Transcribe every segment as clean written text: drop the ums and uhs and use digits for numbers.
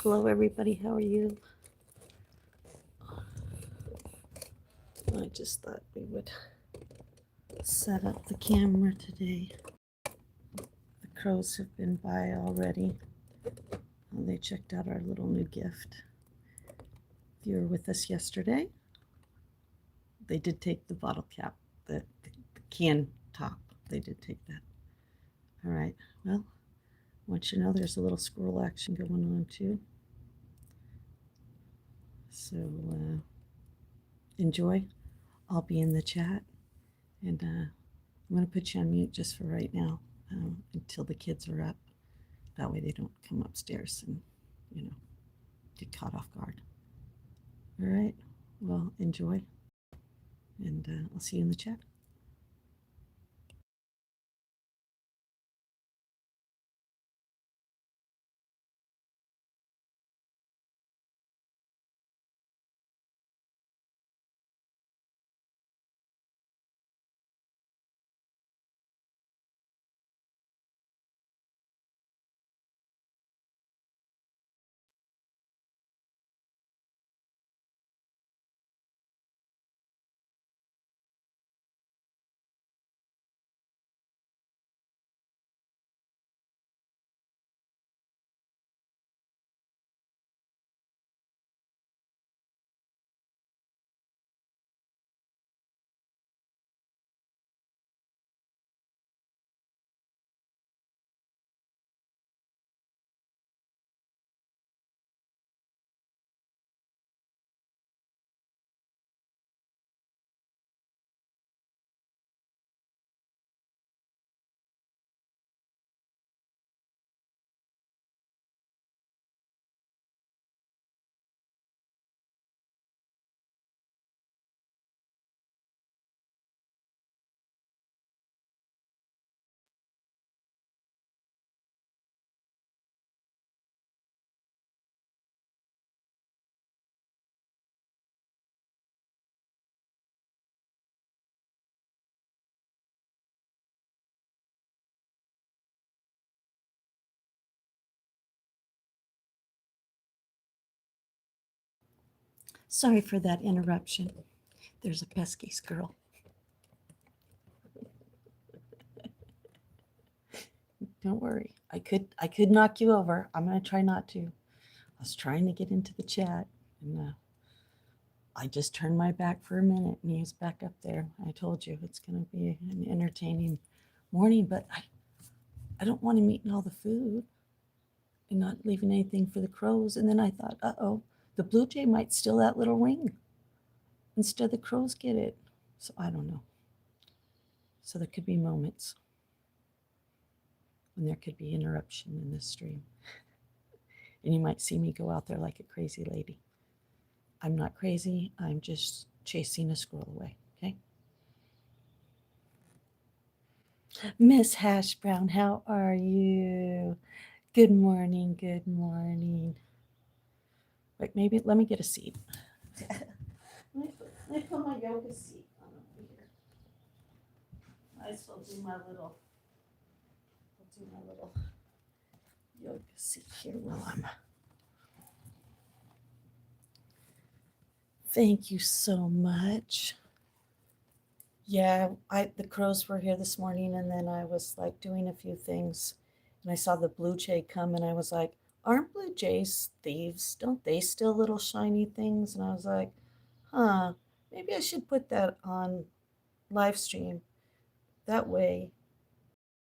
Hello, everybody. How are you? I just thought we would set up the camera today. The crows have been by already. They checked out our little new gift. If you were with us yesterday, they did take the bottle cap, the can top. They did take that. All right. Well, I want you to know there's a little squirrel action going on too. So enjoy. I'll be in the chat, and I'm going to put you on mute just for right now until the kids are up. That way they don't come upstairs and, get caught off guard. All right. Well, enjoy, and I'll see you in the chat. Sorry for that interruption. There's a pesky squirrel. Don't worry. I could knock you over. I'm gonna try not to. I was trying to get into the chat, and I just turned my back for a minute, and he was back up there. I told you it's gonna be an entertaining morning, but I don't want him eating all the food and not leaving anything for the crows. And then I thought, uh-oh, the blue jay might steal that little ring. Instead, the crows get it. So I don't know. So there could be moments when there could be interruption in this stream. And you might see me go out there like a crazy lady. I'm not crazy. I'm just chasing a squirrel away. Okay. Miss Hash Brown, how are you? Good morning. Good morning. Wait, maybe let me get a seat. Let me put my yoga seat on over here. I still do my little yoga seat here while I'm. Thank you so much. Yeah, the crows were here this morning, and then I was like doing a few things, and I saw the blue jay come, and I was like, "Aren't blue jays thieves? Don't they steal little shiny things?" And I was like, "Huh, maybe I should put that on live stream. That way,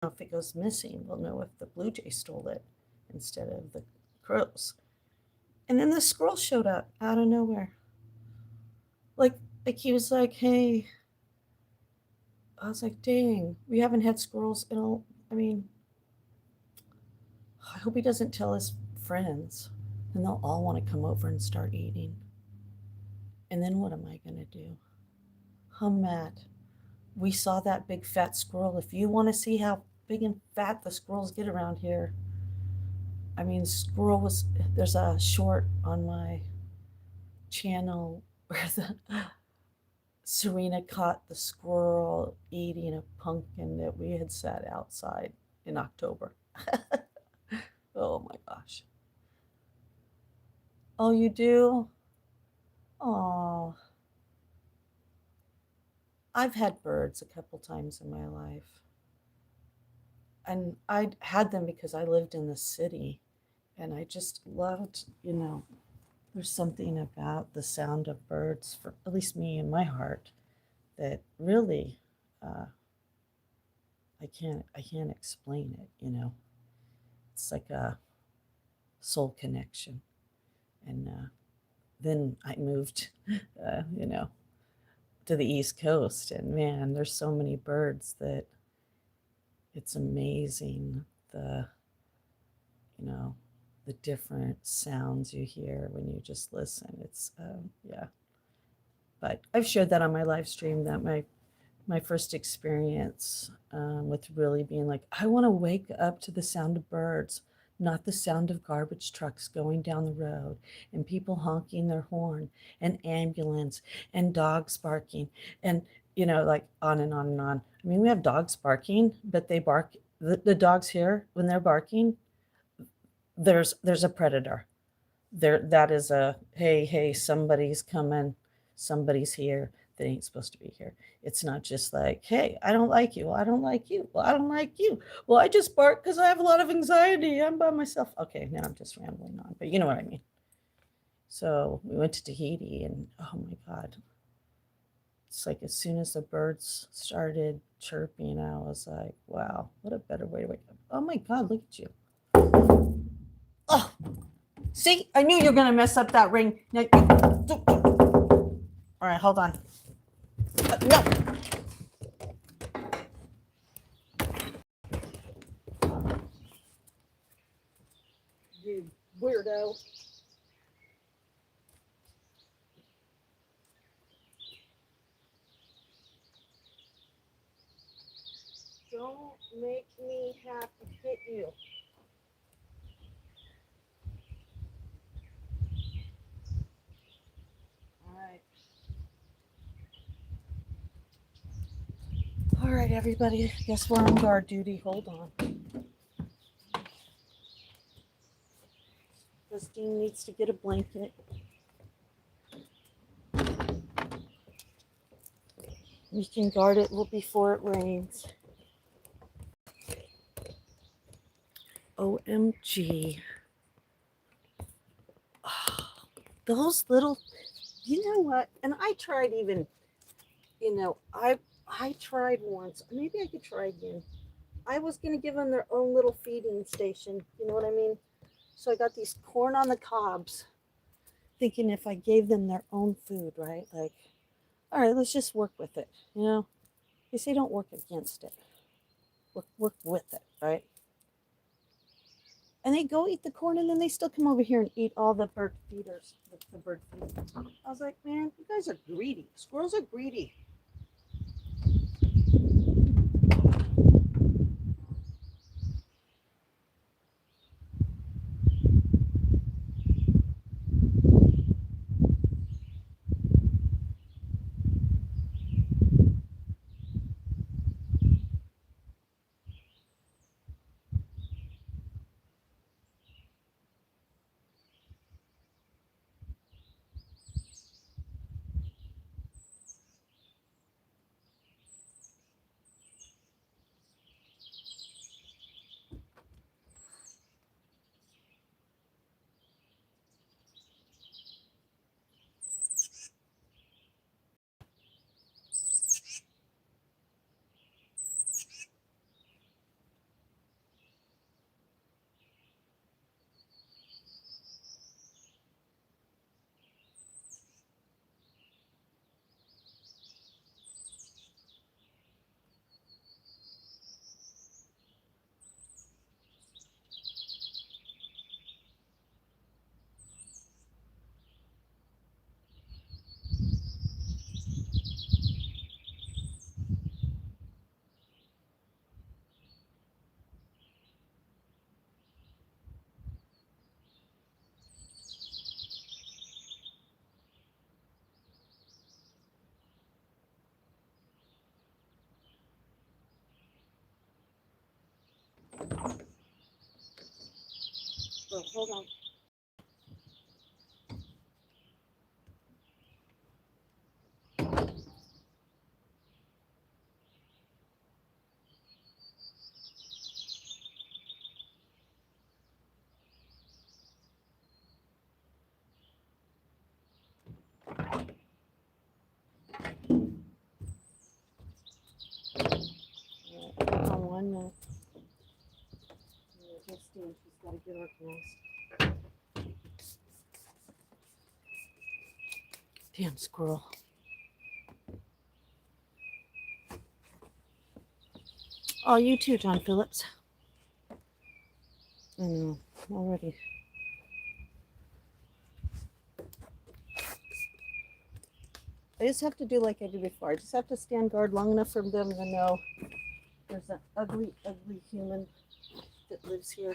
if it goes missing, we'll know if the blue jay stole it instead of the crows." And then the squirrel showed up out of nowhere. Like he was like, "Hey." I was like, "Dang, we haven't had squirrels in a." I mean, I hope he doesn't tell his friends, and they'll all want to come over and start eating. And then what am I going to do? Matt, we saw that big fat squirrel. If you want to see how big and fat the squirrels get around here, I mean, there's a short on my channel where Serena caught the squirrel eating a pumpkin that we had set outside in October. Oh my gosh. Oh, you do? Oh, I've had birds a couple times in my life. And I had them because I lived in the city and I just loved, there's something about the sound of birds, for at least me in my heart, that really uh, I can't explain it. It's like a soul connection. And then I moved, uh, you know, to the East Coast, and man, there's so many birds that it's amazing the you know the different sounds you hear when you just listen. It's yeah. But I've shared that on my live stream that my first experience with really being like, I want to wake up to the sound of birds, not the sound of garbage trucks going down the road and people honking their horn and ambulance and dogs barking and, like on and on and on. I mean, we have dogs barking, but they bark. The dogs here, when they're barking, there's a predator there. That is a hey, somebody's coming, somebody's here that ain't supposed to be here. It's not just like, hey, I don't like you, well, I don't like you, well, I don't like you, well, I just bark because I have a lot of anxiety, I'm by myself. Okay, now I'm just rambling on, but you know what I mean. So we went to Tahiti, and oh my god, it's like as soon as the birds started chirping, I was like, wow, what a better way to wake up. Oh my god, look at you. Oh, see, I knew you were gonna mess up that ring. Now, all right, hold on. No. You weirdo. Don't make me have to hit you. All right. All right, everybody. Guess we're on guard duty. Hold on. Christine needs to get a blanket. We can guard it before it rains. OMG. Oh, those little, you know what? And I tried even, I tried once. Maybe I could try again. I was gonna give them their own little feeding station. You know what I mean? So I got these corn on the cobs, thinking if I gave them their own food, right? Like, all right, let's just work with it. They say don't work against it. Work with it, right? And they go eat the corn, and then they still come over here and eat all the bird feeders, the bird feed. I was like, man, you guys are greedy. Squirrels are greedy. So hold on. minute. Justine, she's got to get organized. Damn squirrel. Oh, you too, John Phillips. I know, already. I just have to do like I did before. I just have to stand guard long enough for them to know there's an ugly, ugly human that lives here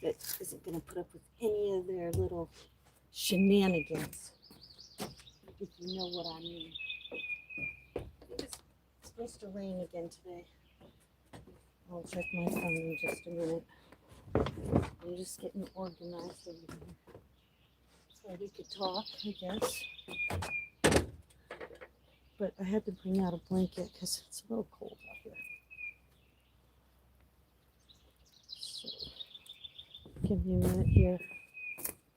that isn't going to put up with any of their little shenanigans, if you know what I mean. It's supposed to rain again today. I'll check my phone in just a minute. I'm just getting organized over here so we could talk, I guess. But I had to bring out a blanket because it's a little cold out here. So, give me a minute here.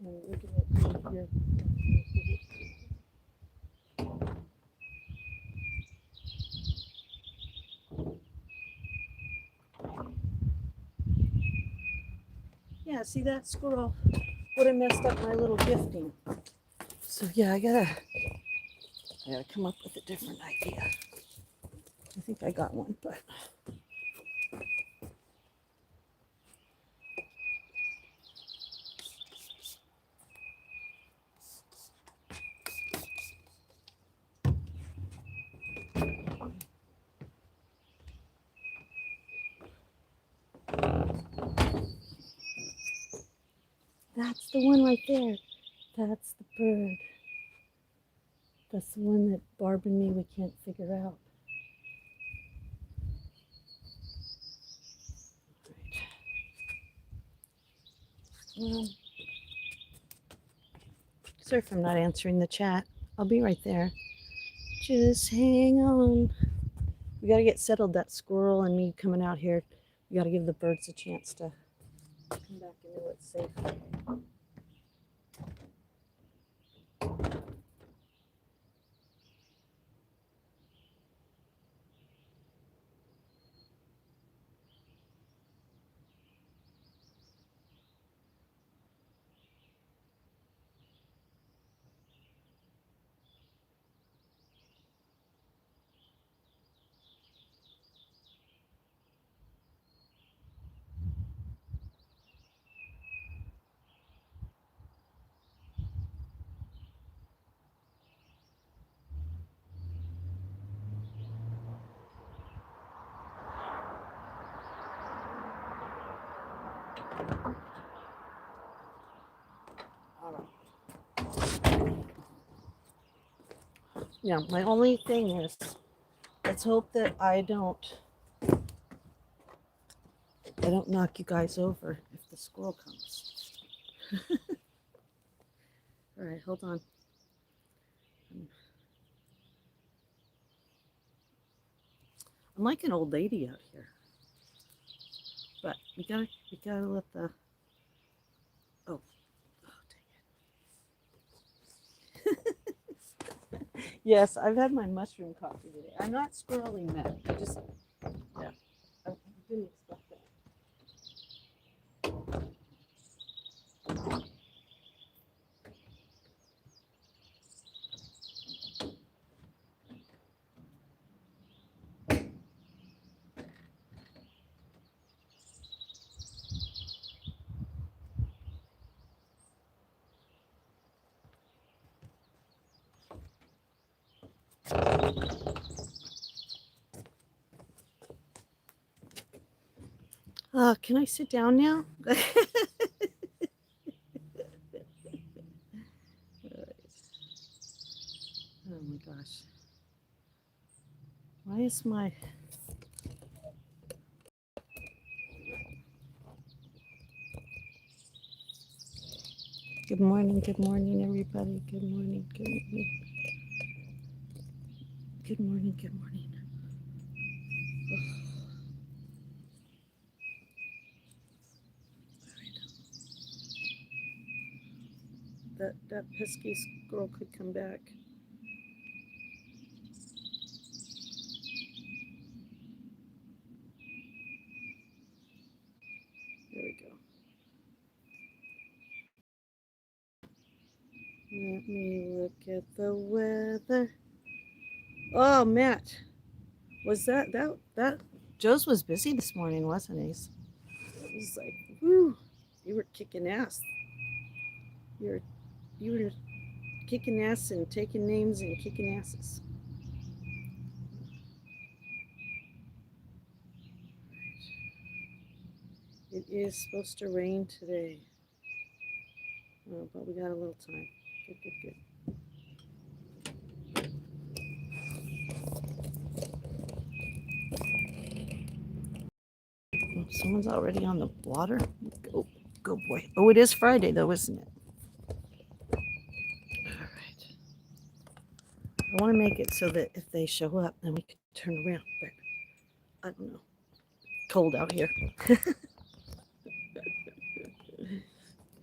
And look at it here. Yeah, see that squirrel would have messed up my little gifting. So yeah, I gotta come up with a different idea. I think I got one, but that's the one right there. That's the bird. That's the one that Barb and me, we can't figure out. Well, sorry if I'm not answering the chat. I'll be right there. Just hang on. We got to get settled, that squirrel and me coming out here. We got to give the birds a chance to come back and know it's safe. Yeah, my only thing is, let's hope that I don't knock you guys over if the squirrel comes. All right, hold on. I'm like an old lady out here, but we gotta let the oh dang it. Yes, I've had my mushroom coffee today. I'm not squirreling mad. I just yeah, I didn't expect that. Can I sit down now? Oh my gosh. Why is my good morning, everybody. Good morning, good morning. Good morning, good morning. That pesky squirrel could come back. we go. Let me look at the weather. Oh, Matt, was that Joe's was busy this morning, wasn't he? It was like, whoo, you were kicking ass. You you were kicking ass and taking names and kicking asses. It is supposed to rain today. Oh, but we got a little time. Good, good, good. Oh, someone's already on the water. Go, go, boy. Oh, it is Friday, though, isn't it? All right. I want to make it so that if they show up, then we can turn around. But I don't know. Cold out here.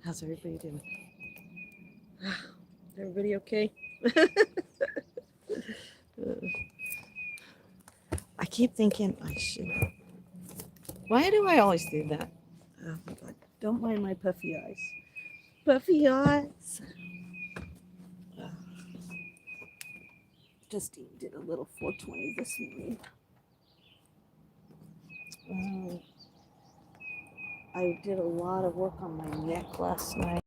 How's everybody doing? Everybody okay? I keep thinking I should. Why do I always do that? Oh my God. Don't mind my puffy eyes. Puffy eyes. Justine did a little 420 this morning. I did a lot of work on my neck last night.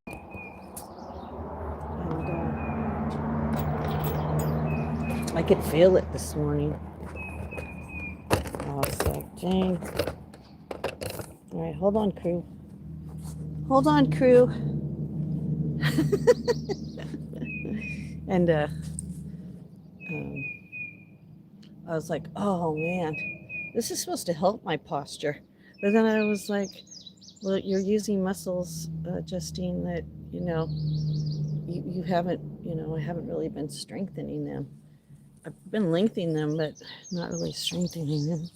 And I could feel it this morning. I was like, dang. All right, hold on, crew. Hold on, crew. And I was like, oh man, this is supposed to help my posture. But then I was like, well, you're using muscles, Justine, that, you haven't, I haven't really been strengthening them. I've been lengthening them, but not really strengthening them.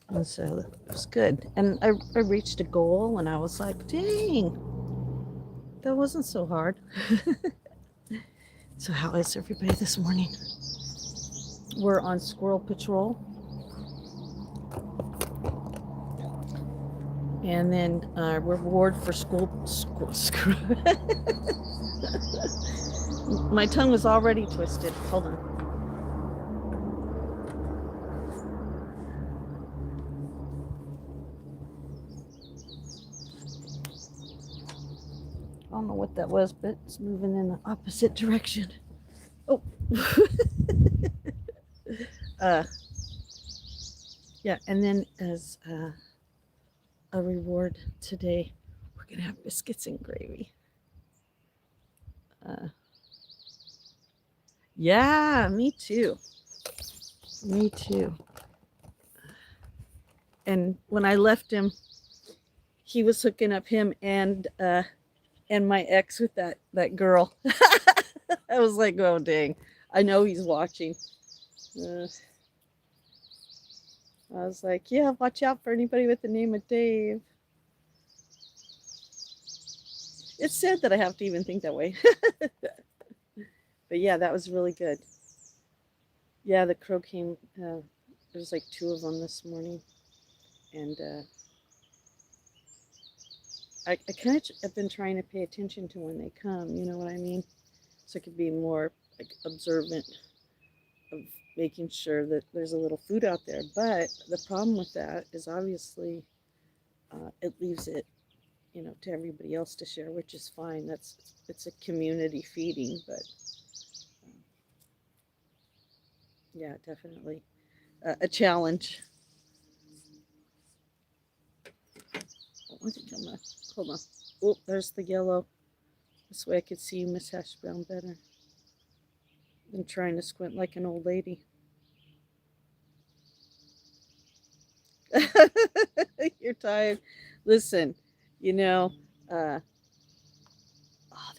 And so it was good. And I reached a goal and I was like, dang, that wasn't so hard. So how is everybody this morning? We're on squirrel patrol. And then reward for school. My tongue was already twisted. Hold on. I don't know what that was, but it's moving in the opposite direction. Oh. Yeah, and then as a reward today, we're going to have biscuits and gravy. Yeah, me too. Me too. And when I left him, he was hooking up him and my ex with that girl. I was like, oh dang, I know he's watching. I was like, yeah, watch out for anybody with the name of Dave. It's sad that I have to even think that way. But yeah, that was really good. Yeah, the crow came. There's like 2 of them this morning, and I kind of have been trying to pay attention to when they come. You know what I mean? So I could be more like observant of making sure that there's a little food out there. But the problem with that is obviously it leaves it, to everybody else to share, which is fine. It's a community feeding, but yeah, definitely a challenge. I think I'm gonna, hold on. Oh, there's the yellow. This way I could see Miss Hash Brown better than trying to squint like an old lady. You're tired. Listen, oh,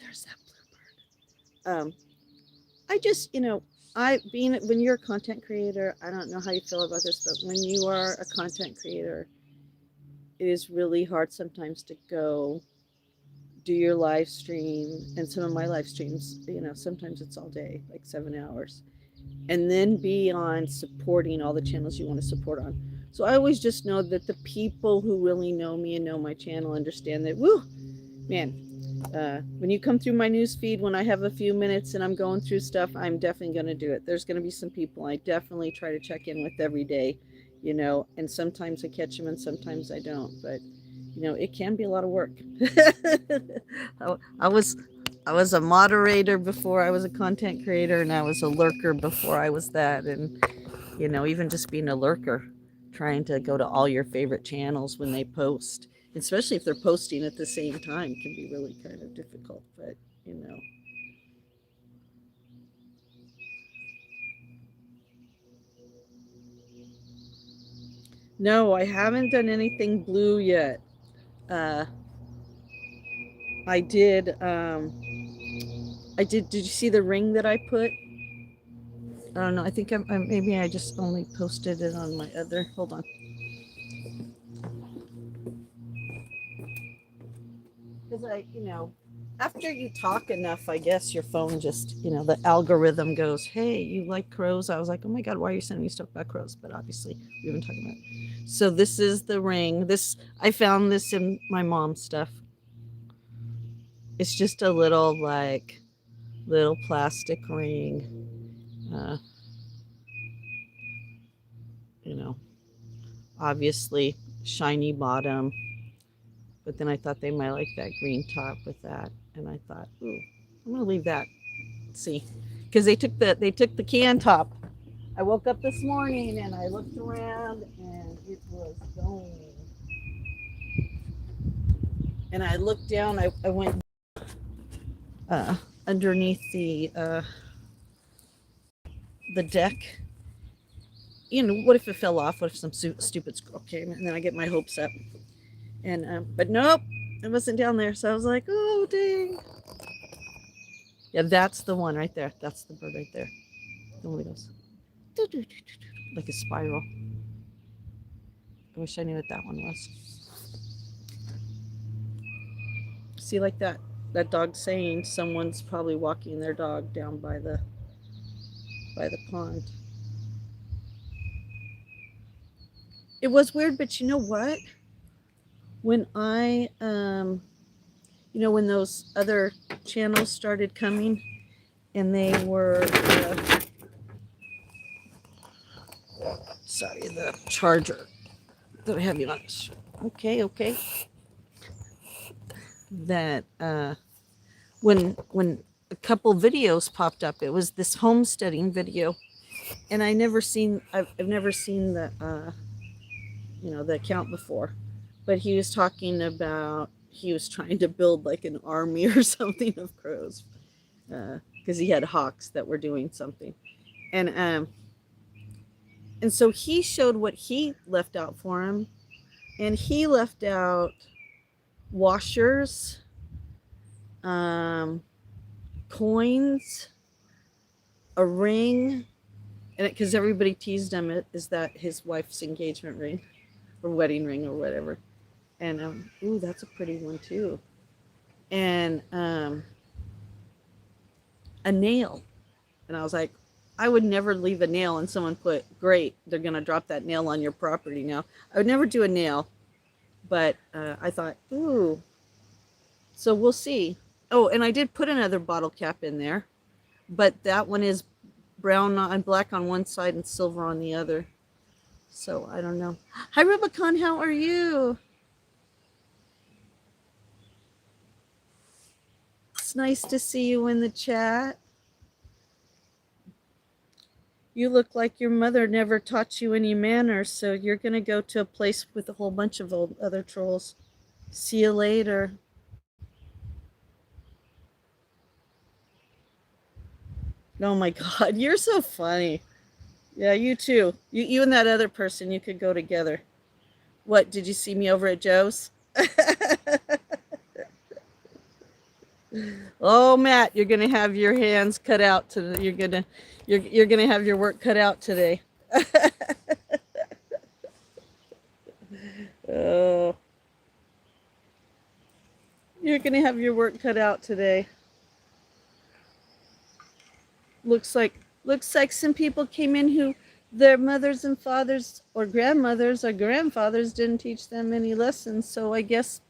there's that bluebird. I just, when you're a content creator, I don't know how you feel about this, but when you are a content creator, it is really hard sometimes to go do your live stream, and some of my live streams, sometimes it's all day, like 7 hours, and then be on supporting all the channels you want to support on. So I always just know that the people who really know me and know my channel understand that, woo, man, when you come through my news feed, when I have a few minutes and I'm going through stuff, I'm definitely going to do it. There's going to be some people I definitely try to check in with every day, and sometimes I catch them and sometimes I don't. But it can be a lot of work. I was a moderator before I was a content creator, and I was a lurker before I was that. And even just being a lurker, trying to go to all your favorite channels when they post, especially if they're posting at the same time, can be really kind of difficult. But no, I haven't done anything blue yet. Uh, I did. I did. Did you see the ring that I put? I don't know. I think maybe I just only posted it on my other. Hold on. Because after you talk enough, I guess your phone just, the algorithm goes, hey, you like crows? I was like, oh my God, why are you sending me stuff about crows? But obviously, we've been talking about it. So this is the ring. I found this in my mom's stuff. It's just a little plastic ring. Uh, you know, obviously shiny bottom. But then I thought they might like that green top with that. And I thought, ooh, I'm going to leave that. Let's see. Because they took the can top. I woke up this morning and I looked around and it was gone. And I looked down, I went underneath the deck. What if it fell off? What if some stupid squirrel came? And then I get my hopes up. And but nope, it wasn't down there. So I was like, oh dang. Yeah, that's the one right there. That's the bird right there. The one that goes like a spiral. I wish I knew what that one was. See, like that dog saying, someone's probably walking their dog down by the pond. It was weird, but you know what? When when those other channels started coming, and they were, sorry, the charger that I have you on. Okay. That when a couple videos popped up, it was this homesteading video, and I've never seen the account before, but he was talking about he was trying to build like an army or something of crows, because he had hawks that were doing something, and so he showed what he left out for him, and he left out washers, coins, a ring, and because everybody teased him, is that his wife's engagement ring or wedding ring or whatever. And ooh, that's a pretty one too. And a nail. And I was like, I would never leave a nail, and someone put, great, they're gonna drop that nail on your property now. I would never do a nail, but I thought, ooh. So we'll see. Oh, and I did put another bottle cap in there, but that one is brown and black on one side and silver on the other. So I don't know. Hi, Rubicon. How are you? It's nice to see you in the chat. You look like your mother never taught you any manners, so you're going to go to a place with a whole bunch of other trolls. See you later. Oh my God, you're so funny. Yeah, you too. You and that other person, you could go together. What, did you see me over at Joe's? Oh, Matt, you're gonna have your hands cut out today. You're gonna have your work cut out today. Oh, you're gonna have your work cut out today. Looks like some people came in who their mothers and fathers or grandmothers or grandfathers didn't teach them any lessons. So I guess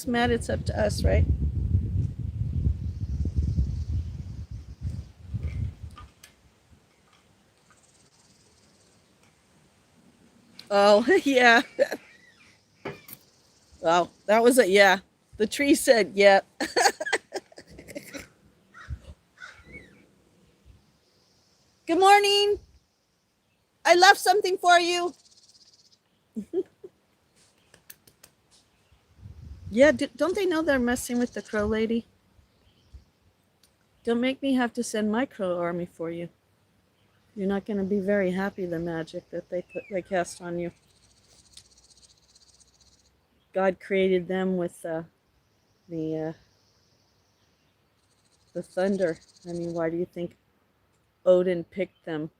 Matt, it's up to us, right? Oh, yeah. Wow, that was it. Yeah. The tree said, yeah. Good morning. I left something for you. Yeah, don't they know they're messing with the crow lady? Don't make me have to send my crow army for you. You're not going to be very happy the magic that they cast on you. God created them with the uh, the thunder. I mean, why do you think Odin picked them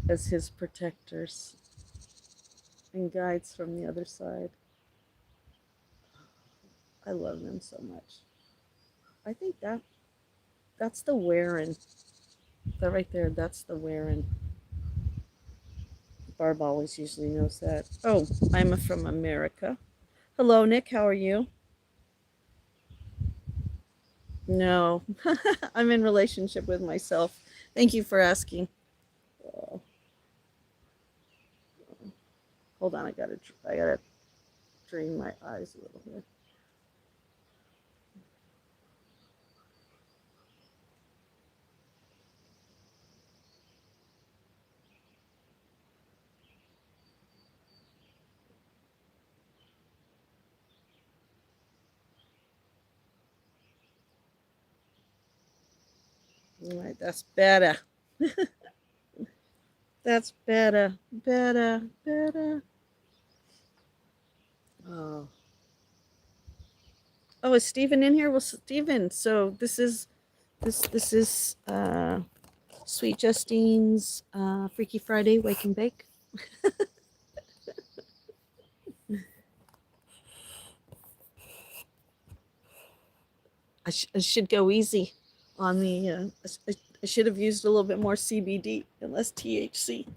as his protectors and guides from the other side? I love them so much. I think that's the Warren. That right there, that's the Warren. Barb always usually knows that. Oh, I'm from America. Hello, Nick. How are you? No, I'm in relationship with myself. Thank you for asking. Oh, hold on, I gotta drain my eyes a little bit. All right, that's better. That's better, better, better. Oh, oh, is Stephen in here? Well, Stephen. So this is Sweet Justine's Freaky Friday Wake and Bake. I should go easy on the. I should have used a little bit more CBD and less THC.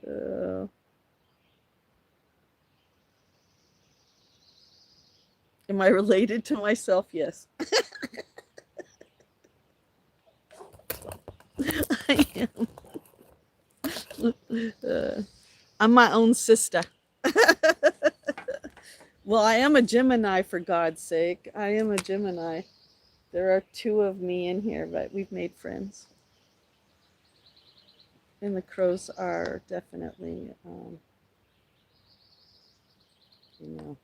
Uh, am I related to myself? Yes, I am. I'm my own sister. Well, I am a Gemini, for God's sake. I am a Gemini. There are two of me in here, but we've made friends. And the crows are definitely, you know,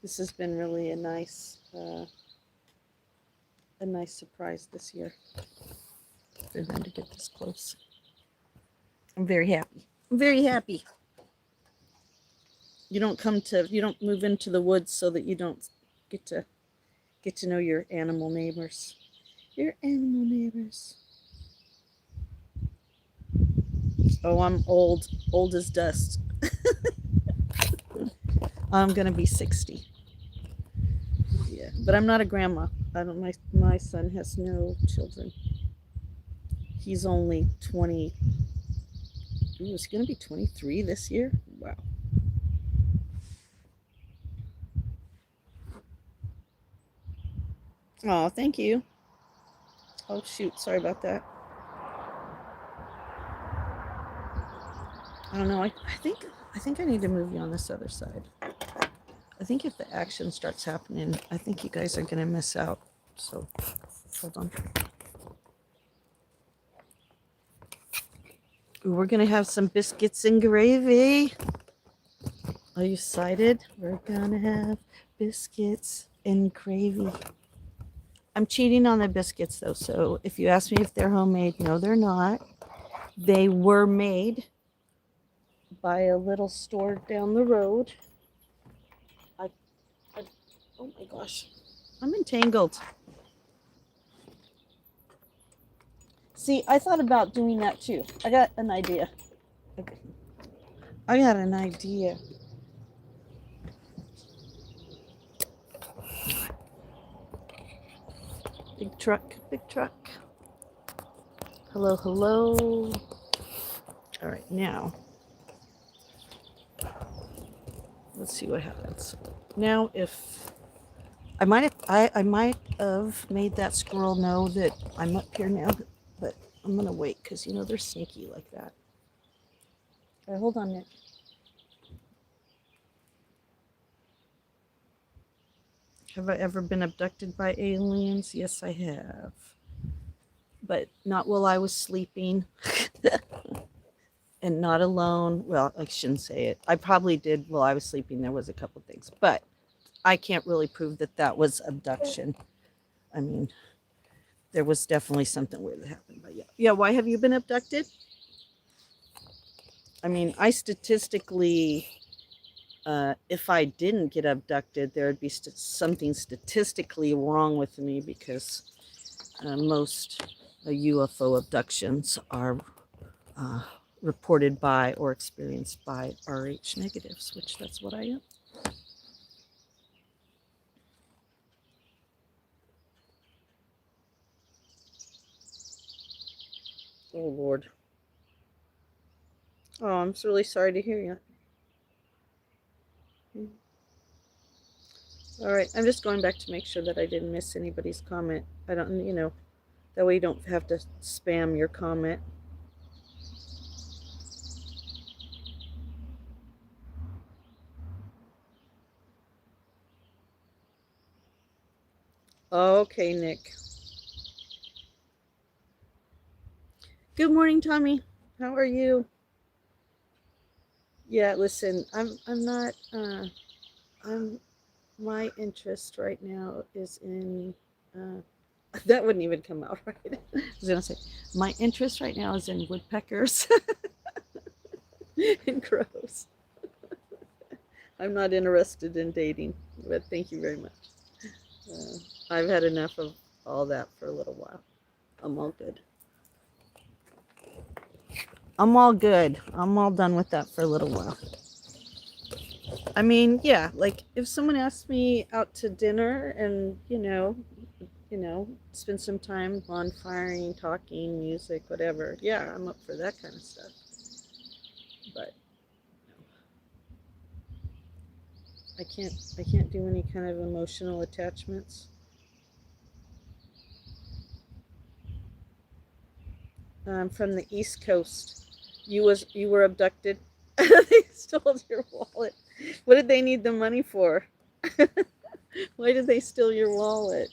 this has been really a nice surprise this year for them to get this close. I'm very happy. I'm very happy. You don't move into the woods so that you don't get to know your animal neighbors. Your animal neighbors. Oh, I'm old as dust. I'm gonna be 60. Yeah, but I'm not a grandma. I don't. My son has no children. He's only 20. Ooh, is he gonna be 23 this year? Wow. Oh, thank you. Oh shoot, sorry about that. I don't know. I think I need to move you on this other side. I think if the action starts happening, I think you guys are gonna miss out. So hold on. Ooh, we're gonna have some biscuits and gravy. Are you excited? We're gonna have biscuits and gravy. I'm cheating on the biscuits though, so if you ask me if they're homemade, no, they're not. They were made by a little store down the road. I, I oh my gosh, I'm entangled. See, I thought about doing that too. I got an idea. Okay. I got an idea. Big truck, big truck. Hello, hello. All right, now let's see what happens. Now, if I might have made that squirrel know that I'm up here now, but I'm gonna wait because you know they're sneaky like that. All right, hold on, Nick. Have I ever been abducted by aliens? Yes, I have, but not while I was sleeping. And not alone. Well, I shouldn't say it. I probably did while I was sleeping. There was a couple things, but I can't really prove that that was abduction. I mean, there was definitely something weird that happened. But yeah, yeah. Why have you been abducted? I mean, I statistically, if I didn't get abducted, there would be something statistically wrong with me because most UFO abductions are uh, reported by or experienced by RH negatives, which that's what I am. Oh, Lord. Oh, I'm really sorry to hear you. All right, I'm just going back to make sure that I didn't miss anybody's comment. I don't, that way you don't have to spam your comment. Okay, Nick. Good morning, Tommy. How are you? Yeah, listen, I'm not I'm my interest right now is in that wouldn't even come out right. I was gonna say my interest right now is in woodpeckers and crows. I'm not interested in dating, but thank you very much. I've had enough of all that for a little while. I'm all good. I'm all good. I'm all done with that for a little while. I mean, yeah, like if someone asked me out to dinner and, spend some time bonfiring, talking, music, whatever, yeah, I'm up for that kind of stuff. But I can't do any kind of emotional attachments. From the East Coast. You were abducted. They stole your wallet. What did they need the money for? Why did they steal your wallet?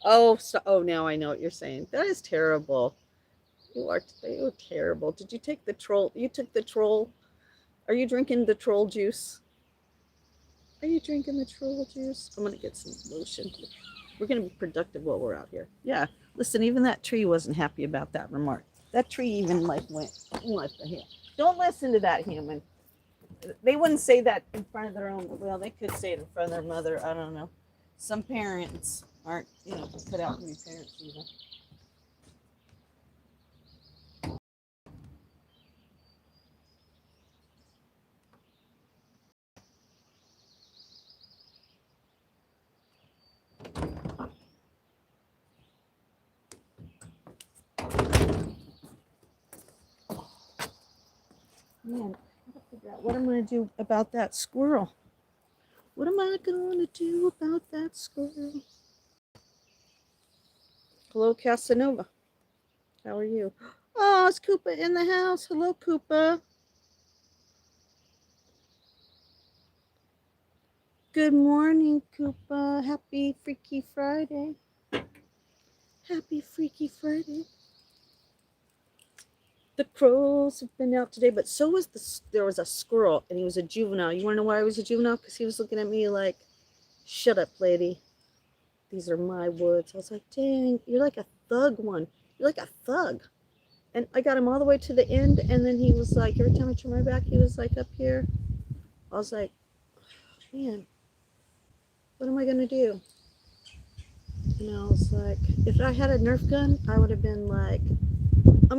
Oh, now I know what you're saying. That is terrible. You are terrible. Did you take the troll? You took the troll. Are you drinking the troll juice? Are you drinking the troll juice? I'm gonna get some lotion. We're gonna be productive while we're out here. Yeah. Listen, even that tree wasn't happy about that remark. That tree even like went, what the hell? Don't listen to that human. They wouldn't say that in front of their own. Well, they could say it in front of their mother. I don't know. Some parents aren't, cut out to be parents either. Man, I gotta figure out what I'm gonna do about that squirrel. What am I gonna do about that squirrel? Hello, Casanova. How are you? Oh, it's Koopa in the house. Hello, Koopa. Good morning, Koopa. Happy Freaky Friday. Happy Freaky Friday. The crows have been out today, but so was there was a squirrel, and he was a juvenile. You want to know why he was a juvenile? Because he was looking at me like, shut up, lady. These are my woods. I was like, dang, you're like a thug one. You're like a thug. And I got him all the way to the end, and then he was like, every time I turned my back, he was like up here. I was like, man, what am I going to do? And I was like, if I had a Nerf gun, I would have been like, I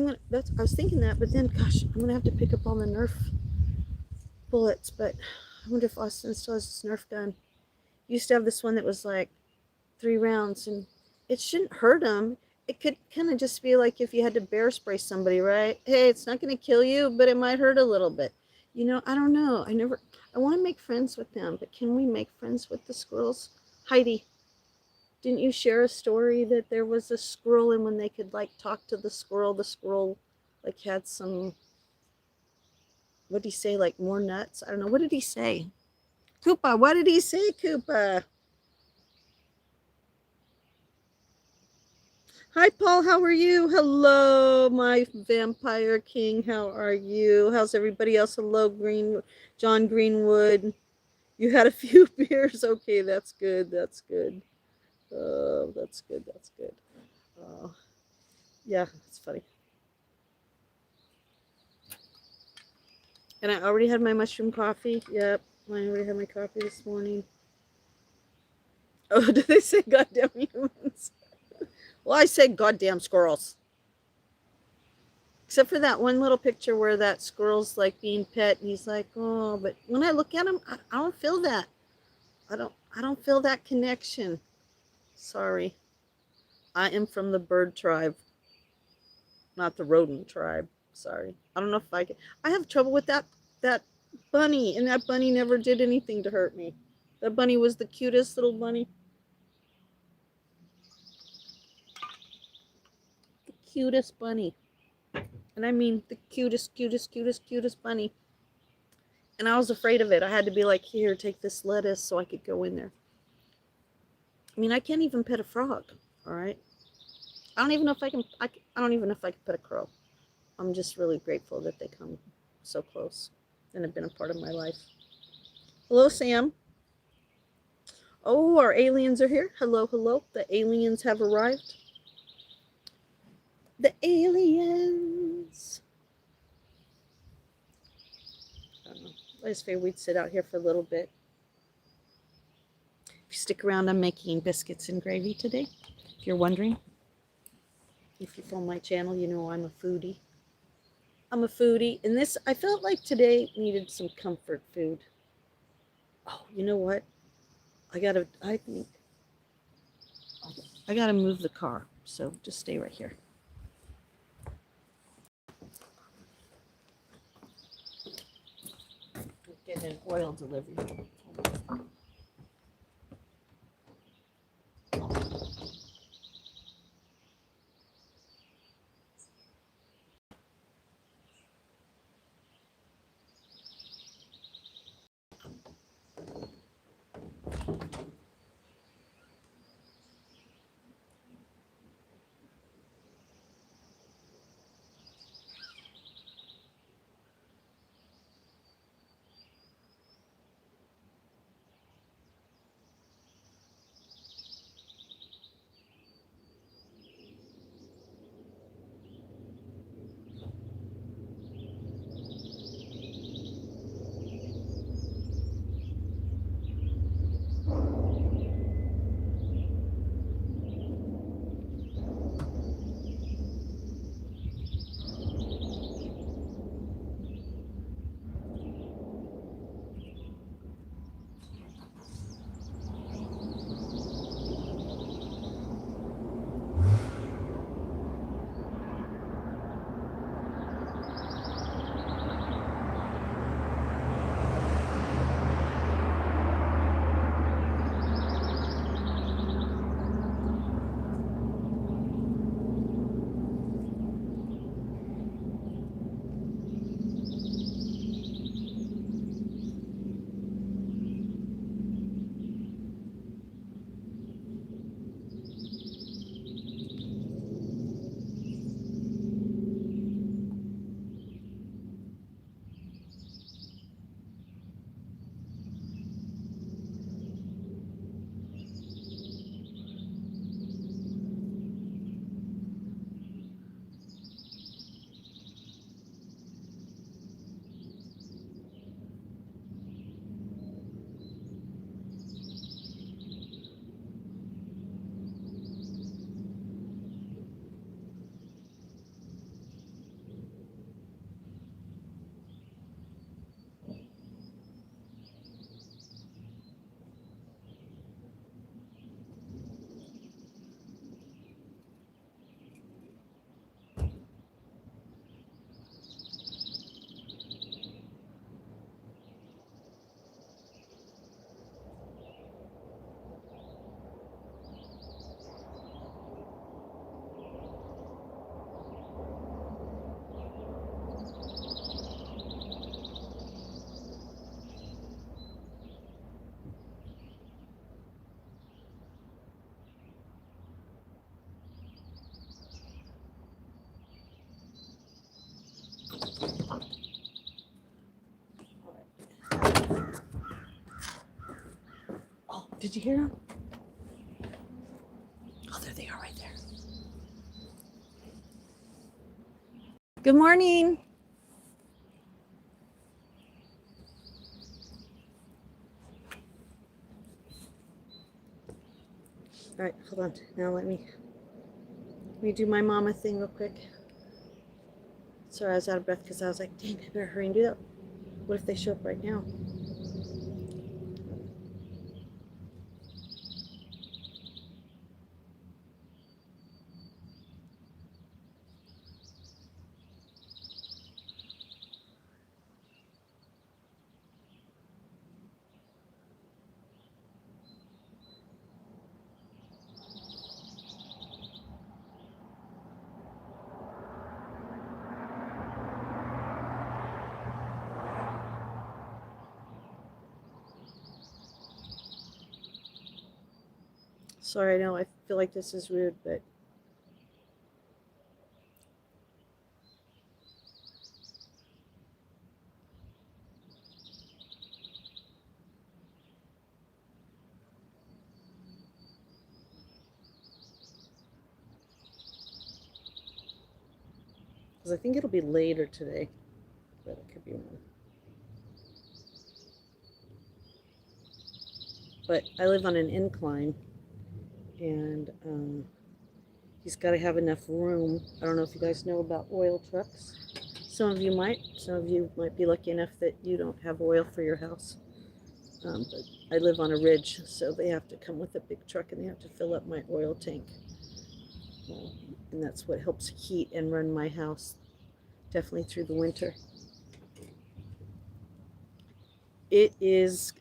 was thinking that, but then, gosh, I'm going to have to pick up all the Nerf bullets. But I wonder if Austin still has his Nerf gun. He used to have this one that was like 3 rounds, and it shouldn't hurt them. It could kind of just be like if you had to bear spray somebody, right? Hey, it's not going to kill you, but it might hurt a little bit. I don't know. I want to make friends with them, but can we make friends with the squirrels? Heidi, didn't you share a story that there was a squirrel and when they could like talk to the squirrel like had some, what did he say, like more nuts? I don't know. What did he say? Koopa, what did he say, Koopa? Hi, Paul. How are you? Hello, my vampire king. How are you? How's everybody else? Hello, John Greenwood. You had a few beers. Okay, that's good. That's good. Oh, that's good. That's good. Oh, yeah, it's funny. And I already had my mushroom coffee. Yep, I already had my coffee this morning. Oh, did they say goddamn humans? Well, I say goddamn squirrels. Except for that one little picture where that squirrel's like being pet and he's like, oh, but when I look at him, I don't feel that. I don't feel that connection. Sorry. I am from the bird tribe, not the rodent tribe. Sorry. I don't know if I can. I have trouble with that bunny, and that bunny never did anything to hurt me. That bunny was the cutest little bunny. The cutest bunny. And I mean the cutest, cutest, cutest, cutest bunny. And I was afraid of it. I had to be like, here, take this lettuce so I could go in there. I mean, I can't even pet a frog. All right. I don't even know if I can. I don't even know if I can pet a crow. I'm just really grateful that they come so close and have been a part of my life. Hello, Sam. Oh, our aliens are here. Hello, hello. The aliens have arrived. The aliens. I don't know. I just figured we'd sit out here for a little bit. If you stick around, I'm making biscuits and gravy today. If you're wondering. If you follow my channel, you know I'm a foodie. I'm a foodie. And this, I felt like today needed some comfort food. Oh, you know what? I think I gotta move the car. So just stay right here. Get an oil delivery. Did you hear them? Oh, there they are right there. Good morning. All right, hold on. Now let me do my mama thing real quick. Sorry, I was out of breath because I was like, dang, I better hurry and do that. What if they show up right now? Sorry, I know I feel like this is rude, but because I think it'll be later today, but it could be more. But I live on an incline, and he's got to have enough room. I don't know if you guys know about oil trucks. Some of you might. Some of you might be lucky enough that you don't have oil for your house. But I live on a ridge, so they have to come with a big truck and they have to fill up my oil tank. And that's what helps heat and run my house, definitely through the winter. It is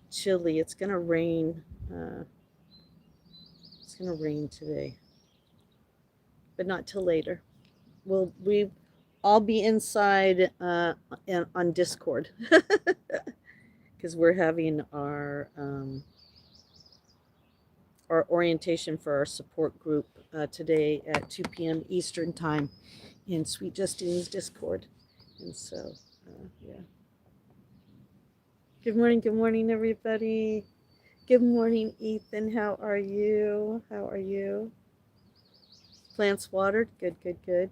chilly. It's gonna rain. It's gonna rain today, but not till later. We all be inside on Discord because we're having our orientation for our support group today at 2 p.m. Eastern time in Sweet Justine's Discord. And so, yeah. Good morning, everybody. Good morning, Ethan. How are you? How are you? Plants watered? Good, good, good.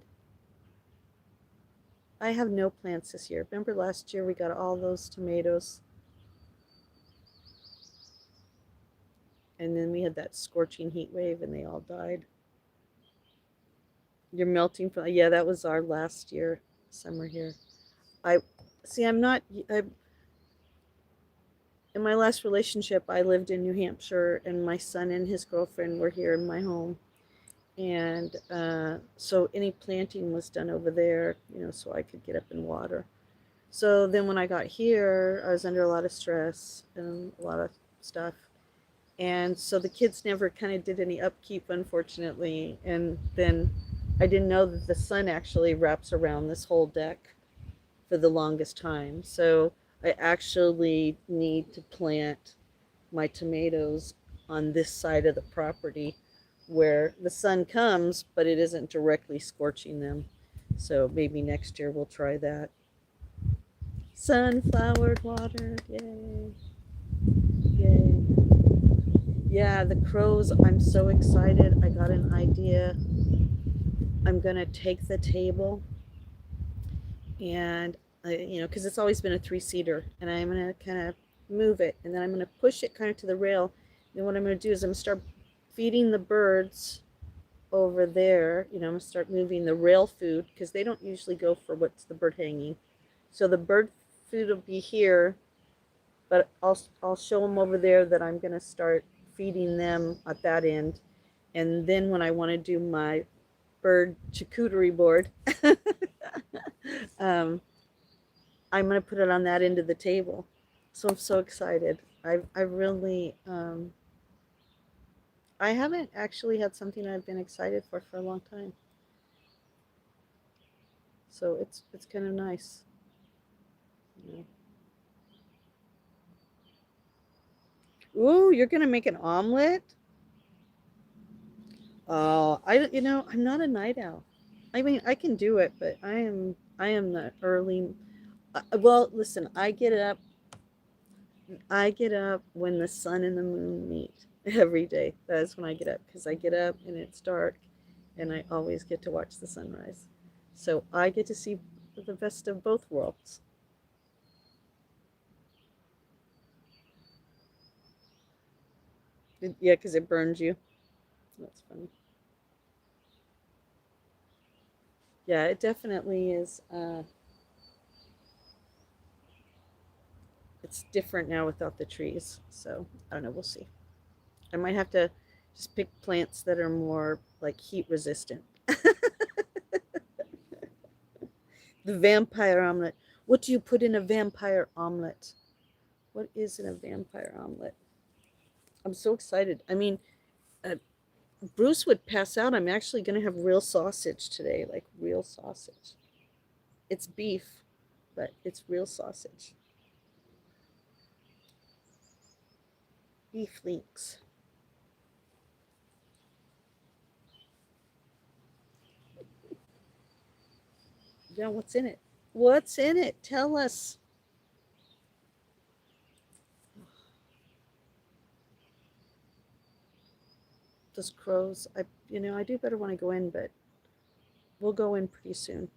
I have no plants this year. Remember last year we got all those tomatoes? And then we had that scorching heat wave and they all died. You're melting from, yeah, that was our last year, summer here. I see, I'm not, in my last relationship, I lived in New Hampshire and my son and his girlfriend were here in my home. And so any planting was done over there, so I could get up and water. So then when I got here, I was under a lot of stress and a lot of stuff. And so the kids never kind of did any upkeep, unfortunately. And then I didn't know that the sun actually wraps around this whole deck for the longest time. So I actually need to plant my tomatoes on this side of the property where the sun comes, but it isn't directly scorching them. So maybe next year we'll try that. Sunflower water, yay. Yay. Yeah, the crows, I'm so excited. I got an idea. I'm going to take the table and, because it's always been a 3-seater, and I'm going to kind of move it, and then I'm going to push it kind of to the rail. Then what I'm going to do is I'm going to start feeding the birds over there. I'm going to start moving the rail food because they don't usually go for what's the bird hanging. So the bird food will be here, but I'll show them over there that I'm going to start feeding them at that end. And then when I want to do my bird charcuterie board, I'm going to put it on that end of the table. So I'm so excited. I really, I haven't actually had something I've been excited for a long time. So it's kind of nice. Ooh, you're going to make an omelet? Oh, I'm not a night owl. I mean, I can do it, but I am the early. Well, listen, I get up. I get up when the sun and the moon meet every day. That is when I get up because I get up and it's dark and I always get to watch the sunrise. So I get to see the best of both worlds. Yeah, because it burns you. That's funny. Yeah, it definitely is. It's different now without the trees. So I don't know. We'll see. I might have to just pick plants that are more like heat resistant. The vampire omelet. What do you put in a vampire omelet? What is in a vampire omelet? I'm so excited. I mean, uh, Bruce would pass out. I'm actually going to have real sausage today, like real sausage. It's beef, but it's real sausage. Beef links. Yeah, what's in it? What's in it? Tell us. Those crows. I do better when I go in, but we'll go in pretty soon.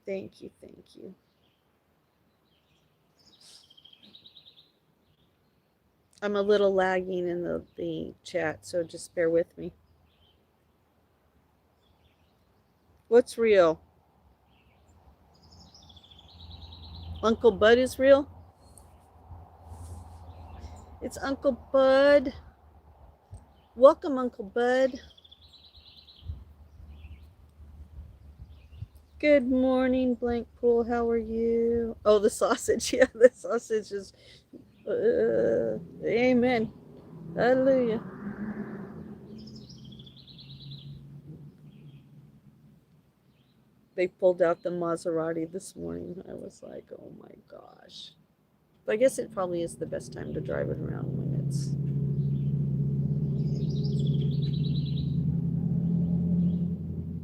Thank you, thank you. I'm a little lagging in the chat, so just bear with me. What's real? Uncle Bud is real? It's Uncle Bud. Welcome, Uncle Bud. Good morning, Blank Pool. How are you? Oh, the sausage. Yeah, the sausage is. Amen. Hallelujah. They pulled out the Maserati this morning. I was like, oh my gosh. But I guess it probably is the best time to drive it around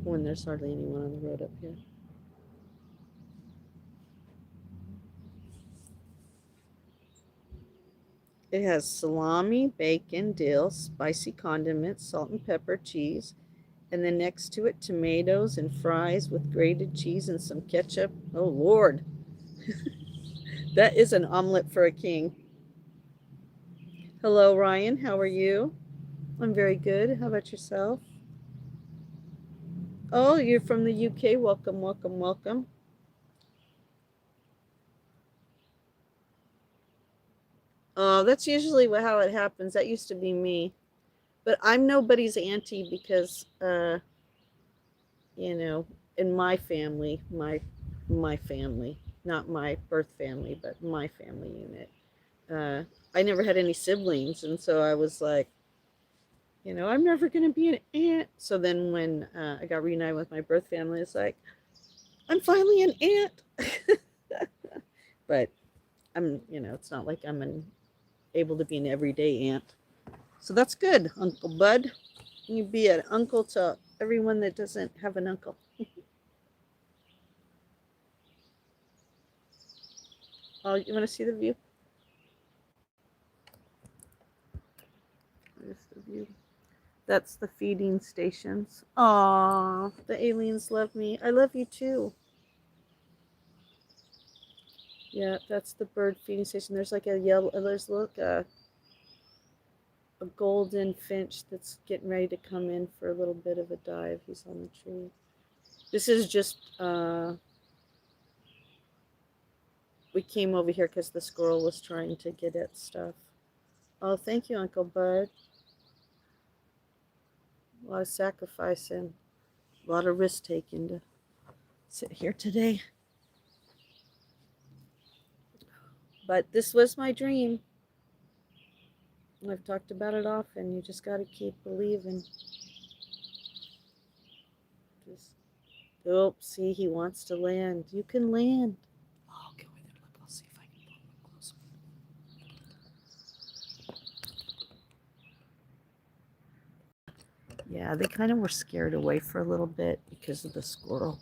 when there's hardly anyone on the road up here. It has salami, bacon, dill, spicy condiments, salt and pepper, cheese, and then next to it, tomatoes and fries with grated cheese and some ketchup. Oh, Lord. That is an omelet for a king. Hello, Ryan. How are you? I'm very good. How about yourself? Oh, you're from the UK. Welcome, welcome, welcome. Oh, that's usually how it happens. That used to be me. But I'm nobody's auntie because you know, in my family, my family, not my birth family, but my family unit. I never had any siblings, and so I was like, I'm never gonna be an aunt. So then when I got reunited with my birth family, it's like, I'm finally an aunt. But it's not like able to be an everyday aunt. So that's good, Uncle Bud. You be an uncle to everyone that doesn't have an uncle. Oh, you want to see the view? There's the view. That's the feeding stations. Aw, the aliens love me. I love you too. Yeah, that's the bird feeding station. There's like a yellow, look, a golden finch that's getting ready to come in for a little bit of a dive. He's on the tree. This is just, we came over here because the squirrel was trying to get at stuff. Oh, thank you, Uncle Bud. A lot of sacrificing, a lot of risk taking to sit here today. But this was my dream. I've talked about it often. You just got to keep believing. Just, oh, see, he wants to land. You can land. Oh, I'll go with it. Look, I'll see if I can pull him closer. Yeah, they kind of were scared away for a little bit because of the squirrel.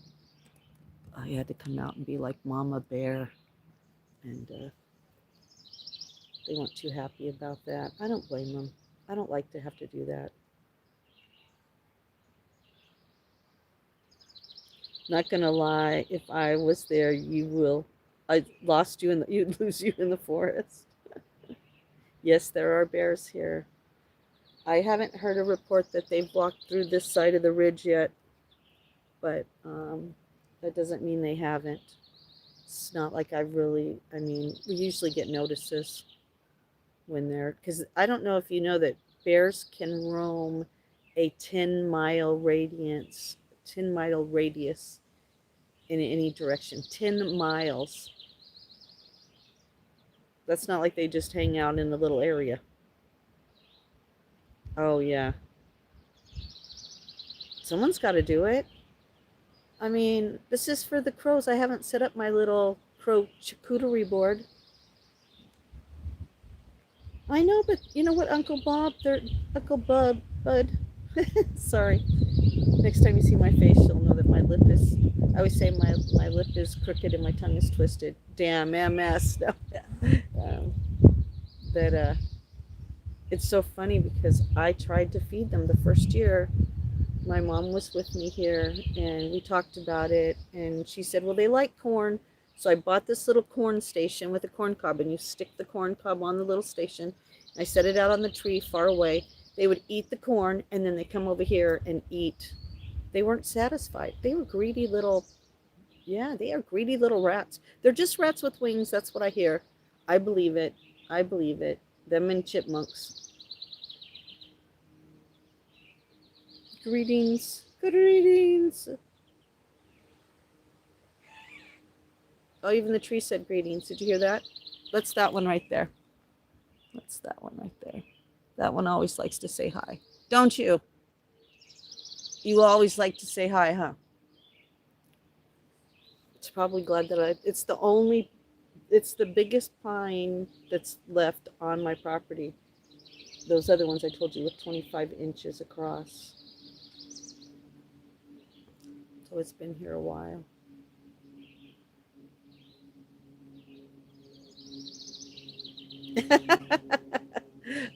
I had to come out and be like Mama Bear, and they weren't too happy about that. I don't blame them. I don't like to have to do that. Not gonna lie, if I was there, you will. I lost you in the. You'd lose you in the forest. Yes, there are bears here. I haven't heard a report that they've walked through this side of the ridge yet, but that doesn't mean they haven't. It's not like I really. I mean, we usually get notices when they're, because I don't know if you know that bears can roam a 10-mile radius in any direction. 10 miles. That's not like they just hang out in a little area. Oh, yeah. Someone's got to do it. I mean, this is for the crows. I haven't set up my little crow charcuterie board. I know, but you know what, Uncle Bob? Uncle Bud. Sorry. Next time you see my face, you'll know that my lip is. I always say my lip is crooked and my tongue is twisted. Damn, MS. No. um, that It's so funny because I tried to feed them the first year. My mom was with me here and we talked about it, and she said, well, they like corn. So I bought this little corn station with a corn cob, and you stick the corn cob on the little station. I set it out on the tree far away. They would eat the corn and then they come over here and eat. They weren't satisfied. They were greedy little, yeah, they are greedy little rats. They're just rats with wings. That's what I hear. I believe it. I believe it. Them and chipmunks. Greetings. Greetings. Oh, even the tree said greetings. Did you hear that? That's that one right there. That's that one right there. That one always likes to say hi. Don't you? You always like to say hi, huh? It's probably glad that it's the biggest pine that's left on my property. Those other ones I told you were 25 inches across. So it's been here a while.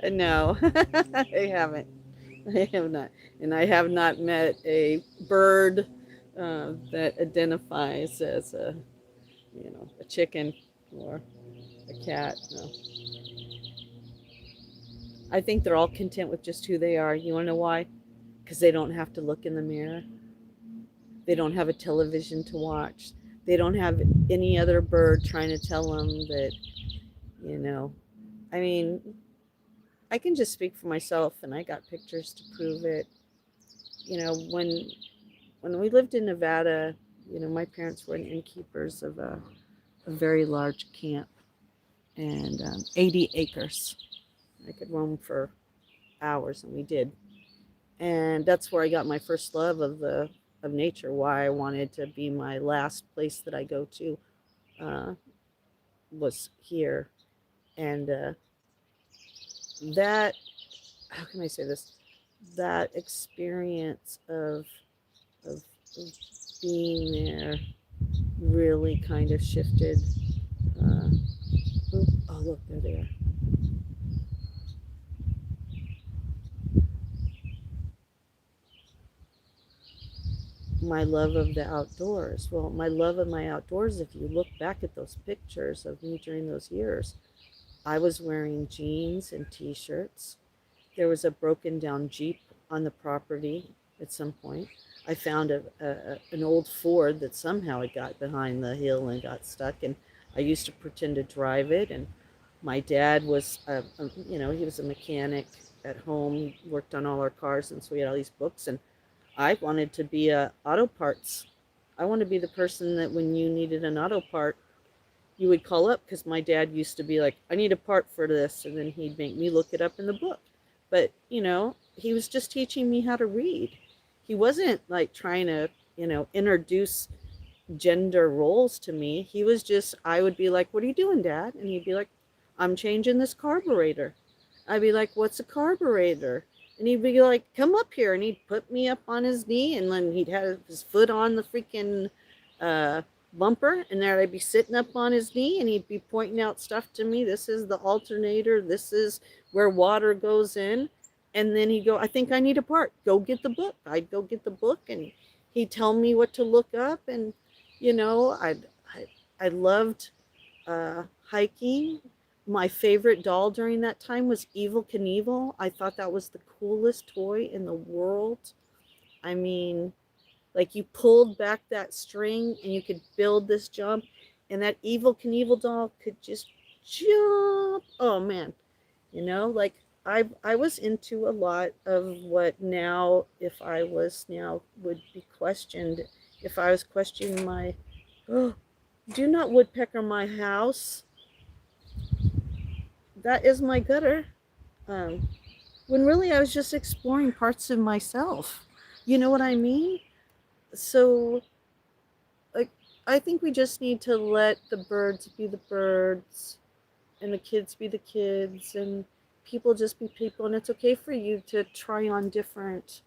No, I haven't. I have not. And I have not met a bird that identifies as a chicken or a cat. No. I think they're all content with just who they are. You want to know why? Because they don't have to look in the mirror. They don't have a television to watch. They don't have any other bird trying to tell them that, you know, I mean, I can just speak for myself, and I got pictures to prove it. You know, when we lived in Nevada, my parents were innkeepers of a very large camp, and 80 acres. I could roam for hours, and we did. And that's where I got my first love of nature. Why I wanted to be my last place that I go to uh, was here, and that, how can I say this? That experience of being there really kind of shifted. Uh, oh, look, there they are. My love of the outdoors. Well, my love of my outdoors, if you look back at those pictures of me during those years, I was wearing jeans and t-shirts. There was a broken down Jeep on the property at some point. I found an old Ford that somehow it got behind the hill and got stuck, and I used to pretend to drive it. And my dad was, he was a mechanic at home. He worked on all our cars, and so we had all these books. And I wanted to be a auto parts. I wanted to be the person that when you needed an auto part, you would call up, because my dad used to be like, I need a part for this, and then he'd make me look it up in the book. But he was just teaching me how to read. He wasn't like trying to introduce gender roles to me. He was just, I would be like, what are you doing, Dad? And he'd be like, I'm changing this carburetor. I'd be like, what's a carburetor? And he'd be like, come up here. And he'd put me up on his knee, and then he'd have his foot on the freaking uh, bumper, and there I'd be sitting up on his knee, and he'd be pointing out stuff to me. This is the alternator. This is where water goes in. And then he'd go, I think I need a part. Go get the book. I'd go get the book, and he'd tell me what to look up. And, you know, I loved hiking. My favorite doll during that time was Evil Knievel. I thought that was the coolest toy in the world. I mean, like you pulled back that string and you could build this jump, and that Evil Knievel doll could just jump. Oh man, you know, like I was into a lot of what now, if I was now would be questioned, if I was questioning my, oh, do not woodpecker my house. That is my gutter. Um, when really I was just exploring parts of myself. You know what I mean? So like I think we just need to let the birds be the birds and the kids be the kids and people just be people, and it's okay for you to try on different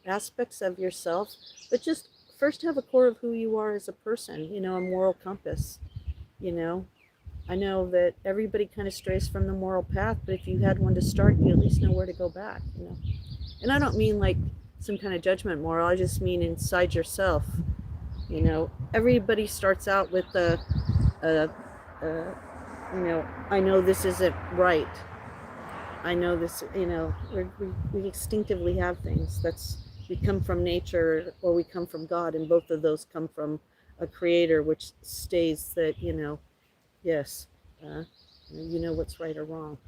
aspects of yourself, but just first have a core of who you are as a person, you know, a moral compass, you know. I know that everybody kind of strays from the moral path, but if you had one to start, you at least know where to go back, you know. And I don't mean like some kind of judgment moral, I just mean inside yourself. You know, everybody starts out with a you know, I know this isn't right. I know this, you know, we instinctively have things. That's, we come from nature or we come from God, and both of those come from a creator, which states that, you know, yes, you know what's right or wrong,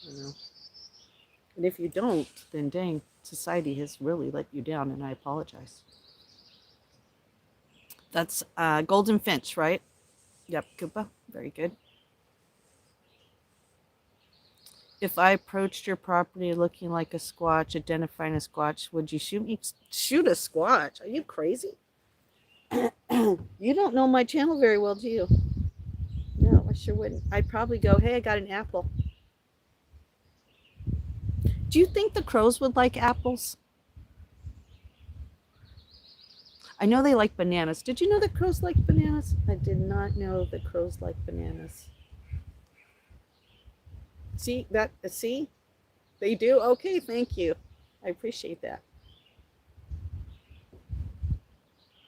you know. And if you don't, then dang, society has really let you down, and I apologize. That's Golden Finch, right? Yep, Koopa. Very good. If I approached your property looking like a squatch, identifying a squatch, would you shoot me? Shoot a squatch? Are you crazy? You don't know my channel very well, do you? No, I sure wouldn't. I'd probably go, hey, I got an apple. Do you think the crows would like apples? I know they like bananas. Did you know that crows like bananas? I did not know that crows like bananas. See that? See, they do. Okay, thank you. I appreciate that.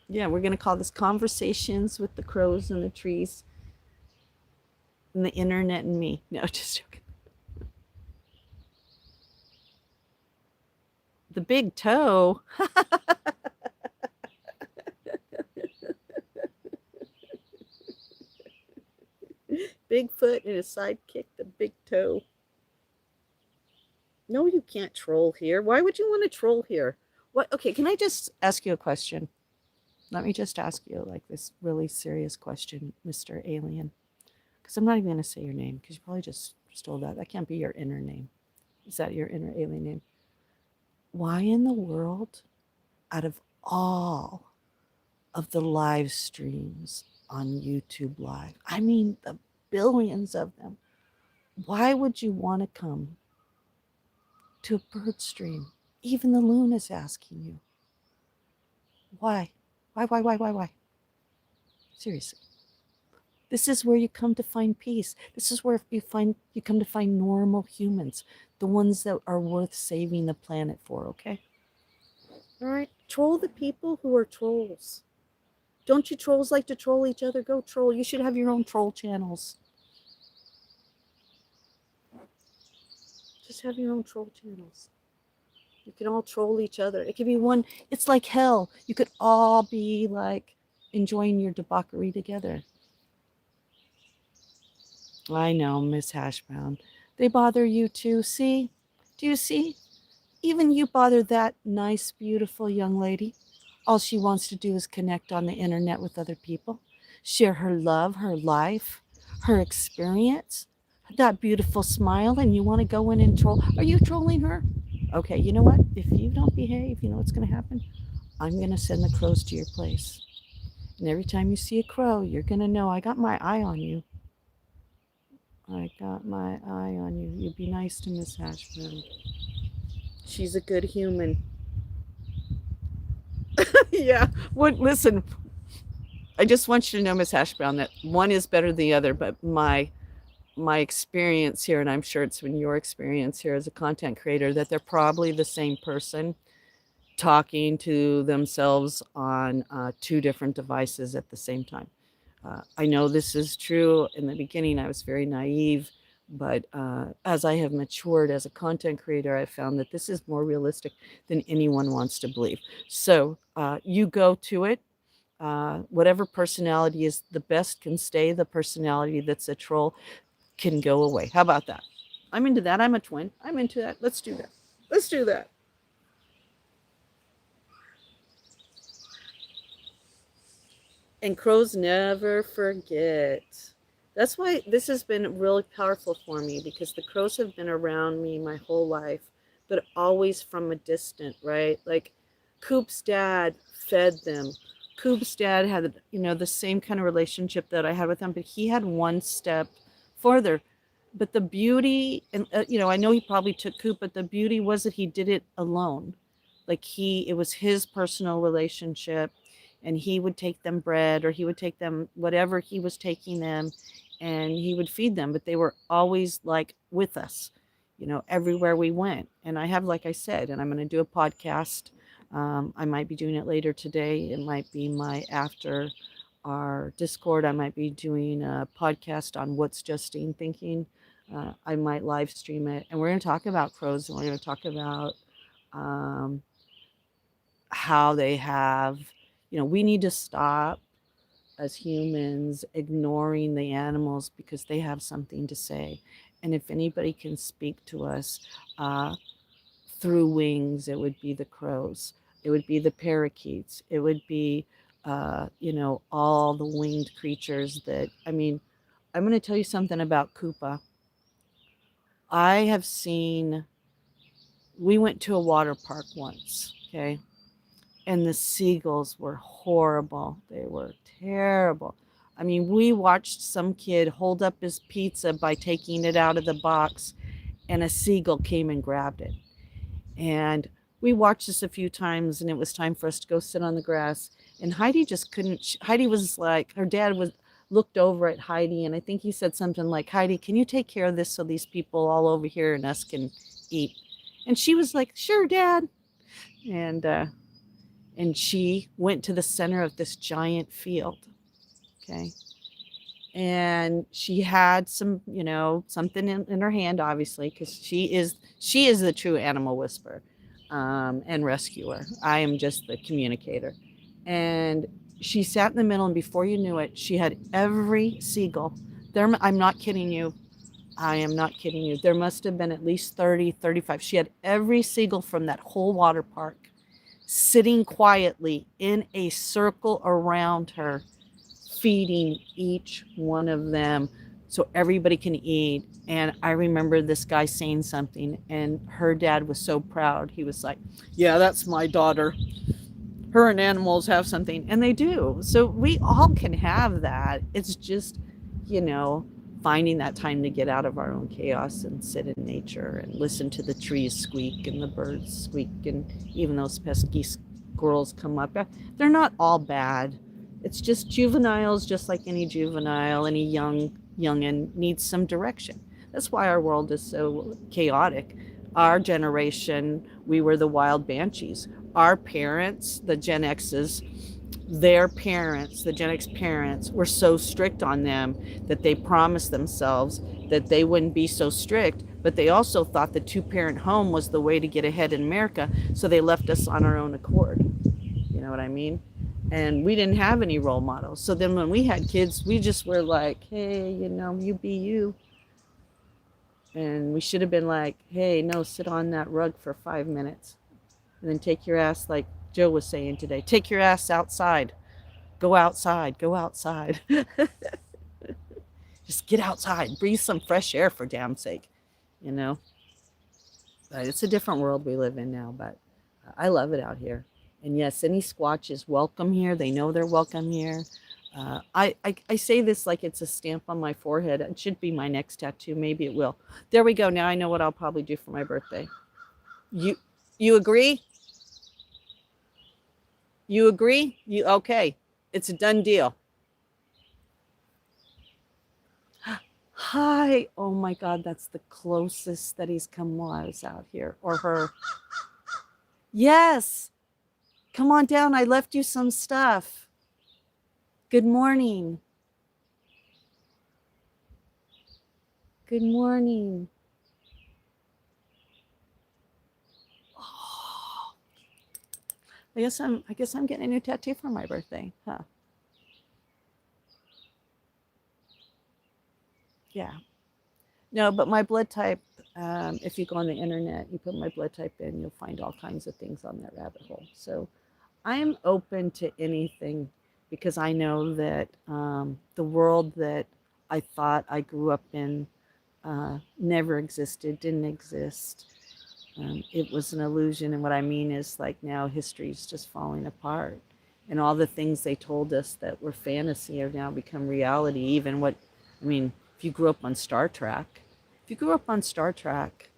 Yeah, we're gonna call this "Conversations with the Crows and the Trees and the Internet and Me." No, just joking. The big toe. Bigfoot and his sidekick, the big toe. No, you can't troll here. Why would you want to troll here? What? Okay, can I just ask you a question? Let me just ask you like this really serious question, Mr. Alien. Because I'm not even going to say your name because you probably just stole that. That can't be your inner name. Is that your inner alien name? Why in the world, out of all of the live streams on YouTube Live, I mean, the billions of them, why would you want to come to a bird stream? Even the loon is asking you. Why? Why? Seriously. This is where you come to find peace. This is where you come to find normal humans, the ones that are worth saving the planet for, okay? All right. Troll the people who are trolls. Don't you trolls like to troll each other? Go troll. You should have your own troll channels. Just have your own troll channels. You can all troll each other. It could be one, it's like hell. You could all be like enjoying your debauchery together. I know, Miss Hashbrown. They bother you too. See? Do you see? Even you bother that nice, beautiful young lady. All she wants to do is connect on the internet with other people, share her love, her life, her experience, that beautiful smile, and you want to go in and troll. Are you trolling her? Okay, you know what? If you don't behave, you know what's going to happen? I'm going to send the crows to your place. And every time you see a crow, you're going to know I got my eye on you. I got my eye on you. You be nice to Miss Ashburn. She's a good human. Yeah. What? Listen. I just want you to know, Miss Hash Brown, that one is better than the other, but my experience here, and I'm sure it's been your experience here as a content creator, that they're probably the same person talking to themselves on two different devices at the same time. I know this is true. In the beginning, I was very naive, but as I have matured as a content creator, I've found that this is more realistic than anyone wants to believe. So you go to it. Whatever personality is the best can stay. The personality that's a troll can go away. How about that? I'm into that. I'm a twin. I'm into that. Let's do that. Let's do that. And crows never forget. That's why this has been really powerful for me, because the crows have been around me my whole life, but always from a distant, right? Like Coop's dad fed them. Coop's dad had, the same kind of relationship that I had with him, but he had one step further. But the beauty, and I know he probably took Coop, but the beauty was that he did it alone. Like it was his personal relationship, and he would take them bread, or he would take them whatever he was taking them, and he would feed them, but they were always like with us, everywhere we went. And I have, like I said, and I'm going to do a podcast. I might be doing it later today. It might be my after our Discord. I might be doing a podcast on what's Justine thinking. I might live stream it, and we're going to talk about crows, and we're going to talk about um, how they have, we need to stop as humans ignoring the animals because they have something to say. And if anybody can speak to us uh, through wings, it would be the crows, it would be the parakeets, it would be, all the winged creatures that, I mean, I'm going to tell you something about Koopa. I have seen, we went to a water park once, okay? And the seagulls were horrible. They were terrible. I mean, we watched some kid hold up his pizza by taking it out of the box, and a seagull came and grabbed it. And we watched this a few times, and it was time for us to go sit on the grass. And Heidi just couldn't. Heidi was like, her dad was looked over at Heidi, and I think he said something like, "Heidi, can you take care of this so these people all over here and us can eat?" And she was like, "Sure, Dad." And she went to the center of this giant field. Okay. And she had some, something in her hand, obviously, because she is the true animal whisperer and rescuer. I am just the communicator. And she sat in the middle, and before you knew it, she had every seagull there. I'm not kidding you. I am not kidding you. There must have been at least 30, 35. She had every seagull from that whole water park sitting quietly in a circle around her, feeding each one of them so everybody can eat. And I remember this guy saying something, and her dad was so proud. He was like, "Yeah, that's my daughter. Her and animals have something," and they do. So we all can have that. It's just, you know, finding that time to get out of our own chaos and sit in nature and listen to the trees squeak and the birds squeak, and even those pesky squirrels come up. They're not all bad. It's just juveniles, just like any juvenile, any youngin needs some direction. That's why our world is so chaotic. Our generation, we were the wild banshees. Our parents, the Gen X's, their parents, the Gen X parents, were so strict on them that they promised themselves that they wouldn't be so strict, but they also thought the two-parent home was the way to get ahead in America, so they left us on our own accord. You know what I mean? And we didn't have any role models. So then when we had kids, we just were like, hey, you be you. And we should have been like, hey, no, sit on that rug for 5 minutes. And then take your ass, like Joe was saying today, take your ass outside. Go outside. Go outside. Just get outside. Breathe some fresh air, for damn sake. You know? But it's a different world we live in now, but I love it out here. And yes, any Squatch is welcome here. They know they're welcome here. I say this like it's a stamp on my forehead. It should be my next tattoo. Maybe it will. There we go. Now I know what I'll probably do for my birthday. You you agree? You agree? You okay? It's a done deal. Hi. Oh my God, that's the closest that he's come while I was out here. Or her. Yes. Come on down. I left you some stuff. Good morning. Good morning. Oh, I guess I'm getting a new tattoo for my birthday. Huh. Yeah. No, but my blood type, if you go on the internet, you put my blood type in, you'll find all kinds of things on that rabbit hole. So I'm open to anything because I know that the world that I thought I grew up in never existed, didn't exist. It was an illusion. And what I mean is, like, now history is just falling apart. And all the things they told us that were fantasy have now become reality. Even what, I mean, if you grew up on Star Trek, if you grew up on Star Trek,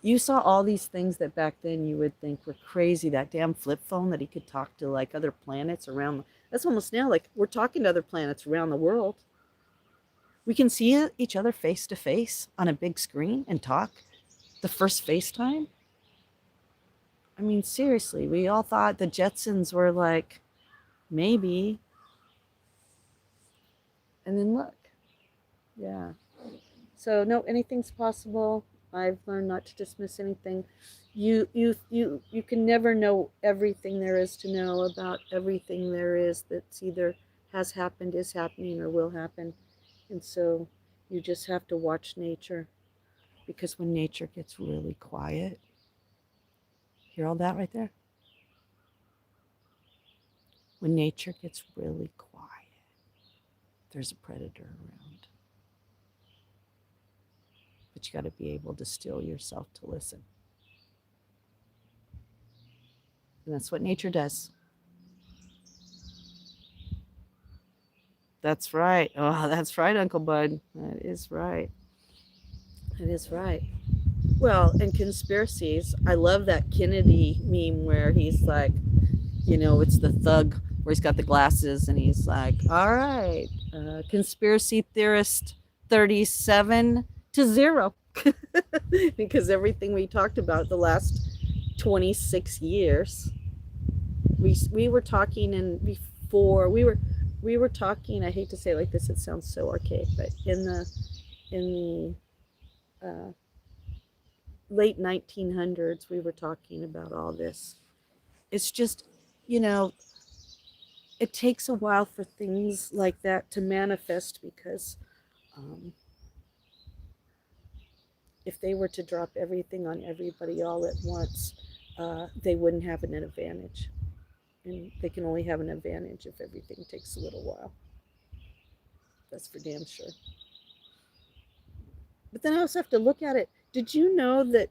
you saw all these things that back then you would think were crazy. That damn flip phone that he could talk to like other planets around. That's almost now like we're talking to other planets around the world. We can see each other face to face on a big screen and talk. The first FaceTime. I mean, seriously, we all thought the Jetsons were like, maybe. And then look. Yeah. So no, anything's possible. I've learned not to dismiss anything. You can never know everything there is to know about everything there is that's either has happened, is happening, or will happen. And so you just have to watch nature, because when nature gets really quiet, hear all that right there? When nature gets really quiet, there's a predator around. But you got to be able to still yourself to listen. And that's what nature does. That's right. Oh, that's right, Uncle Bud. That is right. That is right. Well, and conspiracies, I love that Kennedy meme where he's like, it's the thug where he's got the glasses and he's like, all right, conspiracy theorist 37 to 0. Because everything we talked about the last 26 years, we were talking, and before we were talking, I hate to say it like this, it sounds so archaic, but in the late 1900s we were talking about all this. It's just, you know it takes a while for things like that to manifest, because um, if they were to drop everything on everybody all at once, they wouldn't have an advantage, and they can only have an advantage if everything takes a little while. That's for damn sure. But then I also have to look at it. Did you know that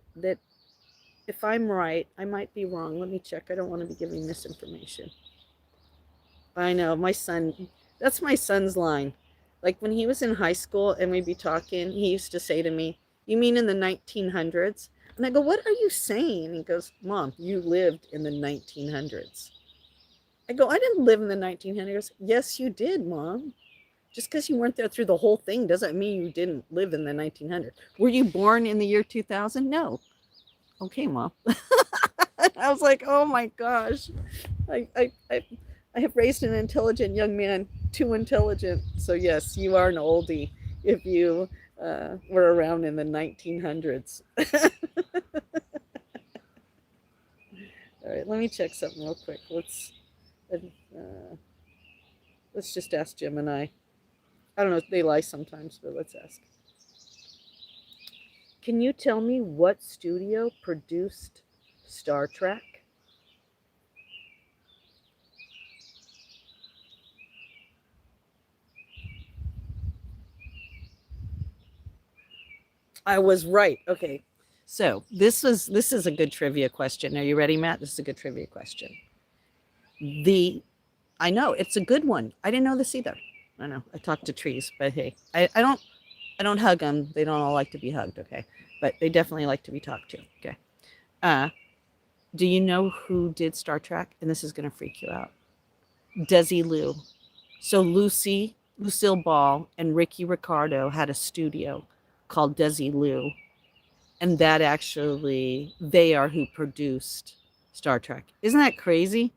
if I'm right, I might be wrong. Let me check. I don't want to be giving misinformation. I know my son. That's my son's line. Like when he was in high school and we'd be talking, he used to say to me, "You mean in the 1900s?" And I go, "What are you saying?" And he goes, "Mom, you lived in the 1900s." I go, "I didn't live in the 1900s." "Yes, you did, Mom. Just because you weren't there through the whole thing doesn't mean you didn't live in the 1900s. Were you born in the year 2000? No." "Okay, Mom." I was like, "Oh my gosh, I, I, I, I have raised an intelligent young man, too intelligent. So yes, you are an oldie if you were around in the 1900s." All right, let me check something real quick. Uh, let's just ask Gemini. I don't know, they lie sometimes, but let's ask. Can you tell me what studio produced Star Trek? I was right. Okay. So this is a good trivia question. Are you ready, Matt? This is a good trivia question. The I know it's a good one. I didn't know this either. I know I talk to trees, but hey, I don't hug them. They don't all like to be hugged. Okay, but they definitely like to be talked to. Okay. Uh, do you know who did Star Trek? And this is gonna freak you out. Desilu. So Lucy, Lucille Ball and Ricky Ricardo had a studio called Desi Lou, and that actually they are who produced Star Trek. Isn't that crazy?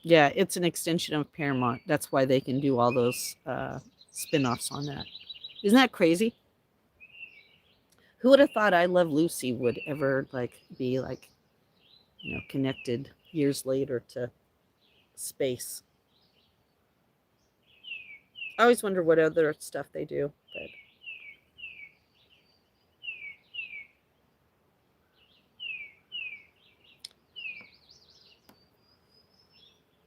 Yeah, it's an extension of Paramount. That's why they can do all those spin-offs on that. Isn't that crazy? Who would have thought I Love Lucy would ever like be like, connected years later to space? I always wonder what other stuff they do, but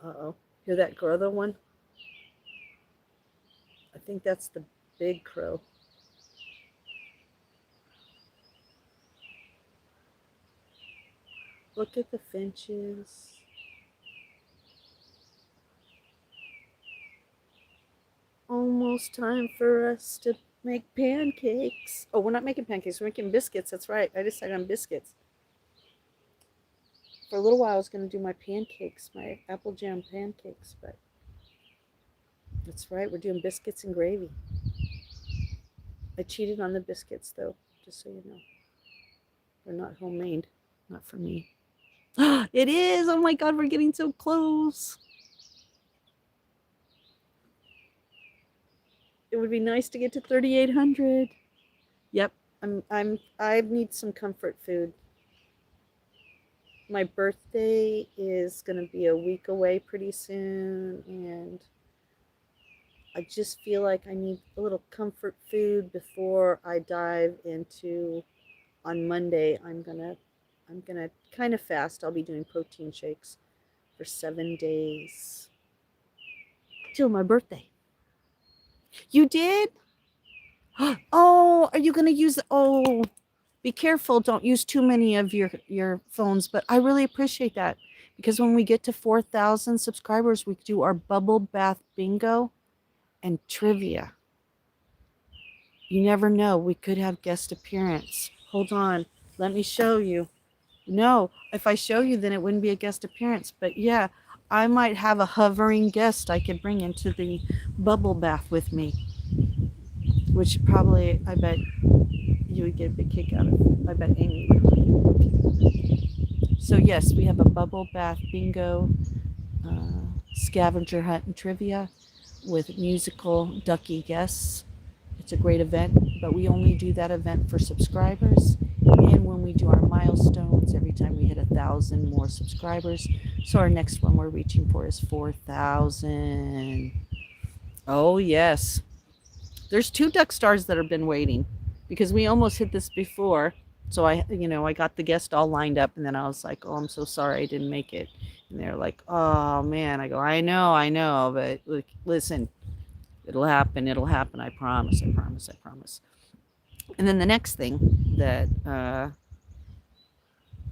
uh-oh. Hear that other one? I think that's the big crow. Look at the finches. Almost time for us to make pancakes. Oh, we're not making pancakes. We're making biscuits. That's right. I decided on biscuits. For a little while, I was going to do my pancakes, my apple jam pancakes, but that's right. We're doing biscuits and gravy. I cheated on the biscuits, though, just so you know. They're not homemade. Not for me. It is! Oh my God, we're getting so close. It would be nice to get to 3,800. Yep, I need some comfort food. My birthday is going to be a week away pretty soon, and I just feel like I need a little comfort food before I dive into. On Monday, I'm gonna kind of fast. I'll be doing protein shakes for 7 days till my birthday. You did? Oh, are you gonna use? Oh, be careful. Don't use too many of your phones. But I really appreciate that, because when we get to 4,000 subscribers, we do our bubble bath bingo and trivia. You never know. We could have guest appearance. Hold on. Let me show you. No, if I show you, then it wouldn't be a guest appearance. But yeah, I might have a hovering guest I could bring into the bubble bath with me, which probably, I bet you would get a big kick out of. I bet Amy would. So yes, we have a bubble bath bingo, scavenger hunt and trivia with musical ducky guests. It's a great event, but we only do that event for subscribers. And when we do our milestones, every time we hit 1,000 more subscribers. So our next one we're reaching for is 4,000. Oh yes. There's 2 duck stars that have been waiting, because we almost hit this before. So I got the guest all lined up, and then I was like, oh, I'm so sorry I didn't make it. And they're like, oh man. I go, I know, but look, listen, it'll happen. I promise. And then the next thing that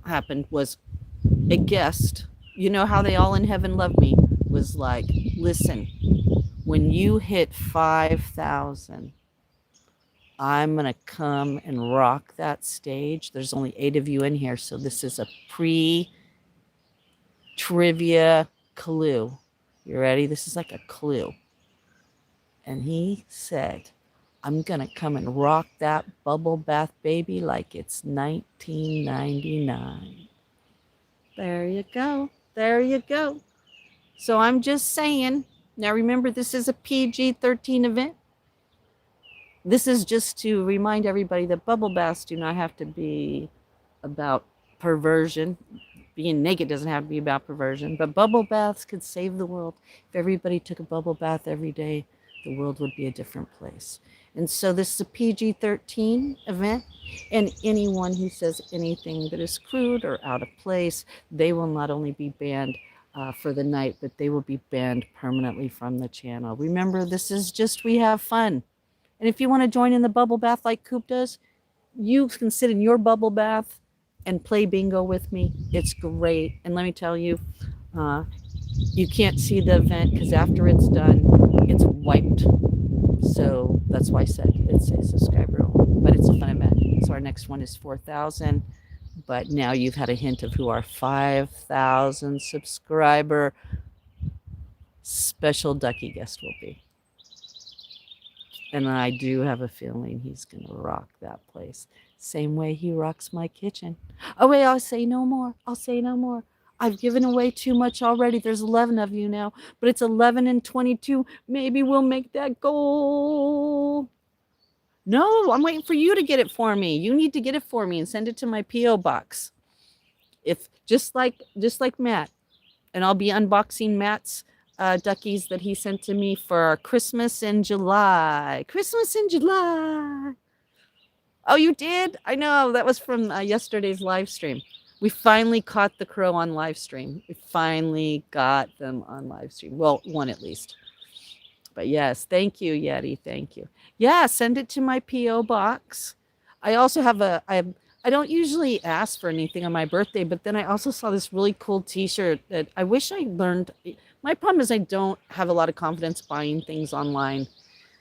happened was a guest, you know how they all in heaven love me, was like, listen, when you hit 5,000, I'm going to come and rock that stage. There's only 8 of you in here, so this is a pre-trivia clue. You ready? This is like a clue. And he said, I'm going to come and rock that bubble bath baby like it's 1999. There you go. So I'm just saying, now remember, this is a PG-13 event. This is just to remind everybody that bubble baths do not have to be about perversion. Being naked doesn't have to be about perversion, but bubble baths could save the world. If everybody took a bubble bath every day, the world would be a different place. And so this is a PG-13 event, and anyone who says anything that is crude or out of place, they will not only be banned for the night, but they will be banned permanently from the channel. Remember, this is just, we have fun. And if you want to join in the bubble bath like Coop does, you can sit in your bubble bath and play bingo with me. It's great. And let me tell you, you can't see the event because after it's done, it's wiped. So that's why I said it's a subscriber only, but it's a fun event. So our next one is 4,000 But now you've had a hint of who our 5,000 subscriber special ducky guest will be. And I do have a feeling he's going to rock that place. Same way he rocks my kitchen. Oh, wait, I'll say no more. I'll say no more. I've given away too much already. There's 11 of you now, but it's 11 and 22. Maybe we'll make that goal. No, I'm waiting for you to get it for me. You need to get it for me and send it to my P.O. box. If just like Matt, and I'll be unboxing Matt's duckies that he sent to me for Christmas in July. Christmas in July. Oh, you did? I know. That was from yesterday's live stream. We finally caught the crow on live stream. We finally got them on live stream. Well, one at least. But yes, thank you, Yeti. Thank you. Yeah, send it to my P.O. box. I also have I don't usually ask for anything on my birthday, but then I also saw this really cool t-shirt that I wish I learned. My problem is I don't have a lot of confidence buying things online.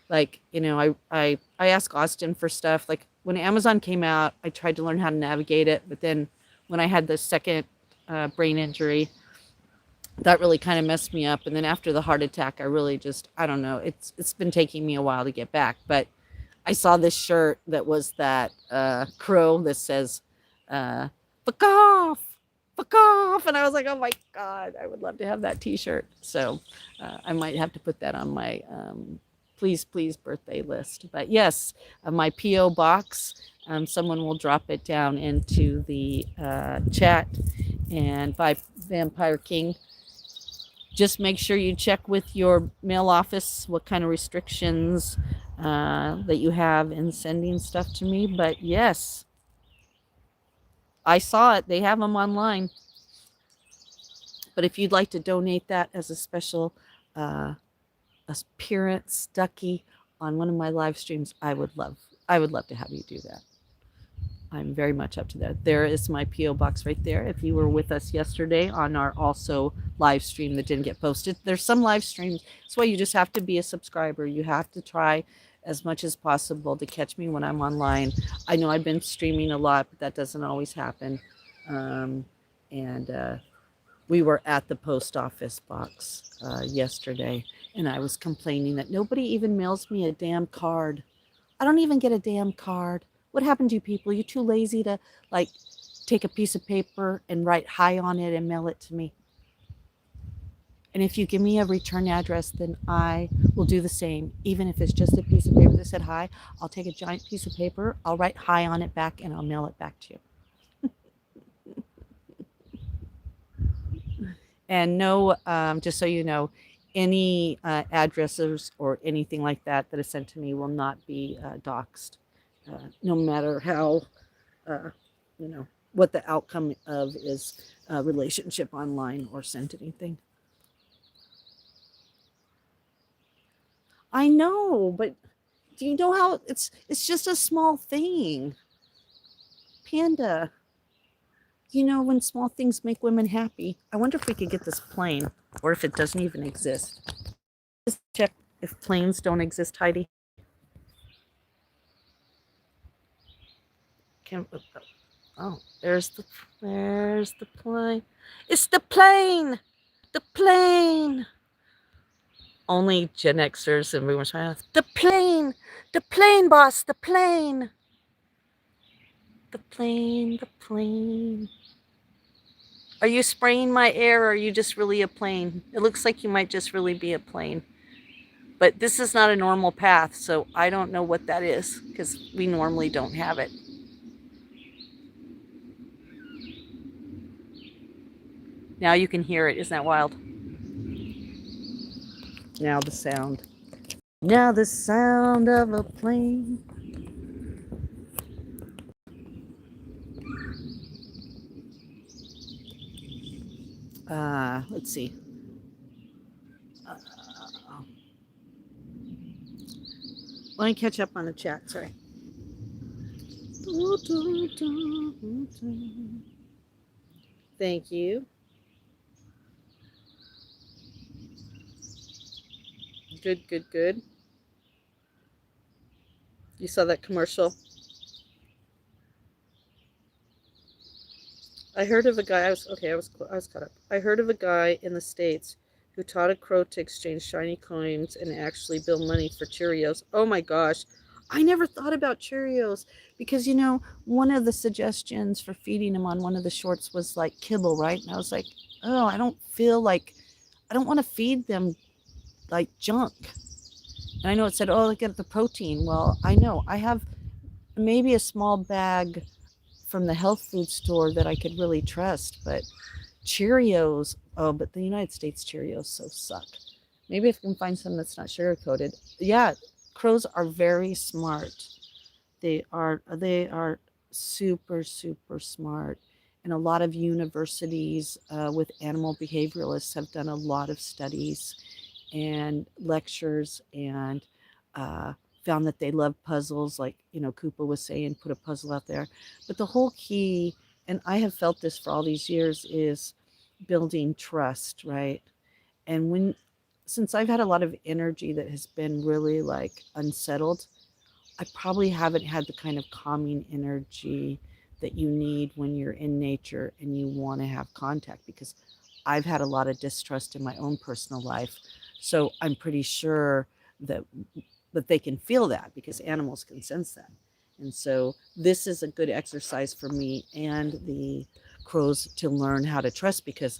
Like, I ask Austin for stuff. Like when Amazon came out, I tried to learn how to navigate it. But then when I had the second brain injury, that really kind of messed me up. And then after the heart attack, I really just, I don't know. It's been taking me a while to get back. But I saw this shirt that was that crow that says, fuck off, fuck off. And I was like, oh my God, I would love to have that t-shirt. So I might have to put that on my please birthday list. But yes, my P.O. box, someone will drop it down into the chat. And by Vampire King, just make sure you check with your mail office what kind of restrictions that you have in sending stuff to me. But yes, I saw it. They have them online. But if you'd like to donate that as a special appearance ducky on one of my live streams, I would love to have you do that. I'm very much up to that. There is my P.O. box right there. If you were with us yesterday on our also live stream that didn't get posted, there's some live streams. That's why you just have to be a subscriber. You have to try as much as possible to catch me when I'm online. I know I've been streaming a lot, but that doesn't always happen. We were at the post office box yesterday, and I was complaining that nobody even mails me a damn card. I don't even get a damn card. What happened to you people? You're too lazy to like take a piece of paper and write hi on it and mail it to me. And if you give me a return address, then I will do the same. Even if it's just a piece of paper that said hi, I'll take a giant piece of paper, I'll write hi on it back, and I'll mail it back to you. And no, just so you know, any addresses or anything like that that is sent to me will not be doxed. No matter how, what the outcome of is a relationship online or sent anything. I know, but do you know how it's just a small thing? Panda, when small things make women happy. I wonder if we could get this plane, or if it doesn't even exist. Just check if planes don't exist, Heidi. Oh, there's the plane. It's the plane. The plane. Only Gen Xers and we were trying to. The plane, boss. The plane. The plane. Are you spraying my air, or are you just really a plane? It looks like you might just really be a plane. But this is not a normal path, so I don't know what that is, because we normally don't have it. Now you can hear it. Isn't that wild? Now the sound. Now the sound of a plane. Let's see. Let me catch up on the chat. Sorry. Thank you. Good. You saw that commercial? I heard of a guy. I was caught up. I heard of a guy in the States who taught a crow to exchange shiny coins and actually bill money for Cheerios. Oh my gosh. I never thought about Cheerios because, one of the suggestions for feeding him on one of the shorts was like kibble, right? And I was like, oh, I don't want to feed them like junk. And I know it said, oh, they get the protein. Well, I know I have maybe a small bag from the health food store that I could really trust, but Cheerios, oh, but the United States Cheerios so suck. Maybe if I can find some that's not sugar coated. Yeah, crows are very smart. They are super super smart, and a lot of universities with animal behavioralists have done a lot of studies and lectures and uh, found that they love puzzles, like Koopa was saying, put a puzzle out there. But the whole key, and I have felt this for all these years, is building trust, right? And since I've had a lot of energy that has been really like unsettled, I probably haven't had the kind of calming energy that you need when you're in nature and you want to have contact, because I've had a lot of distrust in my own personal life. So I'm pretty sure that they can feel that because animals can sense that. And so this is a good exercise for me and the crows to learn how to trust, because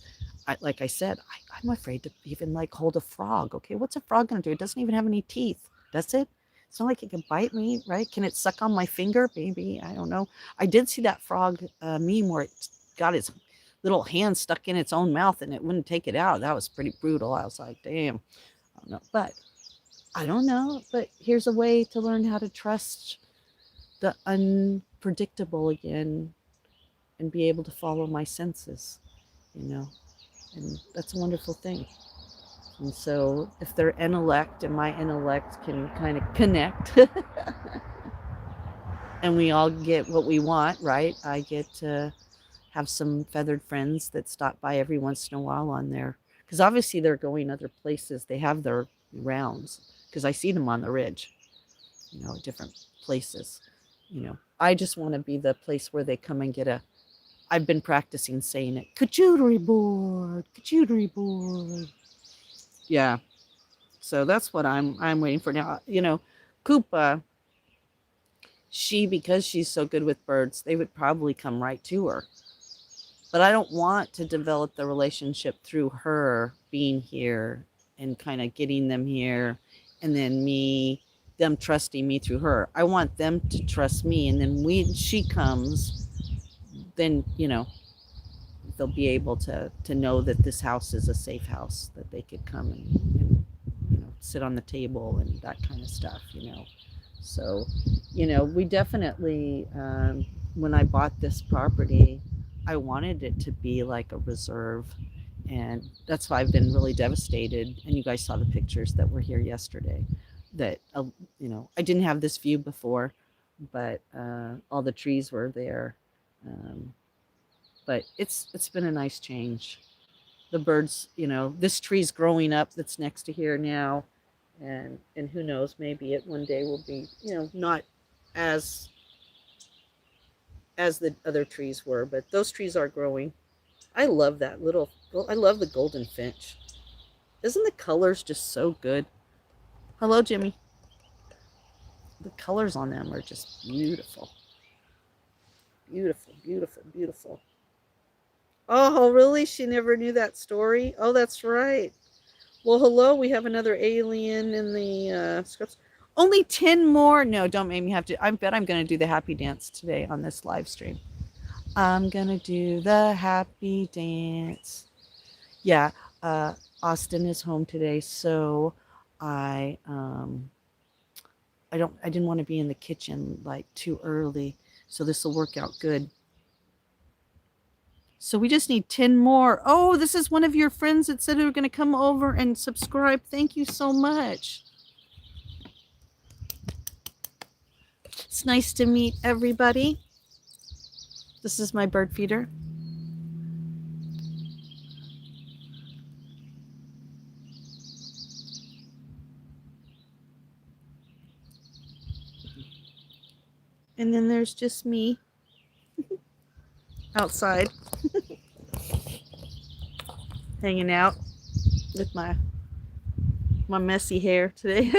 like I said, I'm afraid to even like hold a frog. Okay, what's a frog going to do? It doesn't even have any teeth. That's it. It's not like it can bite me, right? Can it suck on my finger? Maybe. I don't know. I did see that frog meme where it got its little hand stuck in its own mouth and it wouldn't take it out. That was pretty brutal. I was like, damn. I don't know. But I don't know. But here's a way to learn how to trust the unpredictable again and be able to follow my senses, you know. And that's a wonderful thing. And so if their intellect and my intellect can kind of connect and we all get what we want, right? I get to have some feathered friends that stop by every once in a while on there. Because obviously they're going other places. They have their rounds because I see them on the ridge, different places. I just want to be the place where they come and get a. I've been practicing saying it. Kajootery board. Yeah. So that's what I'm waiting for now. Koopa, because she's so good with birds, they would probably come right to her. But I don't want to develop the relationship through her being here and kind of getting them here and then them trusting me through her. I want them to trust me, and then when she comes, then they'll be able to know that this house is a safe house, that they could come and sit on the table and that kind of stuff. So we definitely when I bought this property, I wanted it to be like a reserve, and that's why I've been really devastated. And you guys saw the pictures that were here yesterday, that I didn't have this view before, but all the trees were there. um, but it's been a nice change. The birds, this tree's growing up that's next to here now, and who knows, maybe it one day will be, not as the other trees were, but those trees are growing. I love I love the golden finch. Isn't the colors just so good? Hello, Jimmy. The colors on them are just beautiful. Beautiful, beautiful, beautiful. Oh, really? She never knew that story? Oh, that's right. Well, hello. We have another alien in the scripts. Only 10 more. No, don't make me have to. I bet I'm going to do the happy dance today on this live stream. I'm going to do the happy dance. Yeah, Austin is home today, so I I didn't want to be in the kitchen like too early, so this will work out good. So we just need 10 more. Oh, this is one of your friends that said they were going to come over and subscribe. Thank you so much. It's nice to meet everybody. This is my bird feeder. And then there's just me. outside, hanging out with my messy hair today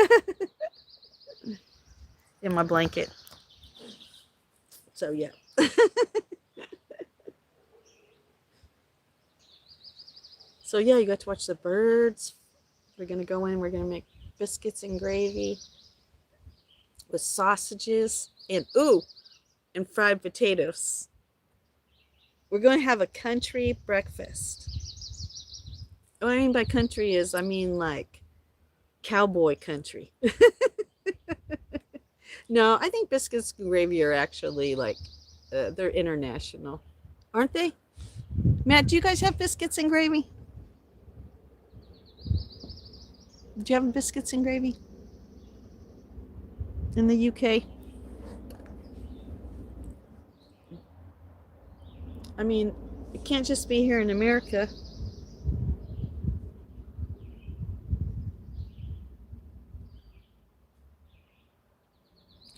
in my blanket. So yeah. So yeah, you got to watch the birds. We're gonna go in. We're gonna make biscuits and gravy with sausages and and fried potatoes. We're going to have a country breakfast. What I mean by country is, I mean like cowboy country. No, I think biscuits and gravy are actually like, they're international, aren't they? Matt, do you guys have biscuits and gravy? Do you have biscuits and gravy in the UK? I mean, it can't just be here in America.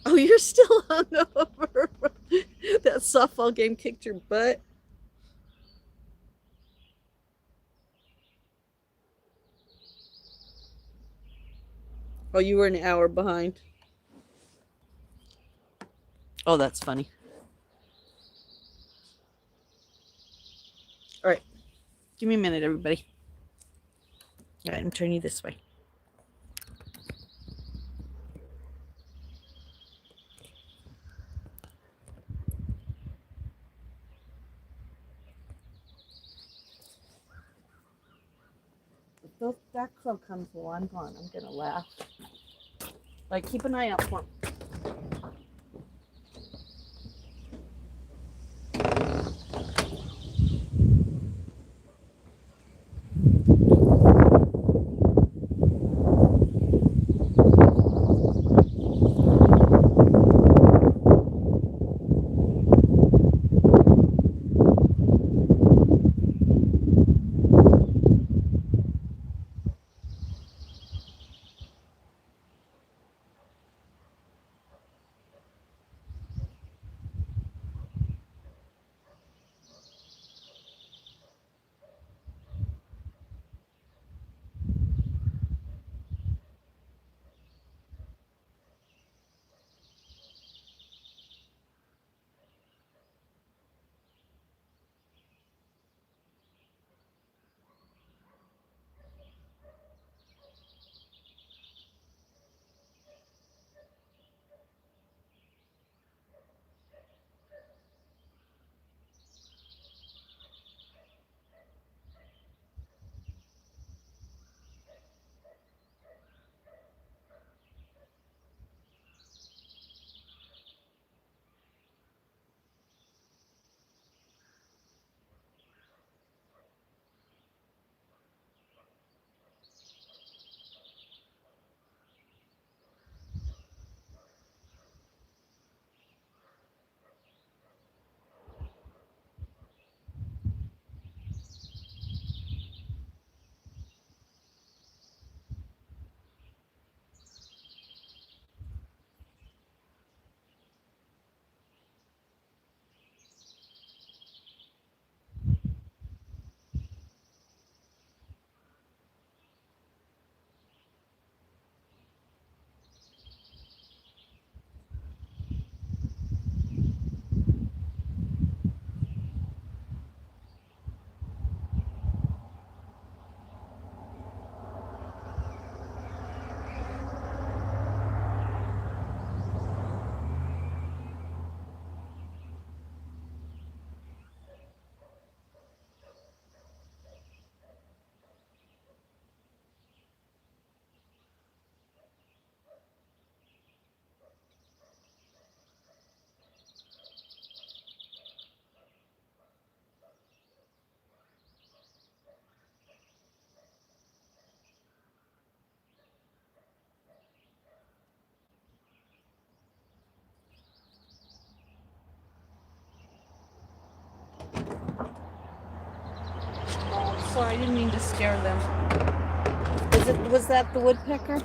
Oh, you're still hungover. That softball game kicked your butt. Oh, you were an hour behind. Oh, that's funny. All right. Give me a minute, everybody. All right, I'm turning you this way. If that crow comes while I'm gone, I'm going to laugh. Like, keep an eye out for him. Oh, sorry, I didn't mean to scare them. Was that the woodpecker?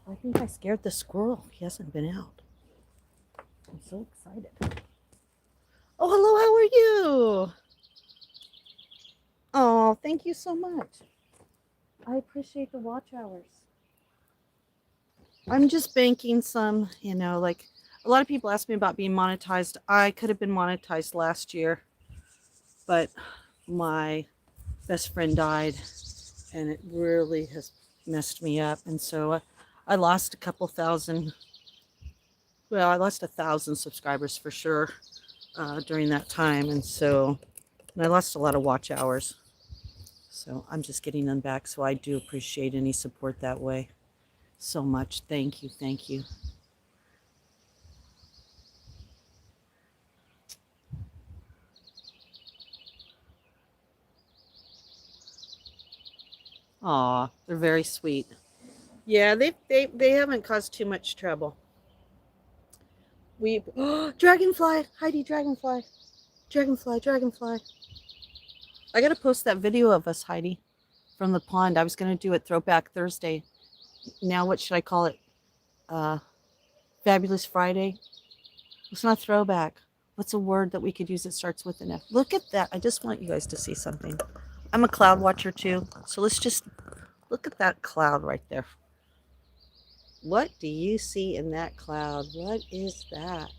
I think think I scared the squirrel. He hasn't been out. I'm so excited. Oh, hello, how are you? Oh, thank you so much. I appreciate the watch hours. I'm just banking some, like a lot of people ask me about being monetized. I could have been monetized last year, but my best friend died and it really has messed me up. And so I lost a couple thousand. Well, I lost 1,000 subscribers for sure during that time. And I lost a lot of watch hours. So I'm just getting them back. So I do appreciate any support that way so much. Thank you. Thank you. Aw, they're very sweet. Yeah, they haven't caused too much trouble. We dragonfly, Heidi, dragonfly, dragonfly, dragonfly. I gotta post that video of us, Heidi, from the pond. I was gonna do it Throwback Thursday. Now what should I call it? Uh, Fabulous Friday. It's not throwback. What's a word that we could use that starts with an F? Look at that. I just want you guys to see something. I'm a cloud watcher too, so let's just look at that cloud right there. What do you see in that cloud? What is that?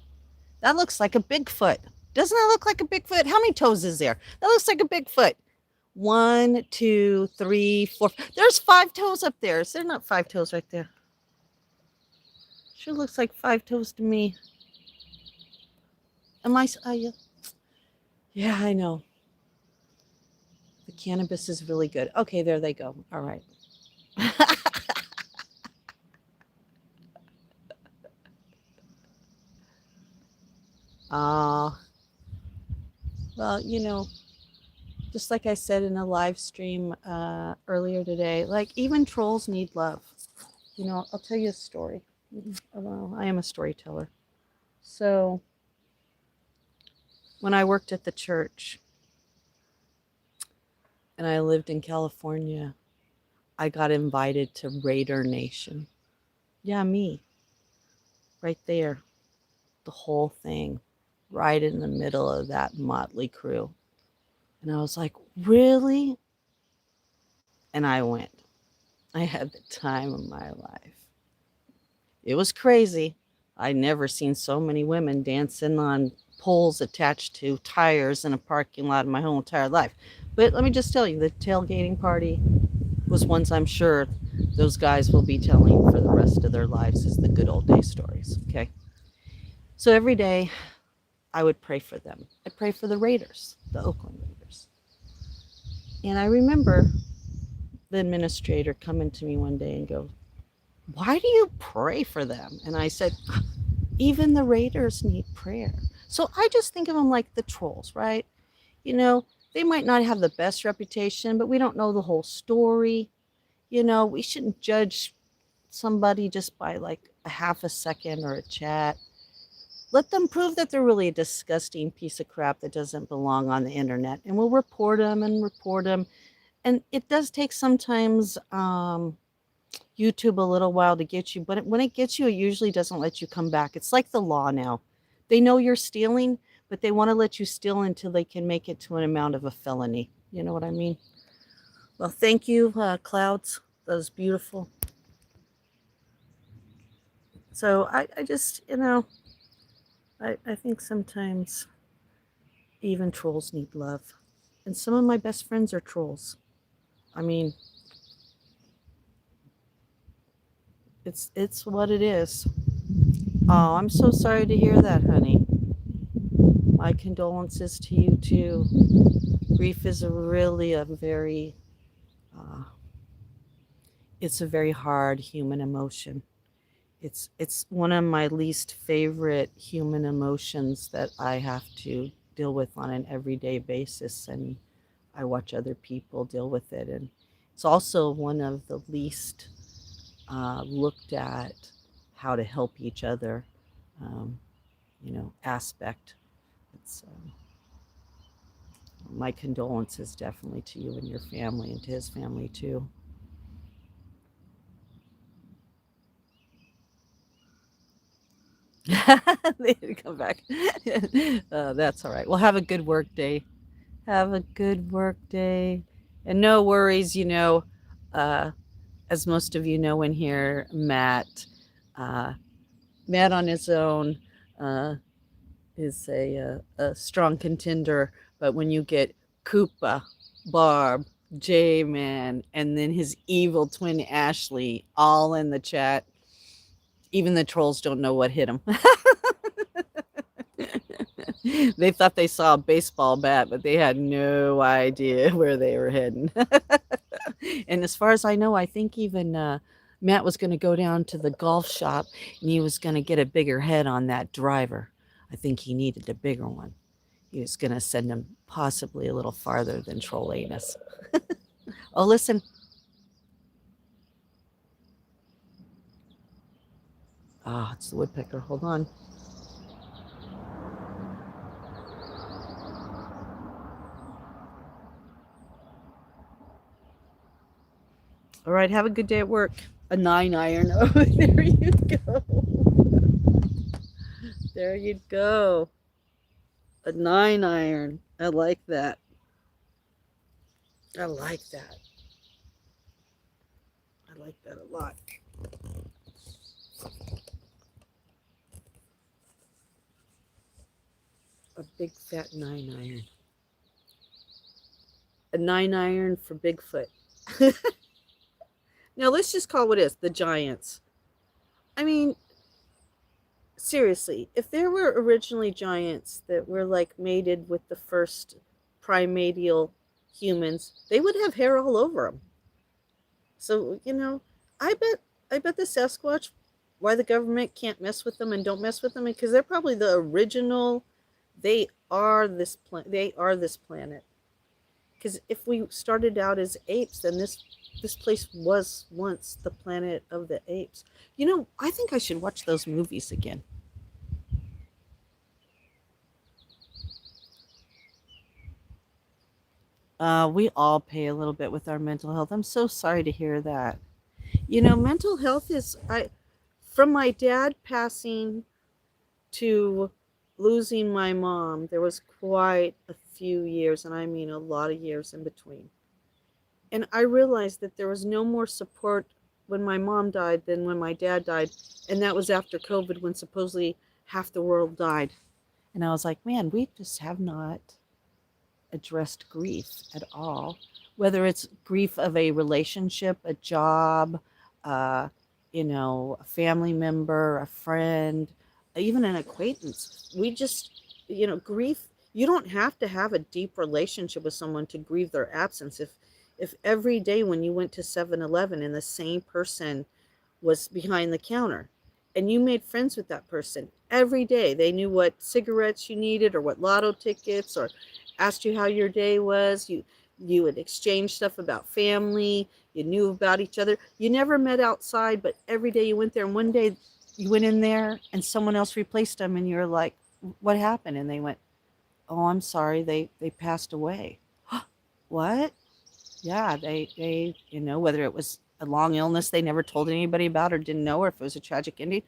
That looks like a Bigfoot. Doesn't that look like a Bigfoot? How many toes is there? That looks like a Bigfoot. 1, 2, 3, 4. There's 5 toes up there. Is there not 5 toes right there? Sure looks like 5 toes to me. Am I? Yeah, I know. The cannabis is really good. Okay, there they go. All right. Ah, well, just like I said in a live stream earlier today, like even trolls need love. I'll tell you a story. Well, I am a storyteller. So when I worked at the church and I lived in California, I got invited to Raider Nation. Yeah, me, right there, the whole thing, right in the middle of that motley crew. And I was like, really? And I went. I had the time of my life. It was crazy. I'd never seen so many women dancing on poles attached to tires in a parking lot in my whole entire life. But let me just tell you, the tailgating party was ones I'm sure those guys will be telling for the rest of their lives as the good old day stories. Okay. So every day I would pray for them. I pray for the Raiders, the Oakland Raiders. And I remember the administrator coming to me one day and go, "Why do you pray for them?" And I said, "Even the Raiders need prayer." So I just think of them like the trolls, right? They might not have the best reputation, but we don't know the whole story. We shouldn't judge somebody just by like a half a second or a chat. Let them prove that they're really a disgusting piece of crap that doesn't belong on the internet, and we'll report them and report them. And it does take sometimes YouTube a little while to get you, but when it gets you, it usually doesn't let you come back. It's like the law now. They know you're stealing, but they want to let you steal until they can make it to an amount of a felony. You know what I mean? Well, thank you, Clouds. That was beautiful. So I just, I think sometimes even trolls need love. And some of my best friends are trolls. I mean, it's what it is. Oh, I'm so sorry to hear that, honey. My condolences to you too. Grief is really uh, it's a very hard human emotion. It's one of my least favorite human emotions that I have to deal with on an everyday basis, and I watch other people deal with it, and it's also one of the least looked at how to help each other, um, aspect. It's my condolences definitely to you and your family and to his family too. They didn't come back. That's all right. Well, have a good work day. Have a good work day. And no worries, uh, as most of you know in here, uh, Matt on his own uh, is a strong contender. But when you get Koopa, Barb, J-Man, and then his evil twin Ashley all in the chat, even the trolls don't know what hit them. They thought they saw a baseball bat, but they had no idea where they were heading. And as far as I know, I think even Matt was going to go down to the golf shop and he was going to get a bigger head on that driver. I think he needed a bigger one. He was going to send him possibly a little farther than Troll Anus. Oh, listen. Ah, oh, it's the woodpecker. Hold on. All right, have a good day at work. A 9-iron. Oh, there you go. There you go. A 9-iron. I like that. I like that. I like that a lot. A big fat 9-iron. A 9-iron for Bigfoot. Now let's just call what it is, the giants. I mean, seriously, if there were originally giants that were like mated with the first primordial humans, they would have hair all over them. So, I bet the Sasquatch, why the government can't mess with them and don't mess with them, because they're probably the original. They are this planet. Because if we started out as apes, then this place was once the planet of the apes. I think I should watch those movies again. We all pay a little bit with our mental health. I'm so sorry to hear that. Mental health is from my dad passing to losing my mom, there was quite a few years, and I mean a lot of years in between. And I realized that there was no more support when my mom died than when my dad died. And that was after COVID, when supposedly half the world died. And I was like, man, we just have not addressed grief at all. Whether it's grief of a relationship, a job, uh, a family member, a friend, even an acquaintance. We just, grief. You don't have to have a deep relationship with someone to grieve their absence. If every day when you went to 7-Eleven and the same person was behind the counter and you made friends with that person every day, they knew what cigarettes you needed or what lotto tickets, or asked you how your day was. You would exchange stuff about family. You knew about each other. You never met outside, but every day you went there. And one day you went in there and someone else replaced them, and you're like, what happened? And they went, oh, I'm sorry, they passed away. What? Yeah, they whether it was a long illness they never told anybody about or didn't know, or if it was a tragic ending,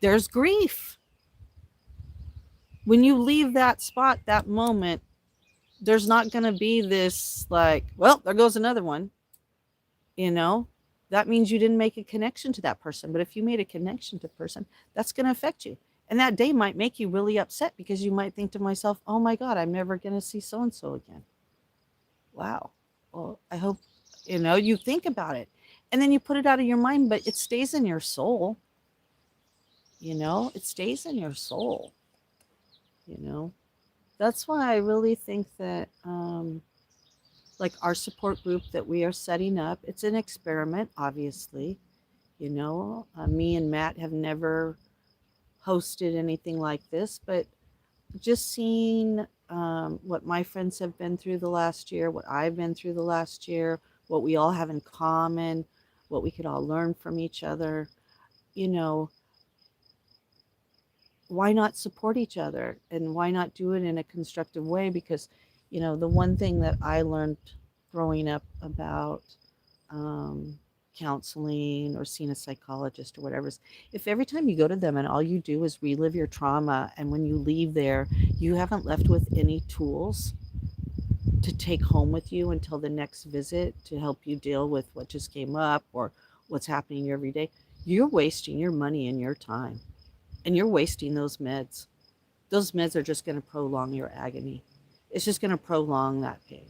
there's grief. When you leave that spot, that moment, there's not going to be this like, well, there goes another one. you know that means you didn't make a connection to that person. But if you made a connection to a person, that's going to affect you, and that day might make you really upset, because you might think to myself, oh my god, I'm never going to see so and so again. Wow. Well, I hope you think about it, and then you put it out of your mind, but it stays in your soul. It stays in your soul. you know that's why I really think that like our support group that we are setting up, it's an experiment, obviously. Me and Matt have never hosted anything like this, but just seeing what my friends have been through the last year, what I've been through the last year, what we all have in common, what we could all learn from each other. you know why not support each other, and why not do it in a constructive way? Because the one thing that I learned growing up about um, counseling or seeing a psychologist or whatever, is if every time you go to them and all you do is relive your trauma, and when you leave there, you haven't left with any tools to take home with you until the next visit to help you deal with what just came up or what's happening every day, you're wasting your money and your time. And you're wasting those meds. Those meds are just going to prolong your agony. It's just going to prolong that pain.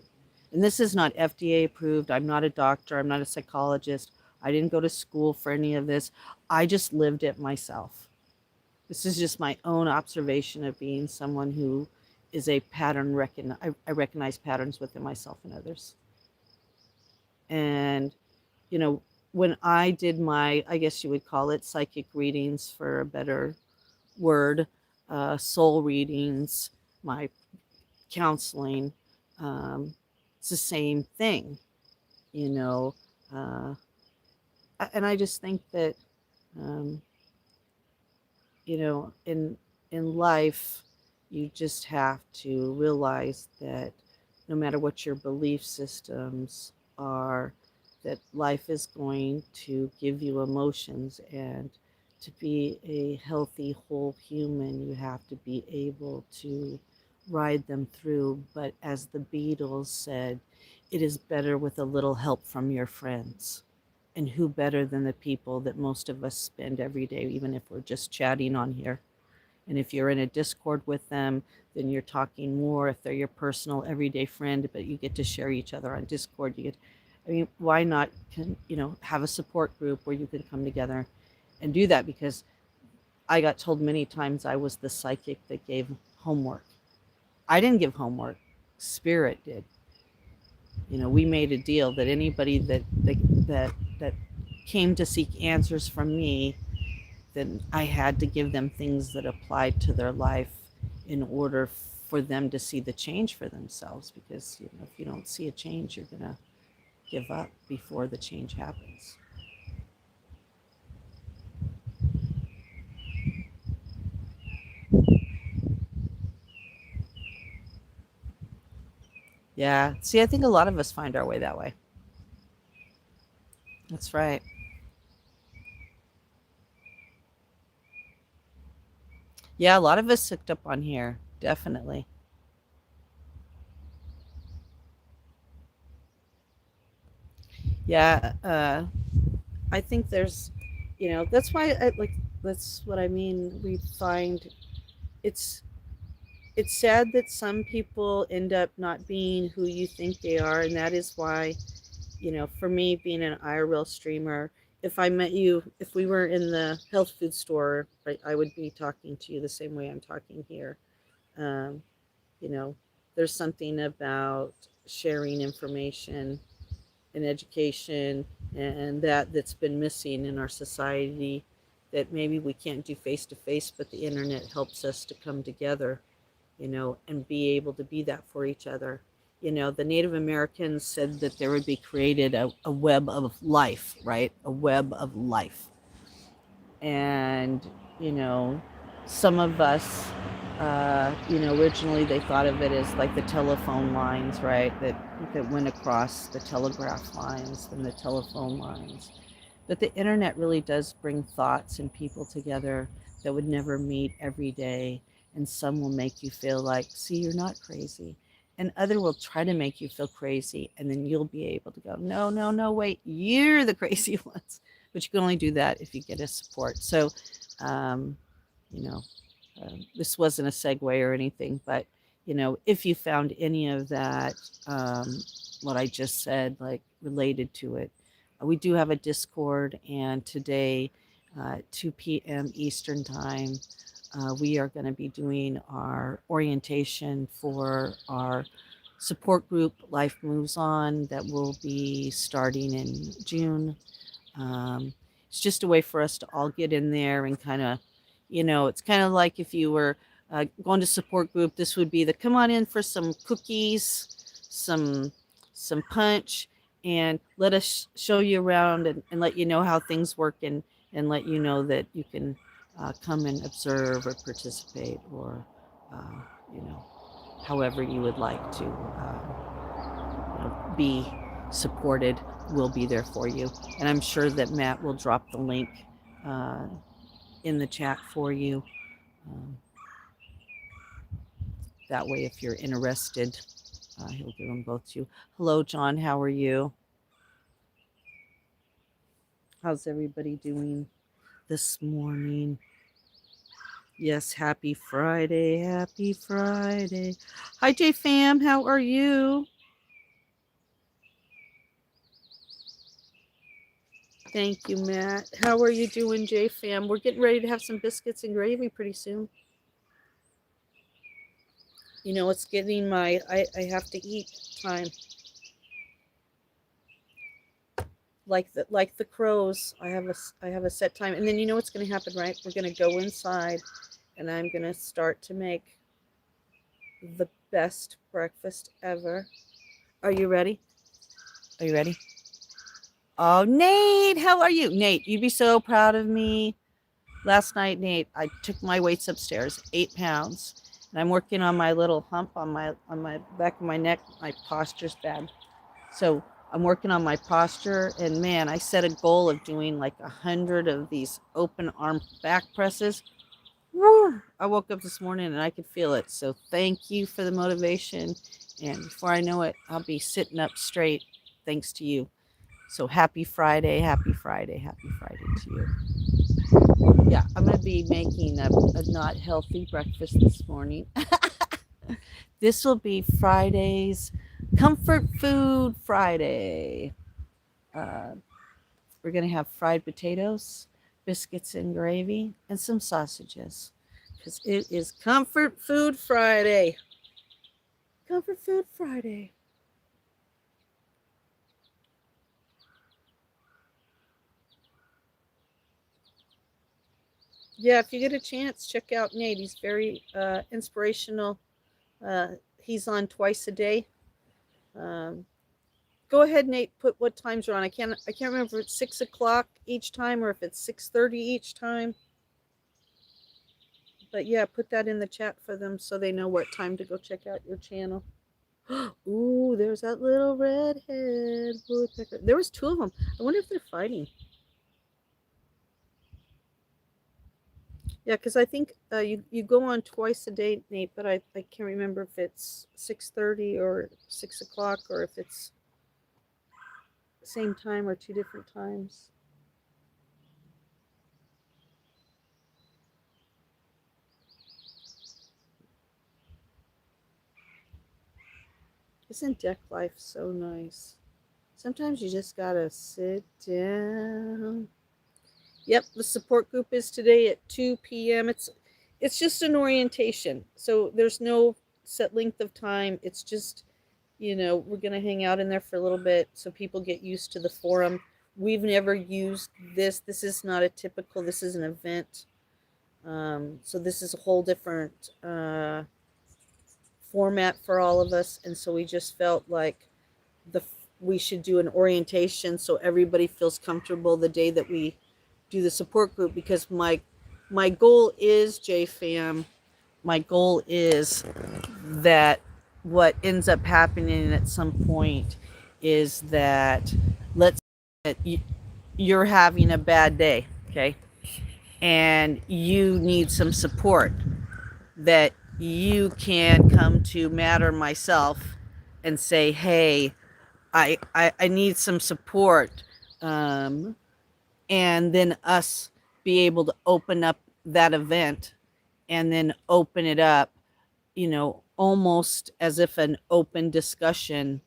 And this is not FDA approved. I'm not a doctor. I'm not a psychologist. I didn't go to school for any of this. I just lived it myself. This is just my own observation of being someone who is a pattern I recognize patterns within myself and others. And, you know, when I did my, I guess you would call it psychic readings for a better word, soul readings, my counseling, um, it's the same thing, you know. Uh, and I just think that, um, you know, in life, you just have to realize that no matter what your belief systems are, that life is going to give you emotions, and to be a healthy whole human, you have to be able to ride them through. But as the Beatles said, it is better with a little help from your friends. And who better than the people that most of us spend every day, even if we're just chatting on here? And if you're in a Discord with them, then you're talking more. If they're your personal everyday friend, but you get to share each other on Discord, you get, I mean, why not, have a support group where you can come together and do that? Because I got told many times I was the psychic that gave homework. I didn't give homework. Spirit did. We made a deal that anybody that came to seek answers from me, then I had to give them things that applied to their life in order for them to see the change for themselves. Because if you don't see a change, you're gonna give up before the change happens. Yeah. See, I think a lot of us find our way that way. That's right. Yeah, a lot of us hooked up on here. Definitely. Yeah. I think there's, that's why that's what I mean. We find it's it's sad that some people end up not being who you think they are, and that is why, for me, being an IRL streamer, if I met you, if we were in the health food store, I would be talking to you the same way I'm talking here. Um, you know, there's something about sharing information and education, and that's been missing in our society, that maybe we can't do face to face, but the internet helps us to come together, and be able to be that for each other. The Native Americans said that there would be created a web of life, right? A web of life. And, you know, some of us, originally they thought of it as like the telephone lines, right? That went across the telegraph lines and the telephone lines. But the internet really does bring thoughts and people together that would never meet every day. And some will make you feel like, see, you're not crazy. And other will try to make you feel crazy. And then you'll be able to go, no, no, no, wait, you're the crazy ones. But you can only do that if you get a support. So, um, you know, this wasn't a segue or anything, but, if you found any of that, what I just said, like related to it, we do have a Discord, and today, 2 p.m. Eastern Time, we are going to be doing our orientation for our support group, Life Moves On, that will be starting in June. Um, it's just a way for us to all get in there and kind of, it's kind of like if you were going to support group, this would be the come on in for some cookies, some some punch, and let us show you around, and let you know how things work, and let you know that you can come and observe or participate, or uh, you know however you would like to be. supported, we'll be there for you. And I'm sure that Matt will drop the link uh, in the chat for you. Um, that way, if you're interested, he'll give them both to you. Hello, John. How are you? How's everybody doing this morning? Yes, happy Friday. Happy Friday. Hi, J Fam. How are you? Thank you, Matt. How are you doing, J Fam? We're getting ready to have some biscuits and gravy pretty soon. You know, it's getting my I have to eat time. Like the crows. I have a set time. And then you know what's going to happen, right? We're going to go inside and I'm going to start to make the best breakfast ever. Are you ready? Are you ready? Oh, Nate, how are you? Nate, you'd be so proud of me. Last night, Nate, I took my weights upstairs, 8 pounds, and I'm working on my little hump on my back of my neck. My posture's bad, so I'm working on my posture. And man, I set a goal of doing like 100 of these open arm back presses. Woo! I woke up this morning and I could feel it. So thank you for the motivation. And before I know it, I'll be sitting up straight thanks to you. So happy Friday, happy Friday, happy Friday to you. Yeah, I'm going to be making a not healthy breakfast this morning. This will be Friday's Comfort Food Friday. Uh, we're going to have fried potatoes, biscuits and gravy, and some sausages because it is Comfort Food Friday. Comfort Food Friday. Yeah, if you get a chance, check out Nate. He's very inspirational. He's on twice a day. Um, Go ahead, Nate. Put what times are on. I can't remember if it's 6 o'clock each time or if it's 6:30 each time. But yeah, put that in the chat for them so they know what time to go check out your channel. Ooh, there's that little redhead woodpecker. There was 2 of them. I wonder if they're fighting. Yeah, because I think you go on twice a day, Nate. But I can't remember if it's 6:30 or 6 o'clock or if it's the same time or 2 different times. Isn't deck life so nice? Sometimes you just gotta sit down. Yep, the support group is today at 2 p.m. It's just an orientation. So there's no set length of time. It's just, you know, we're gonna hang out in there for a little bit so people get used to the forum. We've never used this. This is not a typical, this is an event. So this is a whole different format for all of us. And so we just felt like the we should do an orientation so everybody feels comfortable the day that we do the support group, because my goal is, JFam, my goal is that what ends up happening at some point is that, let's say that you're having a bad day, okay, and you need some support, that you can come to Matt or myself and say, hey, I need some support. And then us be able to open up that event and then open it up, you know, almost as if an open discussion,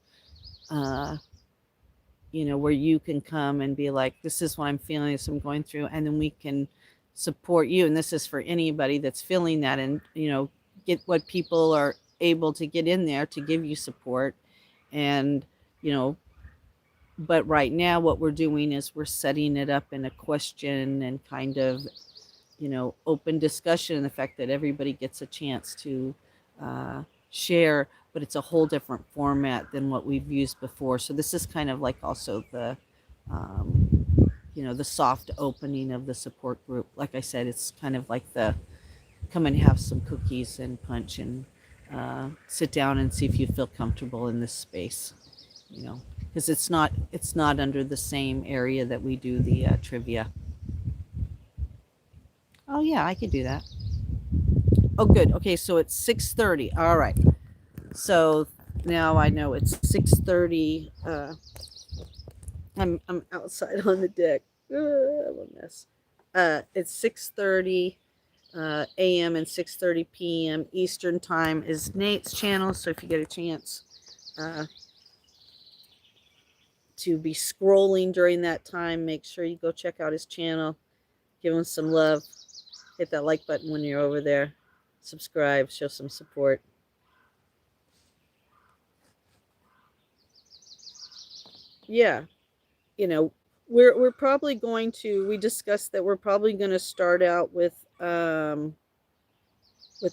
uh, you know, where you can come and be like, this is what I'm feeling, this I'm going through. And then we can support you. And this is for anybody that's feeling that, and, you know, get what people are able to get in there to give you support. And, you know, but right now what we're doing is we're setting it up in a question and kind of, you know, open discussion, and the fact that everybody gets a chance to share, but it's a whole different format than what we've used before. So this is kind of like also the you know, the soft opening of the support group. Like I said, it's kind of like the come and have some cookies and punch and sit down and see if you feel comfortable in this space, you know. because it's not under the same area that we do the trivia. Oh yeah, I could do that. Oh good. Okay, so it's 6:30. All right. So now I know it's 6:30. I'm outside on the deck. I'm a mess. It's 6:30 a.m. and 6:30 p.m. Eastern time is Nate's channel. So if you get a chance uh, to be scrolling during that time, make sure you go check out his channel. Give him some love. Hit that like button when you're over there. Subscribe. Show some support. Yeah, you know, we're probably going to. We discussed that we're probably going to start out with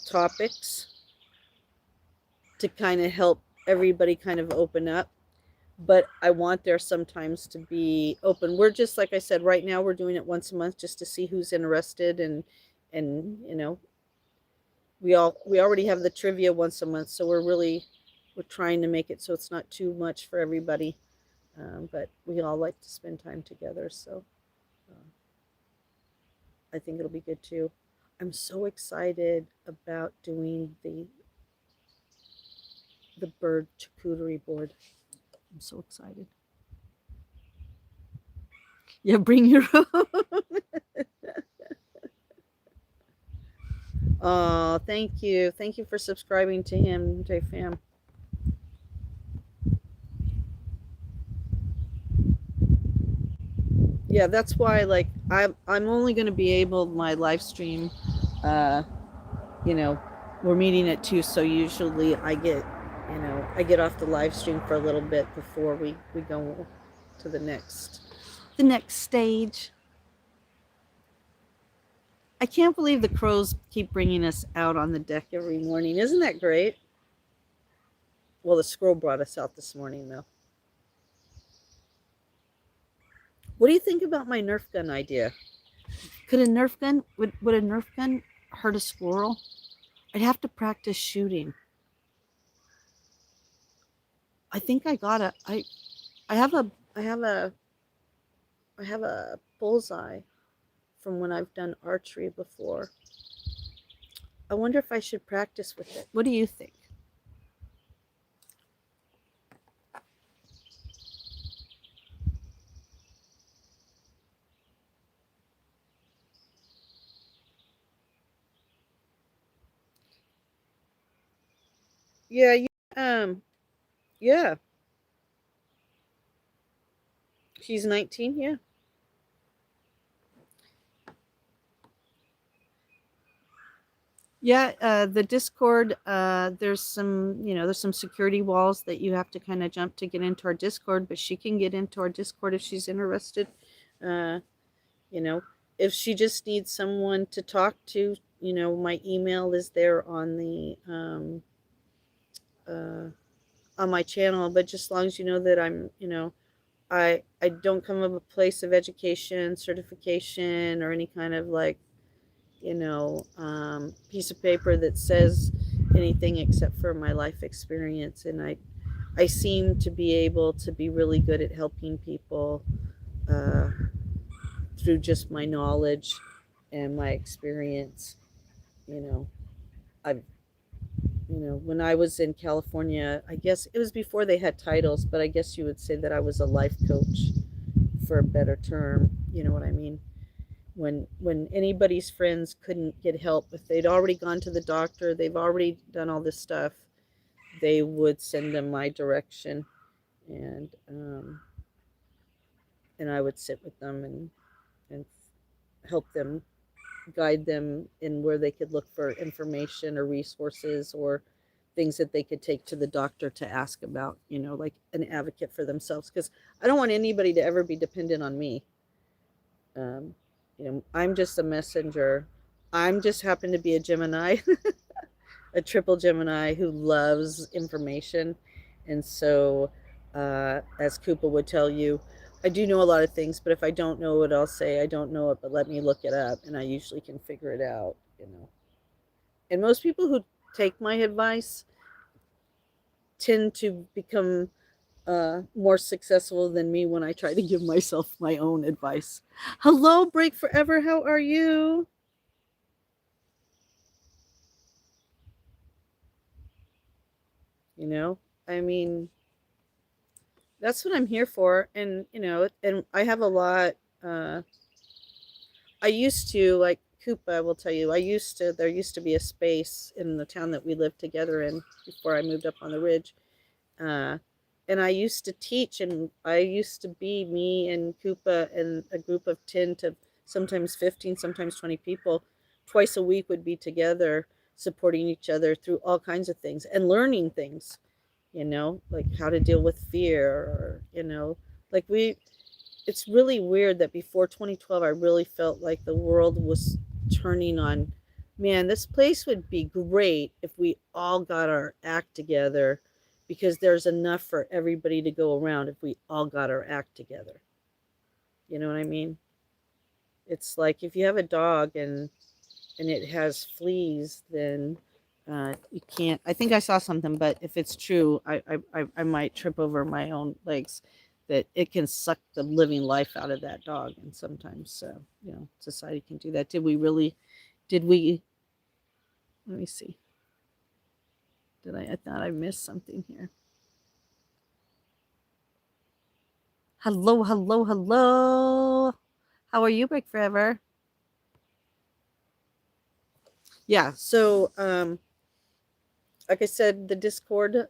topics to kind of help everybody kind of open up. But I want there sometimes to be open. We're just like I said, right now we're doing it once a month just to see who's interested, and you know, we already have the trivia once a month, so we're trying to make it so it's not too much for everybody. But we all like to spend time together, so uh, I think it'll be good too. I'm so excited about doing the bird charcuterie board. I'm so excited. Yeah, bring your own. Oh, thank you. Thank you for subscribing to him, JFam. Yeah, that's why like I'm only going to be able my live stream uh you know, we're meeting at 2, so usually I get off the live stream for a little bit before we go to the next stage. I can't believe the crows keep bringing us out on the deck every morning. Isn't that great? Well, the squirrel brought us out this morning, though. What do you think about my Nerf gun idea? Could a Nerf gun would a Nerf gun hurt a squirrel? I'd have to practice shooting. I think I got a I have a I have a I have a bullseye from when I've done archery before. I wonder if I should practice with it. What do you think? Yeah, um yeah. She's 19, yeah. Yeah, the Discord, there's there's some security walls that you have to kind of jump to get into our Discord, but she can get into our Discord if she's interested. Uh, you know, if she just needs someone to talk to, my email is there uh, on my channel, but just as long as you know that I don't come from a place of education, certification, or any kind of like piece of paper that says anything except for my life experience. And I seem to be able to be really good at helping people uh, through just my knowledge and my experience. You know, I've, when I was in California, I guess it was before they had titles, but I guess you would say that I was a life coach for a better term. You know what I mean? When anybody's friends couldn't get help, if they'd already gone to the doctor, they've already done all this stuff, they would send them my direction, and I would sit with them and help them, guide them in where they could look for information or resources or things that they could take to the doctor to ask about, like an advocate for themselves, because I don't want anybody to ever be dependent on me. um, I'm just a messenger. I'm just happen to be a Gemini, a triple Gemini who loves information. And so, as Koopa would tell you, I do know a lot of things, but if I don't know it, I'll say I don't know it, but let me look it up, and I usually can figure it out. And most people who take my advice tend to become more successful than me when I try to give myself my own advice. Hello, Break Forever. How are you? You know, I mean, that's what I'm here for. And, and I have a lot. Uh, I used to, like Koopa, I will tell you, there used to be a space in the town that we lived together in before I moved up on the ridge. Uh, and I used to teach, and I used to be me and Koopa and a group of 10 to sometimes 15, sometimes 20 people twice a week would be together supporting each other through all kinds of things and learning things, like how to deal with fear, or, like it's really weird that before 2012, I really felt like the world was turning on, man, this place would be great if we all got our act together, because there's enough for everybody to go around if we all got our act together. You know what I mean? It's like if you have a dog and it has fleas, then you can't. I think I saw something, but if it's true, I might trip over my own legs. That it can suck the living life out of that dog, and sometimes, society can do that. Did we really? Did we? Let me see. Did I? I thought I missed something here. Hello, hello, hello. How are you, Break Forever? Yeah. So, like I said, the Discord.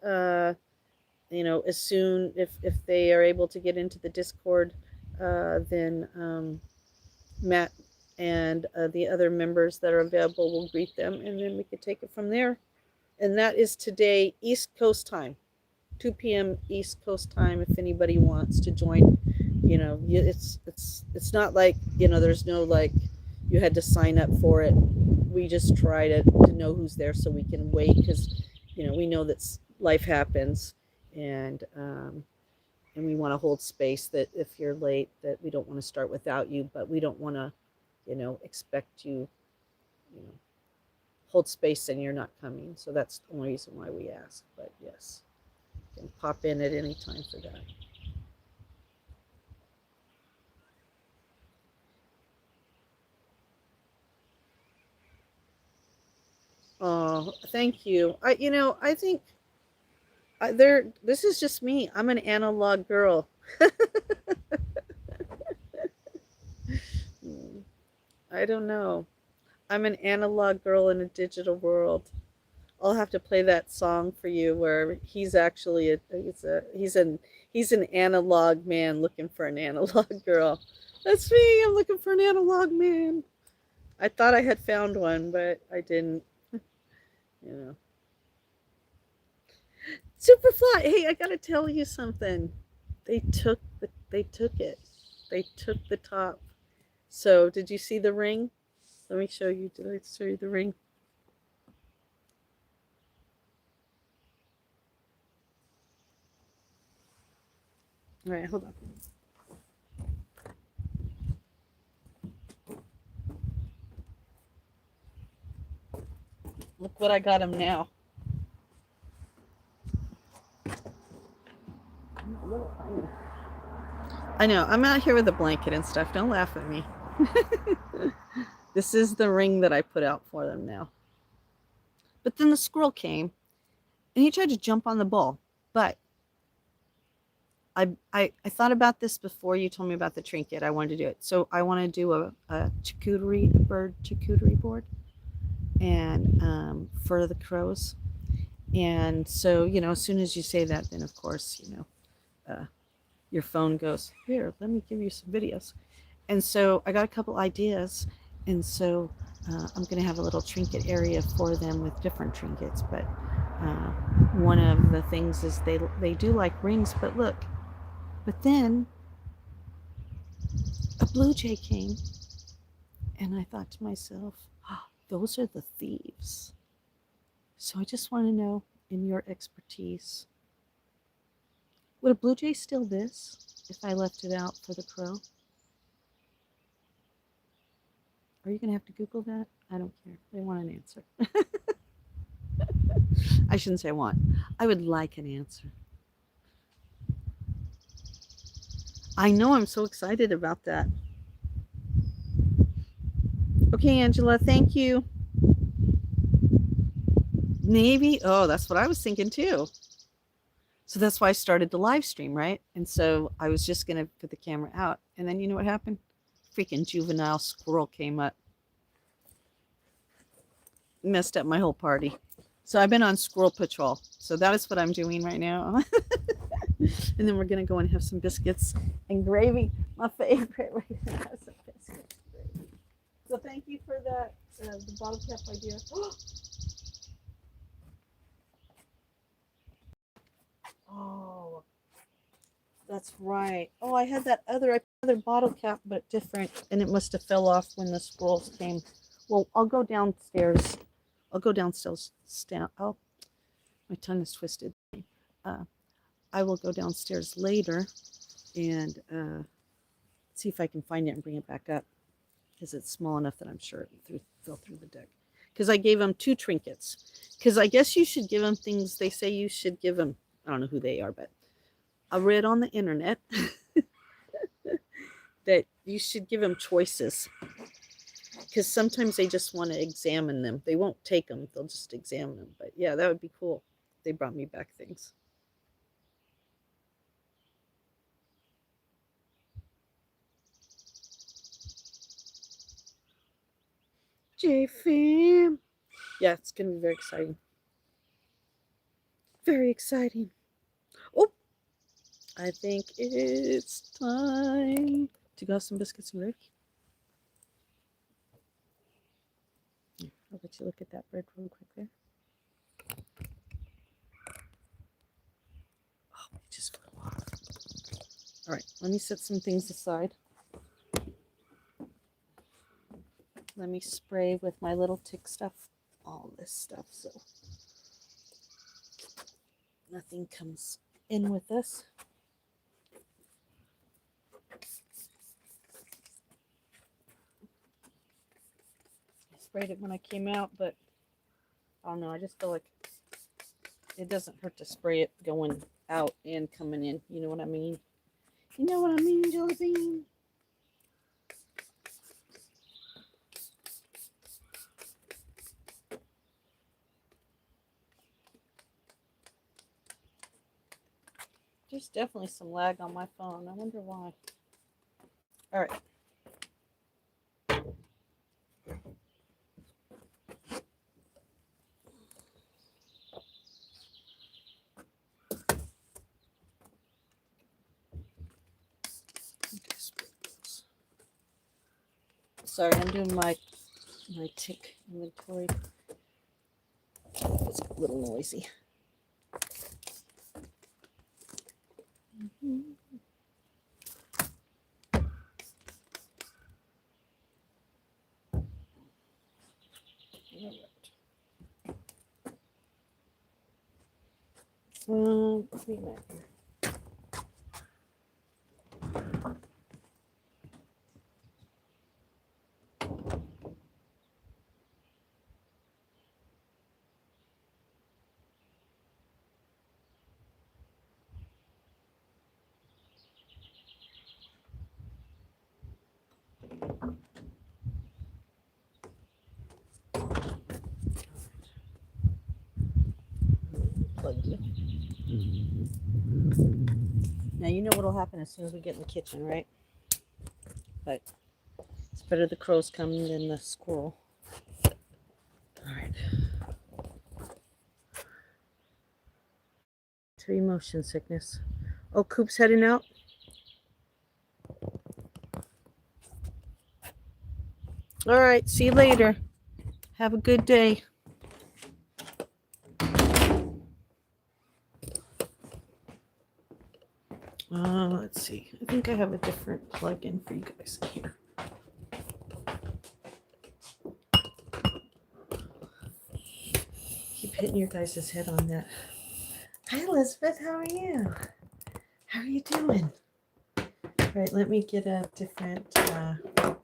As soon if they are able to get into the Discord, then Matt and the other members that are available will greet them, and then we could take it from there. And that is today East Coast time, 2 p.m. East Coast time. If anybody wants to join, it's not like, there's no, like, you had to sign up for it. We just try to know who's there so we can wait, because we know that life happens, and we want to hold space, that if you're late, that we don't want to start without you, but we don't want to, expect you, you know hold space and you're not coming. So that's the only reason why we ask. But yes, you can pop in at any time for that. Oh, thank you. I think this is just me. I'm an analog girl. Hmm, I don't know. I'm an analog girl in a digital world. I'll have to play that song for you where he's actually he's an analog man looking for an analog girl. That's me. I'm looking for an analog man. I thought I had found one, but I didn't. You know. Superfly. Hey, I gotta tell you something. They took it. They took the top. So did you see the ring? Let me show you. Did I show you the ring? All right, hold on. Look what I got him now. I know. I'm out here with a blanket and stuff. Don't laugh at me. This is the ring that I put out for them now. But then the squirrel came and he tried to jump on the ball. But I thought about this before you told me about the trinket. I wanted to do it. So I want to do a bird charcuterie board, and for the crows. And so, as soon as you say that, then of course, your phone goes, here, let me give you some videos. And so I got a couple ideas. And so I'm going to have a little trinket area for them with different trinkets. But one of the things is they do like rings, but look. But then a blue jay came, and I thought to myself, oh, those are the thieves. So I just want to know, in your expertise, would a blue jay steal this if I left it out for the crow? Are you going to have to Google that? I don't care. They want an answer. I shouldn't say want. I would like an answer. I know, I'm so excited about that. Okay, Angela, thank you. Maybe. Oh, that's what I was thinking too. So that's why I started the live stream, right? And so I was just going to put the camera out. And then you know what happened? Freaking juvenile squirrel came up, messed up my whole party. So I've been on squirrel patrol. So that is what I'm doing right now. And then we're going to go and have some biscuits and gravy. My favorite. We're going to have some biscuits and gravy. So thank you for that, the bottle cap idea. Oh, that's right. Oh, I had that other bottle cap, but different, and it must have fell off when the squirrels came. Well, I'll go downstairs. I'll go downstairs. Oh, my tongue is twisted. Uh, I will go downstairs later and see if I can find it and bring it back up because it's small enough that I'm sure it fell through the deck. Because I gave them 2 trinkets. Because I guess you should give them things they say you should give them. I don't know who they are, but I read on the internet that you should give them choices because sometimes they just want to examine them. They won't take them, they'll just examine them. But yeah, that would be cool. They brought me back things. J-Fam. Yeah, it's going to be very exciting. Very exciting. Oh, I think it's time to go have some biscuits and gravy. I'll let you look at that bread real quick there. Oh, it just flew off. All right, let me set some things aside. Let me spray with my little tick stuff, all this stuff, so nothing comes in with this. I sprayed it when I came out, but I don't know, I just feel like it doesn't hurt to spray it going out and coming in. You know what I mean? You know what I mean, Josephine? There's definitely some lag on my phone. I wonder why. All right. Sorry, I'm doing my tick inventory. It's a little noisy. All right. Plug you. Now you know what'll happen as soon as we get in the kitchen, right? But it's better the crows come than the squirrel. All right. 3 motion sickness. Oh, Coop's heading out. All right. See you later. Have a good day. Let's see. I think I have a different plug-in for you guys here. Keep hitting your guys' head on that. Hi, Elizabeth. How are you? How are you doing? All right, let me get a different plug-in.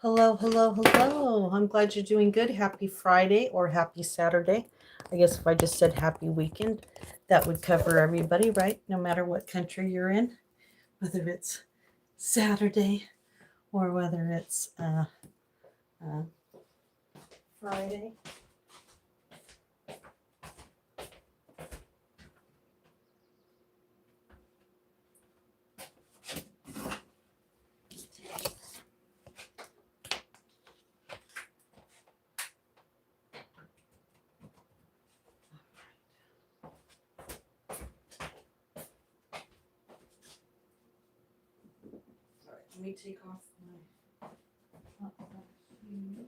Hello, hello, hello. I'm glad you're doing good. Happy Friday or happy Saturday. I guess if I just said happy weekend, that would cover everybody, right? No matter what country you're in, whether it's Saturday or whether it's Friday. All right, let me take off my shoes.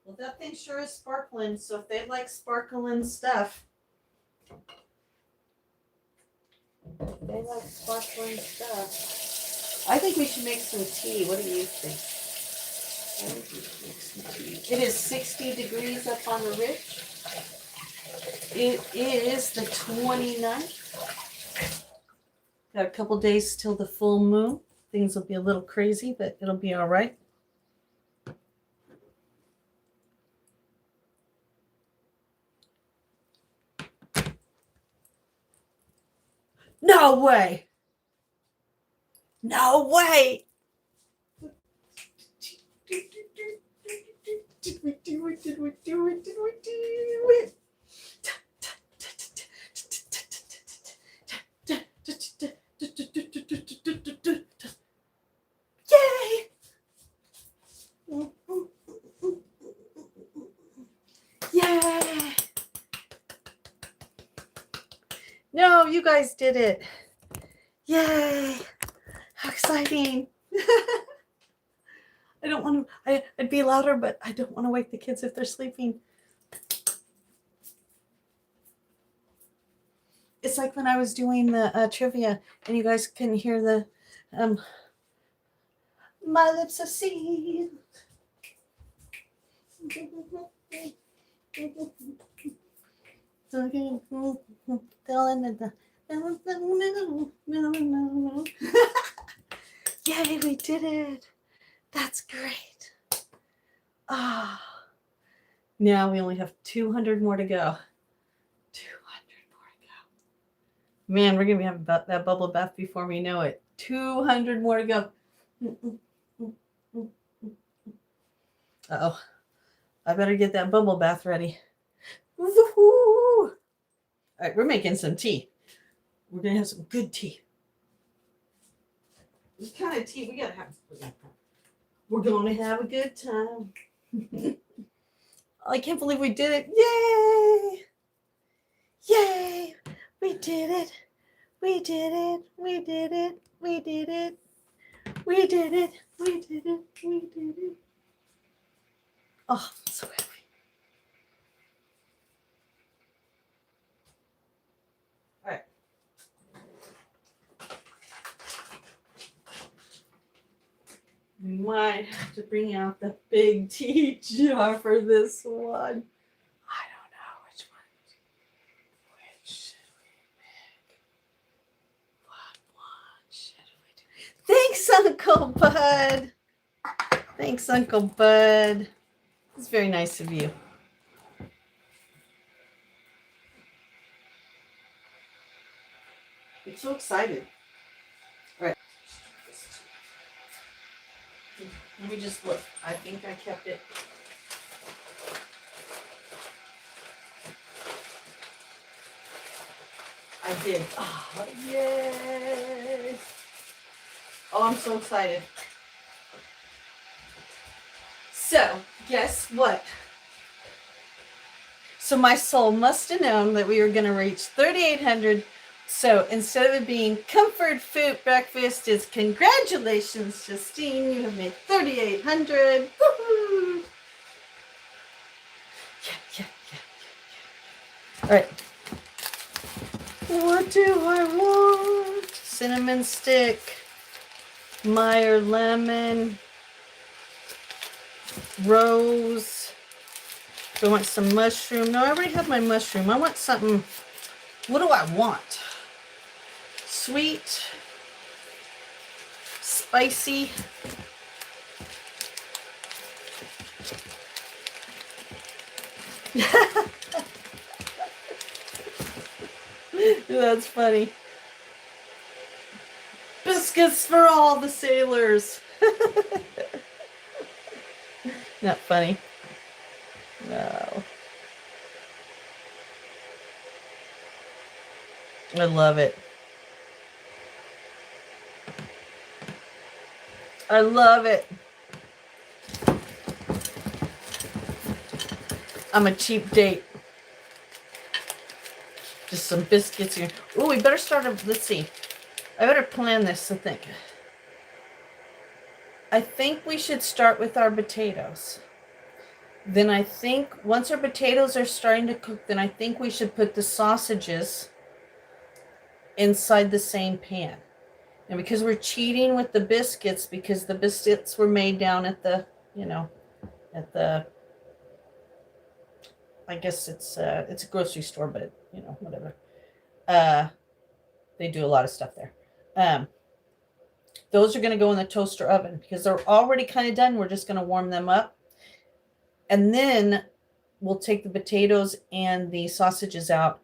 Well, that thing sure is sparkling. So if they like sparkling stuff, they like sparkling stuff. I think we should make some tea. What do you think? I think we should make some tea. It is 60 degrees up on the ridge. It is the 29th. Got a couple days till the full moon. Things will be a little crazy, but it'll be all right. No way. No way. Did we do it? Did we do it? Did we do it? Yay! Yay! No, you guys did it. Yay! How exciting. I don't want to, I'd be louder, but I don't want to wake the kids if they're sleeping. It's like when I was doing the trivia and you guys couldn't hear the, my lips are sealed. Yay, we did it. That's great. Ah. Now we only have 200 more to go. 200 more to go. Man, we're going to be having that bubble bath before we know it. 200 more to go. Uh-oh. I better get that bubble bath ready. Woo-hoo! All right, we're making some tea. We're going to have some good tea. What kind of tea we got to have? We're going to have a good time. I can't believe we did it. Yay! Yay! We did it. We did it. We did it. We did it. We did it. We did it. We did it. Oh, I'm so happy. All right. We might have to bring out the big tea jar for this one. I don't know which one. Which should we pick? What one should we do? Thanks, Uncle Bud. Thanks, Uncle Bud. It's very nice of you. I'm so excited. All right. Let me just look. I think I kept it. I did. Oh, yay. Oh, I'm so excited. So, guess what? So my soul must have known that we were going to reach 3,800. So instead of it being comfort food breakfast, it's congratulations, Justine. You have made 3,800. Woohoo! Yeah. All right. What do I want? Cinnamon stick, Meyer lemon, rose. Do I want some mushroom? No, I already have my mushroom. I want something. What do I want? Sweet, spicy. That's funny. Biscuits for all the sailors. Not funny. No. I love it. I love it. I'm a cheap date. Just some biscuits here. Oh, we better start. Let's see. I better plan this, I think. I think we should start with our potatoes. Then I think once our potatoes are starting to cook, then I think we should put the sausages inside the same pan. And because we're cheating with the biscuits, because the biscuits were made down at the, at the, I guess it's a grocery store, but whatever. They do a lot of stuff there. Those are going to go in the toaster oven because they're already kind of done. We're just going to warm them up. And then we'll take the potatoes and the sausages out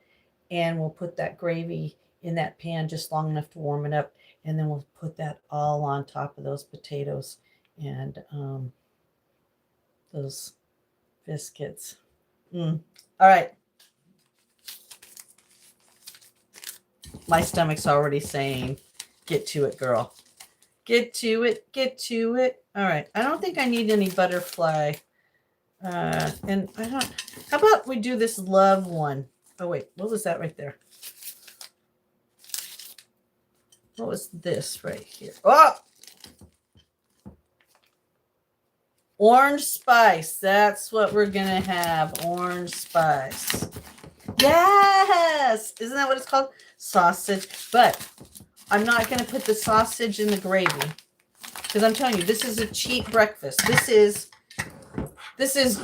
and we'll put that gravy in that pan just long enough to warm it up. And then we'll put that all on top of those potatoes and those biscuits. All right. My stomach's already saying, get to it, girl. Get to it. Get to it. All right. I don't think I need any butterfly. And I don't, how about we do this love one? Oh, wait. What was that right there? What was this right here? Oh! Orange spice. That's what we're going to have. Orange spice. Yes! Isn't that what it's called? Sausage. But I'm not going to put the sausage in the gravy. Because I'm telling you, this is a cheap breakfast. This is,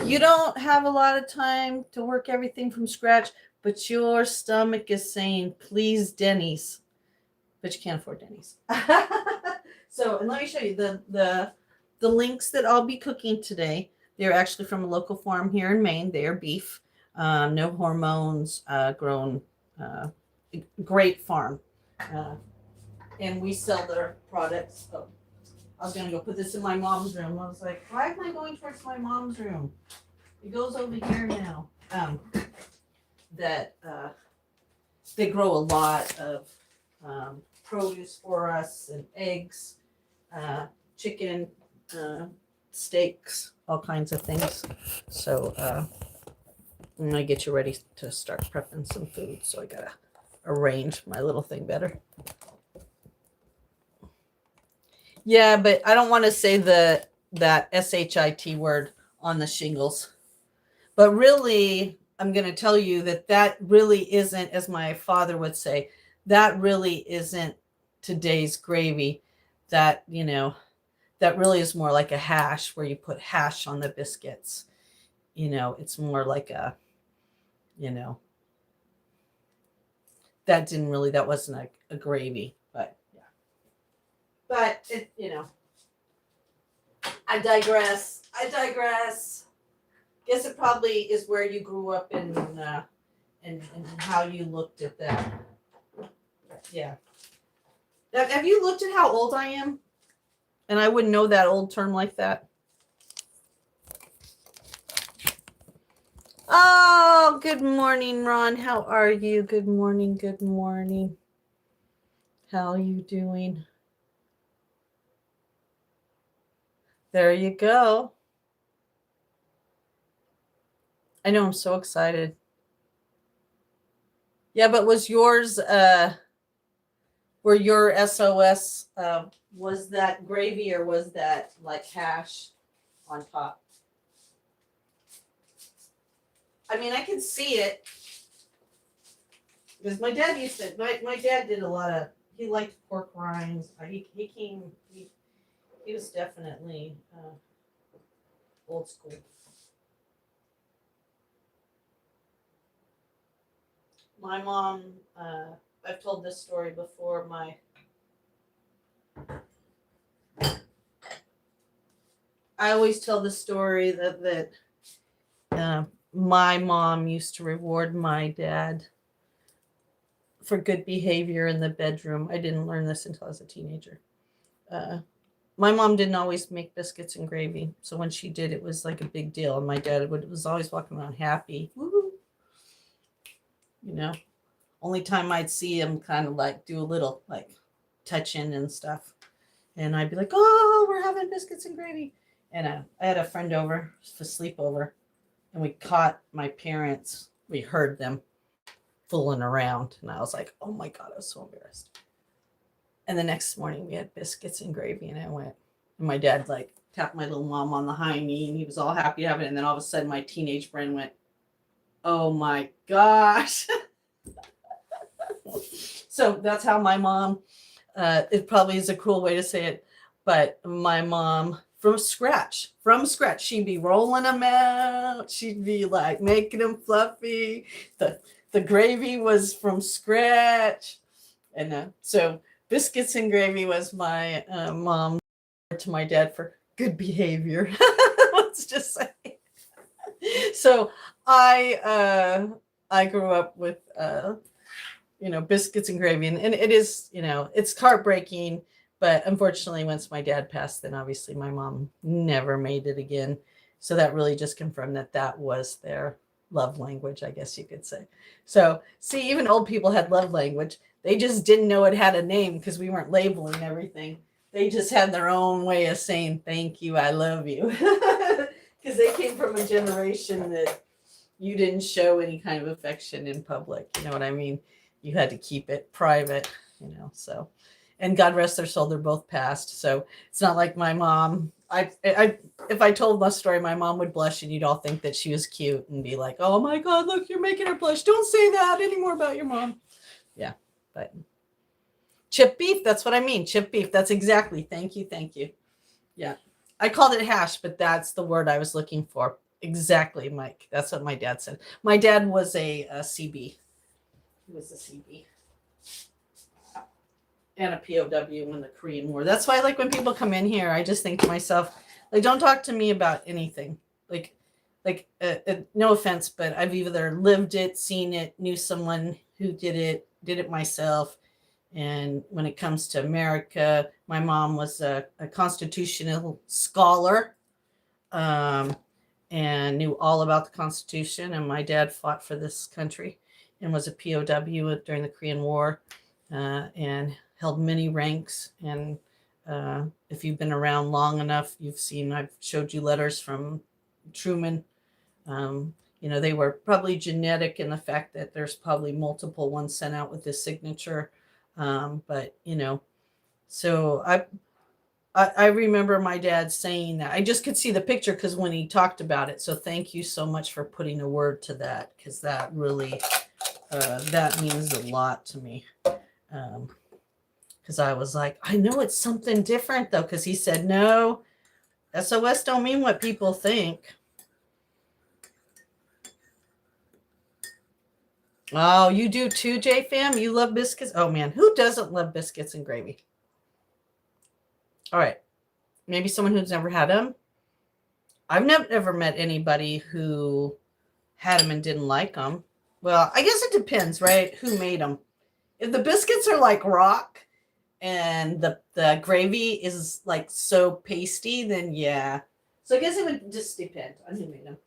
you don't have a lot of time to work everything from scratch, but your stomach is saying, please, Denny's. But you can't afford Denny's. So, and let me show you the links that I'll be cooking today. They're actually from a local farm here in Maine. They are beef, no hormones, grown, great farm. And we sell their products. Oh, I was going to go put this in my mom's room. I was like, why am I going towards my mom's room? It goes over here now. They grow a lot of produce for us and eggs, chicken, steaks, all kinds of things. So I'm gonna get you ready to start prepping some food. So I gotta arrange my little thing better. Yeah, but I don't want to say that SHIT word on the shingles. But really, I'm going to tell you that really isn't, as my father would say, that really isn't today's gravy. That, that really is more like a hash where you put hash on the biscuits. It's more like a, that wasn't a gravy, but yeah. But, I digress. Guess it probably is where you grew up and how you looked at that. Yeah. Have you looked at how old I am? And I wouldn't know that old term like that. Oh, good morning, Ron. How are you? Good morning. Good morning. How are you doing? There you go. I know, I'm so excited. Yeah, but was yours were your SOS was that gravy or was that like hash on top? I mean, I can see it because my dad used to. My dad did a lot of. He liked pork rinds. He was definitely old school. My mom. I've told this story before. I always tell the story that uh, my mom used to reward my dad for good behavior in the bedroom. I didn't learn this until I was a teenager. Uh, my mom didn't always make biscuits and gravy, so when she did, it was like a big deal. And my dad was always walking around happy. Woo-hoo. You know, only time I'd see him kind of like do a little like touching and stuff, and I'd be like, "Oh, we're having biscuits and gravy." And I had a friend over for sleepover, and we caught my parents. We heard them fooling around, and I was like, "Oh my god!" I was so embarrassed. And the next morning we had biscuits and gravy, and I went, and my dad like tapped my little mom on the high knee, and he was all happy to have it. And then all of a sudden, my teenage brain went, "Oh my gosh!" So that's how my mom. It probably is a cruel way to say it, but my mom from scratch, she'd be rolling them out. She'd be like making them fluffy. The gravy was from scratch, and so biscuits and gravy was my mom to my dad for good behavior. Let's just say. So I grew up with biscuits and gravy, and it is, it's heartbreaking. But unfortunately, once my dad passed, then obviously my mom never made it again. So that really just confirmed that was their love language, I guess you could say. So see, even old people had love language. They just didn't know it had a name because we weren't labeling everything. They just had their own way of saying thank you, I love you. Because they came from a generation that you didn't show any kind of affection in public. You know what I mean? You had to keep it private, so. And God rest their soul, they're both passed. So it's not like my mom. If I told my story, my mom would blush, and you'd all think that she was cute and be like, "Oh my God, look, you're making her blush. Don't say that anymore about your mom." Yeah, but chip beef, that's what I mean. Chip beef, that's exactly. Thank you. Yeah, I called it hash, but that's the word I was looking for. Exactly, Mike. That's what my dad said. My dad was a CB. He was a CB. And a POW in the Korean War. That's why, like, when people come in here, I just think to myself, like, don't talk to me about anything. No offense, but I've either lived it, seen it, knew someone who did it myself. And when it comes to America, my mom was a constitutional scholar, and knew all about the Constitution. And my dad fought for this country and was a POW during the Korean War, and held many ranks. And if you've been around long enough, I've showed you letters from Truman. They were probably genetic in the fact that there's probably multiple ones sent out with his signature. But so I remember my dad saying that. I just could see the picture because when he talked about it. So thank you so much for putting a word to that, because that really, that means a lot to me. Because I was like, I know it's something different though, because he said, no, SOS don't mean what people think. Oh, you do too, JFam? You love biscuits? Oh man, who doesn't love biscuits and gravy? All right, maybe someone who's never had them. I've never met anybody who had them and didn't like them. Well, I guess it depends, right? Who made them? If the biscuits are like rock and the gravy is like so pasty, then yeah. So I guess it would just depend on who made them.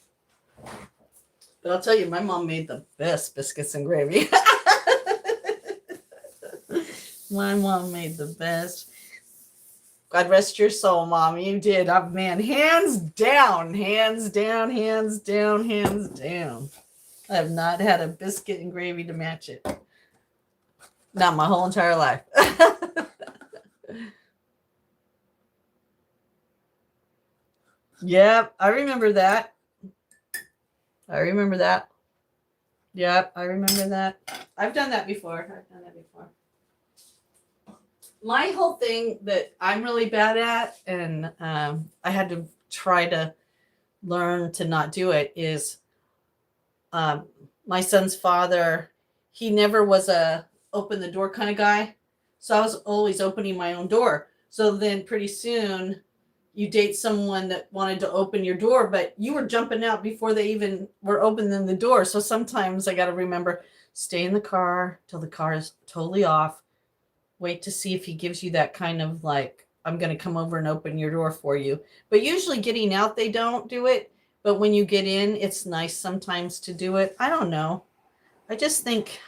But I'll tell you, my mom made the best biscuits and gravy. My mom made the best. God rest your soul, Mom. You did. Man, hands down. I have not had a biscuit and gravy to match it. Not my whole entire life. Yep, I remember that. Yep, I remember that. I've done that before. My whole thing that I'm really bad at, and I had to try to learn to not do it, is my son's father, he never was a open the door kind of guy. So I was always opening my own door. So then pretty soon you date someone that wanted to open your door, but you were jumping out before they even were opening the door. So sometimes I got to remember, stay in the car till the car is totally off. Wait to see if he gives you that kind of like, I'm going to come over and open your door for you. But usually getting out, they don't do it. But when you get in, it's nice sometimes to do it. I don't know. I just think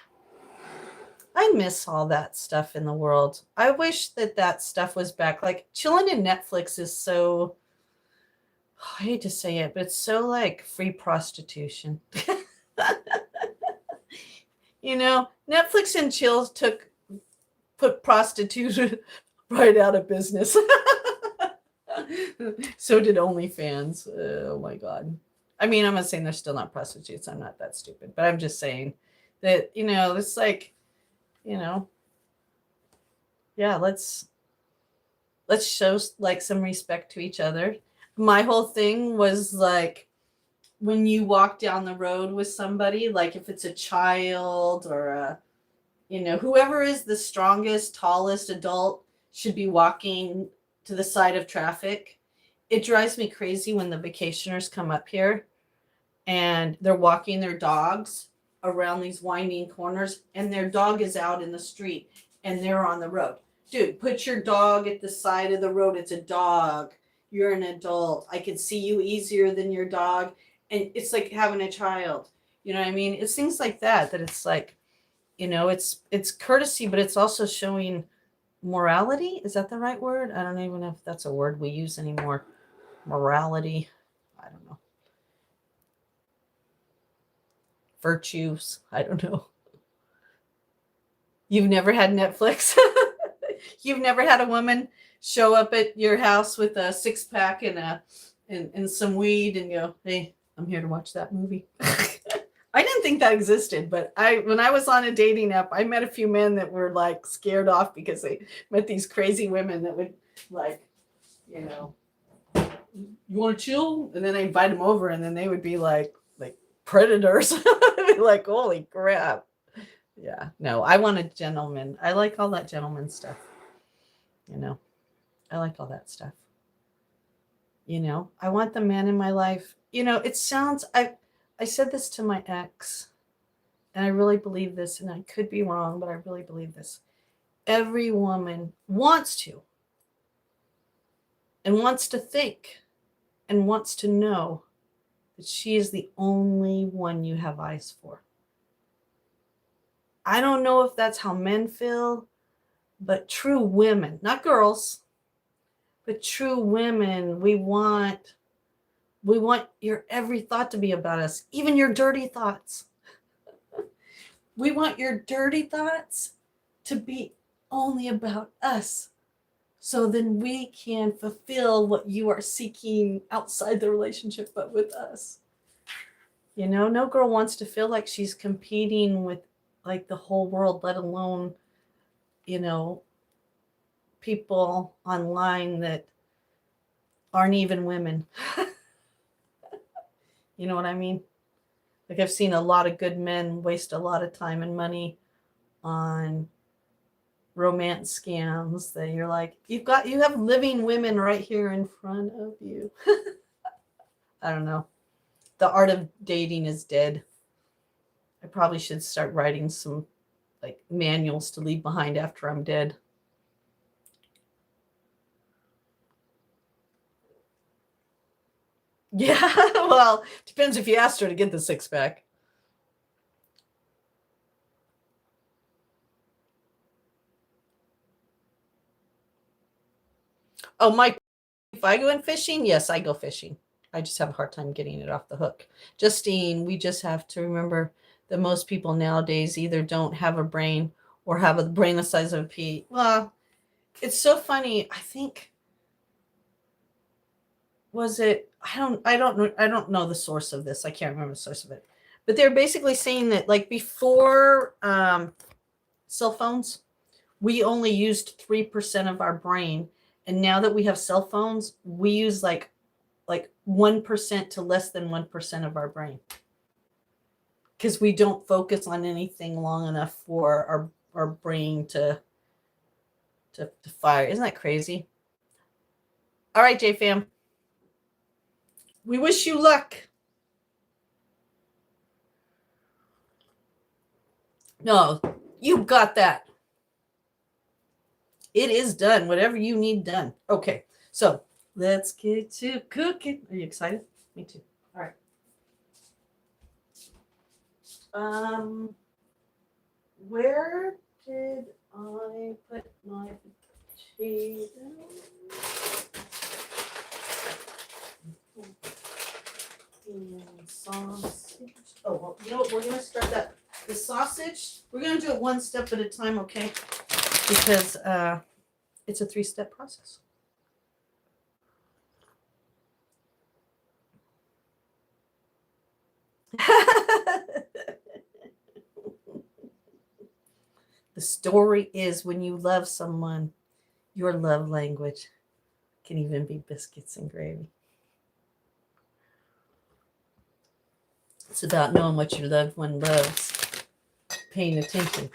I miss all that stuff in the world. I wish that that stuff was back. Like chilling in Netflix is so, I hate to say it, but it's so like free prostitution. You know, Netflix and chill put prostitution right out of business. So did OnlyFans. Oh my God. I mean, I'm not saying they're still not prostitutes. I'm not that stupid, but I'm just saying that, it's like, you know, yeah, let's show like some respect to each other. My whole thing was like when you walk down the road with somebody, like if it's a child or whoever is the strongest, tallest adult should be walking to the side of traffic. It drives me crazy when the vacationers come up here and they're walking their dogs around these winding corners and their dog is out in the street and they're on the road. Dude, put your dog at the side of the road. It's a dog. You're an adult. I can see you easier than your dog. And it's like having a child. You know what I mean? It's things like that it's like, it's courtesy, but it's also showing morality. Is that the right word? I don't even know if that's a word we use anymore. Morality. I don't know. Virtues. I don't know. You've never had Netflix. You've never had a woman show up at your house with a 6-pack and some weed and go, "Hey, I'm here to watch that movie." I didn't think that existed, but when I was on a dating app, I met a few men that were like scared off because they met these crazy women that would like, you want to chill? And then I invite them over and then they would be like predators. I'd be like, holy crap. Yeah, no, I want a gentleman. I like all that gentleman stuff. I like all that stuff. I want the man in my life. It sounds, I said this to my ex, and I really believe this, and I could be wrong, but I really believe this. Every woman wants to, and wants to think, and wants to know that she is the only one you have eyes for. I don't know if that's how men feel, but true women, not girls, but true women, we want your every thought to be about us, even your dirty thoughts. We want your dirty thoughts to be only about us. So then we can fulfill what you are seeking outside the relationship, but with us. No girl wants to feel like she's competing with like the whole world, let alone, people online that aren't even women. You know what I mean? Like I've seen a lot of good men waste a lot of time and money on romance scams that you're like, you have living women right here in front of you. I don't know. The art of dating is dead. I probably should start writing some like manuals to leave behind after I'm dead. Yeah, well, depends if you asked her to get the 6-pack. Oh, Mike, if I go in fishing, yes, I go fishing. I just have a hard time getting it off the hook. Justine, we just have to remember that most people nowadays either don't have a brain or have a brain the size of a pea. Well, it's so funny. I think I don't know the source of this. I can't remember the source of it. But they're basically saying that like before cell phones, we only used 3% of our brain. And now that we have cell phones, we use like 1% to less than 1% of our brain. Because we don't focus on anything long enough for our brain to fire. Isn't that crazy? All right, J-Fam. We wish you luck. No, you got that. It is done. Whatever you need done. Okay, so let's get to cooking. Are you excited? Me too. All right. Where did I put my potato? And sausage. Oh, well, you know what? We're going to start that. The sausage, we're going to do it one step at a time, okay? Because it's a 3-step process. The story is when you love someone, your love language can even be biscuits and gravy. It's about knowing what your loved one loves, paying attention.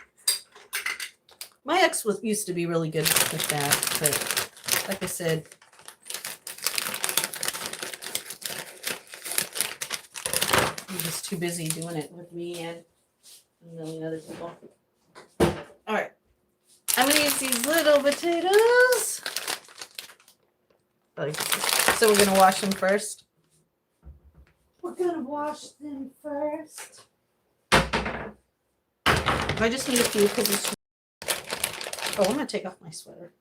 My ex used to be really good with that, but like I said, he was too busy doing it with me and a million other people. All right, I'm gonna use these little potatoes. So we're gonna wash them first. We're gonna wash them first. I just need a few because it's. Oh, I'm gonna take off my sweater.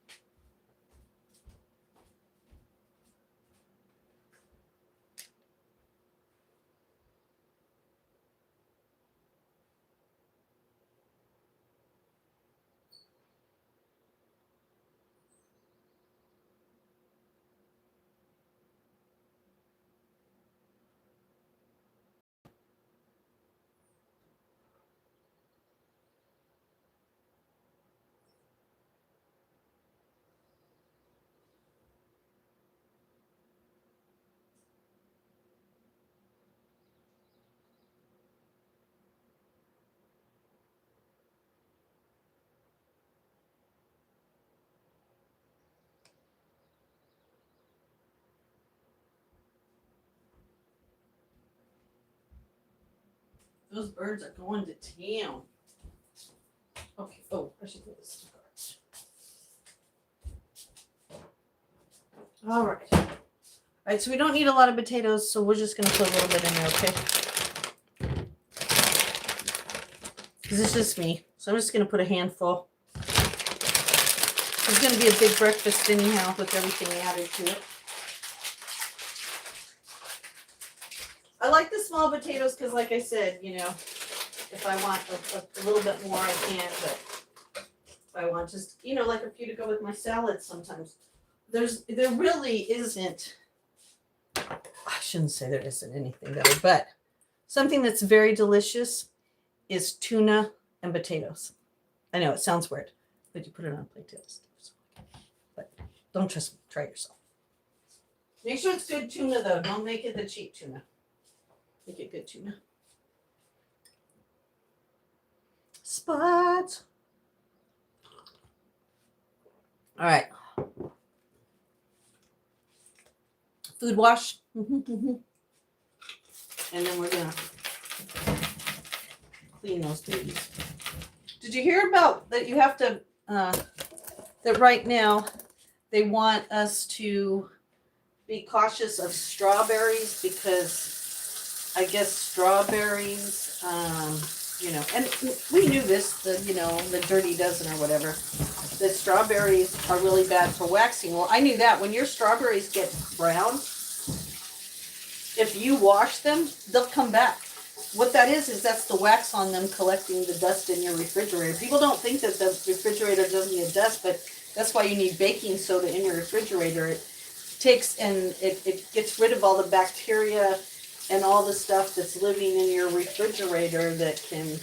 Those birds are going to town. Okay. Oh, I should put this in the garbage. All right. All right. So we don't need a lot of potatoes, so we're just going to put a little bit in there, okay? Because it's just me. So I'm just going to put a handful. It's going to be a big breakfast anyhow with everything added to it. I like the small potatoes because, like I said, you know, if I want a little bit more, I can. But if I want just, you know, like a few to go with my salad sometimes. There really isn't, I shouldn't say there isn't anything better, but something that's very delicious is tuna and potatoes. I know it sounds weird, but you put it on a plate too. But don't trust me. Try it yourself. Make sure it's good tuna, though. Don't make it the cheap tuna. Make it good tuna. Spots. All right. Food wash. And then we're going to clean those babies. Did you hear about that? You have to, that right now they want us to be cautious of strawberries because I guess strawberries, you know, and we knew this, the dirty dozen or whatever, that strawberries are really bad for waxing. Well, I knew that when your strawberries get brown, if you wash them, they'll come back. What that is that's the wax on them collecting the dust in your refrigerator. People don't think that the refrigerator doesn't get dust, but that's why you need baking soda in your refrigerator. It takes and it gets rid of all the bacteria and all the stuff that's living in your refrigerator that can,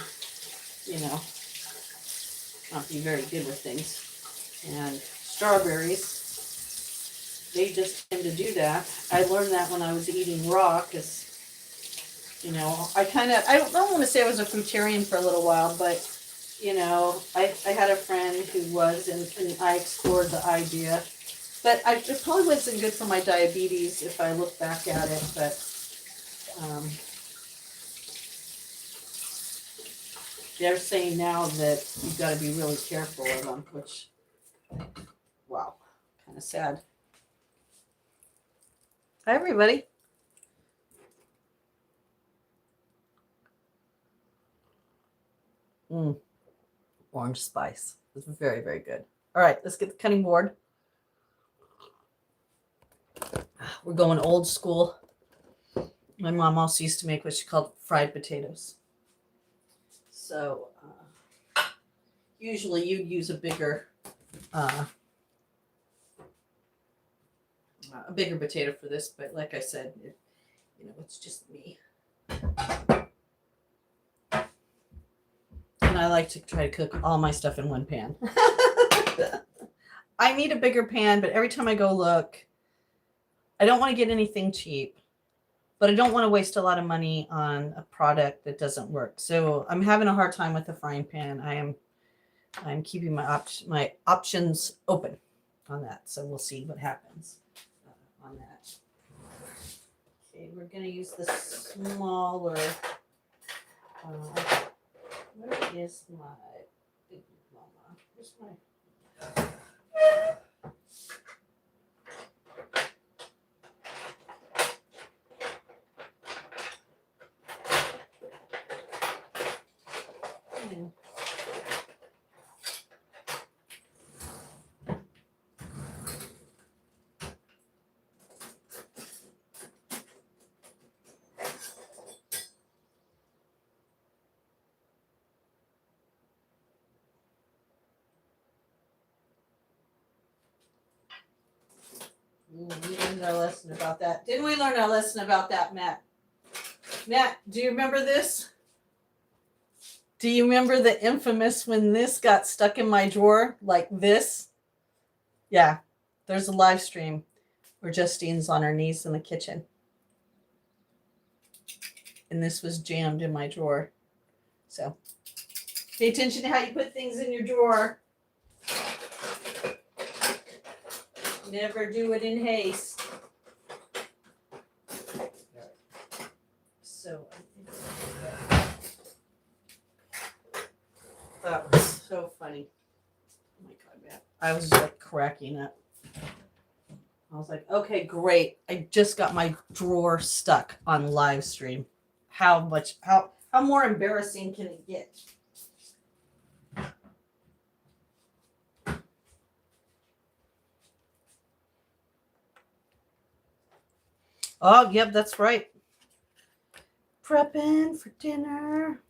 you know, not be very good with things. And strawberries, they just tend to do that. I learned that when I was eating raw because, you know, I don't want to say I was a fruitarian for a little while, but, you know, I had a friend who was, and I explored the idea. But it probably wasn't good for my diabetes if I look back at it. But they're saying now that you've got to be really careful of them, which, wow, kind of sad. Hi, everybody. Orange spice. It's very, very good. All right, let's get the cutting board. We're going old school. My mom also used to make what she called fried potatoes. So usually you'd use a bigger potato for this, but like I said, it's just me. And I like to try to cook all my stuff in one pan. I need a bigger pan, but every time I go look, I don't want to get anything cheap, but I don't want to waste a lot of money on a product that doesn't work. So I'm having a hard time with the frying pan. I'm keeping my options open on that. So we'll see what happens on that. Okay, we're going to use the smaller. Where is my big mama? Where's my? We learned our lesson about that. Didn't we learn our lesson about that, Matt? Matt, do you remember this? Do you remember the infamous when this got stuck in my drawer like this? Yeah, there's a live stream where Justine's on her knees in the kitchen. And this was jammed in my drawer. So pay attention to how you put things in your drawer. Never do it in haste. So that was so funny. Oh my God, man. I was like cracking up. I was like, okay, great. I just got my drawer stuck on live stream. How more embarrassing can it get? Oh, yep, that's right. Prepping for dinner.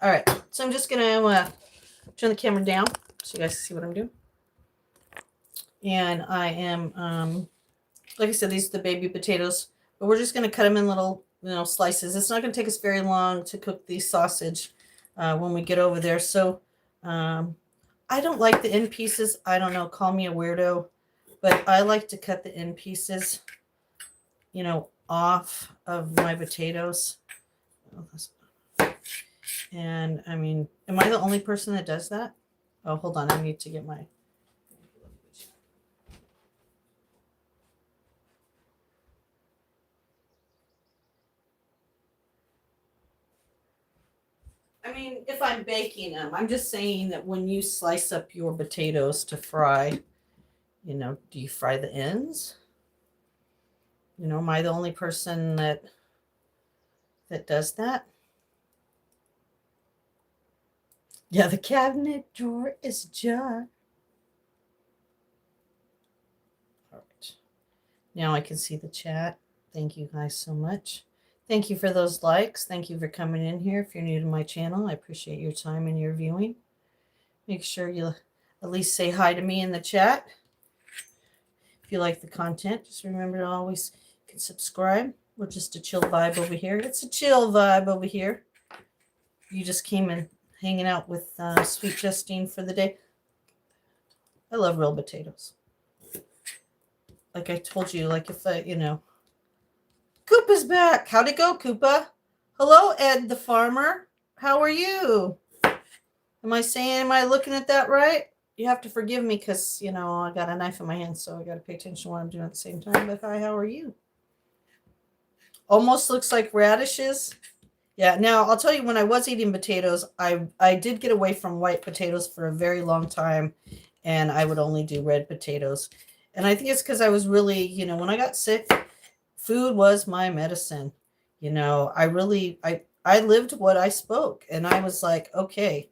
All right, so I'm just gonna turn the camera down so you guys can see what I'm doing. And I am, like I said, these are the baby potatoes, but we're just gonna cut them in little, slices. It's not gonna take us very long to cook the sausage when we get over there. So I don't like the end pieces. I don't know, call me a weirdo, but I like to cut the end pieces, off of my potatoes. And I mean, am I the only person that does that? Oh, hold on. I need to get my. I mean, if I'm baking them, I'm just saying that when you slice up your potatoes to fry, do you fry the ends? Am I the only person that does that? Yeah, the cabinet drawer is ajar. All right. Now I can see the chat. Thank you guys so much. Thank you for those likes. Thank you for coming in here. If you're new to my channel, I appreciate your time and your viewing. Make sure you at least say hi to me in the chat. If you like the content, just remember to always subscribe. We're just a chill vibe over here. It's a chill vibe over here. You just came in hanging out with Sweet Justine for the day. I love real potatoes. Like I told you, like if Koopa's back. How'd it go, Koopa? Hello, Ed the farmer. How are you? Am I looking at that right? You have to forgive me because, I got a knife in my hand, so I got to pay attention to what I'm doing at the same time. But hi, how are you? Almost looks like radishes. Yeah, now I'll tell you, when I was eating potatoes, I did get away from white potatoes for a very long time, and I would only do red potatoes. And I think it's because I was really, when I got sick, food was my medicine. I lived what I spoke, and I was like, okay,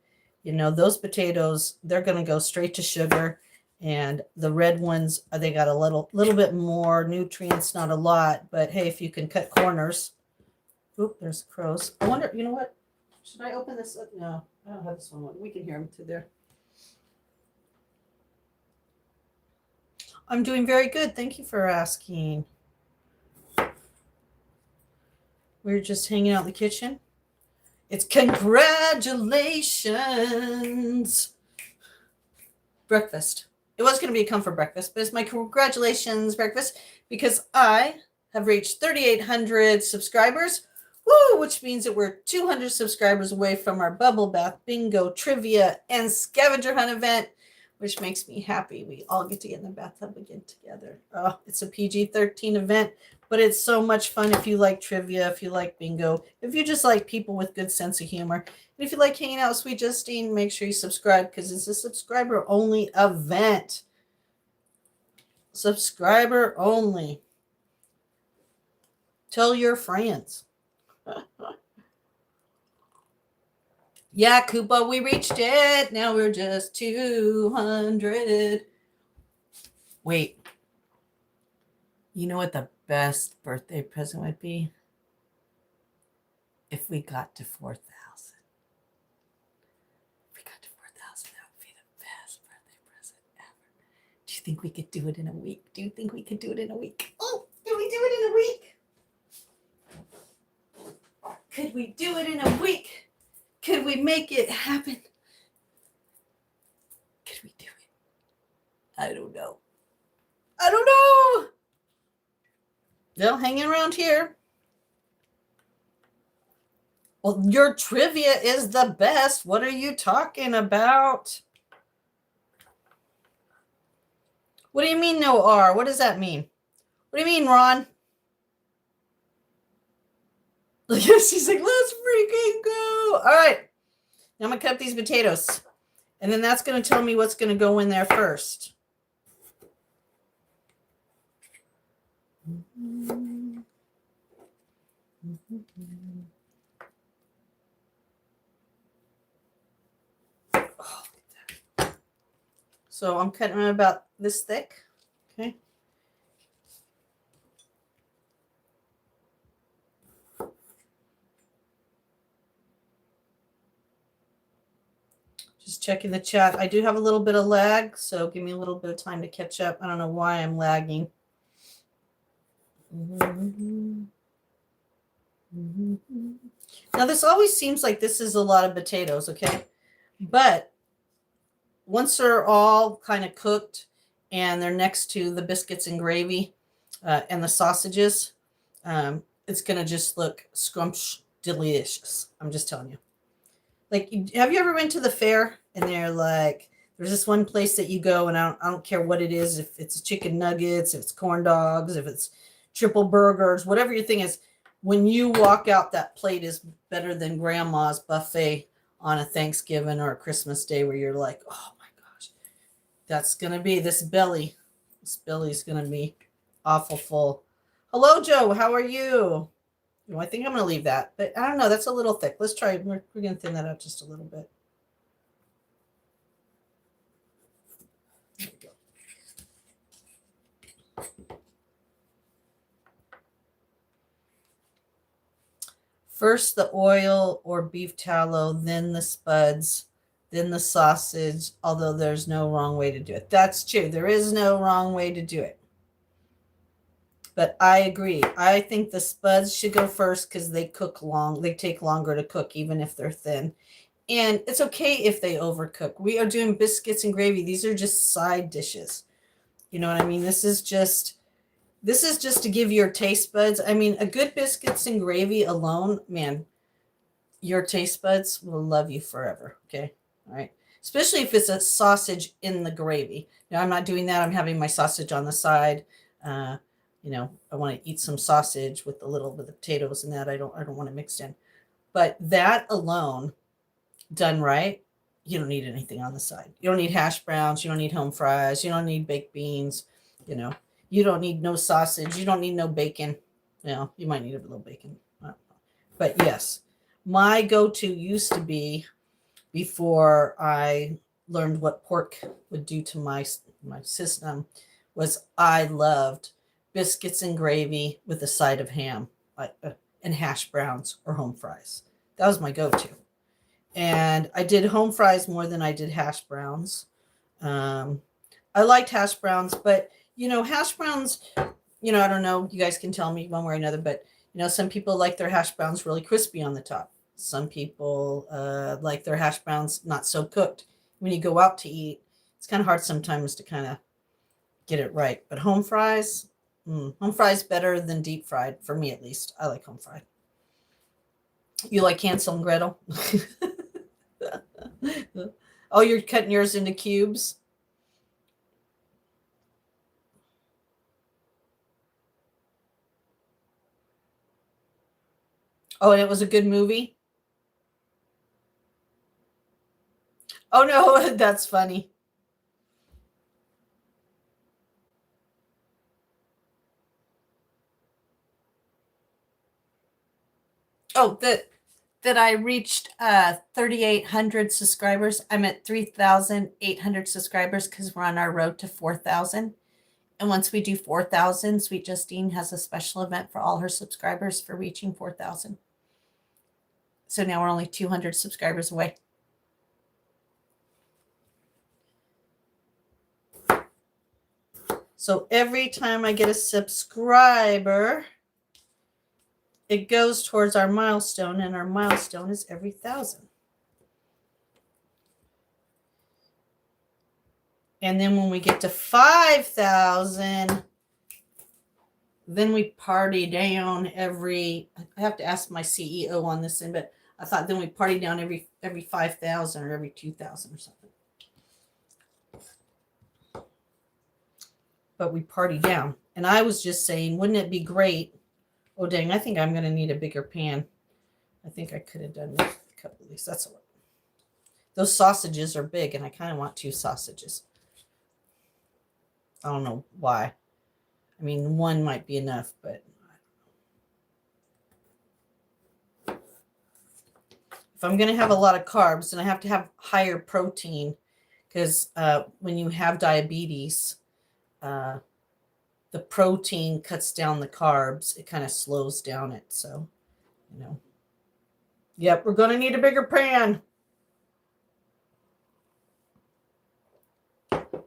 those potatoes, they're going to go straight to sugar, and the red ones, they got a little bit more nutrients, not a lot, but hey, if you can cut corners. Oop, there's crows. I wonder, you know what? Should I open this up? No, I don't have this one. We can hear them through there. I'm doing very good. Thank you for asking. We're just hanging out in the kitchen. It's congratulations breakfast. It was going to be a comfort breakfast, but it's my congratulations breakfast because I have reached 3,800 subscribers. Woo, which means that we're 200 subscribers away from our bubble bath, bingo, trivia, and scavenger hunt event, which makes me happy. We all get to get in the bathtub again together. Oh, it's a PG-13 event, but it's so much fun if you like trivia, if you like bingo, if you just like people with good sense of humor. And if you like hanging out with Sweet Justine, make sure you subscribe because it's a subscriber-only event. Subscriber only. Tell your friends. Yeah, Koopa, we reached it. Now we're just 200. Wait. You know what the best birthday present would be? If we got to 4,000. If we got to 4,000, that would be the best birthday present ever. Do you think we could do it in a week? Do you think we could do it in a week? Oh, can we do it in a week? Could we do it in a week? Could we make it happen? Could we do it? I don't know. I don't know. They'll hang around here. Well, your trivia is the best. What are you talking about? What do you mean no R? What does that mean? What do you mean, Ron? She's like, let's freaking go. All right. Now I'm going to cut up these potatoes. And then that's going to tell me what's going to go in there first. So I'm cutting them about this thick. Okay. Just checking the chat. I do have a little bit of lag, so give me a little bit of time to catch up. I don't know why I'm lagging. Now, this always seems like this is a lot of potatoes, okay? But once they're all kind of cooked and they're next to the biscuits and gravy and the sausages, it's going to just look scrumptious delicious. I'm just telling you. Like, have you ever went to the fair and they're like, there's this one place that you go and I don't care what it is, if it's chicken nuggets, if it's corn dogs, if it's triple burgers, whatever your thing is, when you walk out, that plate is better than grandma's buffet on a Thanksgiving or a Christmas day where you're like, oh my gosh, that's going to be this belly. This belly's going to be awful full. Hello, Joe. How are you? I think I'm going to leave that, but I don't know. That's a little thick. Let's try. We're going to thin that out just a little bit. There we go. First the oil or beef tallow, then the spuds, then the sausage, although there's no wrong way to do it. That's true. There is no wrong way to do it. But I agree. I think the spuds should go first because they cook long. They take longer to cook, even if they're thin. And it's okay if they overcook. We are doing biscuits and gravy. These are just side dishes. You know what I mean? This is just to give your taste buds. I mean, a good biscuits and gravy alone, man, your taste buds will love you forever. Okay. All right. Especially if it's a sausage in the gravy. Now, I'm not doing that. I'm having my sausage on the side. Uh, I want to eat some sausage with a little bit of potatoes and that. I don't want it mixed in. But that alone, done right, you don't need anything on the side. You don't need hash browns. You don't need home fries. You don't need baked beans. You know, you don't need no sausage. You don't need no bacon. You might need a little bacon. But yes, my go-to used to be, before I learned what pork would do to my system, was I loved biscuits and gravy with a side of ham, like and hash browns or home fries. That was my go-to. And I did home fries more than I did hash browns. I liked hash browns, but hash browns, I don't know, you guys can tell me one way or another, but some people like their hash browns really crispy on the top. Some people like their hash browns not so cooked. When you go out to eat, it's kind of hard sometimes to kind of get it right. But home fries better than deep fried, for me at least. I like home fried. You like Hansel and Gretel? Oh, you're cutting yours into cubes? Oh, and it was a good movie? Oh, no, that's funny. Oh, that I reached 3,800 subscribers. I'm at 3,800 subscribers because we're on our road to 4,000. And once we do 4,000, Sweet Justine has a special event for all her subscribers for reaching 4,000. So now we're only 200 subscribers away. So every time I get a subscriber, it goes towards our milestone, and our milestone is every 1,000. And then when we get to 5,000, then we party down I have to ask my CEO on this thing, but I thought then we party down every 5,000 or every 2,000 or something. But we party down. And I was just saying, wouldn't it be great? Oh, dang, I think I'm going to need a bigger pan. I think I could have done a couple of these. That's a lot. Those sausages are big, and I kind of want 2 sausages. I don't know why. I mean, 1 might be enough, but if I'm going to have a lot of carbs, then I have to have higher protein, because when you have diabetes, the protein cuts down the carbs. It kind of slows down it. So, Yep, we're going to need a bigger pan.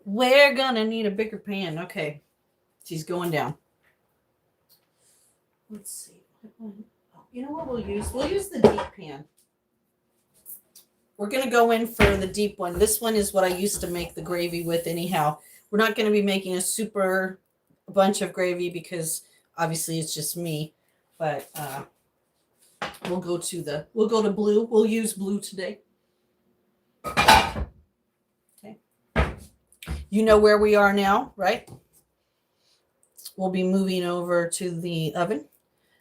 We're going to need a bigger pan. Okay. She's going down. Let's see. You know what we'll use? We'll use the deep pan. We're going to go in for the deep one. This one is what I used to make the gravy with anyhow. We're not going to be making a super bunch of gravy because obviously it's just me. But we'll go to blue. We'll use blue today. Okay. You know where we are now, right? We'll be moving over to the oven.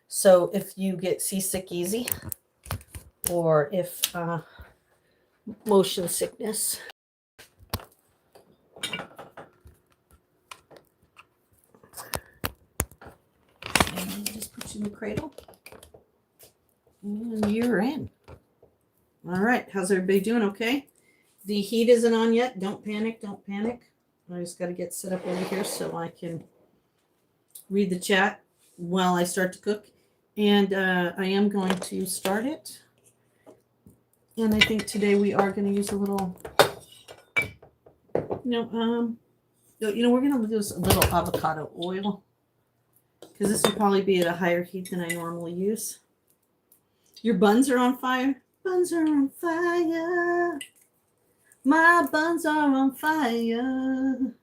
So if you get seasick easy, or if motion sickness, and just put you in the cradle, and you're in. All right, how's everybody doing? Okay, the heat isn't on yet. Don't panic. Don't panic. I just got to get set up over here so I can read the chat while I start to cook. And I am going to start it. And I think today we are going to use a little, we're going to use a little avocado oil, because this will probably be at a higher heat than I normally use. Your buns are on fire? Buns are on fire. My buns are on fire.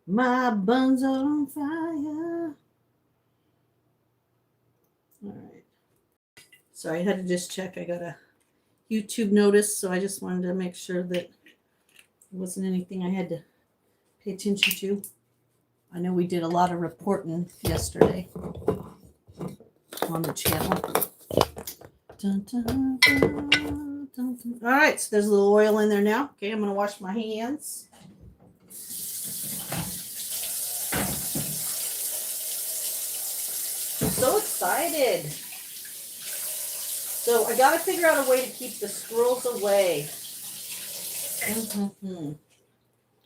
My buns are on fire. All right. Sorry, I had to just check. I got to YouTube notice, so I just wanted to make sure that it wasn't anything I had to pay attention to. I know we did a lot of reporting yesterday on the channel. Dun, dun, dun, dun, dun. All right, so there's a little oil in there now. Okay, I'm going to wash my hands. I'm so excited. So I got to figure out a way to keep the squirrels away.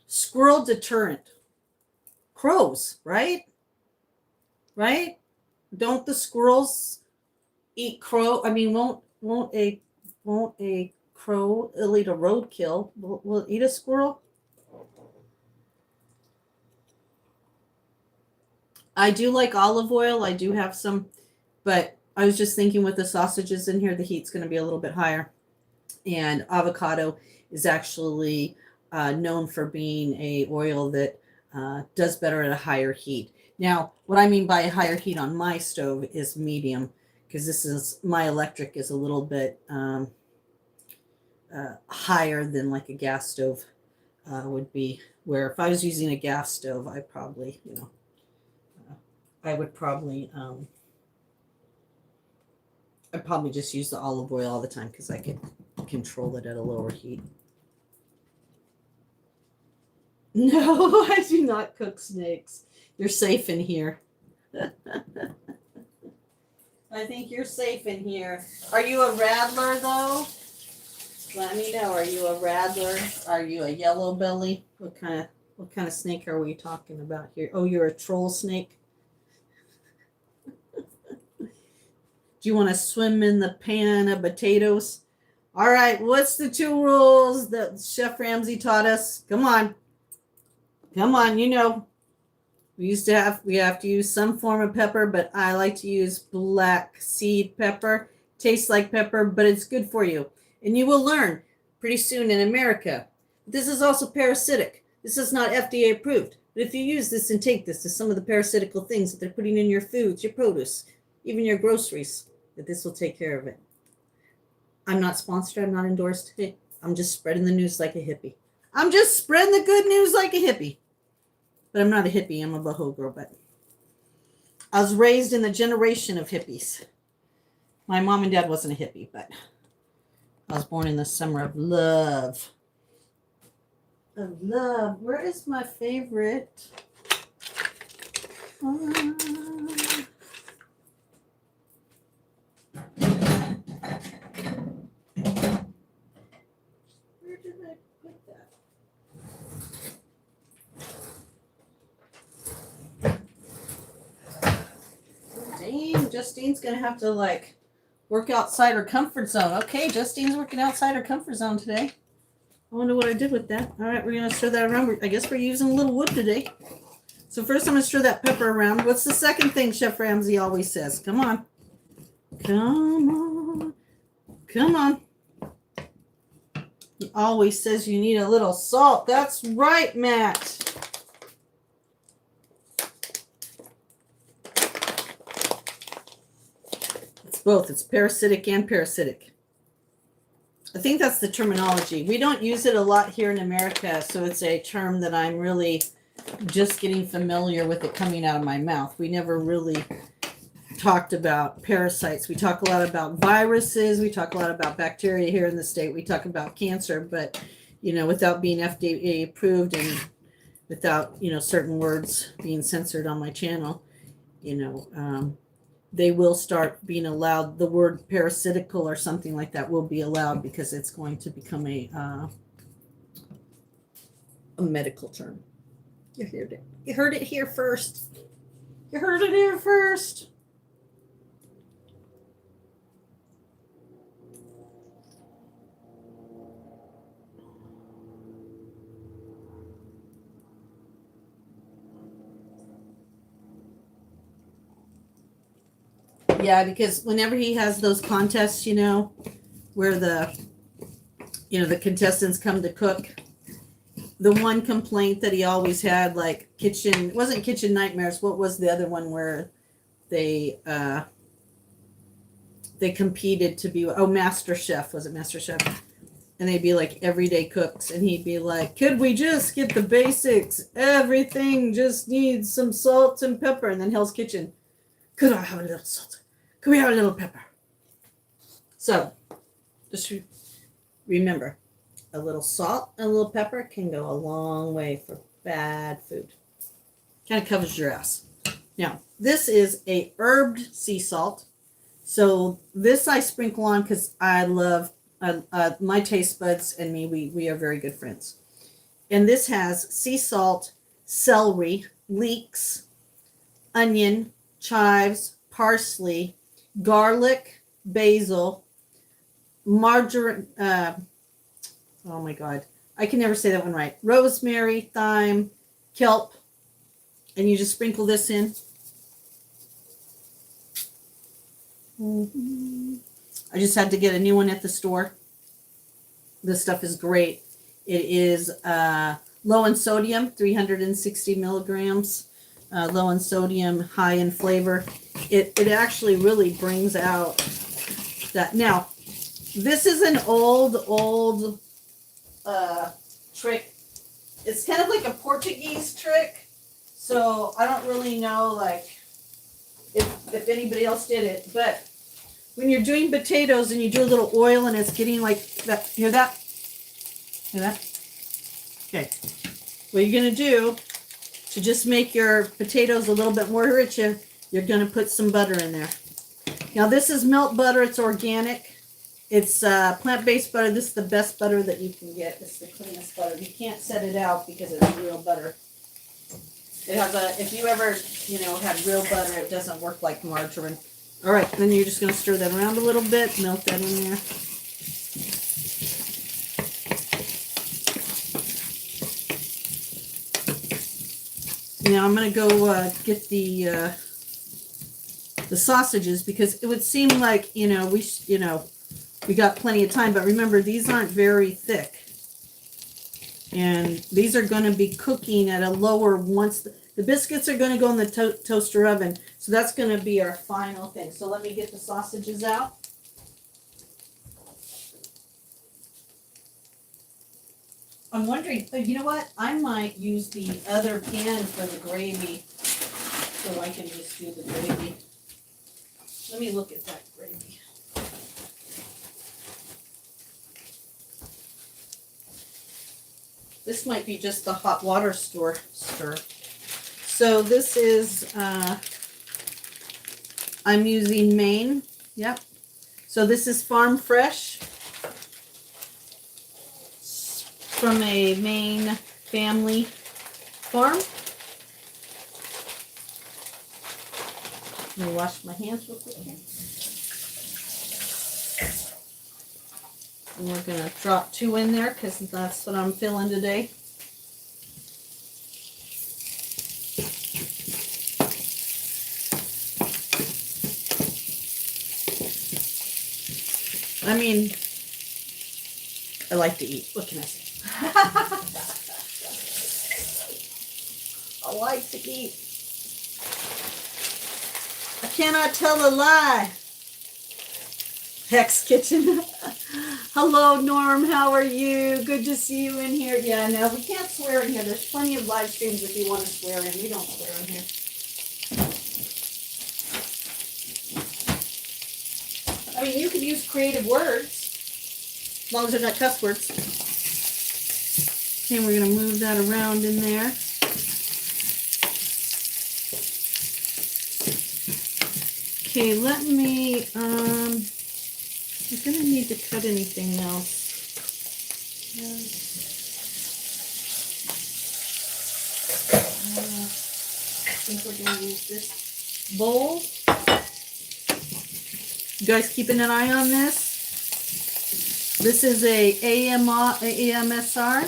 Squirrel deterrent. Crows, right? Right? Don't the squirrels eat crow? I mean, won't a crow? It'll eat a roadkill. Will it eat a squirrel? I do like olive oil. I do have some, but I was just thinking with the sausages in here, the heat's going to be a little bit higher. And avocado is actually known for being a oil that does better at a higher heat. Now, what I mean by a higher heat on my stove is medium, because this is my electric is a little bit higher than like a gas stove would be. Where if I was using a gas stove, I probably, I would probably I'd probably just use the olive oil all the time because I could control it at a lower heat. No, I do not cook snakes. You're safe in here. I think you're safe in here. Are you a rattler though? Let me know. Are you a rattler? Are you a yellow belly? What kind of snake are we talking about here? Oh, you're a troll snake. Do you want to swim in the pan of potatoes? All right, what's the 2 rules that Chef Ramsay taught us? Come on. Come on, we have to use some form of pepper, but I like to use black seed pepper. Tastes like pepper, but it's good for you. And you will learn pretty soon in America. This is also parasitic. This is not FDA approved. But if you use this and take this to some of the parasitical things that they're putting in your foods, your produce, even your groceries, that this will take care of it. I'm not sponsored. I'm not endorsed. Hey, I'm just spreading the news like a hippie. I'm just spreading the good news like a hippie. But I'm not a hippie. I'm a boho girl. But I was raised in the generation of hippies. My mom and dad wasn't a hippie, but I was born in the summer of love. Of love. Where is my favorite? Justine's gonna have to work outside her comfort zone. Okay, Justine's working outside her comfort zone today. I wonder what I did with that. All right, we're gonna stir that around. I guess we're using a little wood today. So first I'm gonna stir that pepper around. What's the second thing Chef Ramsay always says? Come on. Come on. Come on. He always says you need a little salt. That's right, Matt. Both. It's parasitic and parasitic. I think that's the terminology. We don't use it a lot here in America, so it's a term that I'm really just getting familiar with it coming out of my mouth. We never really talked about parasites. We talk a lot about viruses. We talk a lot about bacteria here in the state. We talk about cancer, but without being FDA approved and without certain words being censored on my channel, they will start being allowed. The word parasitical or something like that will be allowed because it's going to become a medical term. You heard it here first. You heard it here first. Yeah, because whenever he has those contests, where the contestants come to cook, the one complaint that he always had, it wasn't kitchen nightmares. What was the other one where they they competed to be, oh, Master Chef, was it Master Chef? And they'd be like everyday cooks, and he'd be like, could we just get the basics? Everything just needs some salt and pepper. And then Hell's Kitchen, could I have a little salt? Could we have a little pepper? So just remember, a little salt and a little pepper can go a long way for bad food. Kind of covers your ass. Now, this is a herbed sea salt. So this I sprinkle on because I love my taste buds and me. We are very good friends. And this has sea salt, celery, leeks, onion, chives, parsley, garlic, basil, margarine. Oh my God, I can never say that one right. Rosemary, thyme, kelp, and you just sprinkle this in. I just had to get a new one at the store. This stuff is great. It is low in sodium, 360 milligrams. Low in sodium, high in flavor. It actually really brings out that. Now, this is an old trick. It's kind of like a Portuguese trick. So I don't really know like if anybody else did it, but when you're doing potatoes and you do a little oil and it's getting like that, hear that? Hear that? Okay. What you're going to do to just make your potatoes a little bit more rich, you're going to put some butter in there. Now this is melt butter. It's organic. It's plant-based butter. This is the best butter that you can get. It's the cleanest butter. You can't set it out because it's real butter. It has if you ever, had real butter, it doesn't work like margarine. All right, then you're just going to stir that around a little bit, melt that in there. Now I'm going to go get the sausages because it would seem like, we got plenty of time, but remember, these aren't very thick. And these are going to be cooking at a lower, once the biscuits are going to go in the toaster oven. So that's going to be our final thing. So let me get the sausages out. I'm wondering, you know what? I might use the other pan for the gravy so I can just do the gravy. Let me look at that gravy. This might be just the hot water stir. So this is, I'm using Maine. Yep. So this is farm fresh from a Maine family farm. Let me wash my hands real quick here. And we're going to drop 2 in there because that's what I'm feeling today. I mean, I like to eat. What can I say? I like to eat. I cannot tell a lie. Hex Kitchen. Hello, Norm. How are you? Good to see you in here. Yeah, no, we can't swear in here. There's plenty of live streams if you want to swear in. We don't swear in here. I mean, you can use creative words, as long as they're not cuss words. Okay, we're going to move that around in there. Okay, let me, I'm going to need to cut anything else. I think we're going to use this bowl. You guys keeping an eye on this? This is a AMSR.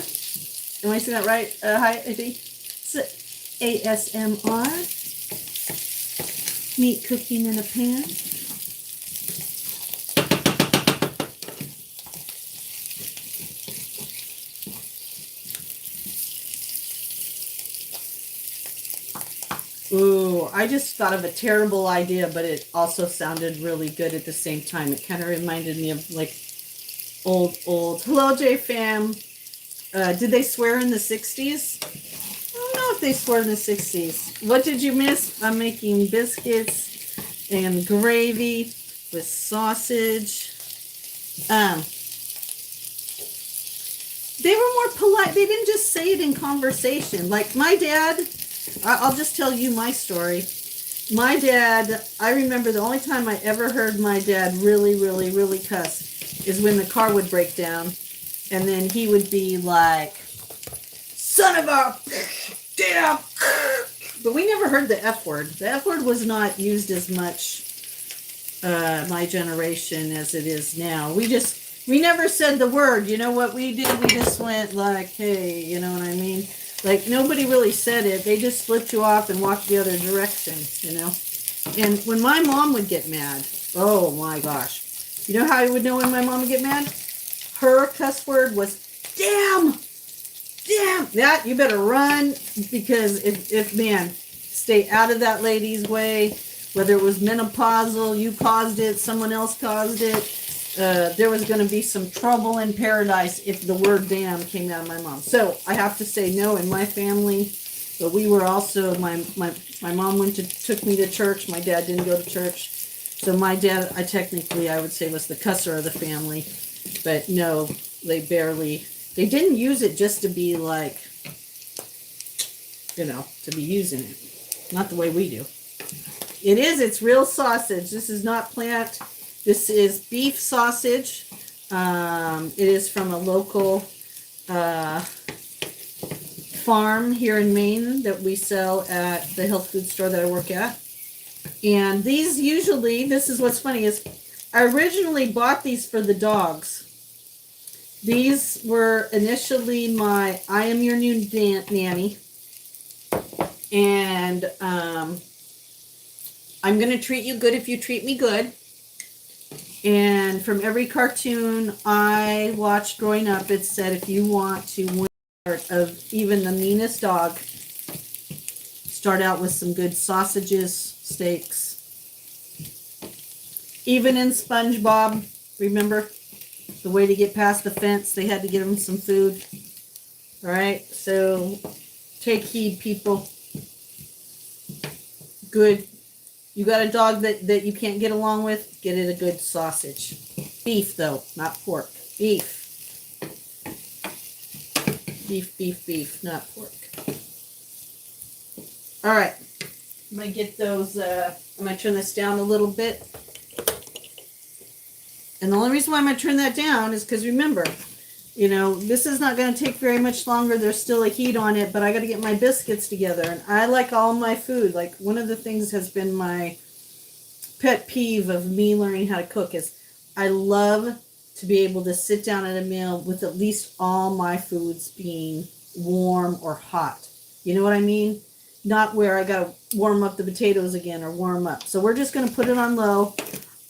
Am I saying that right? Hi, Eddie. It's ASMR. Meat cooking in a pan. Ooh, I just thought of a terrible idea, but it also sounded really good at the same time. It kind of reminded me of like old. Hello, J Fam. Did they swear in the 60s? I don't know if they swore in the 60s. What did you miss? I'm making biscuits and gravy with sausage. They were more polite. They didn't just say it in conversation. Like my dad, I'll just tell you my story. My dad, I remember the only time I ever heard my dad really cuss is when the car would break down. And then he would be like, son of a damn. But we never heard the F word. The F word was not used as much my generation as it is now. We never said the word. You know what we did? We just went like, hey, you know what I mean? Like nobody really said it. They just flipped you off and walked the other direction, you know? And when my mom would get mad, oh my gosh. You know how I would know when my mom would get mad? Her cuss word was, damn, that you better run, because if man, stay out of that lady's way, whether it was menopausal, you caused it, someone else caused it, there was going to be some trouble in paradise if the word damn came out of my mom. So I have to say no, in my family, but we were also, my mom took me to church. My dad didn't go to church. So my dad, I would say was the cusser of the family. But no, they didn't use it just to be like, you know, to be using it. Not the way we do. It's real sausage. This is not plant. This is beef sausage. It is from a local farm here in Maine that we sell at the health food store that I work at. And these usually, this is what's funny, is I originally bought these for the dogs. These were initially my I am your new nanny. And I'm going to treat you good if you treat me good. And from every cartoon I watched growing up, it said if you want to win the heart of even the meanest dog, start out with some good sausages, steaks. Even in SpongeBob, remember the way to get past the fence, they had to give him some food. All right, so take heed, people. Good. You got a dog that you can't get along with, get it a good sausage. Beef, though, not pork. Beef. Beef, not pork. All right. I'm going to get those, I'm going to turn this down a little bit. And the only reason why I'm going to turn that down is because remember, you know, this is not going to take very much longer. There's still a heat on it, but I got to get my biscuits together. And I like all my food. Like one of the things has been my pet peeve of me learning how to cook is I love to be able to sit down at a meal with at least all my foods being warm or hot. You know what I mean? Not where I got to warm up the potatoes again or warm up. So we're just going to put it on low.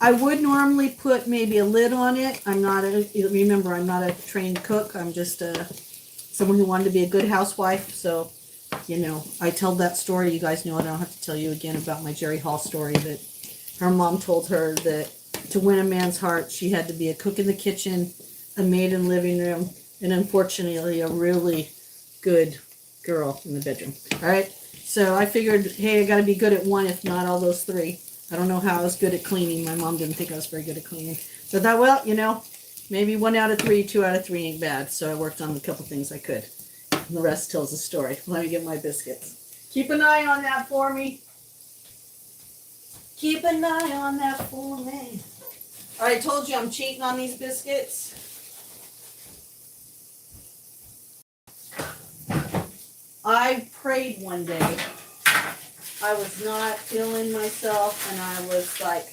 I would normally put maybe a lid on it. Remember, I'm not a trained cook. I'm just someone who wanted to be a good housewife. So, you know, I tell that story. You guys know it. I don't have to tell you again about my Jerry Hall story that her mom told her that to win a man's heart, she had to be a cook in the kitchen, a maid in the living room, and unfortunately, a really good girl in the bedroom. All right. So I figured, hey, I got to be good at one, if not all those three. I don't know how I was good at cleaning. My mom didn't think I was very good at cleaning. So I thought, well, you know, maybe 1 out of 3, 2 out of 3 ain't bad. So I worked on a couple things I could. And the rest tells the story. Let me get my biscuits. Keep an eye on that for me. Keep an eye on that for me. All right, I told you I'm cheating on these biscuits. I prayed one day. I was not feeling myself, and I was like,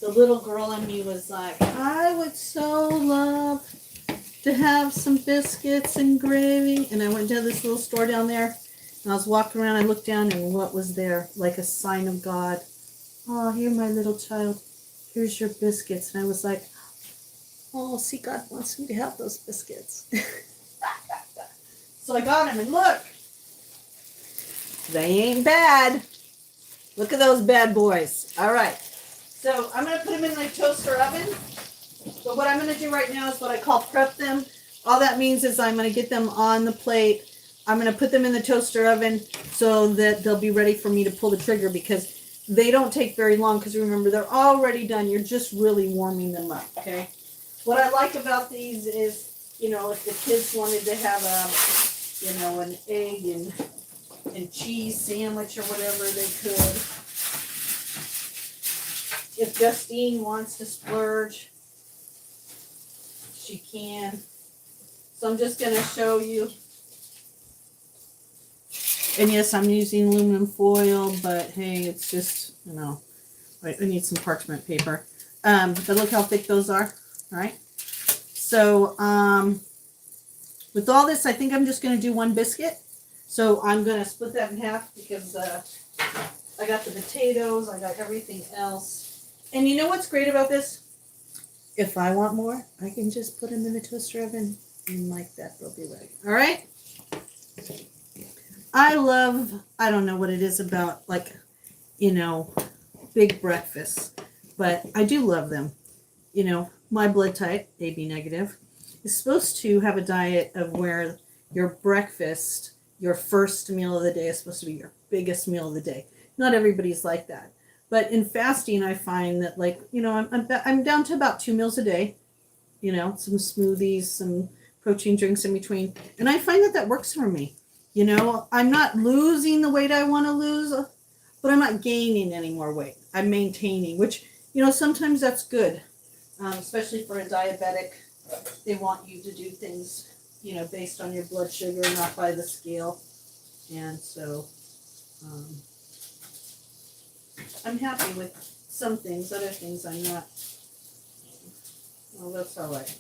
the little girl in me was like, I would so love to have some biscuits and gravy. And I went to this little store down there, and I was walking around. I looked down, and what was there? Like a sign of God. Oh, here, my little child. Here's your biscuits. And I was like, oh, see, God wants me to have those biscuits. So I got them, and look. They ain't bad. Look at those bad boys. All right. So I'm going to put them in my toaster oven. But what I'm going to do right now is what I call prep them. All that means is I'm going to get them on the plate. I'm going to put them in the toaster oven so that they'll be ready for me to pull the trigger, because they don't take very long, because remember, they're already done. You're just really warming them up, okay? What I like about these is, you know, if the kids wanted to have an egg and cheese sandwich or whatever, they could. If Justine wants to splurge, she can. So I'm just going to show you. And yes, I'm using aluminum foil, but hey, it's just, you know, I need some parchment paper. But look how thick those are, all right? So with all this, I think I'm just going to do one biscuit. So I'm going to split that in half because I got the potatoes, I got everything else. And you know what's great about this? If I want more, I can just put them in the toaster oven and like that, they'll be ready. All right? I don't know what it is about, like, you know, big breakfasts, but I do love them. You know, my blood type, AB negative, is supposed to have a diet of where your breakfast, your first meal of the day, is supposed to be your biggest meal of the day. Not everybody's like that. But in fasting, I find that, like, you know, I'm down to about 2 meals a day, you know, some smoothies, some protein drinks in between. And I find that works for me. You know, I'm not losing the weight I want to lose, but I'm not gaining any more weight. I'm maintaining, which, you know, sometimes that's good, especially for a diabetic. They want you to do things, you know, based on your blood sugar, not by the scale. And so I'm happy with some things. Other things I'm not. Well, that's all right.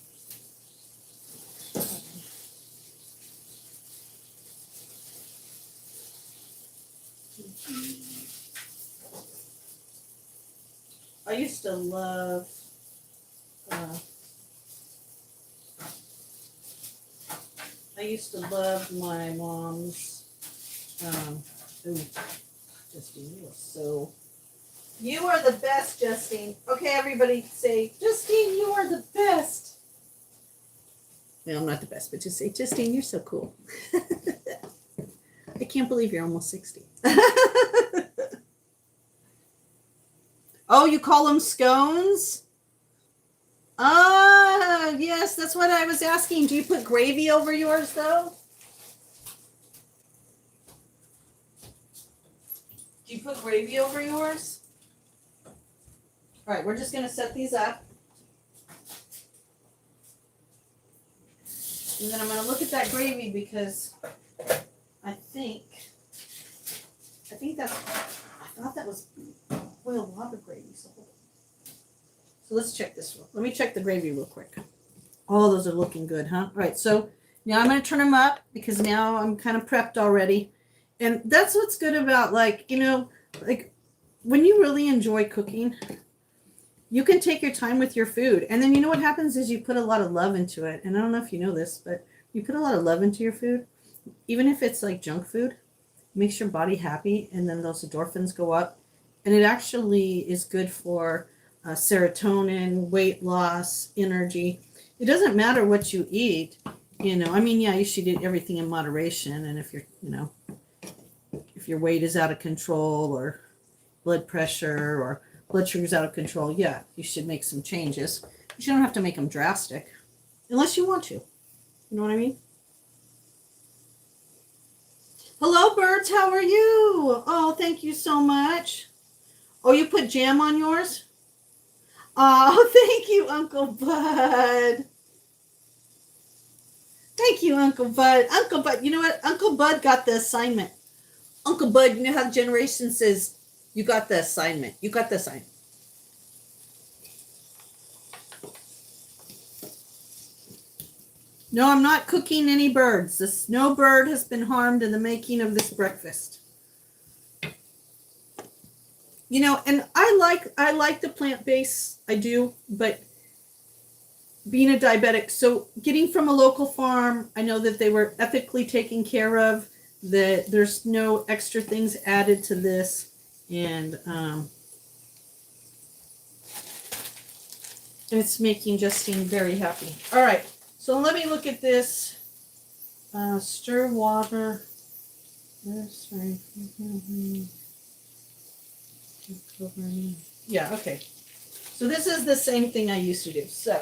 I used to love my mom's Justine, you are the best, Justine. Okay, everybody say, Justine, you are the best. No, I'm not the best, but just say, Justine, you're so cool. I can't believe you're almost 60. Oh, you call them scones? Ah, yes, that's what I was asking. Do you put gravy over yours, though? Do you put gravy over yours? All right, we're just going to set these up. And then I'm going to look at that gravy because I thought that was boiled lobster gravy. So let's check this one. Let me check the gravy real quick. All those are looking good, huh? All right, so now I'm going to turn them up because now I'm kind of prepped already. And that's what's good about, like, you know, like when you really enjoy cooking, you can take your time with your food. And then you know what happens is you put a lot of love into it. And I don't know if you know this, but you put a lot of love into your food. Even if it's like junk food, it makes your body happy. And then those endorphins go up. And it actually is good for serotonin, weight loss, energy. It doesn't matter what you eat. You know, I mean, yeah, you should eat everything in moderation. And if you're, you know, if your weight is out of control or blood pressure or blood sugar's out of control, yeah, you should make some changes. But you don't have to make them drastic unless you want to. You know what I mean? Hello, birds. How are you? Oh, thank you so much. Oh, you put jam on yours? Oh, thank you, Uncle Bud. Thank you, Uncle Bud. Uncle Bud, you know what? Uncle Bud got the assignment. Uncle Bud, you know how the generation says, you got the assignment. You got the assignment. No, I'm not cooking any birds. No bird has been harmed in the making of this breakfast. You know, and I like the plant-based, I do, but being a diabetic, so getting from a local farm, I know that they were ethically taken care of, that there's no extra things added to this, And it's making Justine very happy. All right, so let me look at this. Stir water. Sorry. Yeah, okay. So this is the same thing I used to do. So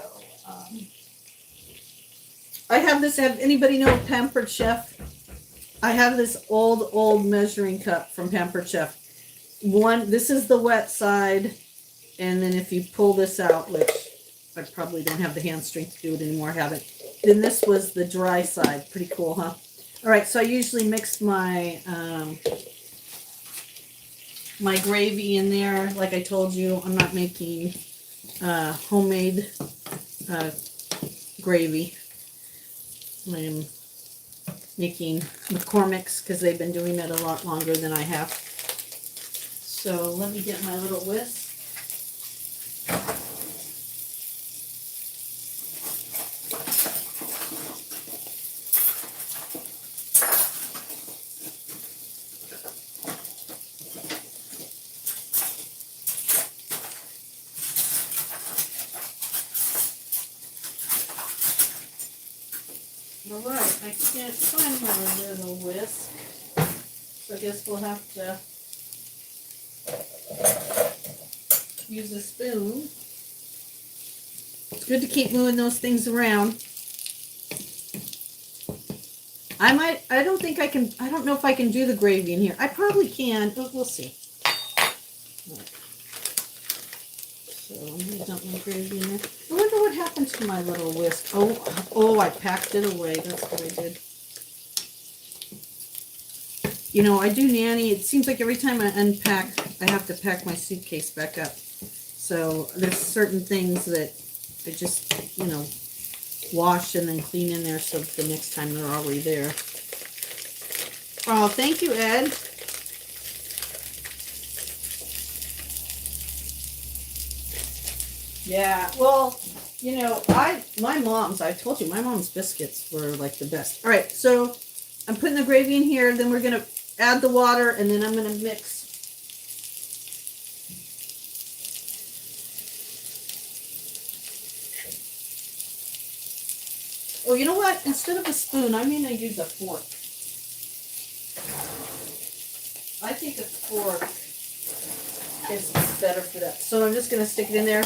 I have this. Have anybody know Pampered Chef? I have this old measuring cup from Pampered Chef. This is the wet side, and then if you pull this out, which I probably don't have the hand strength to do it anymore, I haven't. Then this was the dry side. Pretty cool, huh? All right, so I usually mix my my gravy in there. Like I told you, I'm not making homemade gravy. I'm making McCormick's because they've been doing it a lot longer than I have. So let me get my little whisk. All right, I can't find my little whisk, so I guess we'll have to use a spoon. It's good to keep moving those things around. I don't know if I can do the gravy in here. I probably can, but we'll see. So I'm going to dump my gravy in there. I wonder what happened to my little whisk. Oh, I packed it away. That's what I did. You know, I do nanny. It seems like every time I unpack, I have to pack my suitcase back up. So there's certain things that I just, wash and then clean in there so the next time they're already there. Oh, thank you, Ed. Yeah, well, I told you, my mom's biscuits were like the best. All right, so I'm putting the gravy in here, then we're going to add the water, and then I'm going to mix. Oh, you know what? Instead of a spoon, I'm going to use a fork. I think a fork is better for that. So I'm just going to stick it in there.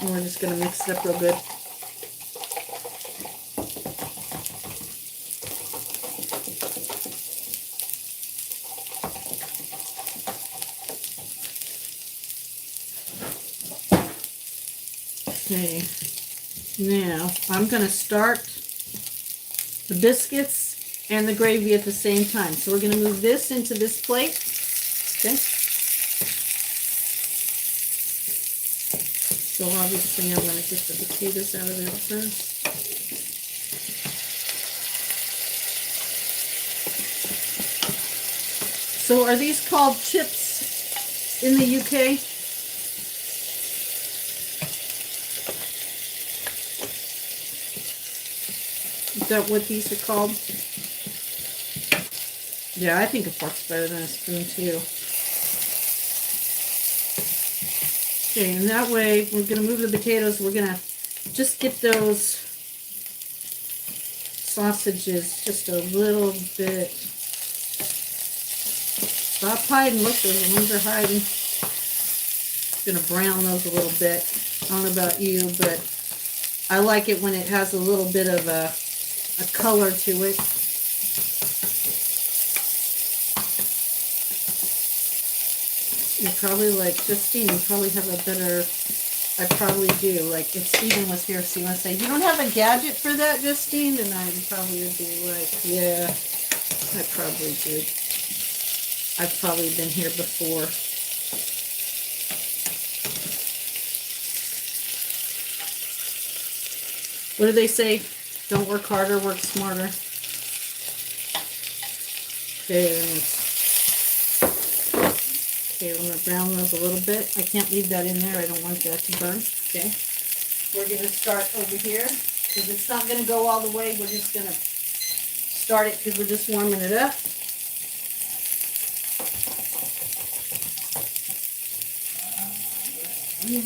And we're just going to mix it up real good. Okay, now I'm going to start the biscuits and the gravy at the same time. So we're going to move this into this plate. Okay. So obviously I'm going to get the potatoes out of there first. So are these called chips in the UK? Is that what these are called? Yeah, I think a fork's better than a spoon too. Okay, and that way we're going to move the potatoes. We're going to just get those sausages just a little bit. Stop hiding. Look, those ones are hiding. Going to brown those a little bit. I don't know about you, but I like it when it has a little bit of a color to it. You probably like Justine, you probably have a better, I probably do. Like if Stephen was here, so you want to say, you don't have a gadget for that, Justine? And I probably would be like, yeah, I probably do. I've probably been here before. What do they say? Don't work harder, work smarter. Okay, I'm going to brown those a little bit. I can't leave that in there. I don't want that to burn. Okay. We're going to start over here because it's not going to go all the way. We're just going to start it because we're just warming it up. Down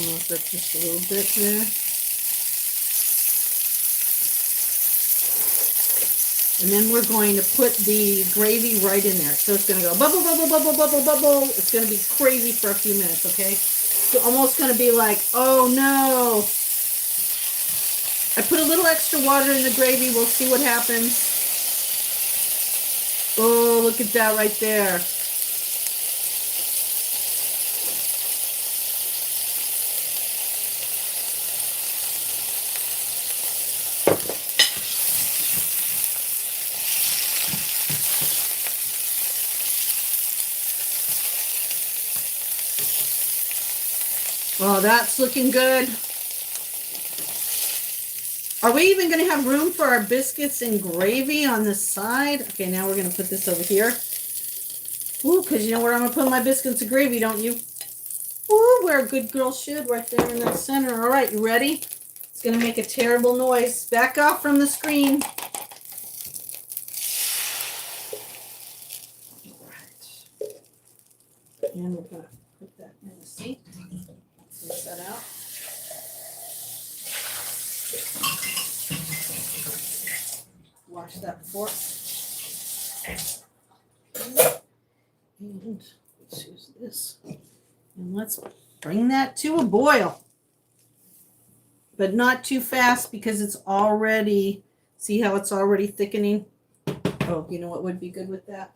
those up just a little bit there. And then we're going to put the gravy right in there. So it's going to go bubble, bubble, bubble, bubble, bubble. It's going to be crazy for a few minutes, okay? So almost going to be like, oh no. I put a little extra water in the gravy. We'll see what happens. Oh, look at that right there. Oh, that's looking good. Are we even going to have room for our biscuits and gravy on the side? Okay, now we're going to put this over here. Ooh, because you know where I'm going to put my biscuits and gravy, don't you? Ooh, where a good girl should, right there in the center. All right, you ready? It's going to make a terrible noise. Back off from the screen. All right. And we're going to put that in the sink. Rinse that out. Wash that fork. And let's use this. And let's bring that to a boil. But not too fast because it's already, see how it's already thickening? Oh, you know what would be good with that?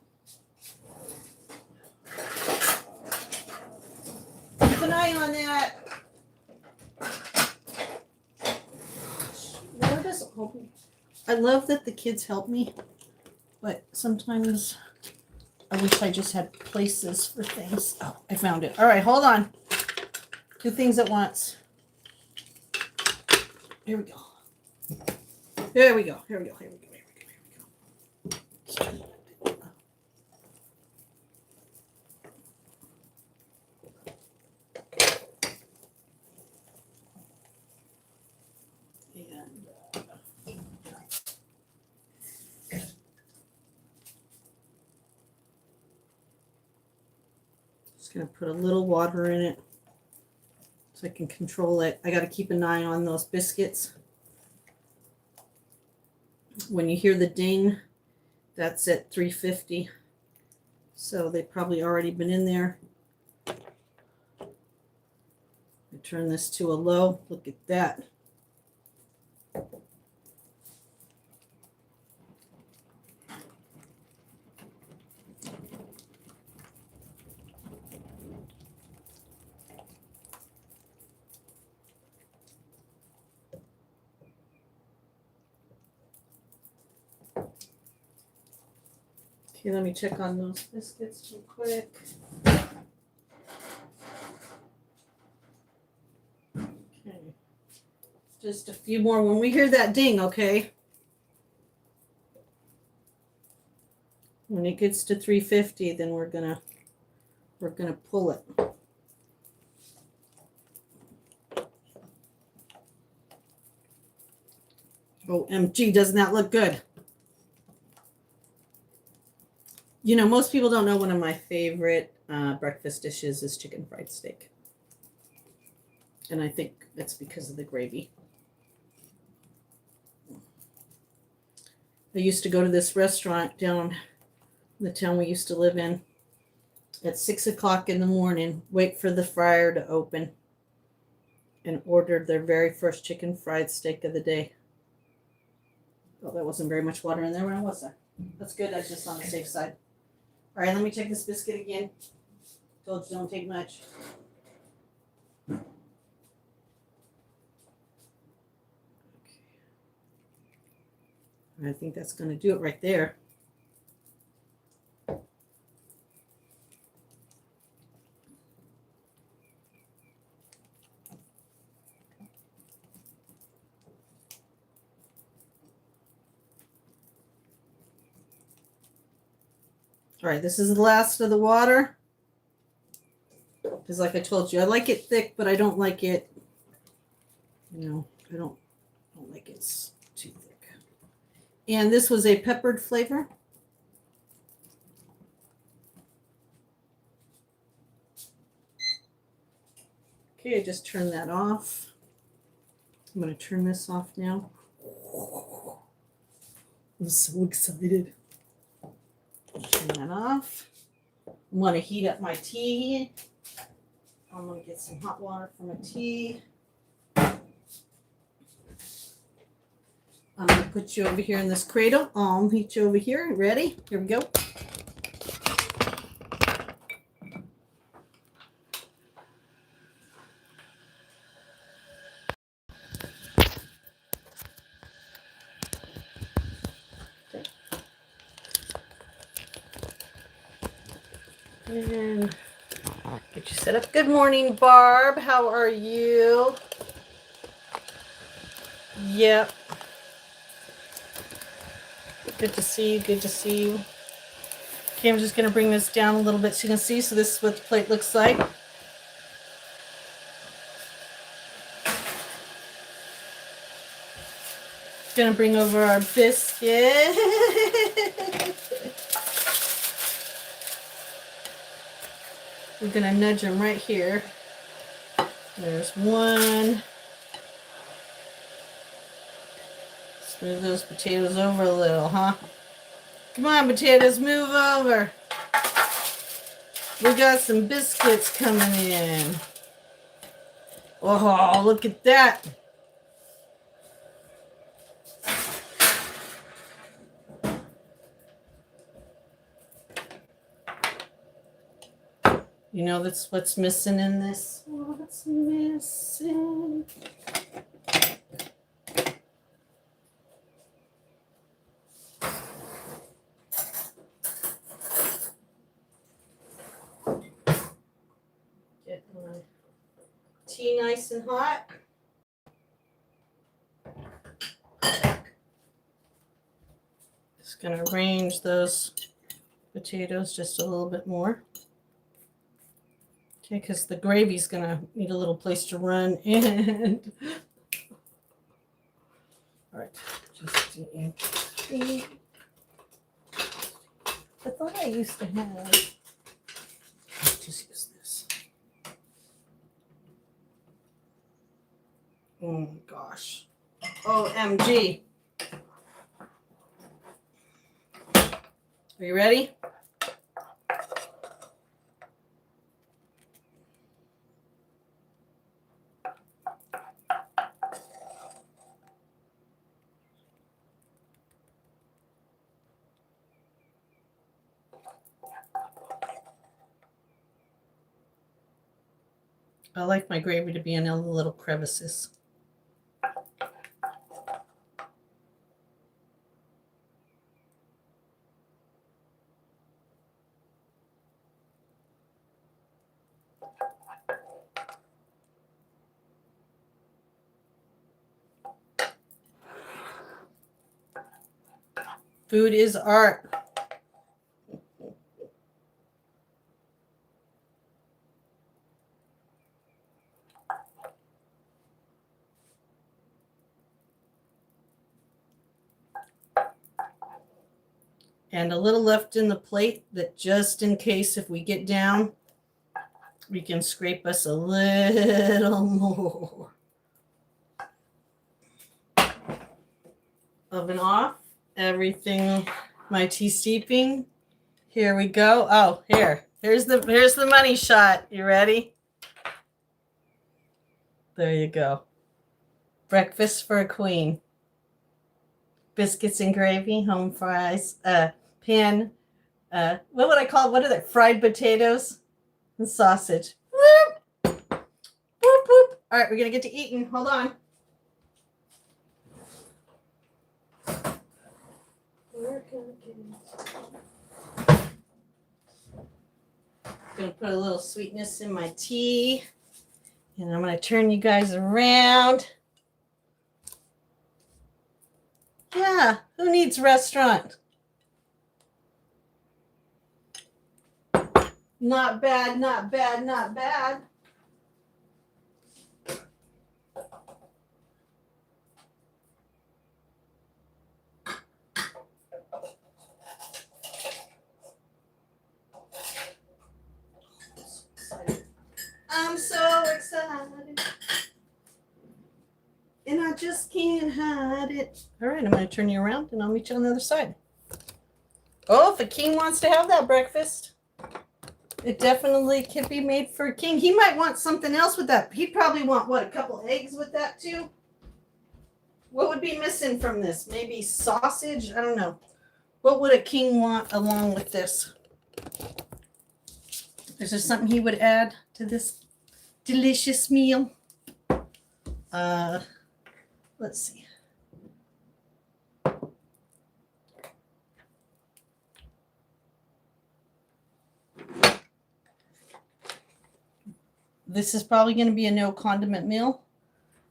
Keep an eye on that. Where does it open? I love that the kids help me, but sometimes I wish I just had places for things. Oh, I found it. All right, hold on. Two things at once. Here we go. Here we go. Here we go. Here we go. Here we go. Here we go. Just going to put a little water in it so I can control it. I got to keep an eye on those biscuits. When you hear the ding, that's at 350. So they've probably already been in there. I turn this to a low. Look at that. Okay, let me check on those biscuits real quick. Okay. Just a few more when we hear that ding, okay? When it gets to 350, then we're gonna pull it. OMG, doesn't that look good? You know, most people don't know one of my favorite breakfast dishes is chicken fried steak. And I think it's because of the gravy. I used to go to this restaurant down in the town we used to live in at 6 o'clock in the morning, wait for the fryer to open, and order their very first chicken fried steak of the day. Oh, there wasn't very much water in there, when was there? That's good, that's just on the safe side. All right, let me check this biscuit again. Told you don't take much. Okay. I think that's going to do it right there. All right, this is the last of the water. Because like I told you, I like it thick, but I don't like it, I don't like it too thick. And this was a peppered flavor. Okay, I just turned that off. I'm going to turn this off now. I'm so excited. Turn that off. I want to heat up my tea. I'm going to get some hot water for my tea. I'm going to put you over here in this cradle. I'll heat you over here. Ready? Here we go. And get you set up. Good morning, Barb. How are you? Yep. Good to see you. Good to see you. Okay, I'm just going to bring this down a little bit so you can see. So this is what the plate looks like. Going to bring over our biscuit. We're going to nudge them right here. There's one. Smooth those potatoes over a little, huh? Come on, potatoes, move over. We got some biscuits coming in. Oh, look at that. You know, that's what's missing in this. What's missing? Get my tea nice and hot. Just gonna arrange those potatoes just a little bit more. Okay, because the gravy's gonna need a little place to run and all right, just I thought I used to have. Let's just use this. Oh my gosh. OMG. Are you ready? I like my gravy to be in all the little crevices. Food is art. And a little left in the plate that just in case if we get down, we can scrape us a little more. Oven off. Everything, my tea steeping. Here we go. Oh, here's the money shot. You ready? There you go. Breakfast for a queen. Biscuits and gravy, home fries, pan, what would I call it? What are they? Fried potatoes and sausage. Whoop, whoop, whoop. All right, we're going to get to eating. Hold on. Going to put a little sweetness in my tea. And I'm going to turn you guys around. Yeah, who needs restaurant? Not bad, not bad, not bad. I'm so excited. And I just can't hide it. All right, I'm going to turn you around and I'll meet you on the other side. Oh, if a king wants to have that breakfast, it definitely can be made for a king. He might want something else with that. He'd probably want, what, a couple eggs with that too? What would be missing from this? Maybe sausage? I don't know. What would a king want along with this? Is there something he would add to this delicious meal? Let's see. This is probably going to be a no condiment meal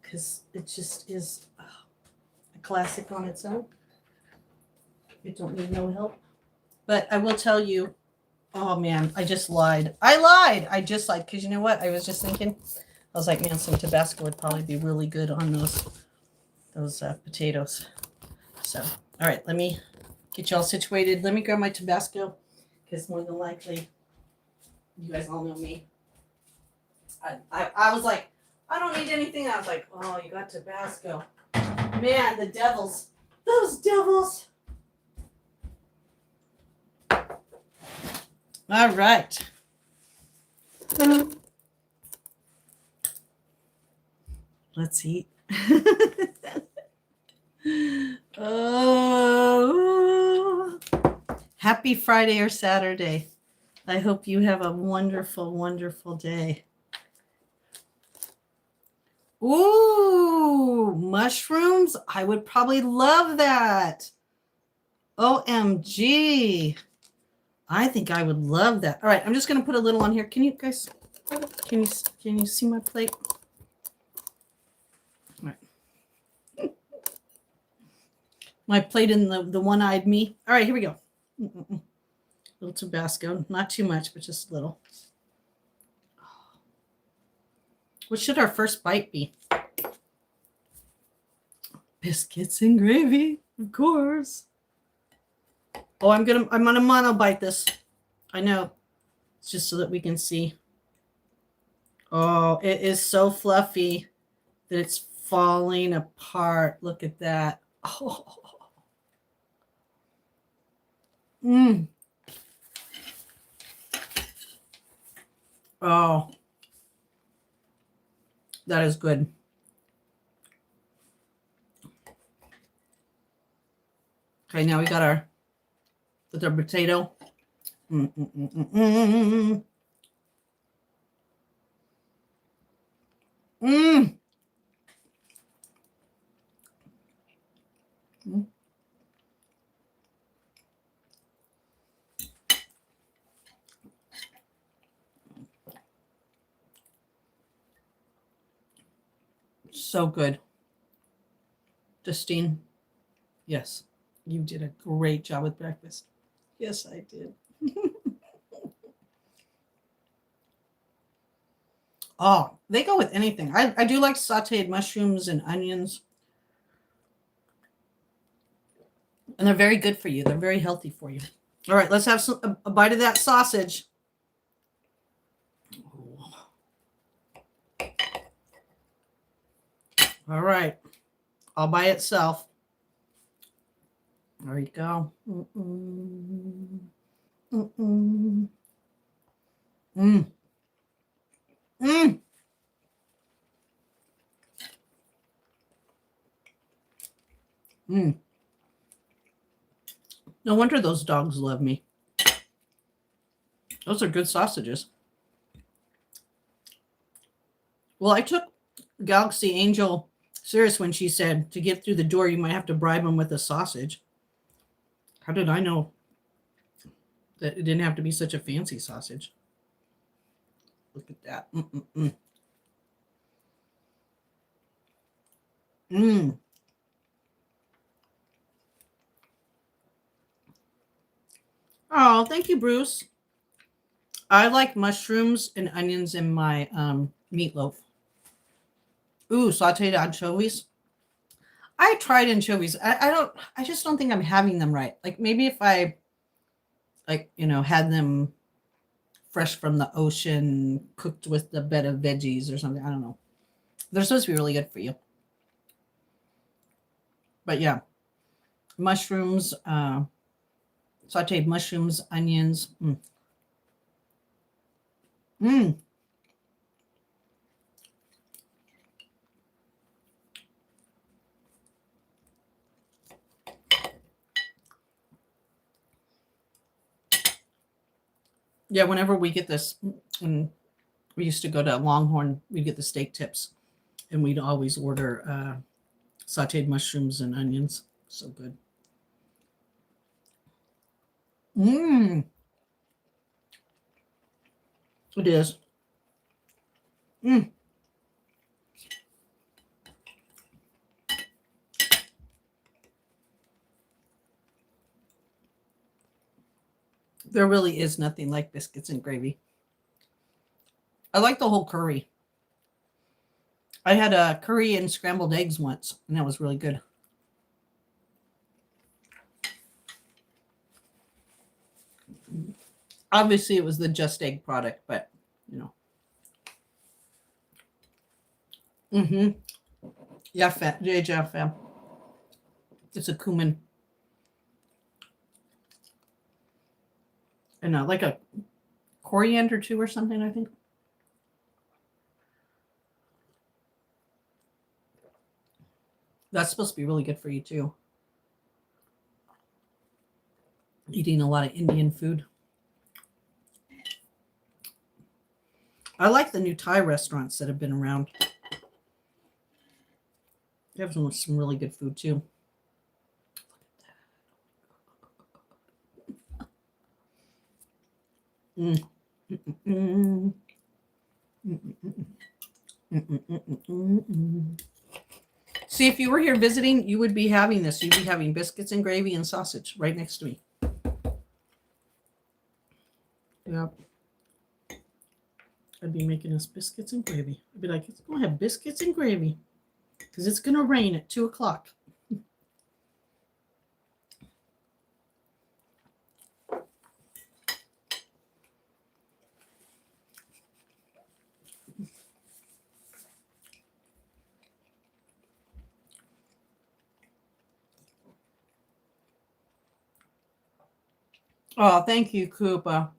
because it just is a classic on its own. It don't need no help. But I will tell you, oh man, I just lied. I just lied because you know what? I was just thinking, I was like, man, some Tabasco would probably be really good on those potatoes. So, all right, let me get y'all situated. Let me grab my Tabasco because more than likely, you guys all know me. I was like, I don't need anything. I was like, oh, you got Tabasco. Man, the devils. Those devils. All right. Let's eat. Oh, happy Friday or Saturday. I hope you have a wonderful, wonderful day. Ooh, mushrooms. I would probably love that. OMG. I think I would love that. All right, I'm just going to put a little on here. Can you guys, can you see my plate? All right. My plate in the one-eyed me. All right, here we go. Little Tabasco. Not too much, but just a little. What should our first bite be? Biscuits and gravy, of course. Oh, I'm gonna mono bite this. I know. It's just so that we can see. Oh, it is so fluffy that it's falling apart. Look at that. Oh. Mmm. Oh. That is good. Okay, now we got our with our potato. Mmm. So good. Justine, yes, you did a great job with breakfast. Yes, I did. Oh, they go with anything. I do like sauteed mushrooms and onions. And they're very good for you. They're very healthy for you. All right, let's have a bite of that sausage. All right, all by itself. There you go. Mm-mm. Mm-mm. Mm. Mm. Mm. No wonder those dogs love me. Those are good sausages. Well, I took Galaxy Angel serious when she said to get through the door, you might have to bribe them with a sausage. How did I know that it didn't have to be such a fancy sausage? Look at that. Mm-mm-mm. Mm. Oh, thank you, Bruce. I like mushrooms and onions in my meatloaf. Ooh, sauteed anchovies. I tried anchovies. I just don't think I'm having them right. Like maybe if I had them fresh from the ocean, cooked with a bed of veggies or something. I don't know. They're supposed to be really good for you. But yeah, mushrooms, sauteed mushrooms, onions. Mm. Mm. Yeah, whenever we get this, and we used to go to Longhorn, we'd get the steak tips, and we'd always order sauteed mushrooms and onions. So good. Mmm. It is. Mm. There really is nothing like biscuits and gravy. I like the whole curry. I had a curry and scrambled eggs once, and that was really good. Obviously, it was the Just Egg product, but you know. Mm-hmm. Yeah, fam. Yeah, fam. It's a cumin and like a coriander too, or something. I think that's supposed to be really good for you too. Eating a lot of Indian food. I like the new Thai restaurants that have been around. They have some really good food too. Mm. Mm-mm. Mm-mm. See, if you were here visiting, you would be having this. You'd be having biscuits and gravy and sausage right next to me. Yeah. I'd be making us biscuits and gravy. I'd be like, let's go have biscuits and gravy because it's going to rain at 2 o'clock. Oh, thank you, Koopa.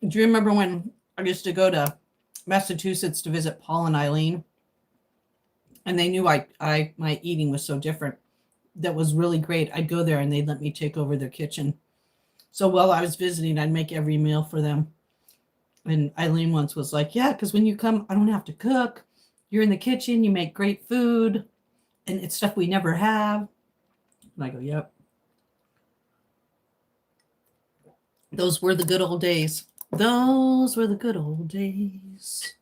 Do you remember when I used to go to Massachusetts to visit Paul and Eileen? And they knew my eating was so different. That was really great. I'd go there and they'd let me take over their kitchen. So while I was visiting, I'd make every meal for them. And Eileen once was like, yeah, because when you come, I don't have to cook. You're in the kitchen, you make great food, and it's stuff we never have. And I go, yep. Those were the good old days. Those were the good old days.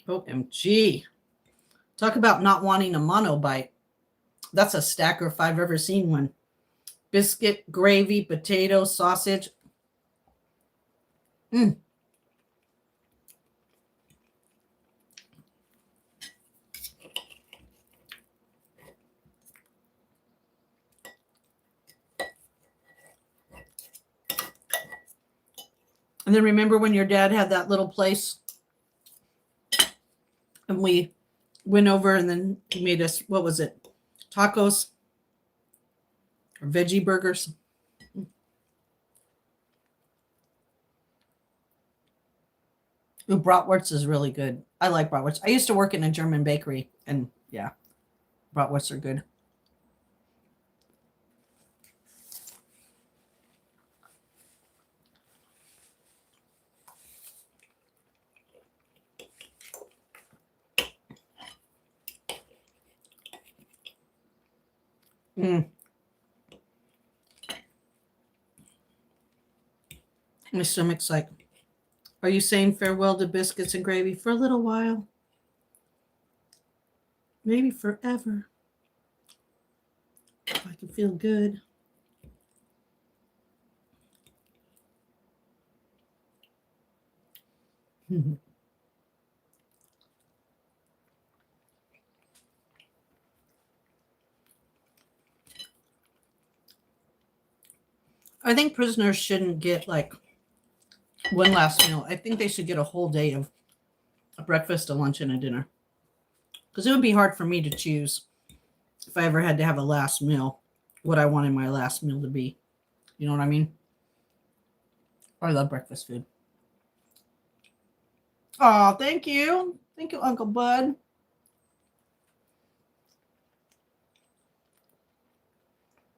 OMG. Talk about not wanting a mono bite. That's a stacker if I've ever seen one. Biscuit, gravy, potato, sausage. Mm. And then remember when your dad had that little place and we went over and then he made us, what was it? Tacos or veggie burgers. Ooh, bratwurst is really good. I like bratwurst. I used to work in a German bakery and yeah, bratwursts are good. Mm. My stomach's like, are you saying farewell to biscuits and gravy for a little while? Maybe forever. I can feel good. I think prisoners shouldn't get like one last meal. I think they should get a whole day of a breakfast, a lunch, and a dinner. Because it would be hard for me to choose if I ever had to have a last meal, what I wanted my last meal to be. You know what I mean? I love breakfast food. Oh, thank you. Thank you, Uncle Bud.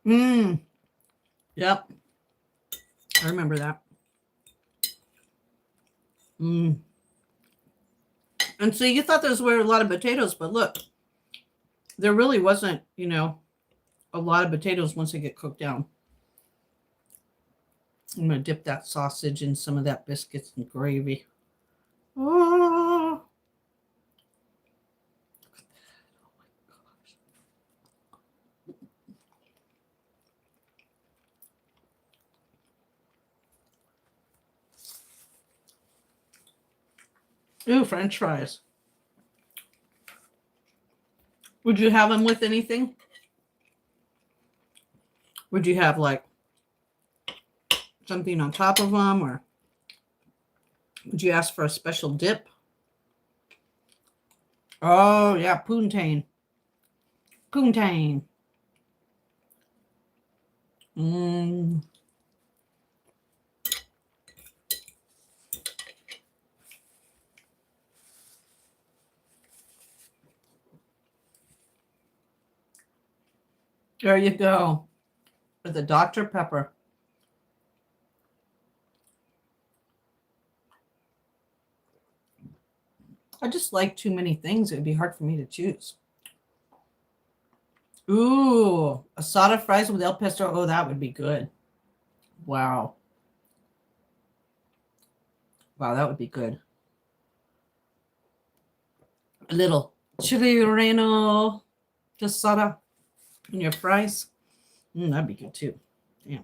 Yep. I remember that. And so you thought those were a lot of potatoes, but look, there really wasn't, a lot of potatoes once they get cooked down. I'm going to dip that sausage in some of that biscuits and gravy. Oh. Ooh, French fries. Would you have them with anything? Would you have like something on top of them, or would you ask for a special dip? Oh, yeah, poontang. Poontang. There you go. With the Dr. Pepper. I just like too many things. It would be hard for me to choose. Ooh, asada fries with El Pesto. Oh, that would be good. Wow. Wow, that would be good. A little chili relleno asada in your fries. That'd be good too. Yeah.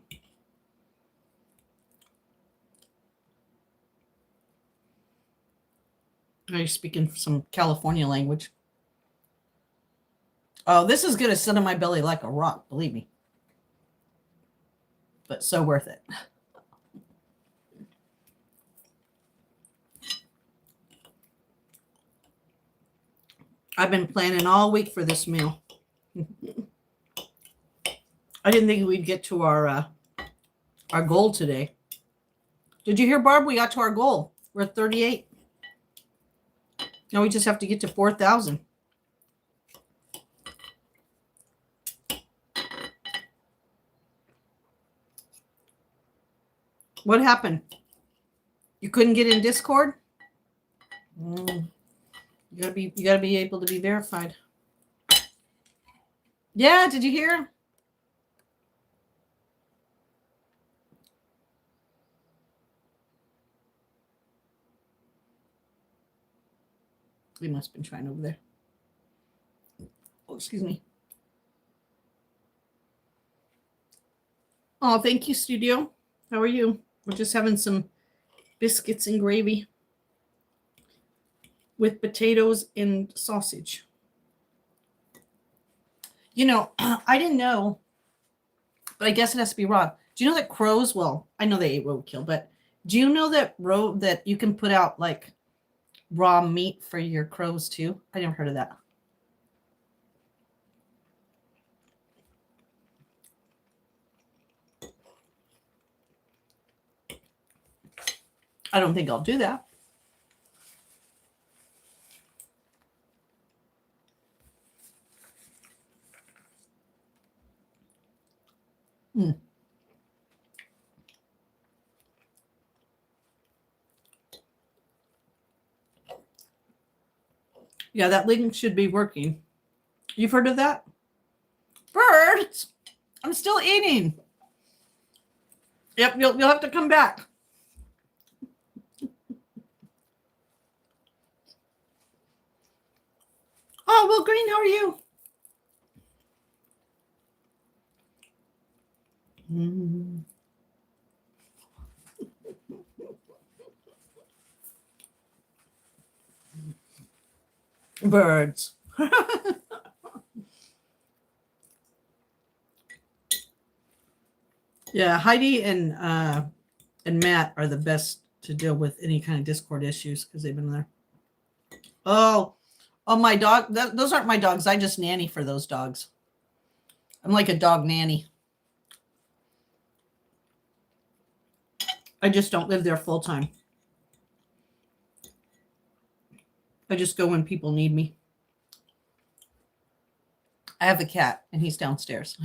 Are you speaking some California language? Oh, this is going to sit on my belly like a rock, believe me. But so worth it. I've been planning all week for this meal. I didn't think we'd get to our goal today. Did you hear, Barb? We got to our goal. We're at 38. Now we just have to get to 4,000. What happened? You couldn't get in Discord? You gotta be able to be verified. Yeah, did you hear? We must have been trying over there. Oh, excuse me. Oh, thank you, studio. How are you? We're just having some biscuits and gravy with potatoes and sausage. I didn't know, but I guess it has to be raw. Do you know that crows, well, I know they ate roadkill, but do you know that you can put out like raw meat for your crows too? I never heard of that. I don't think I'll do that. Yeah, that link should be working. You've heard of that? Birds! I'm still eating. Yep, you'll have to come back. Oh, Will Green, how are you? Birds. Yeah, Heidi and Matt are the best to deal with any kind of Discord issues because they've been there. Oh, my dog. Those aren't my dogs. I just nanny for those dogs. I'm like a dog nanny. I just don't live there full time. I just go when people need me. I have a cat and he's downstairs.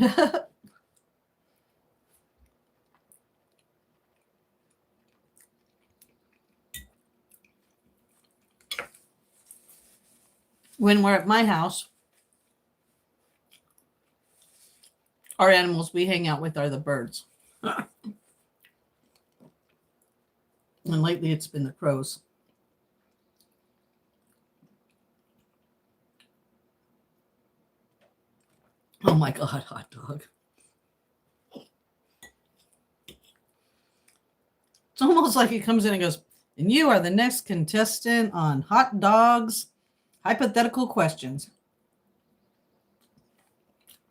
When we're at my house, our animals we hang out with are the birds. And lately it's been the crows. Oh my God, hot dog. It's almost like he comes in and goes, and you are the next contestant on Hot Dogs Hypothetical Questions.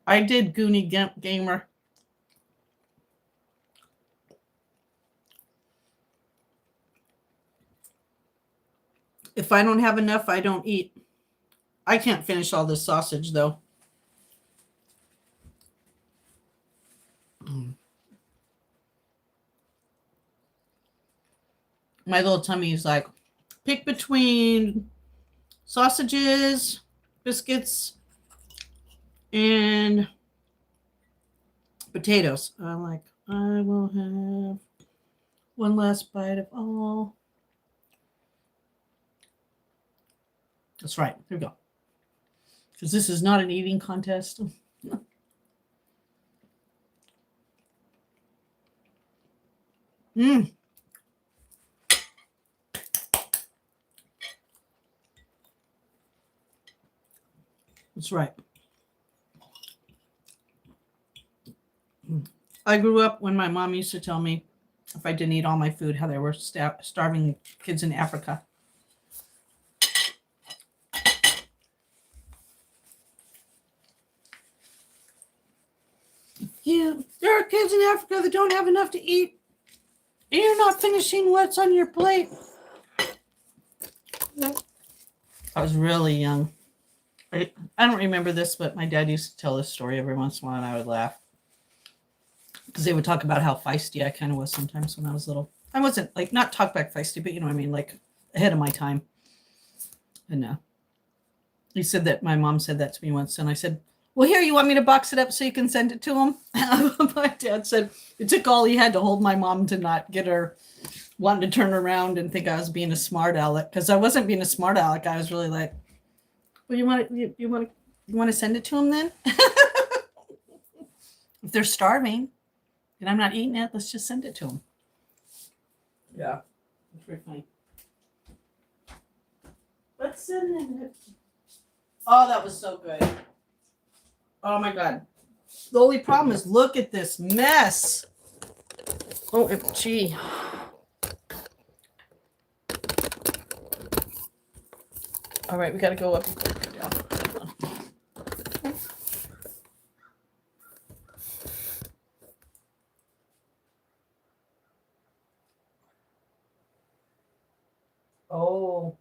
I did Goonie Gamer. If I don't have enough, I don't eat. I can't finish all this sausage, though. My little tummy is like, pick between sausages, biscuits, and potatoes. I'm like, I will have one last bite of all. That's right. Here we go. Because this is not an eating contest. Mmm. That's right. I grew up when my mom used to tell me if I didn't eat all my food, how there were starving kids in Africa. Yeah, there are kids in Africa that don't have enough to eat. And you're not finishing what's on your plate. I was really young. I don't remember this, but my dad used to tell this story every once in a while, and I would laugh. Because they would talk about how feisty I kind of was sometimes when I was little. I wasn't, like, not talk back feisty, but you know what I mean, like, ahead of my time. And he said that, my mom said that to me once, and I said, well, here, you want me to box it up so you can send it to him? My dad said it took all he had to hold my mom to not get her wanting to turn around and think I was being a smart aleck. Because I wasn't being a smart aleck. I was really like, well, you want to send it to him then? If they're starving and I'm not eating it, let's just send it to them. Yeah, it's very funny. Let's send it. Oh, that was so good. Oh my God. The only problem is look at this mess. Oh, gee. All right, we got to go up and go down. Oh.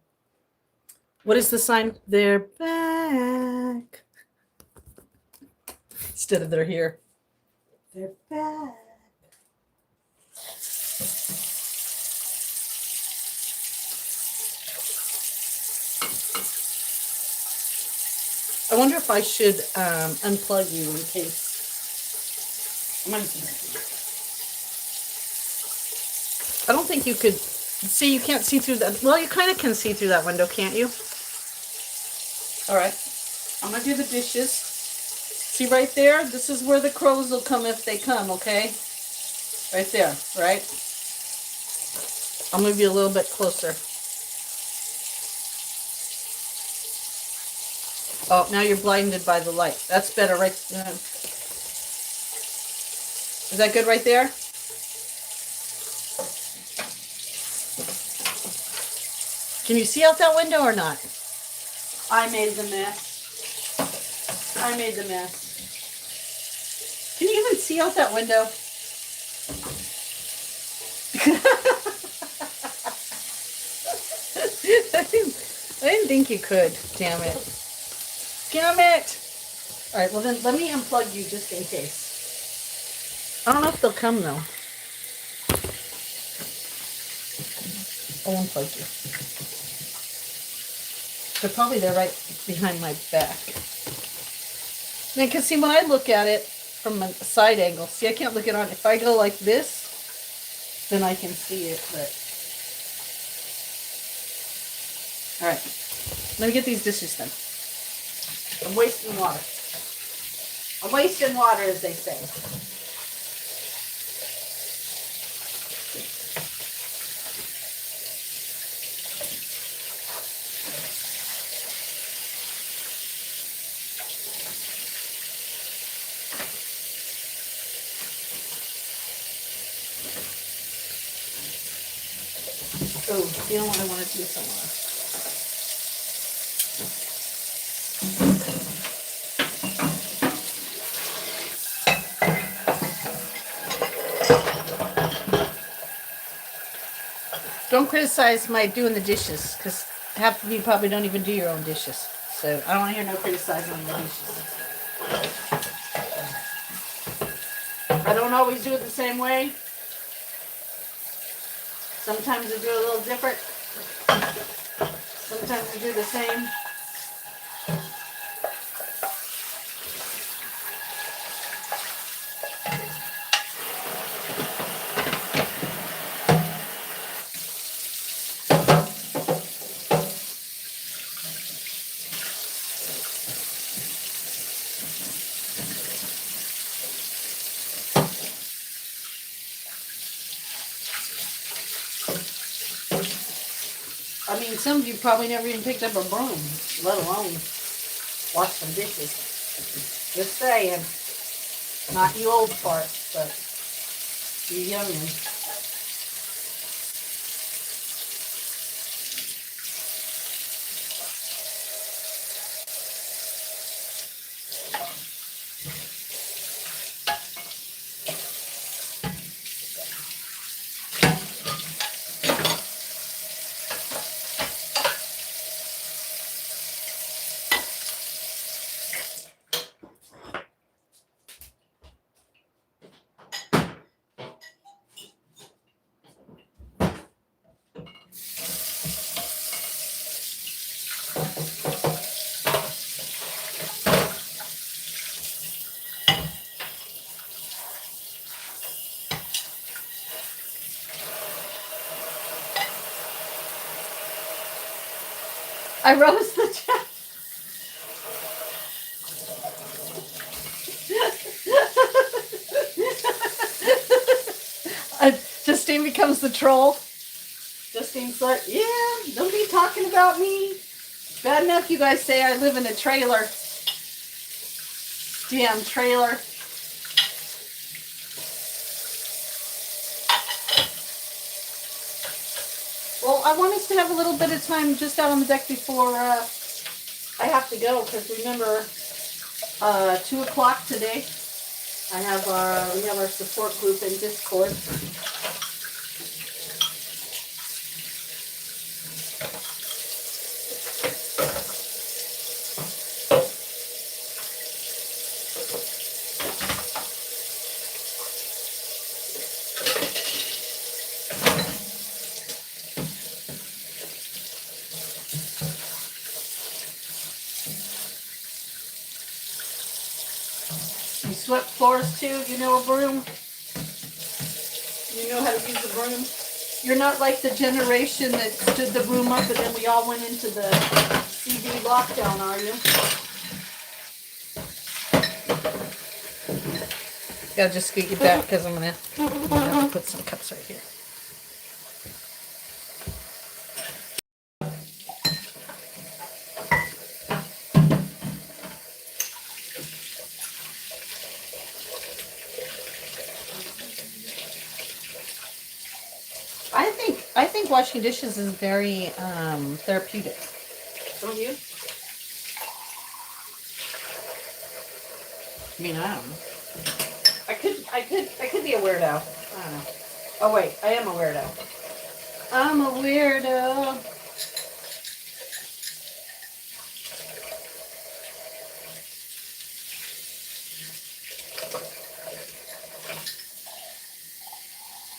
What is the sign? They're back. Instead of they're here. They're back. I wonder if I should unplug you in case. I don't think you could see. You can't see through that. Well, you kind of can see through that window, can't you? All right. I'm going to do the dishes. See right there? This is where the crows will come if they come, okay? Right there, right? I'll move you a little bit closer. Oh, now you're blinded by the light. That's better, right? Is that good right there? Can you see out that window or not? I made the mess. I made the mess. Can you even see out that window? I didn't think you could. Damn it. Damn it! All right, well then let me unplug you just in case. I don't know if they'll come though. I'll unplug you. They're probably there right behind my back. Then, cause see, when I look at it from a side angle, see, I can't look at it on. If I go like this, then I can see it. But all right, let me get these dishes done. I'm wasting water. I'm wasting water, as they say. Oh, you know what I want to do somewhere. Don't criticize my doing the dishes, because half of you probably don't even do your own dishes. So I don't want to hear no criticizing on your dishes. I don't always do it the same way. Sometimes I do it a little different. Sometimes I do the same. I mean, some of you probably never even picked up a broom, let alone wash some dishes. Just saying. Not you old farts, but you young ones. I roast the chat. Justine becomes the troll. Justine's like, yeah, don't be talking about me. Bad enough you guys say I live in a trailer. Damn trailer. Well, I want us to have a little bit of time just out on the deck before I have to go, because remember, 2 o'clock today, we have our support group in Discord. You swept floors too? You know a broom? You know how to use a broom? You're not like the generation that stood the broom up and then we all went into the CD lockdown, are you? Gotta just squeak it back because I'm gonna have to put some cups right here. I think washing dishes is very therapeutic. Don't you? I mean, I don't know. I could be a weirdo. I don't know. Oh wait, I am a weirdo. I'm a weirdo.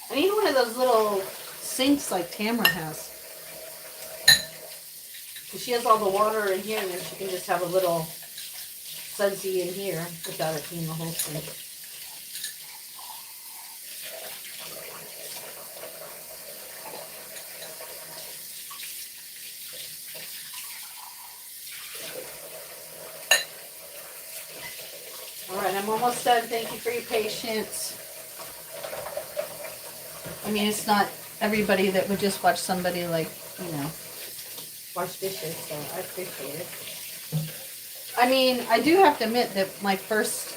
I need one of those little sinks like Tamara has. She has all the water in here, and then she can just have a little sudsy in here without it being the whole sink. All right, I'm almost done. Thank you for your patience. I mean, it's not everybody that would just watch somebody like, wash dishes, so I appreciate it. I mean, I do have to admit that my first,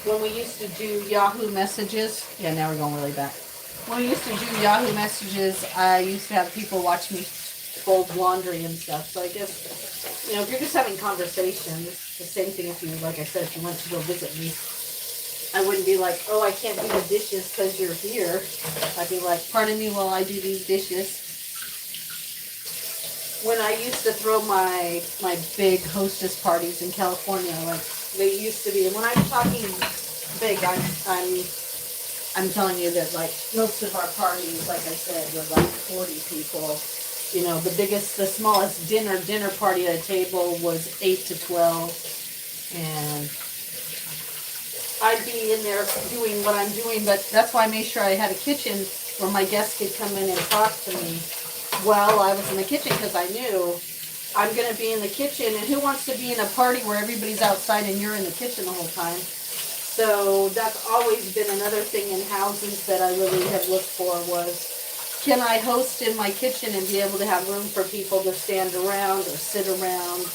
when we used to do Yahoo messages, yeah, now we're going really back. When we used to do Yahoo messages, I used to have people watch me fold laundry and stuff. So I guess, if you're just having conversations, the same thing if you, like I said, if you went to go visit me, I wouldn't be like, oh, I can't do the dishes because you're here. I'd be like, pardon me while I do these dishes. When I used to throw my big hostess parties in California, like they used to be, and when I'm talking big, I'm telling you that like most of our parties, like I said, were like 40 people. The smallest dinner party at a table was 8 to 12, and I'd be in there doing what I'm doing, but that's why I made sure I had a kitchen where my guests could come in and talk to me while I was in the kitchen, because I knew I'm going to be in the kitchen, and who wants to be in a party where everybody's outside and you're in the kitchen the whole time? So that's always been another thing in houses that I really have looked for was, can I host in my kitchen and be able to have room for people to stand around or sit around,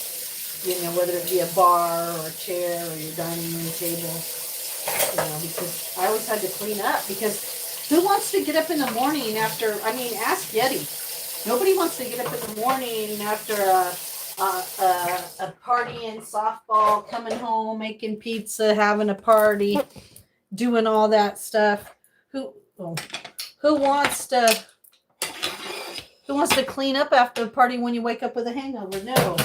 whether it be a bar or a chair or your dining room table, because I always had to clean up, because who wants to get up in the morning after, ask Yeti. Nobody wants to get up in the morning after a party in softball, coming home, making pizza, having a party, doing all that stuff. Who wants to clean up after a party when you wake up with a hangover? No.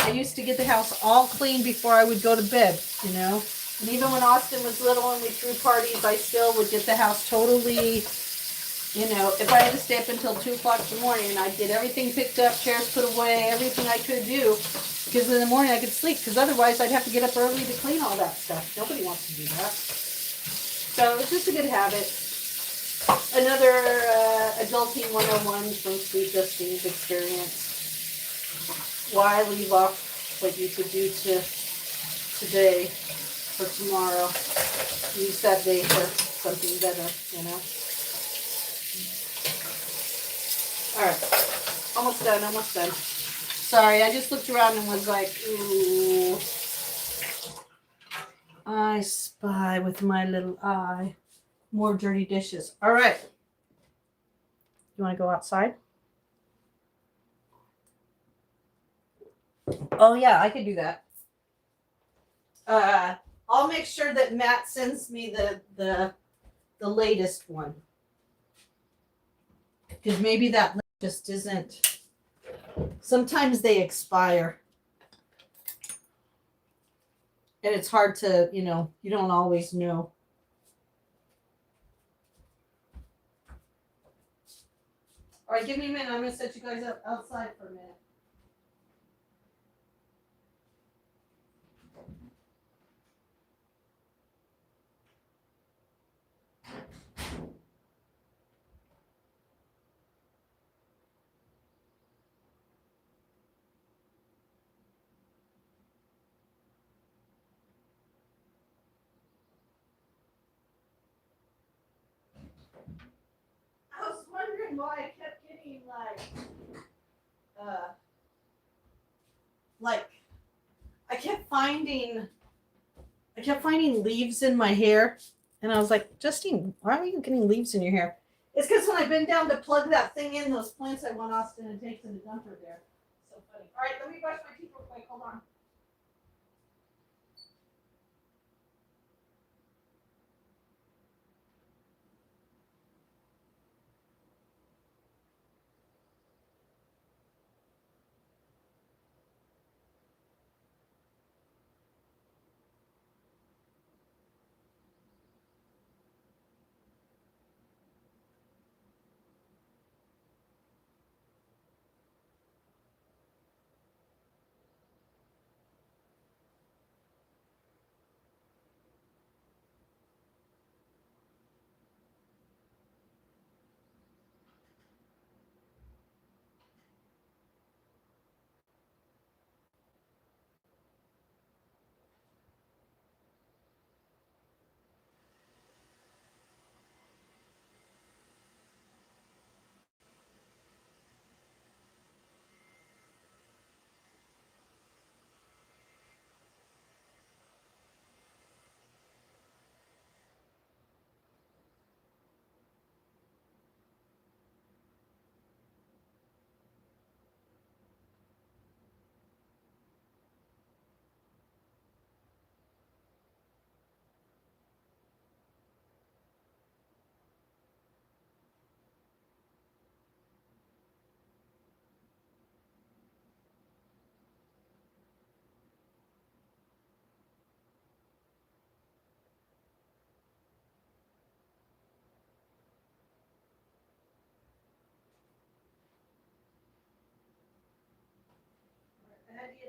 I used to get the house all clean before I would go to bed, And even when Austin was little and we threw parties, I still would get the house totally, if I had to stay up until 2 o'clock in the morning, I'd get everything picked up, chairs put away, everything I could do, because in the morning I could sleep, because otherwise I'd have to get up early to clean all that stuff. Nobody wants to do that. So it's just a good habit. Another adulting 101 from Sweet Justine's experience. Why leave off what you could do today for tomorrow? Use that day for something better, All right, almost done. Sorry, I just looked around and was like, ooh. I spy with my little eye. More dirty dishes. All right. You want to go outside? Oh, yeah, I could do that. I'll make sure that Matt sends me the latest one. Because maybe that just isn't. Sometimes they expire. And it's hard to, you don't always know. All right, give me a minute. I'm going to set you guys up outside for a minute. I was wondering why I kept getting I kept finding leaves in my hair, and I was like, Justine, why are you getting leaves in your hair? It's because when I bend down to plug that thing in, those plants I want Austin to take to the dumper there. So funny. All right, let me brush my teeth real quick. Hold on.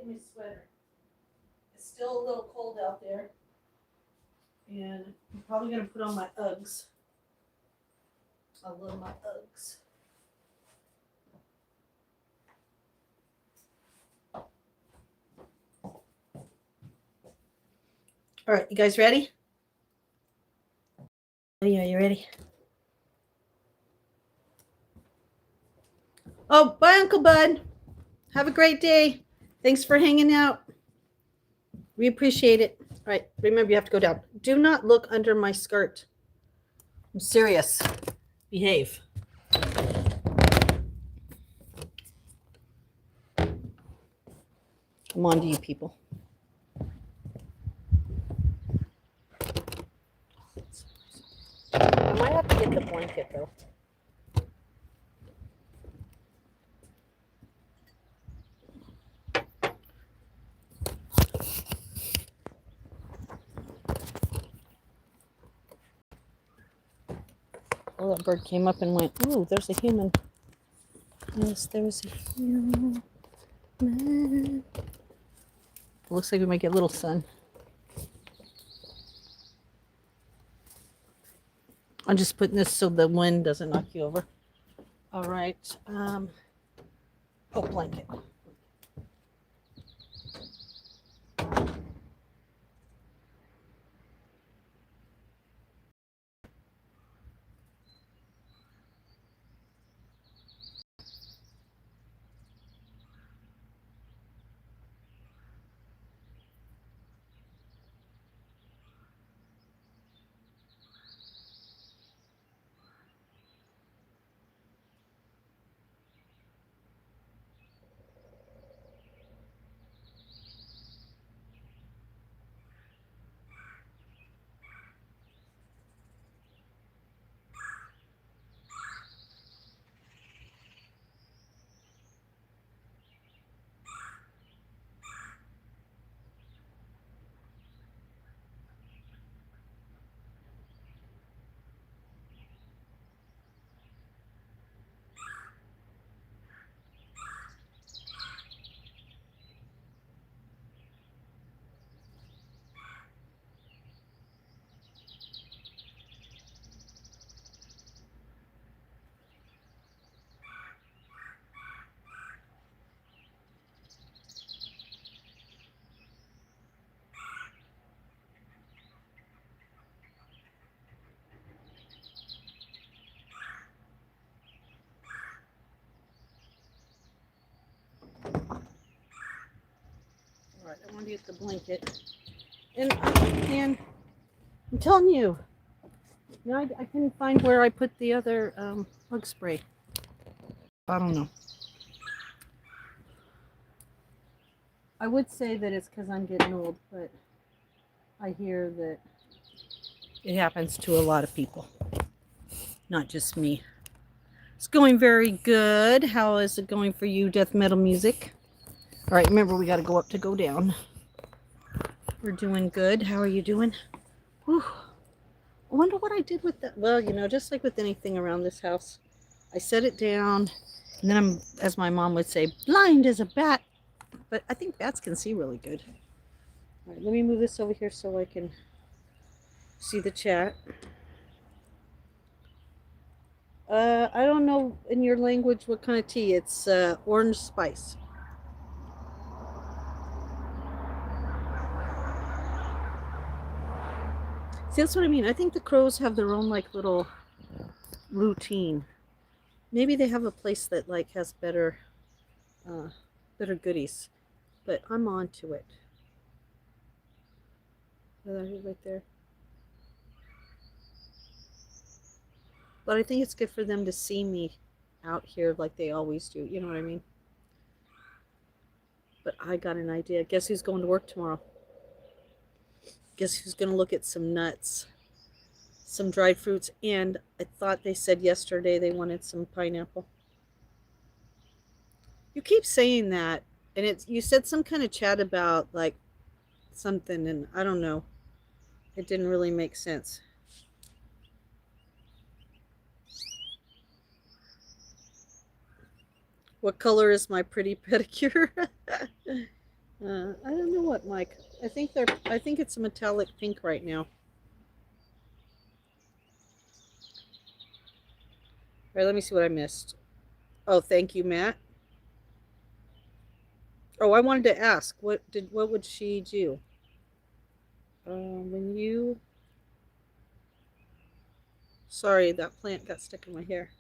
get my sweater. It's still a little cold out there. And I'm probably going to put on my Uggs. I love my Uggs. All right, you guys ready? Are you ready? Oh, bye, Uncle Bud. Have a great day. Thanks for hanging out. We appreciate it. All right, remember you have to go down. Do not look under my skirt. I'm serious. Behave. I'm on to you people. I might have to get the blanket though. Oh, that bird came up and went, ooh, there's a human. Yes, there's a human. Looks like we might get a little sun. I'm just putting this so the wind doesn't knock you over. All right. Oh, blanket. All right, I want to get the blanket. And I'm telling you, I couldn't find where I put the other bug spray. I don't know. I would say that it's because I'm getting old, but I hear that it happens to a lot of people, not just me. It's going very good. How is it going for you, death metal music? All right, remember we got to go up to go down. We're doing good. How are you doing? Whew. I wonder what I did with that. Well, you know, just like with anything around this house, I set it down, and then I'm, as my mom would say, blind as a bat. But I think bats can see really good. All right, let me move this over here so I can see the chat. I don't know in your language what kind of tea. It's orange spice. See, that's what I mean. I think the crows have their own like little routine. Maybe they have a place that like has better goodies. But I'm on to it. Right there. But I think it's good for them to see me out here like they always do. You know what I mean? But I got an idea. Guess who's going to work tomorrow? Guess who's going to look at some nuts, some dried fruits, and I thought they said yesterday they wanted some pineapple. You keep saying that, and you said some kind of chat about like something, and I don't know. It didn't really make sense. What color is my pretty pedicure? I don't know what, Mike. I think it's a metallic pink right now. All right, let me see what I missed. Oh, thank you, Matt. Oh, I wanted to ask, what would she do? When you sorry, that plant got stuck in my hair.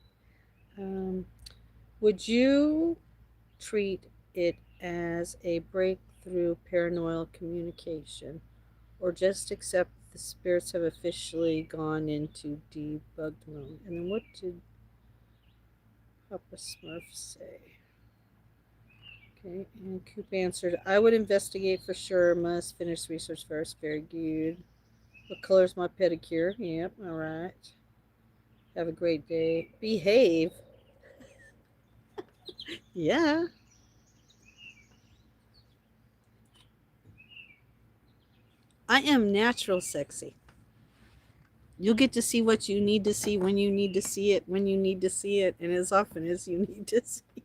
Um, would you treat it as a breakthrough paranormal communication, or just accept the spirits have officially gone into debugged mode? And then what did Papa Smurf say? Okay, and Coop answered, I would investigate for sure. Must finish research first. Very good. What color's my pedicure? Yep, all right. Have a great day. Behave. Yeah. I am natural sexy. You'll get to see what you need to see when you need to see it, when you need to see it, and as often as you need to see it.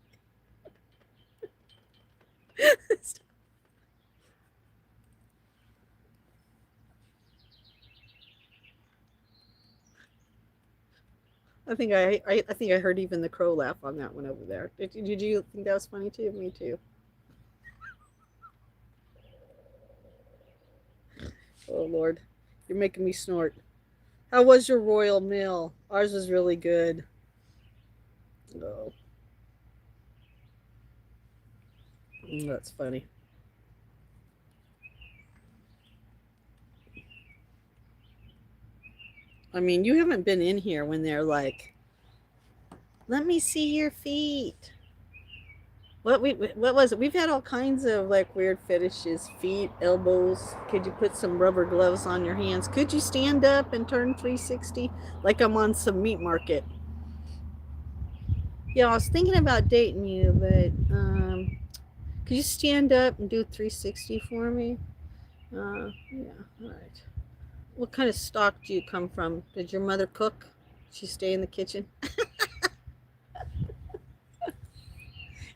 I think I heard even the crow laugh on that one over there. Did you think that was funny too? Me too. Oh Lord, you're making me snort. How was your royal meal? Ours was really good. Oh, that's funny. I mean, you haven't been in here when they're like, "Let me see your feet." What was it? We've had all kinds of like weird fetishes: feet, elbows. Could you put some rubber gloves on your hands? Could you stand up and turn 360 like I'm on some meat market? Yeah, I was thinking about dating you, but could you stand up and do 360 for me? Yeah, all right. What kind of stock do you come from? Did your mother cook? She stay in the kitchen?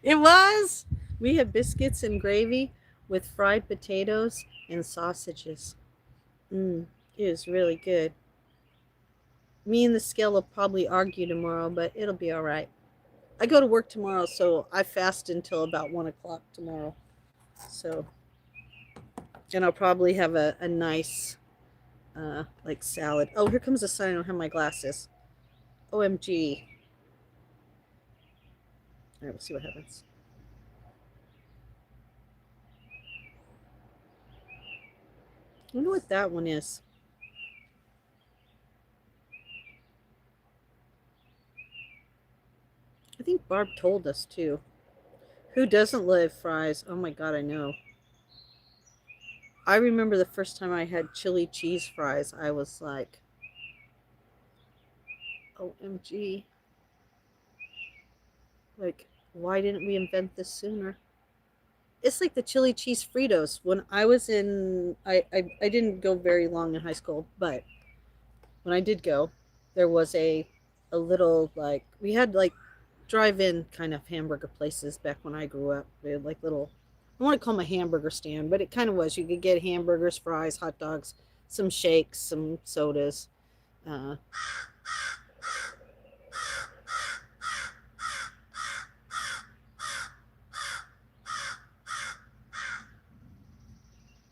It was. We had biscuits and gravy with fried potatoes and sausages. It was really good. Me and the scale will probably argue tomorrow, but it'll be all right. I go to work tomorrow, so I fast until about 1 o'clock tomorrow. So, and I'll probably have a nice like salad. Oh, here comes the sun. I don't have my glasses. OMG. All right, we'll see what happens. I wonder what that one is. I think Barb told us too. Who doesn't love fries? Oh my god, I know. I remember the first time I had chili cheese fries, I was like, OMG. Like, why didn't we invent this sooner? It's like the chili cheese Fritos. When I was in, I didn't go very long in high school, but when I did go, there was a little like we had like drive-in kind of hamburger places back when I grew up. We had like little I want to call them a hamburger stand, but it kind of was. You could get hamburgers, fries, hot dogs, some shakes, some sodas. Uh,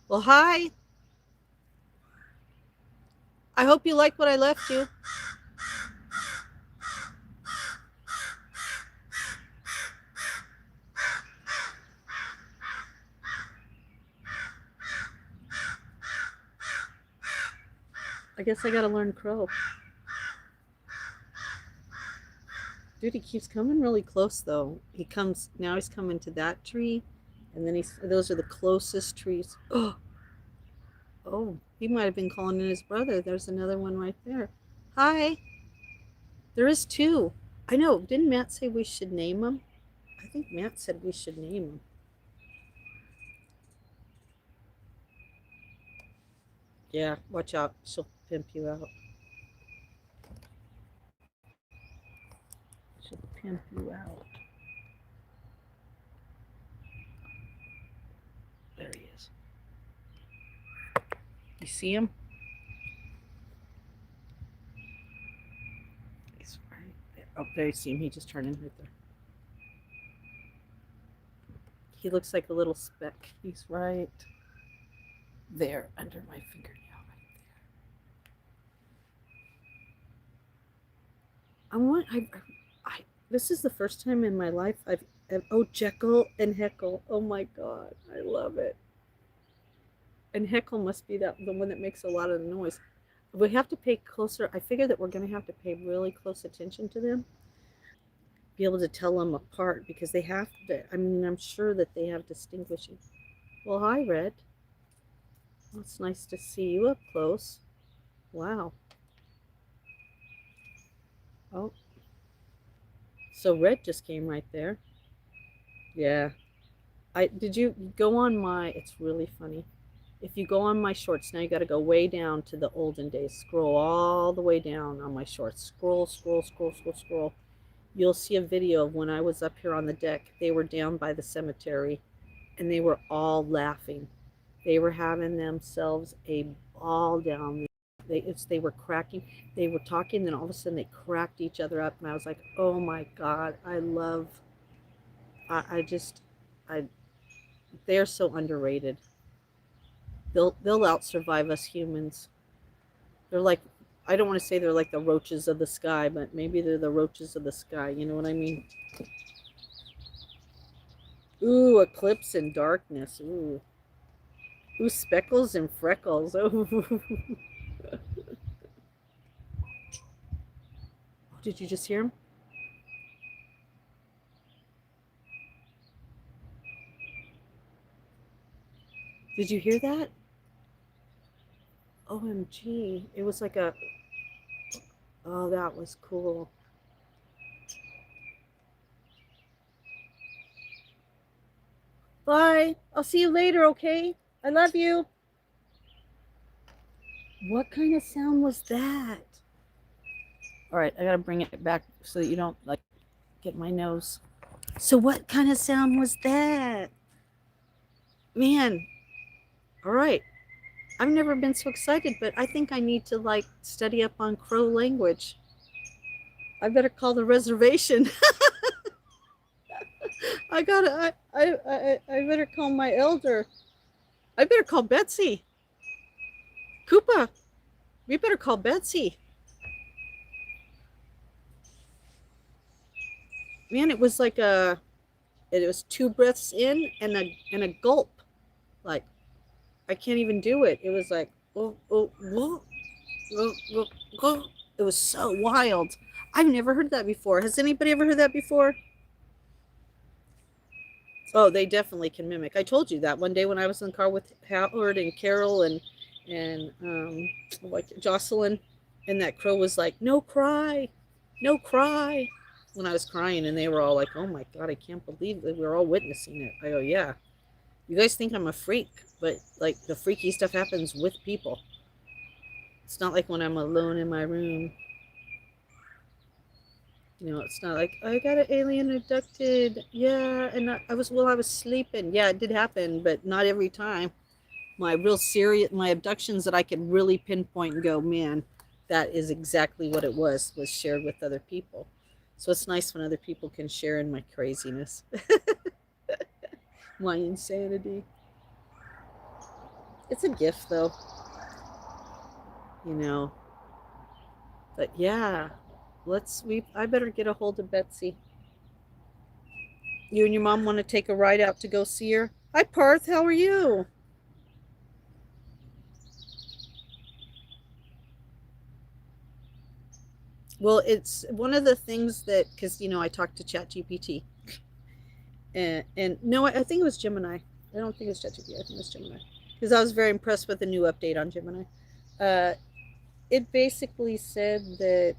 well, hi. I hope you like what I left you. I guess I gotta learn crow. Dude, he keeps coming really close though. He comes now. He's coming to that tree, and then those are the closest trees. Oh, oh, he might have been calling in his brother. There's another one right there. Hi. There is two. I know. Didn't Matt say we should name them? I think Matt said we should name them. Yeah, watch out. She'll pimp you out. She'll pimp you out. You see him? He's right there. Oh, there you see him. He just turned in right there. He looks like a little speck. He's right there under my fingernail right there. This is the first time in my life oh, Jekyll and Heckle. Oh my God, I love it. And Heckle must be the one that makes a lot of the noise. We have to pay closer. I figure that we're going to have to pay really close attention to them, be able to tell them apart because they have to. I mean, I'm sure that they have distinguishing. Well, hi, Red. Well, it's nice to see you up close. Wow. Oh, so Red just came right there. Yeah. Did you go on my, it's really funny. If you go on my shorts, now you got to go way down to the olden days. Scroll all the way down on my shorts. Scroll, scroll, scroll, scroll, scroll. You'll see a video of when I was up here on the deck. They were down by the cemetery and they were all laughing. They were having themselves a ball down there. They were cracking. They were talking, and all of a sudden they cracked each other up. And I was like, oh my God, I just, I, they're so underrated. They'll out survive us humans. They're like, I don't want to say they're like the roaches of the sky, but maybe they're the roaches of the sky. You know what I mean? Ooh, eclipse and darkness. Ooh. Ooh, speckles and freckles. Oh. Did you just hear him? Did you hear that? OMG. It was like a, oh, that was cool. Bye. I'll see you later, okay? I love you. What kind of sound was that? All right, I gotta bring it back so that you don't like get my nose. So what kind of sound was that? Man, all right. I've never been so excited, but I think I need to like study up on Crow language. I better call the reservation. I better call my elder. I better call Betsy. Koopa, we better call Betsy. Man, it was like it was 2 breaths in and a gulp. Like I can't even do it. It was like oh, oh, oh, oh, oh, oh. It was so wild. I've never heard that before. Has anybody ever heard that before? Oh, they definitely can mimic. I told you that one day when I was in the car with Howard and Carol and like Jocelyn, and that crow was like, "No cry, no cry," when I was crying, and they were all like, "Oh my God, I can't believe that we're all witnessing it." I go, "Yeah, you guys think I'm a freak, but like the freaky stuff happens with people. It's not like when I'm alone in my room." You know, it's not like I got an alien abducted. Yeah, and I was sleeping. Yeah, it did happen, but not every time. My abductions that I could really pinpoint and go, man, that is exactly what it was shared with other people. So it's nice when other people can share in my craziness, my insanity. It's a gift though, you know. But yeah, I better get a hold of Betsy. You and your mom want to take a ride out to go see her? Hi, Parth. How are you? Well, it's one of the things that, because, I talked to ChatGPT. And no, I think it was Gemini. I don't think it was ChatGPT. I think it was Gemini. Because I was very impressed with the new update on Gemini. Uh, it basically said that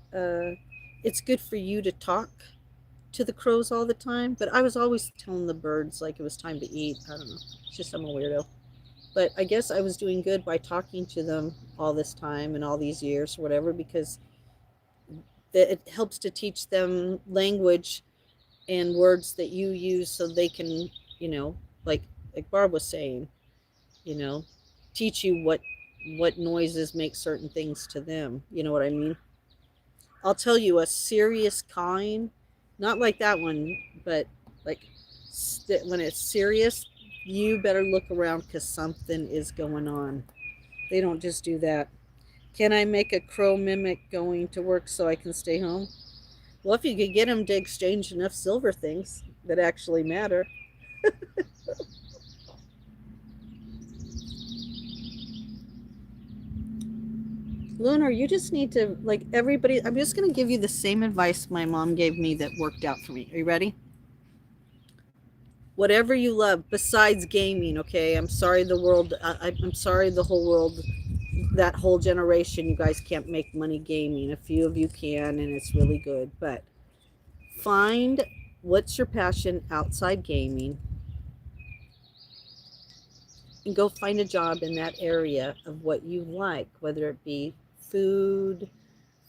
it's good for you to talk to the crows all the time. But I was always telling the birds like it was time to eat. I don't know. It's just I'm a weirdo. But I guess I was doing good by talking to them all this time and all these years or whatever, because it helps to teach them language and words that you use so they can, like Barb was saying, you know, teach you what what noises make certain things to them. You know what I mean? I'll tell you a serious kind, not like that one, but like when it's serious, you better look around because something is going on. They don't just do that. Can I make a crow mimic going to work so I can stay home? Well, if you could get them to exchange enough silver things that actually matter. Lunar, you just need to, like everybody, I'm just going to give you the same advice my mom gave me that worked out for me. Are you ready? Whatever you love besides gaming, okay? I'm sorry the world, I'm sorry the whole world, that whole generation, you guys can't make money gaming. A few of you can, and it's really good. But find what's your passion outside gaming and go find a job in that area of what you like, whether it be food,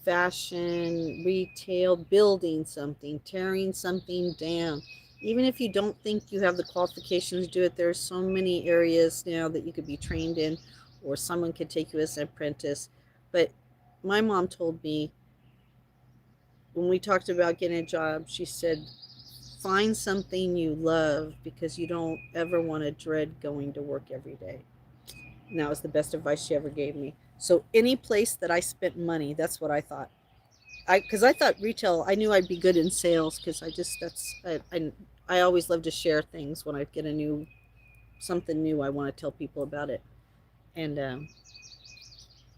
fashion, retail, building something, tearing something down. Even if you don't think you have the qualifications to do it, there are so many areas now that you could be trained in, or someone could take you as an apprentice. But my mom told me when we talked about getting a job, she said, find something you love because you don't ever want to dread going to work every day. And that was the best advice she ever gave me. So any place that I spent money, that's what I thought. Because I thought retail, I knew I'd be good in sales because I always love to share things when I get a new something new. I want to tell people about it, and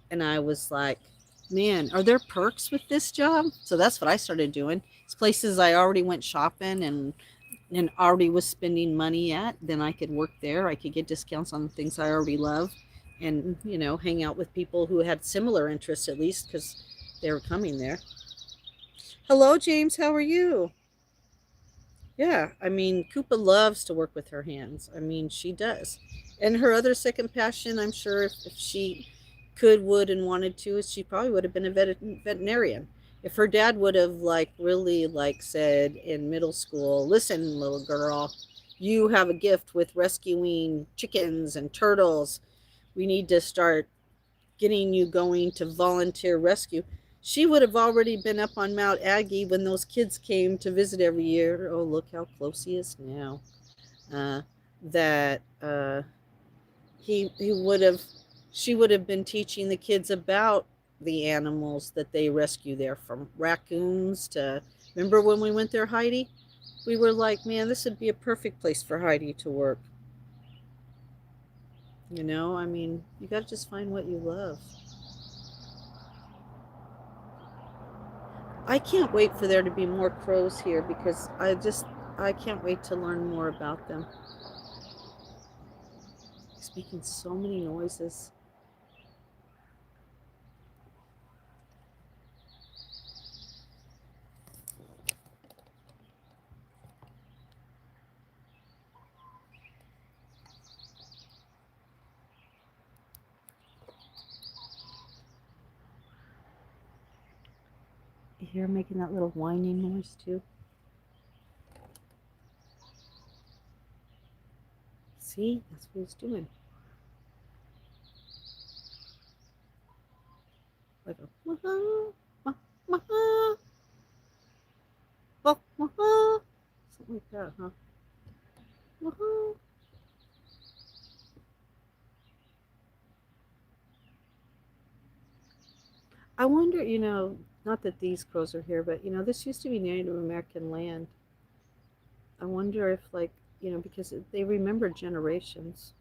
and I was like, man, are there perks with this job? So that's what I started doing. It's places I already went shopping and already was spending money at. Then I could work there. I could get discounts on the things I already love, and hang out with people who had similar interests at least because they were coming there. Hello, James. How are you? Yeah, I mean, Koopa loves to work with her hands. I mean, she does. And her other second passion, I'm sure if she could, would, and wanted to, is she probably would have been a veterinarian. If her dad would have like really like said in middle school, listen, little girl, you have a gift with rescuing chickens and turtles. We need to start getting you going to volunteer rescue. She would have already been up on Mount Aggie when those kids came to visit every year. Oh, look how close he is now. Uh, that he would have, she would have been teaching the kids about the animals that they rescue there, from raccoons to. Remember when we went there, Heidi? We were like, man, this would be a perfect place for Heidi to work. I mean, you got to just find what you love. I can't wait for there to be more crows here because I can't wait to learn more about them. He's making so many noises. You hear him making that little whining noise too? See, that's what he's doing. Like a wah-ha, wah-ha, wah-ha, something like that, huh? Wah-ha. I wonder, not that these crows are here, but this used to be Native American land. I wonder if, like, because they remember generations.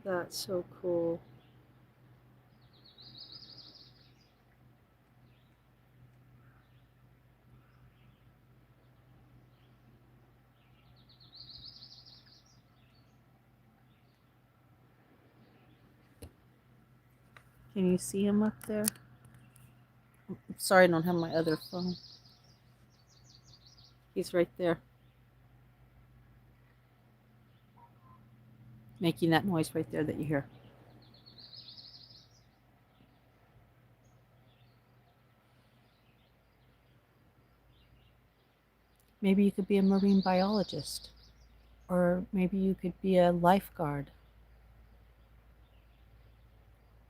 That's so cool. Can you see him up there? I'm sorry, I don't have my other phone. He's right there, making that noise right there that you hear. Maybe you could be a marine biologist, or maybe you could be a lifeguard,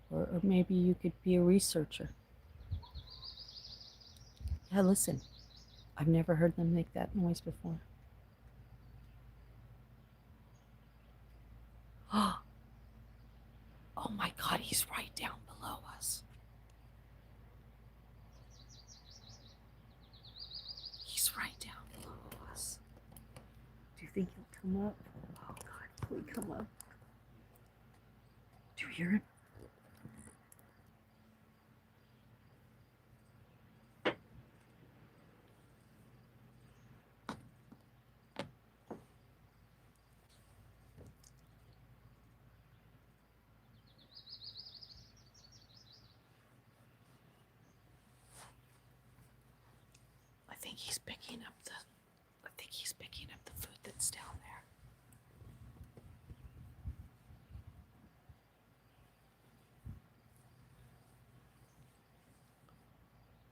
or maybe you could be a researcher. Yeah, listen, I've never heard them make that noise before. Oh my God, he's right down below us. He's right down below us. Do you think he'll come up? Oh God, please come up. Do you hear him? I think he's picking up the food that's down there.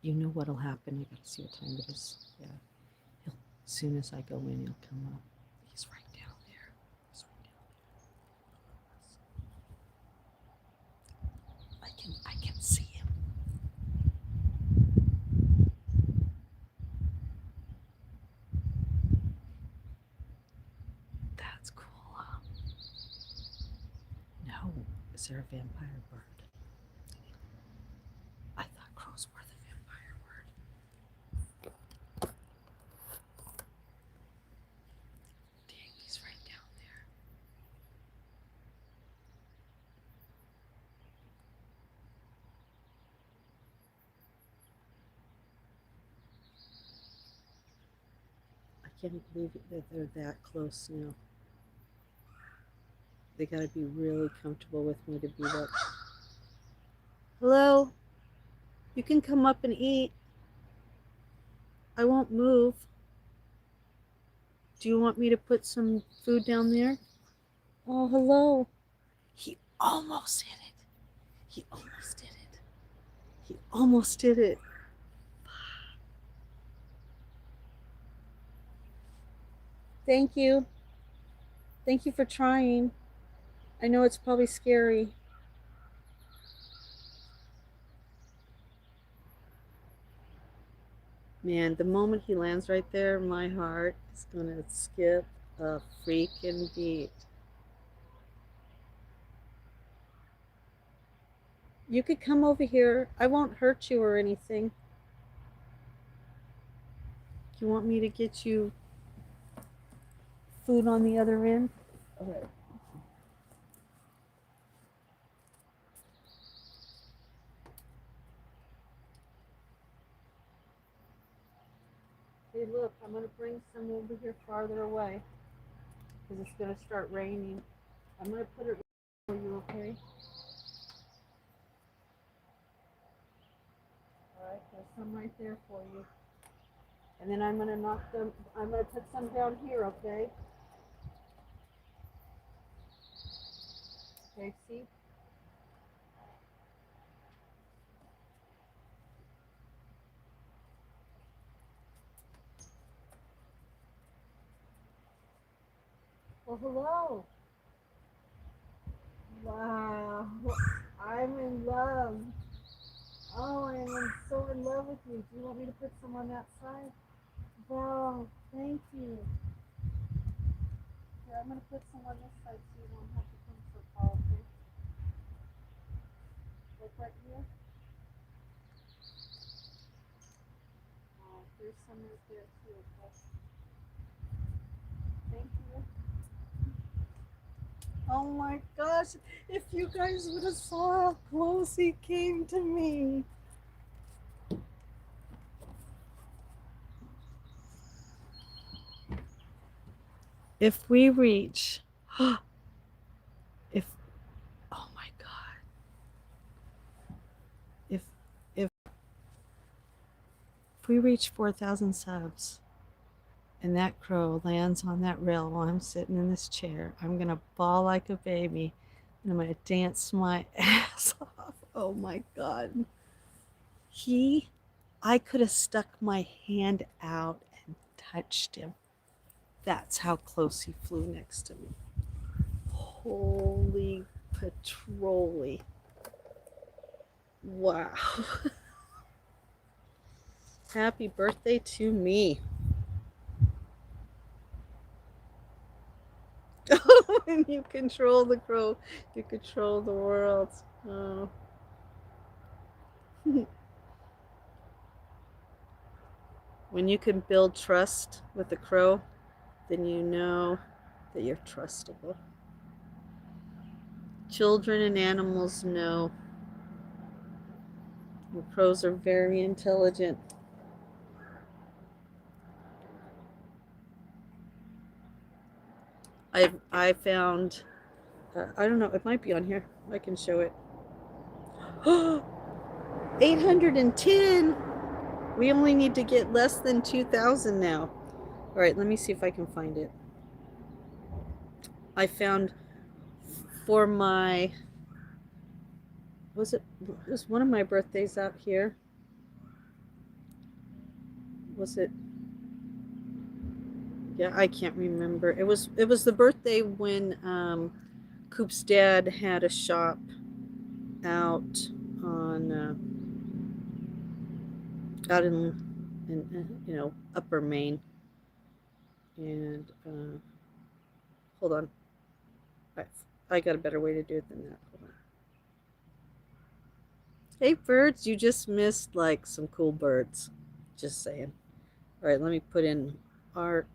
You know what'll happen. I gotta see what time it is. Yeah. As soon as I go in, he'll come up. He's right down there. He's right down there. I can see him. That's cool, huh? No. Is there a vampire bird? I thought crows were the vampire bird. Dang, he's right down there. I can't believe that they're that close now. They gotta be really comfortable with me to be that. Hello? You can come up and eat. I won't move. Do you want me to put some food down there? Oh, hello. He almost did it. He almost did it. He almost did it. Thank you. Thank you for trying. I know it's probably scary. Man, the moment he lands right there, my heart is gonna skip a freaking beat. You could come over here. I won't hurt you or anything. You want me to get you food on the other end? Okay. Hey, look, I'm going to bring some over here farther away because it's going to start raining. I'm going to put it for you, okay? All right, there's some right there for you. And then I'm going to put some down here, okay? Okay, see? Well, hello. Wow, I'm in love. Oh, I am so in love with you. Do you want me to put some on that side? Wow, thank you. Here, I'm going to put some on this side so you don't have to come so far, okay? Like right here. Oh, there's some right there too, okay? Thank you. Oh my gosh, if you guys would have saw how close he came to me. If we reach, if, oh my God, if we reach 4,000 subs and that crow lands on that rail while I'm sitting in this chair, I'm gonna bawl like a baby and I'm gonna dance my ass off. Oh my God. I could have stuck my hand out and touched him. That's how close he flew next to me. Holy patrolly. Wow. Happy birthday to me. When you control the crow, you control the world. Oh. When you can build trust with the crow, then you know that you're trustable. Children and animals know. The crows are very intelligent. I found, I don't know, it might be on here. I can show it. 810. We only need to get less than 2,000 now. All right, let me see if I can find it. I found for my, was it one of my birthdays out here? Was it? Yeah, I can't remember. It was the birthday when Coop's dad had a shop out on out in Upper Maine, and hold on, I got a better way to do it than that. Hold on. Hey birds, you just missed like some cool birds. Just saying. All right, let me put in art.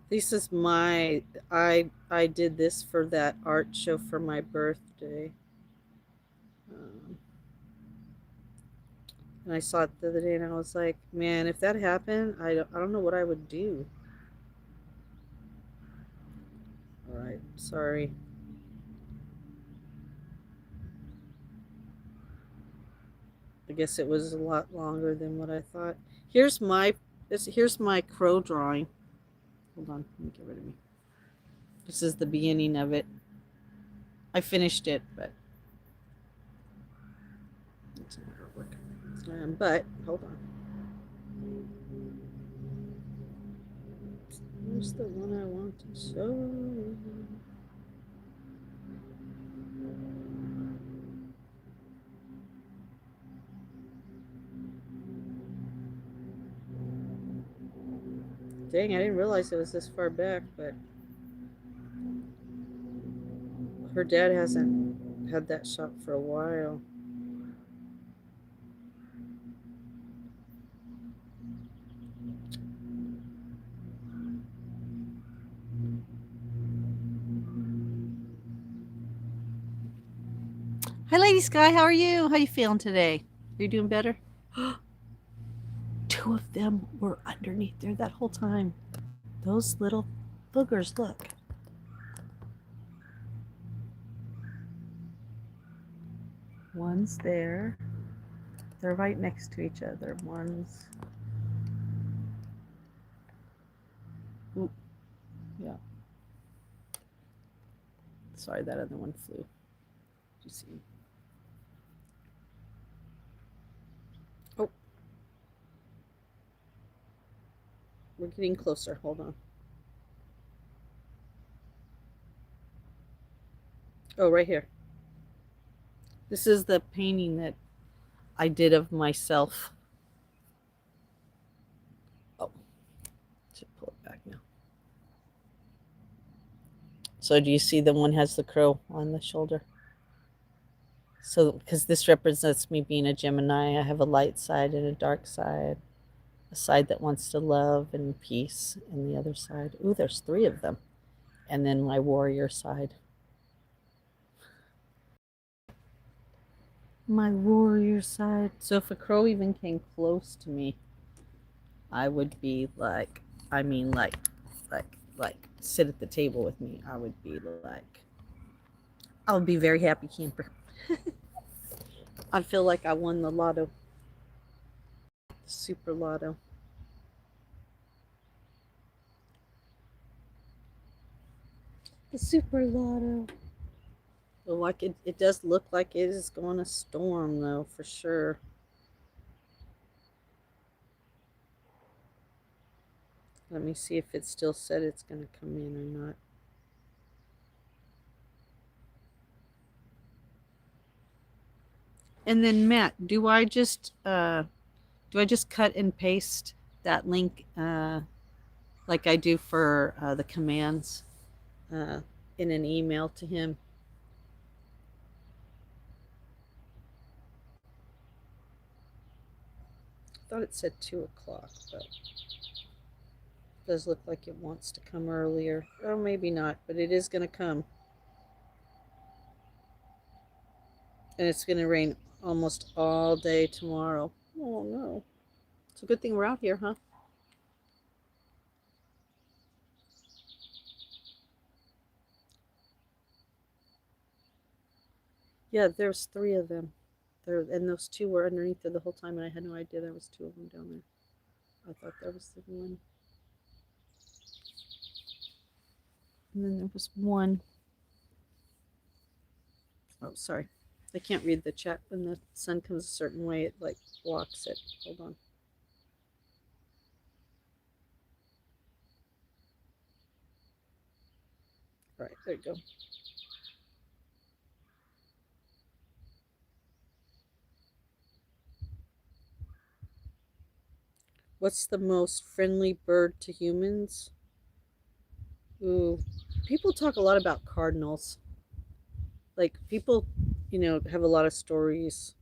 This is my, I did this for that art show for my birthday. And I saw it the other day and I was like, man, if that happened, I don't know what I would do. All right, sorry. I guess it was a lot longer than what I thought. Here's my crow drawing. Hold on, let me get rid of me. This is the beginning of it. I finished it, but it's not working. But hold on. Where's the one I want to show? Dang, I didn't realize it was this far back, but her dad hasn't had that shop for a while. Hi, Lady Sky. How are you? How you feeling today? Are you doing better? Two of them were underneath there that whole time. Those little boogers, look. One's there. They're right next to each other. One's... Oop. Yeah. Sorry, that other one flew. Did you see him? Oh. We're getting closer. Hold on. Oh, right here. This is the painting that I did of myself. Oh, should pull it back now. So do you see the one has the crow on the shoulder? So, because this represents me being a Gemini, I have a light side and a dark side. A side that wants to love and peace, and the other side. Ooh, there's 3 of them. And then my warrior side. My warrior side. So if a crow even came close to me, I would be like, I mean, like sit at the table with me. I would be like, I would be very happy camper. I feel like I won the lotto. Super lotto. The super lotto. Well, like it does look like it is going to storm, though, for sure. Let me see if it still said it's going to come in or not. And then Matt, do I just cut and paste that link like I do for the commands uh, in an email to him? I thought it said 2 o'clock, but it does look like it wants to come earlier. Or maybe not, but it is going to come. And it's going to rain almost all day tomorrow. Oh no. It's a good thing we're out here, huh? Yeah, there's 3 of them. And those 2 were underneath there the whole time, and I had no idea there was 2 of them down there. I thought there was the one. And then there was one. Oh, sorry. I can't read the chat. When the sun comes a certain way, it like blocks it. Hold on. All right, there you go. What's the most friendly bird to humans? Ooh, people talk a lot about cardinals. Like people, have a lot of stories.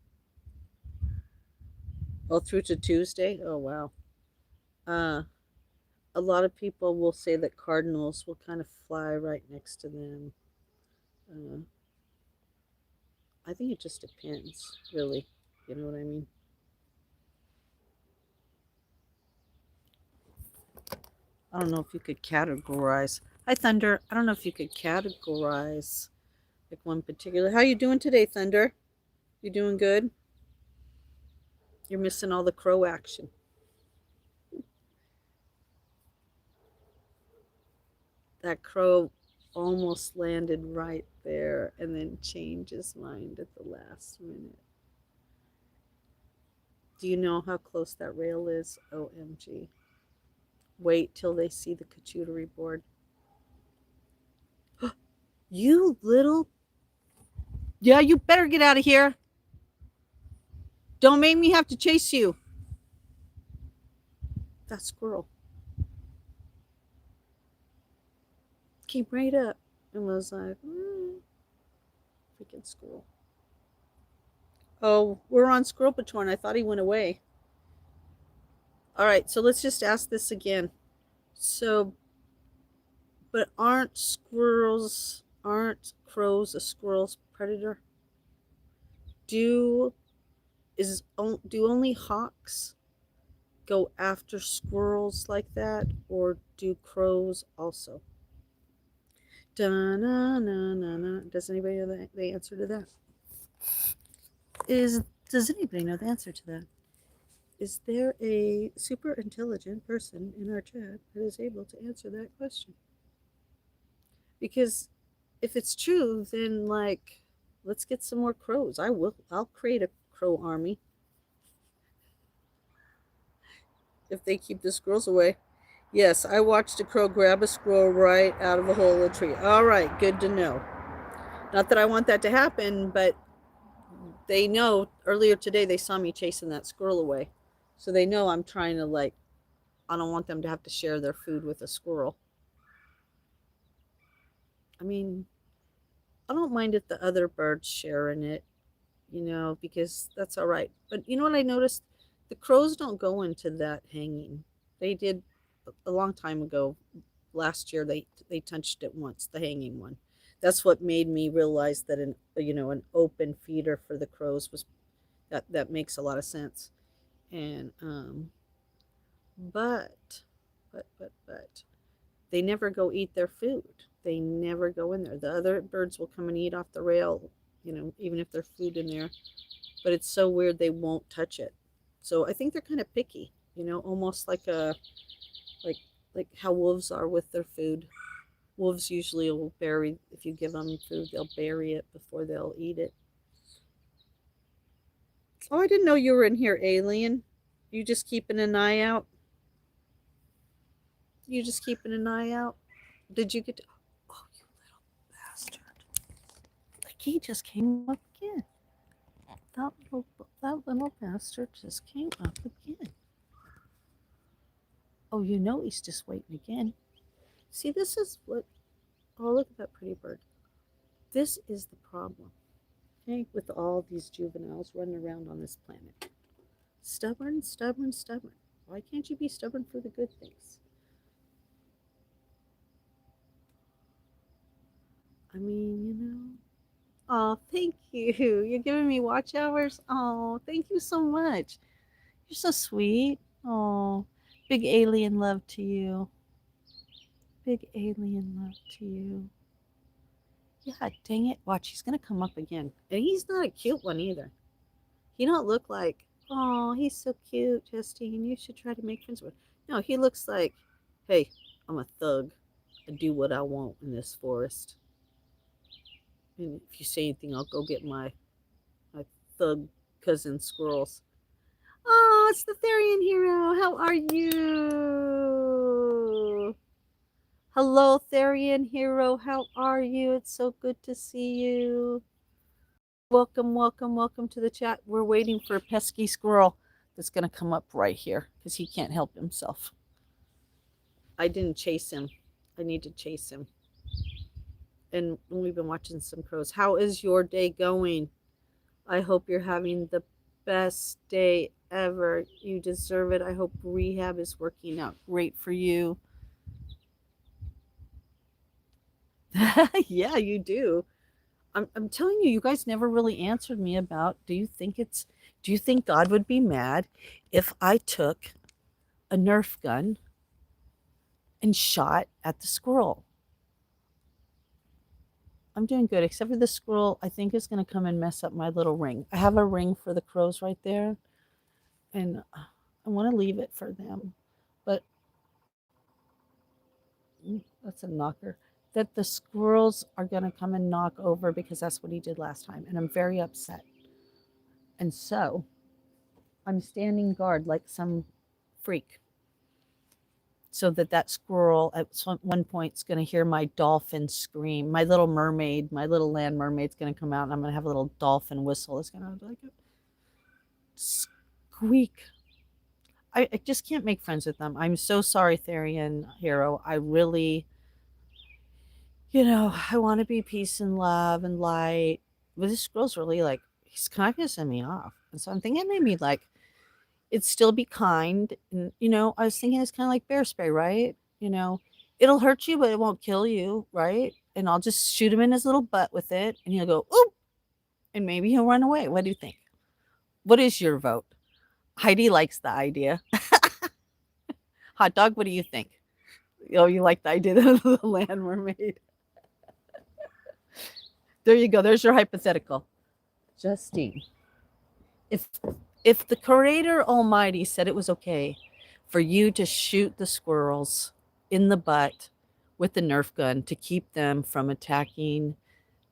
Oh, through to Tuesday. Oh wow. Uh, a lot of people will say that cardinals will kind of fly right next to them. Uh, I think it just depends, really. You know what I mean? I don't know if you could categorize. Hi, Thunder. I don't know if you could categorize like one particular. How you doing today, Thunder? You doing good? You're missing all the crow action. That crow almost landed right there and then changed his mind at the last minute. Do you know how close that rail is? OMG. Wait till they see the charcuterie board. You little. Yeah, you better get out of here. Don't make me have to chase you. That squirrel came right up and was like, freaking squirrel. Oh, we're on Squirrel Patrol, and I thought he went away. All right, so let's just ask this again. So, but aren't crows a squirrel's predator? Do only hawks go after squirrels like that, or do crows also? Da-na-na-na-na. Does anybody know the answer to that? Does anybody know the answer to that? Is there a super intelligent person in our chat that is able to answer that question? Because if it's true, then like, let's get some more crows. I'll create a crow army if they keep the squirrels away. Yes, I watched a crow grab a squirrel right out of a hole in a tree. All right, good to know. Not that I want that to happen, but they know earlier today they saw me chasing that squirrel away. So they know I'm trying to like, I don't want them to have to share their food with a squirrel. I mean, I don't mind if the other birds share in it, because that's all right. But you know what I noticed? The crows don't go into that hanging. They did a long time ago. Last year they touched it once, the hanging one. That's what made me realize that an open feeder for the crows was that makes a lot of sense. And but they never go eat their food. They never go in there. The other birds will come and eat off the rail, even if there's food in there. But it's so weird they won't touch it. So I think they're kind of picky, almost like like how wolves are with their food. Wolves usually will bury, if you give them food, they'll bury it before they'll eat it. Oh, I didn't know you were in here, alien. You just keeping an eye out? You just keeping an eye out? Did you get to... Oh, you little bastard. Like he just came up again. That little, that little bastard just came up again. Oh, you know he's just waiting again. See, this is what... Oh, look at that pretty bird. This is the problem, okay, with all these juveniles running around on this planet. Stubborn, stubborn, stubborn. Why can't you be stubborn for the good things? I mean, you know. Oh, thank you. You're giving me watch hours. Oh, thank you so much. You're so sweet. Oh, big alien love to you. Big alien love to you. Yeah, dang it. Watch, he's going to come up again. And he's not a cute one either. He don't look like, oh, he's so cute, Justine. You should try to make friends with him. No, he looks like, hey, I'm a thug. I do what I want in this forest. And if you say anything, I'll go get my thug cousin squirrels. Oh, it's the Therian hero. How are you? Hello, Therian hero. How are you? It's so good to see you. Welcome, welcome, welcome to the chat. We're waiting for a pesky squirrel that's going to come up right here because he can't help himself. I didn't chase him. I need to chase him. And we've been watching some crows. How is your day going? I hope you're having the best day ever. You deserve it. I hope rehab is working out great for you. Yeah, you do. I'm telling you, you guys never really answered me about, do you think God would be mad if I took a Nerf gun and shot at the squirrel? I'm doing good, except for the squirrel, I think is going to come and mess up my little ring. I have a ring for the crows right there, and I want to leave it for them. But that's a knocker. That the squirrels are going to come and knock over because that's what he did last time, and I'm very upset. And so I'm standing guard like some freak, so that squirrel at one point is going to hear my dolphin scream. My little mermaid, my little land mermaid's going to come out, and I'm going to have a little dolphin whistle. It's going to like squeak. I just can't make friends with them. I'm so sorry, Therian hero. I really, I want to be peace and love and light. But this squirrel's really like, he's kind of pissing me off. And so I'm thinking maybe like, it'd still be kind. And, I was thinking it's kind of like bear spray, right? It'll hurt you, but it won't kill you, right? And I'll just shoot him in his little butt with it, and he'll go, oop, and maybe he'll run away. What do you think? What is your vote? Heidi likes the idea. Hot dog, what do you think? Oh, you like the idea of the land mermaid? There you go. There's your hypothetical. Justine, if the Creator Almighty said it was okay for you to shoot the squirrels in the butt with the Nerf gun to keep them from attacking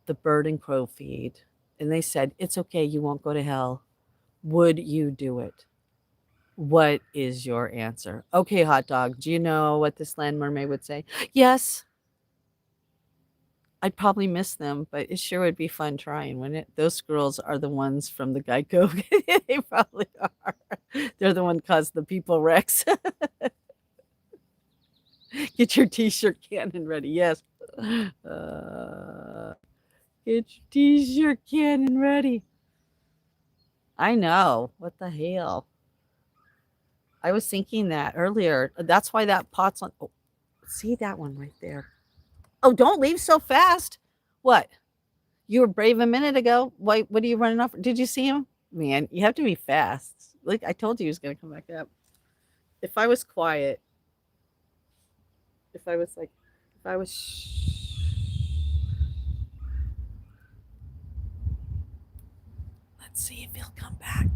the bird and crow feed, and they said, it's okay, you won't go to hell, would you do it? What is your answer? Okay, hot dog, do you know what this land mermaid would say? Yes. I'd probably miss them, but it sure would be fun trying, wouldn't it? Those squirrels are the ones from the Geico. They probably are. They're the one caused the people wrecks. Get your t-shirt cannon ready. Yes. Get your t-shirt cannon ready. I know. What the hell? I was thinking that earlier. That's why that pot's on. Oh, see that one right there. Oh, don't leave so fast. What? You were brave a minute ago. Why? What are you running off? Did you see him? Man, you have to be fast. Like I told you, he was going to come back up. If I was quiet, if I was, let's see if he'll come back.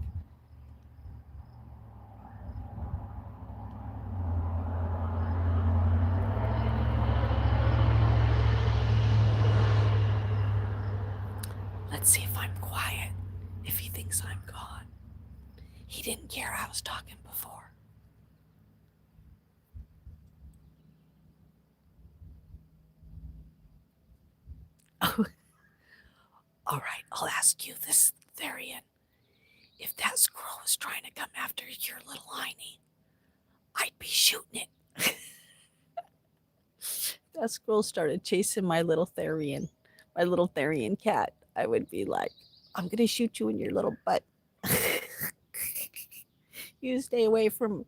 I'm quiet if he thinks I'm gone. He didn't care I was talking before. Oh, all right, I'll ask you this, Therian. If that squirrel was trying to come after your little hiney, I'd be shooting it. That squirrel started chasing my little Therian cat. I would be like, I'm gonna shoot you in your little butt. You stay away from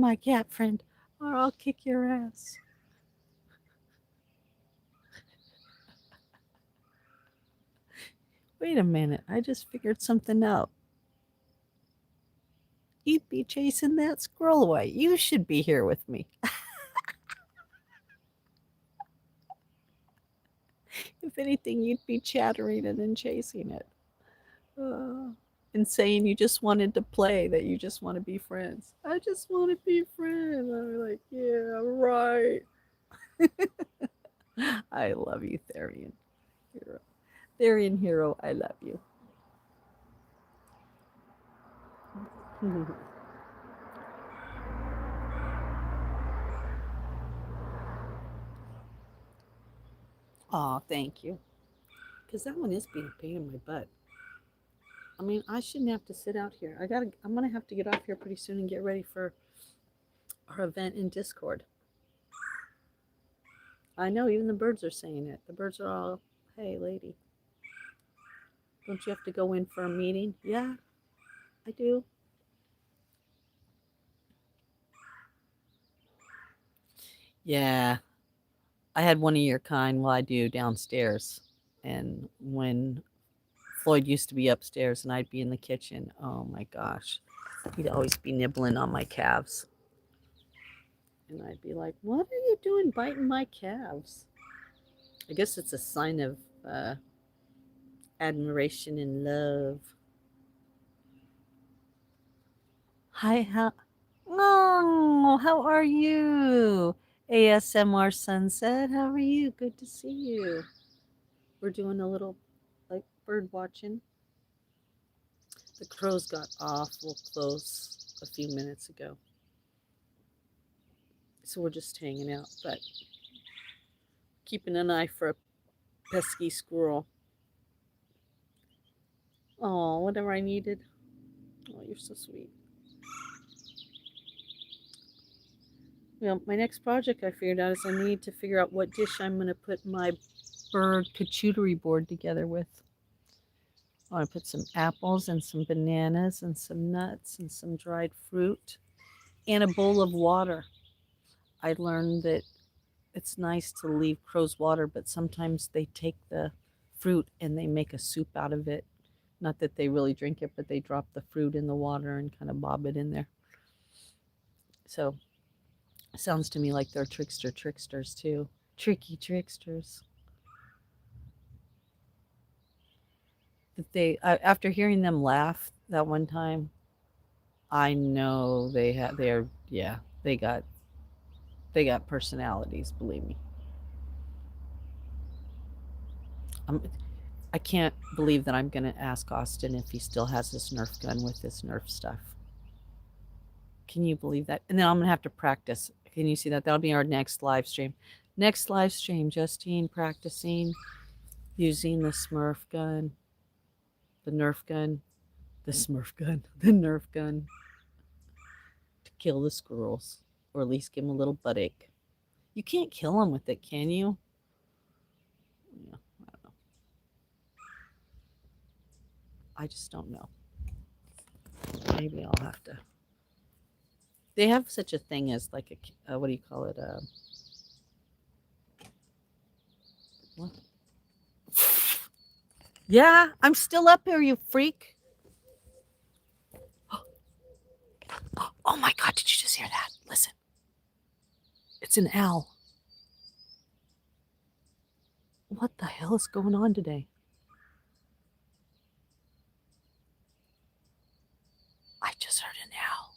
my cat friend, or I'll kick your ass. Wait a minute, I just figured something out. You'd be chasing that squirrel away. You should be here with me. If anything, you'd be chattering and then chasing it. And saying you just wanted to play, that you just want to be friends. I just want to be friends. I'm like, yeah, right. I love you, Therian Hero. Therian Hero, I love you. Aw, thank you. Because that one is being a pain in my butt. I mean, I shouldn't have to sit out here. I'm gonna have to get off here pretty soon and get ready for our event in Discord. I know, even the birds are saying it. The birds are all, hey, lady, don't you have to go in for a meeting? Yeah, I do. Yeah, I had one of your kind. Well, I do downstairs. And when Floyd used to be upstairs and I'd be in the kitchen, oh my gosh, he'd always be nibbling on my calves. And I'd be like, what are you doing biting my calves? I guess it's a sign of admiration and love. Hi, how are you? ASMR Sunset, how are you? Good to see you. We're doing a little like bird watching. The crows got awful close a few minutes ago. So we're just hanging out, but keeping an eye for a pesky squirrel. Oh, whatever I needed. Oh, you're so sweet. Well, my next project I figured out is I need to figure out what dish I'm going to put my bird charcuterie board together with. I want to put some apples and some bananas and some nuts and some dried fruit and a bowl of water. I learned that it's nice to leave crows water, but sometimes they take the fruit and they make a soup out of it. Not that they really drink it, but they drop the fruit in the water and kind of bob it in there. So it sounds to me like they're tricksters too. Tricky tricksters. That after hearing them laugh that one time, I know they got personalities, believe me. I can't believe that I'm going to ask Austin if he still has his Nerf gun with his Nerf stuff. Can you believe that? And then I'm going to have to practice. Can you see that? That'll be our next live stream. Next live stream, Justine practicing using the Smurf gun, the Nerf gun, the Smurf gun, the Nerf gun to kill the squirrels, or at least give them a little butt ache. You can't kill them with it, can you? Yeah, I don't know. I just don't know. Maybe I'll have to. They have such a thing as like a what do you call it? What? Yeah, I'm still up here, you freak. Oh my God, did you just hear that? Listen. It's an owl. What the hell is going on today? I just heard an owl.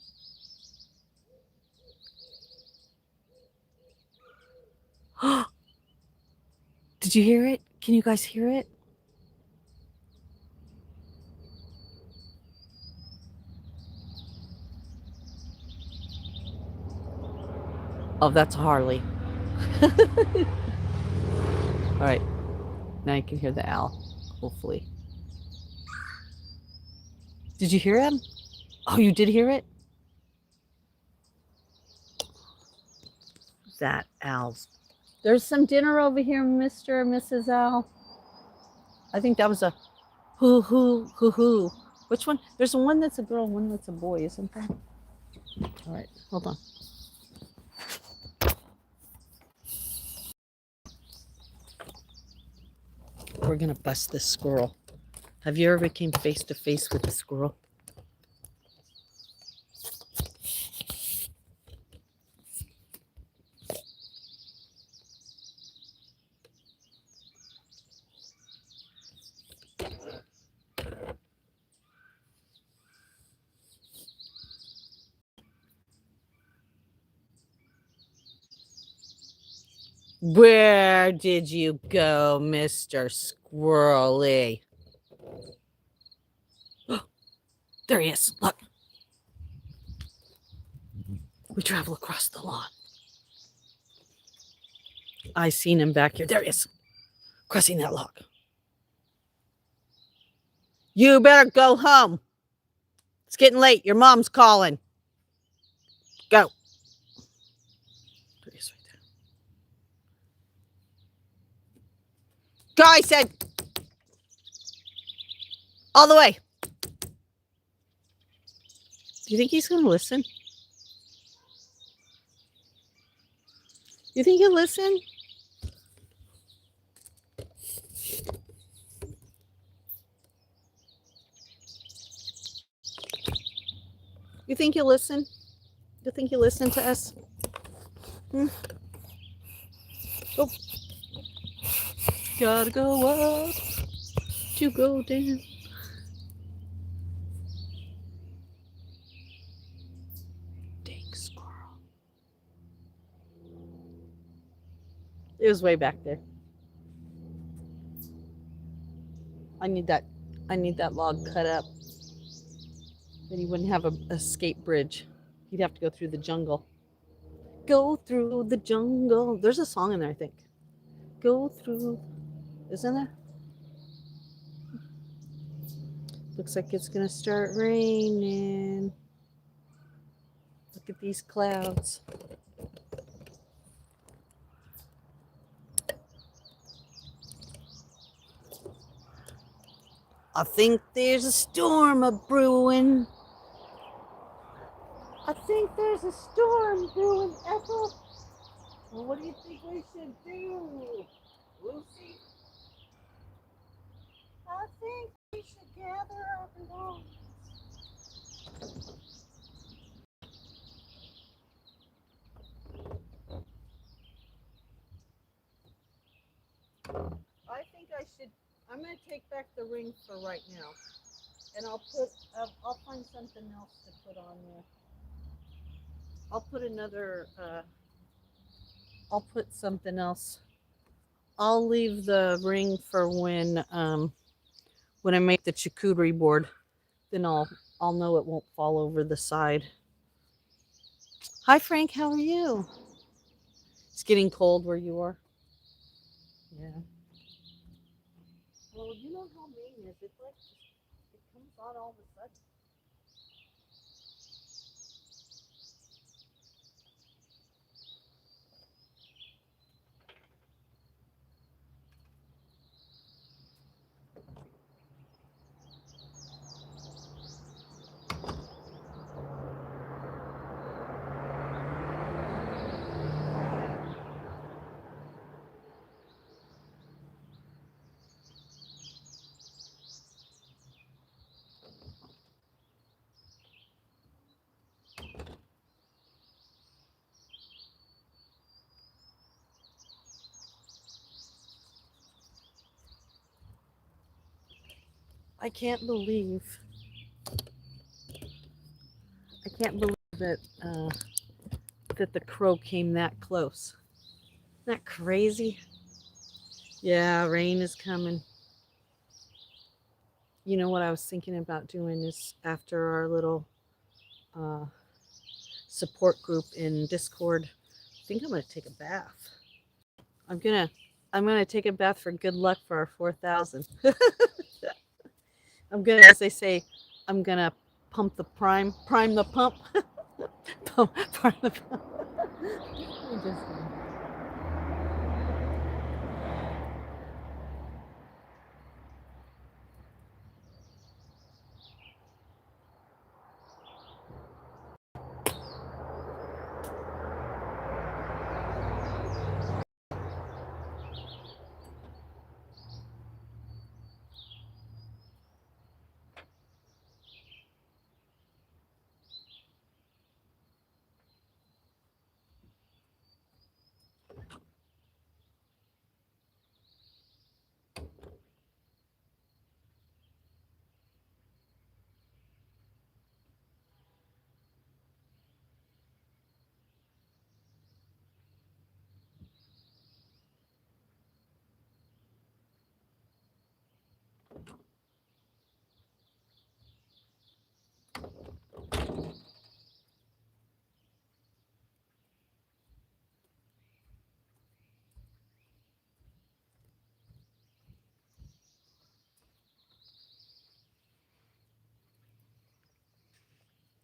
Did you hear it? Can you guys hear it? Oh, that's Harley. All right. Now you can hear the owl, hopefully. Did you hear him? Oh, you did hear it? That owl's. There's some dinner over here, Mr. and Mrs. Owl. I think that was a hoo hoo hoo hoo. Which one? There's one that's a girl, one that's a boy, isn't there? All right, hold on. We're gonna bust this squirrel. Have you ever came face to face with a squirrel? Where did you go, Mr. Squirrely? There he is. Look. We travel across the lawn. I seen him back here. There he is. Crossing that log. You better go home. It's getting late. Your mom's calling. Go. There he is right there. Go, I said. All the way. Do you think he's going to listen? You think he'll listen? You think he'll listen? You think he'll listen to us? Go. Gotta go up to go down. Dang squirrel. It was way back there. I need that log cut up. Then he wouldn't have a escape bridge. He'd have to go through the jungle. Go through the jungle. There's a song in there, I think. Go through. Isn't there? Looks like it's going to start raining. Look at these clouds. I think there's a storm a brewing. I think there's a storm brewing, Ethel. Well, what do you think we should do, Lucy? I think we should gather our belongings. I think I should. I'm going to take back the ring for right now, and I'll find something else to put on there. I'll put another. I'll put something else. I'll leave the ring for when I make the charcuterie board. Then I'll know it won't fall over the side. Hi Frank, how are you? It's getting cold where you are. Yeah. Well, you know how Maine is. It's like it comes out all of a sudden. I can't believe that that the crow came that close. Isn't that crazy? Yeah, rain is coming. You know what I was thinking about doing is after our little support group in Discord, think I'm gonna take a bath. I'm gonna take a bath for good luck for our 4,000. I'm gonna, as they say, I'm gonna pump the prime the pump, prime the pump.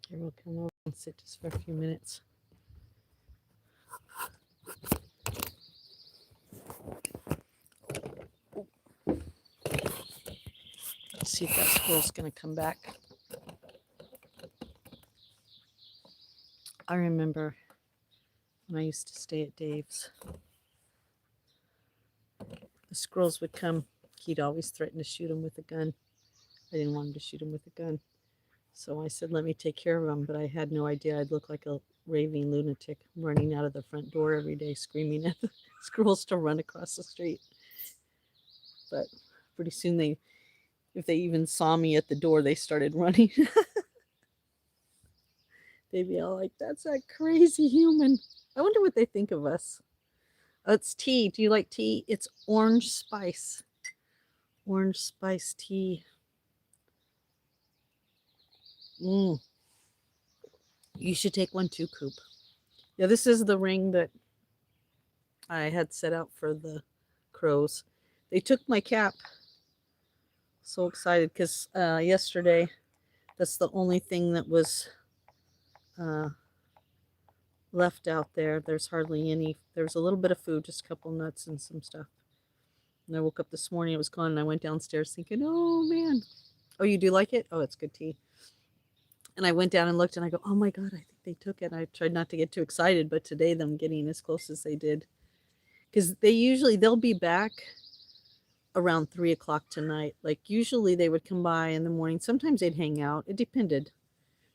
Here, we'll come over and sit just for a few minutes. Let's see if that squirrel's going to come back. I remember when I used to stay at Dave's, the squirrels would come. He'd always threaten to shoot them with a gun. I didn't want him to shoot him with a gun. So I said, let me take care of them. But I had no idea I'd look like a raving lunatic running out of the front door every day, screaming at the squirrels to run across the street. But pretty soon if they even saw me at the door, they started running. They'd be all like, that's that crazy human. I wonder what they think of us. Oh, it's tea. Do you like tea? It's orange spice. Orange spice tea. You should take one too, Coop. Yeah, this is the ring that I had set out for the crows. They took my cap. So excited because yesterday, that's the only thing that was left out there. There's hardly any. There's a little bit of food, just a couple nuts and some stuff. And I woke up this morning, it was gone, and I went downstairs thinking, oh man. Oh, you do like it? Oh, it's good tea. And I went down and looked and I go, oh my God, I think they took it. I tried not to get too excited, but today them getting as close as they did. Because they'll be back around 3 o'clock tonight. Like usually they would come by in the morning. Sometimes they'd hang out. It depended.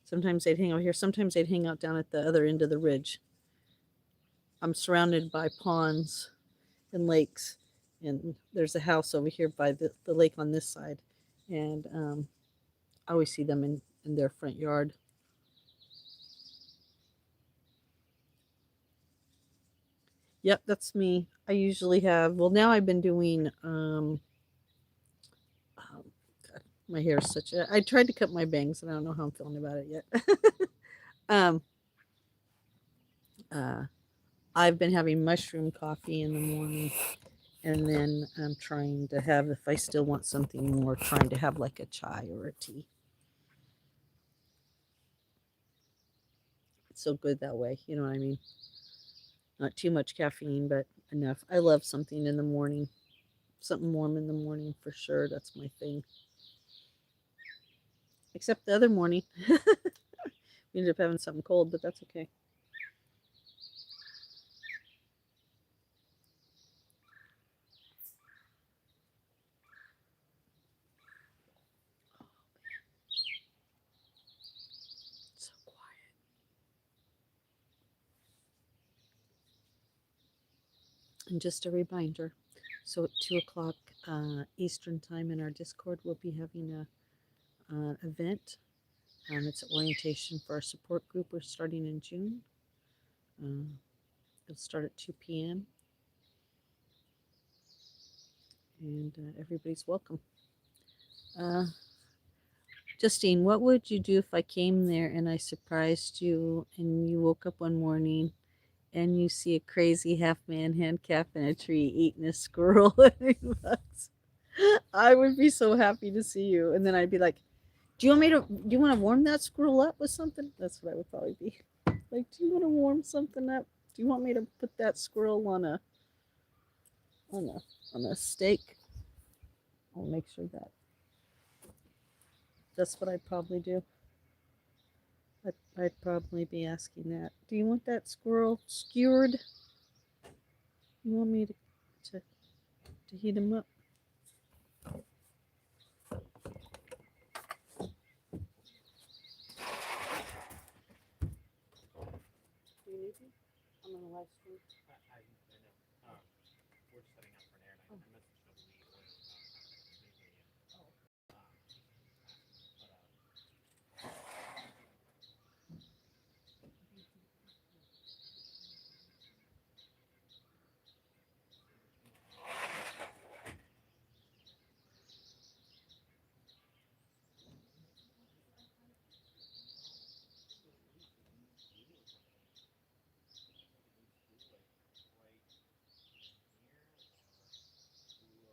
Sometimes they'd hang out here. Sometimes they'd hang out down at the other end of the ridge. I'm surrounded by ponds and lakes. And there's a house over here by the lake on this side. And I always see them in their front yard. Yep, that's me. I usually have, well, now I've been doing, God, my hair is such a, I tried to cut my bangs and I don't know how I'm feeling about it yet. I've been having mushroom coffee in the morning, and then I'm trying to have, if I still want something more, trying to have like a chai or a tea. It's so good that way, you know what I mean? Not too much caffeine, but enough. I love something in the morning, something warm in the morning for sure. That's my thing. Except the other morning, we ended up having something cold, but that's okay. So quiet. And just a reminder, so at 2 o'clock Eastern time in our Discord, we'll be having a event. It's an orientation for our support group. We're starting in June. It'll start at 2 p.m. And everybody's welcome. Justine, what would you do if I came there and I surprised you and you woke up one morning and you see a crazy half man, hand calf in a tree eating a squirrel and eating bugs, I would be so happy to see you. And then I'd be like, do you want to warm that squirrel up with something? That's what I would probably be. Like, do you want to warm something up? Do you want me to put that squirrel on a steak? I'll make sure that's what I'd probably do. I'd probably be asking that. Do you want that squirrel skewered? You want me to heat him up? Do you need him? I'm on a live stream. I know. We're just setting up for an air night. I messaged Nobly when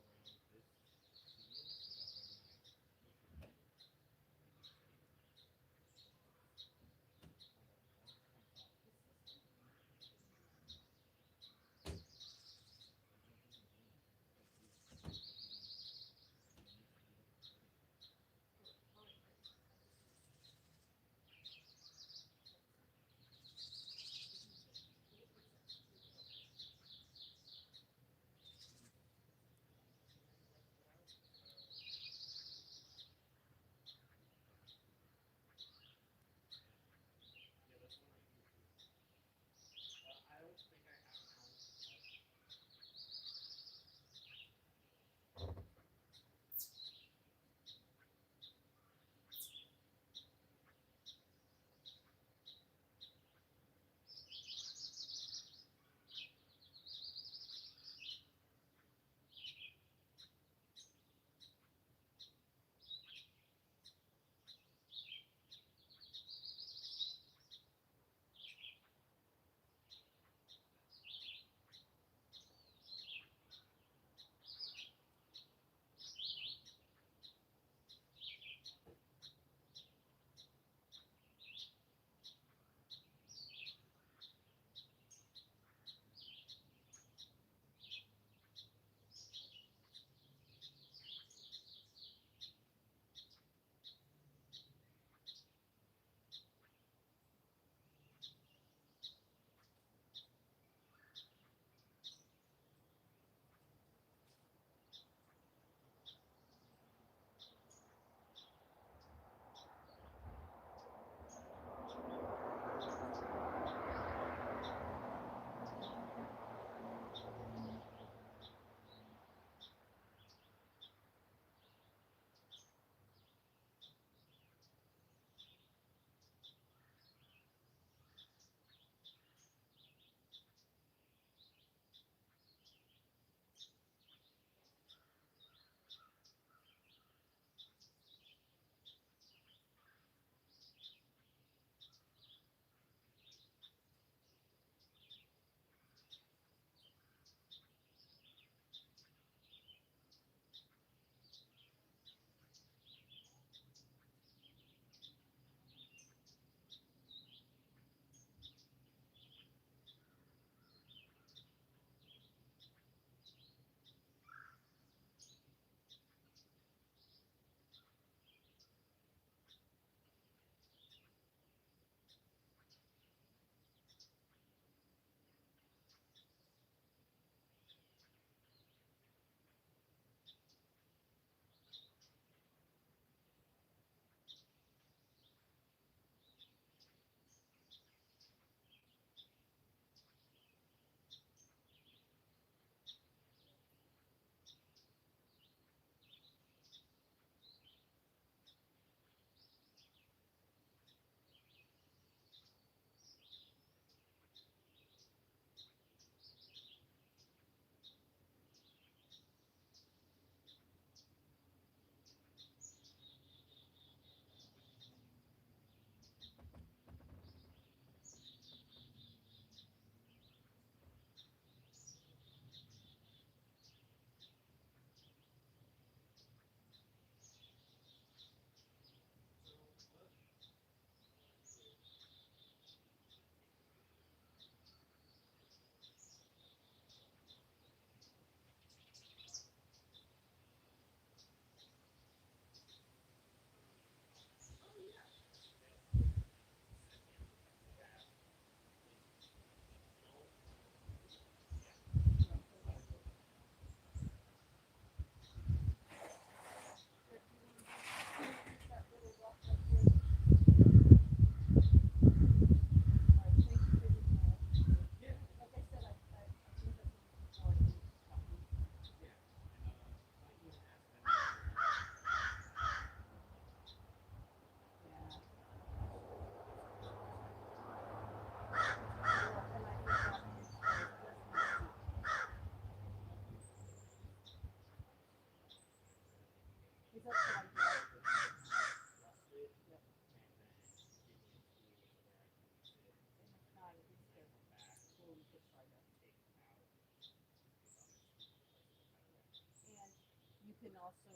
can also,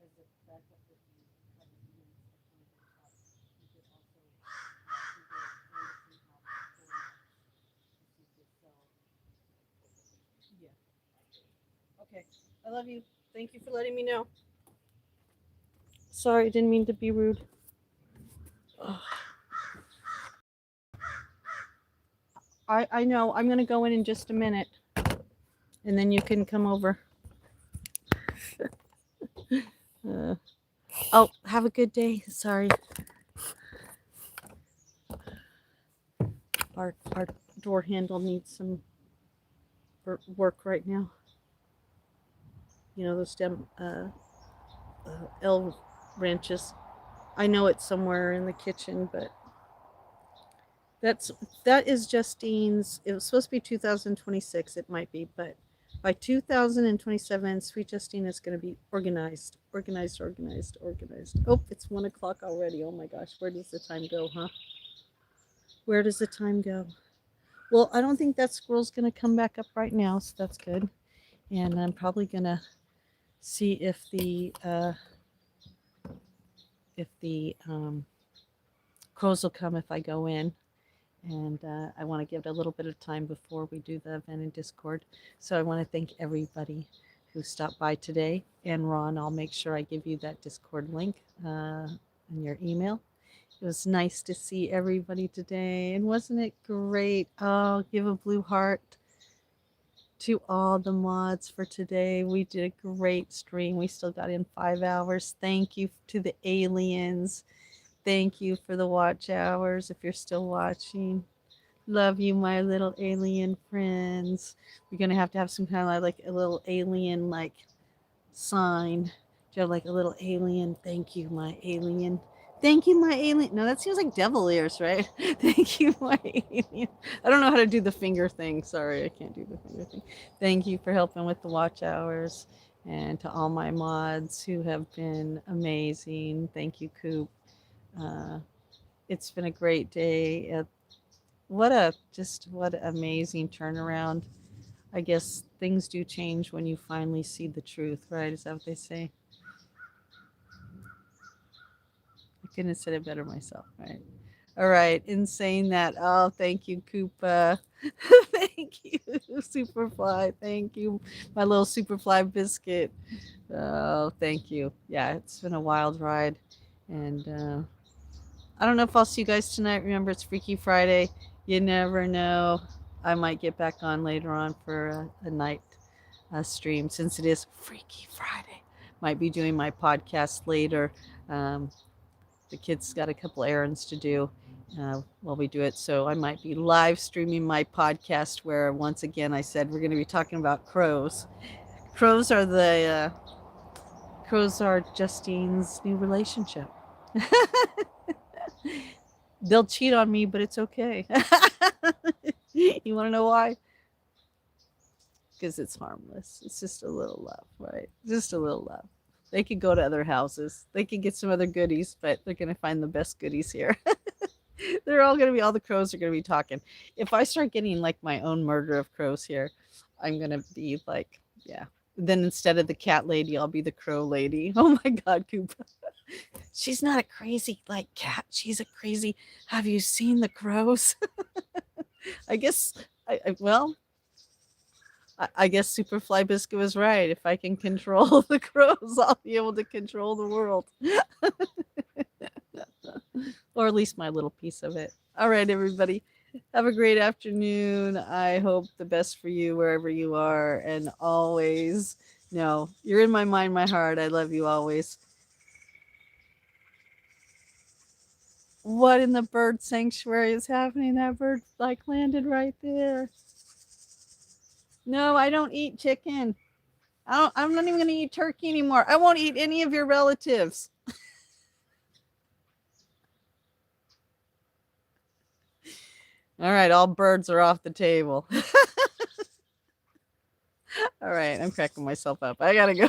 as a backup, if you have a few minutes to come and talk, you could also Google Anderson House donuts to see if they sell. Yeah. Okay. I love you. Thank you for letting me know. Sorry, didn't mean to be rude. Ugh. I know. I'm gonna go in just a minute, and then you can come over. Uh, oh, have a good day. Sorry, our door handle needs some work right now. You know those stem L wrenches. I know it's somewhere in the kitchen, but that is Justine's. It was supposed to be 2026. It might be, but by 2027, Sweet Justine is going to be organized. Oh, it's 1 o'clock already. Oh my gosh, where does the time go, huh? Where does the time go? Well, I don't think that squirrel's going to come back up right now, so that's good. And I'm probably going to see if the crows will come if I go in. And I want to give it a little bit of time before we do the event in Discord. So I want to thank everybody who stopped by today. And Ron, I'll make sure I give you that Discord link in your email. It was nice to see everybody today. And wasn't it great? Oh, give a blue heart to all the mods for today. We did a great stream. We still got in 5 hours. Thank you to the aliens. Thank you for the watch hours if you're still watching. Love you, my little alien friends. We're going to have some kind of like a little alien like sign. Do you have like a little alien? Thank you, my alien. Thank you, my alien. No, that seems like devil ears, right? Thank you, my alien. I don't know how to do the finger thing. Sorry, I can't do the finger thing. Thank you for helping with the watch hours. And to all my mods who have been amazing. Thank you, Coop. It's been a great day. What an amazing turnaround. I guess things do change when you finally see the truth, right? Is that what they say? I couldn't have said it better myself, right? All right. In saying that, oh, thank you, Koopa. Thank you, Superfly. Thank you, my little Superfly biscuit. Oh, thank you. Yeah, it's been a wild ride. And I don't know if I'll see you guys tonight. Remember, it's Freaky Friday. You never know. I might get back on later on for a night stream since it is Freaky Friday. Might be doing my podcast later. The kids got a couple errands to do while we do it. So I might be live streaming my podcast where, once again, I said we're going to be talking about crows. Crows are Justine's new relationship. They'll cheat on me, but it's okay. You want to know why? Because it's harmless. It's just a little love, right? Just a little love. They could go to other houses. They could get some other goodies, but they're going to find the best goodies here. All the crows are going to be talking. If I start getting like my own murder of crows here, I'm going to be like, yeah. Then instead of the cat lady, I'll be the crow lady. Oh my God, Koopa. She's not a crazy like cat. She's a crazy. Have you seen the crows? I guess. I guess Superfly Biscuit was right. If I can control the crows, I'll be able to control the world. Or at least my little piece of it. All right, everybody. Have a great afternoon. I hope the best for you wherever you are. And always, you're in my mind, my heart. I love you always. What in the bird sanctuary is happening? That bird landed right there. No, I don't eat chicken. I'm not even going to eat turkey anymore. I won't eat any of your relatives. All right, all birds are off the table. All right, I'm cracking myself up. I gotta go.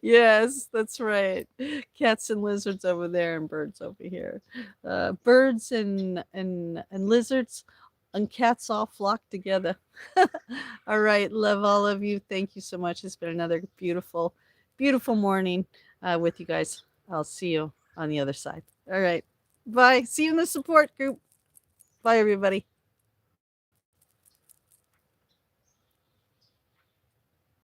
Yes, that's right. Cats and lizards over there and birds over here. Birds and lizards and cats all flock together. All right. Love all of you. Thank you so much. It's been another beautiful, beautiful morning with you guys. I'll see you on the other side. All right. Bye. See you in the support group. Bye, everybody.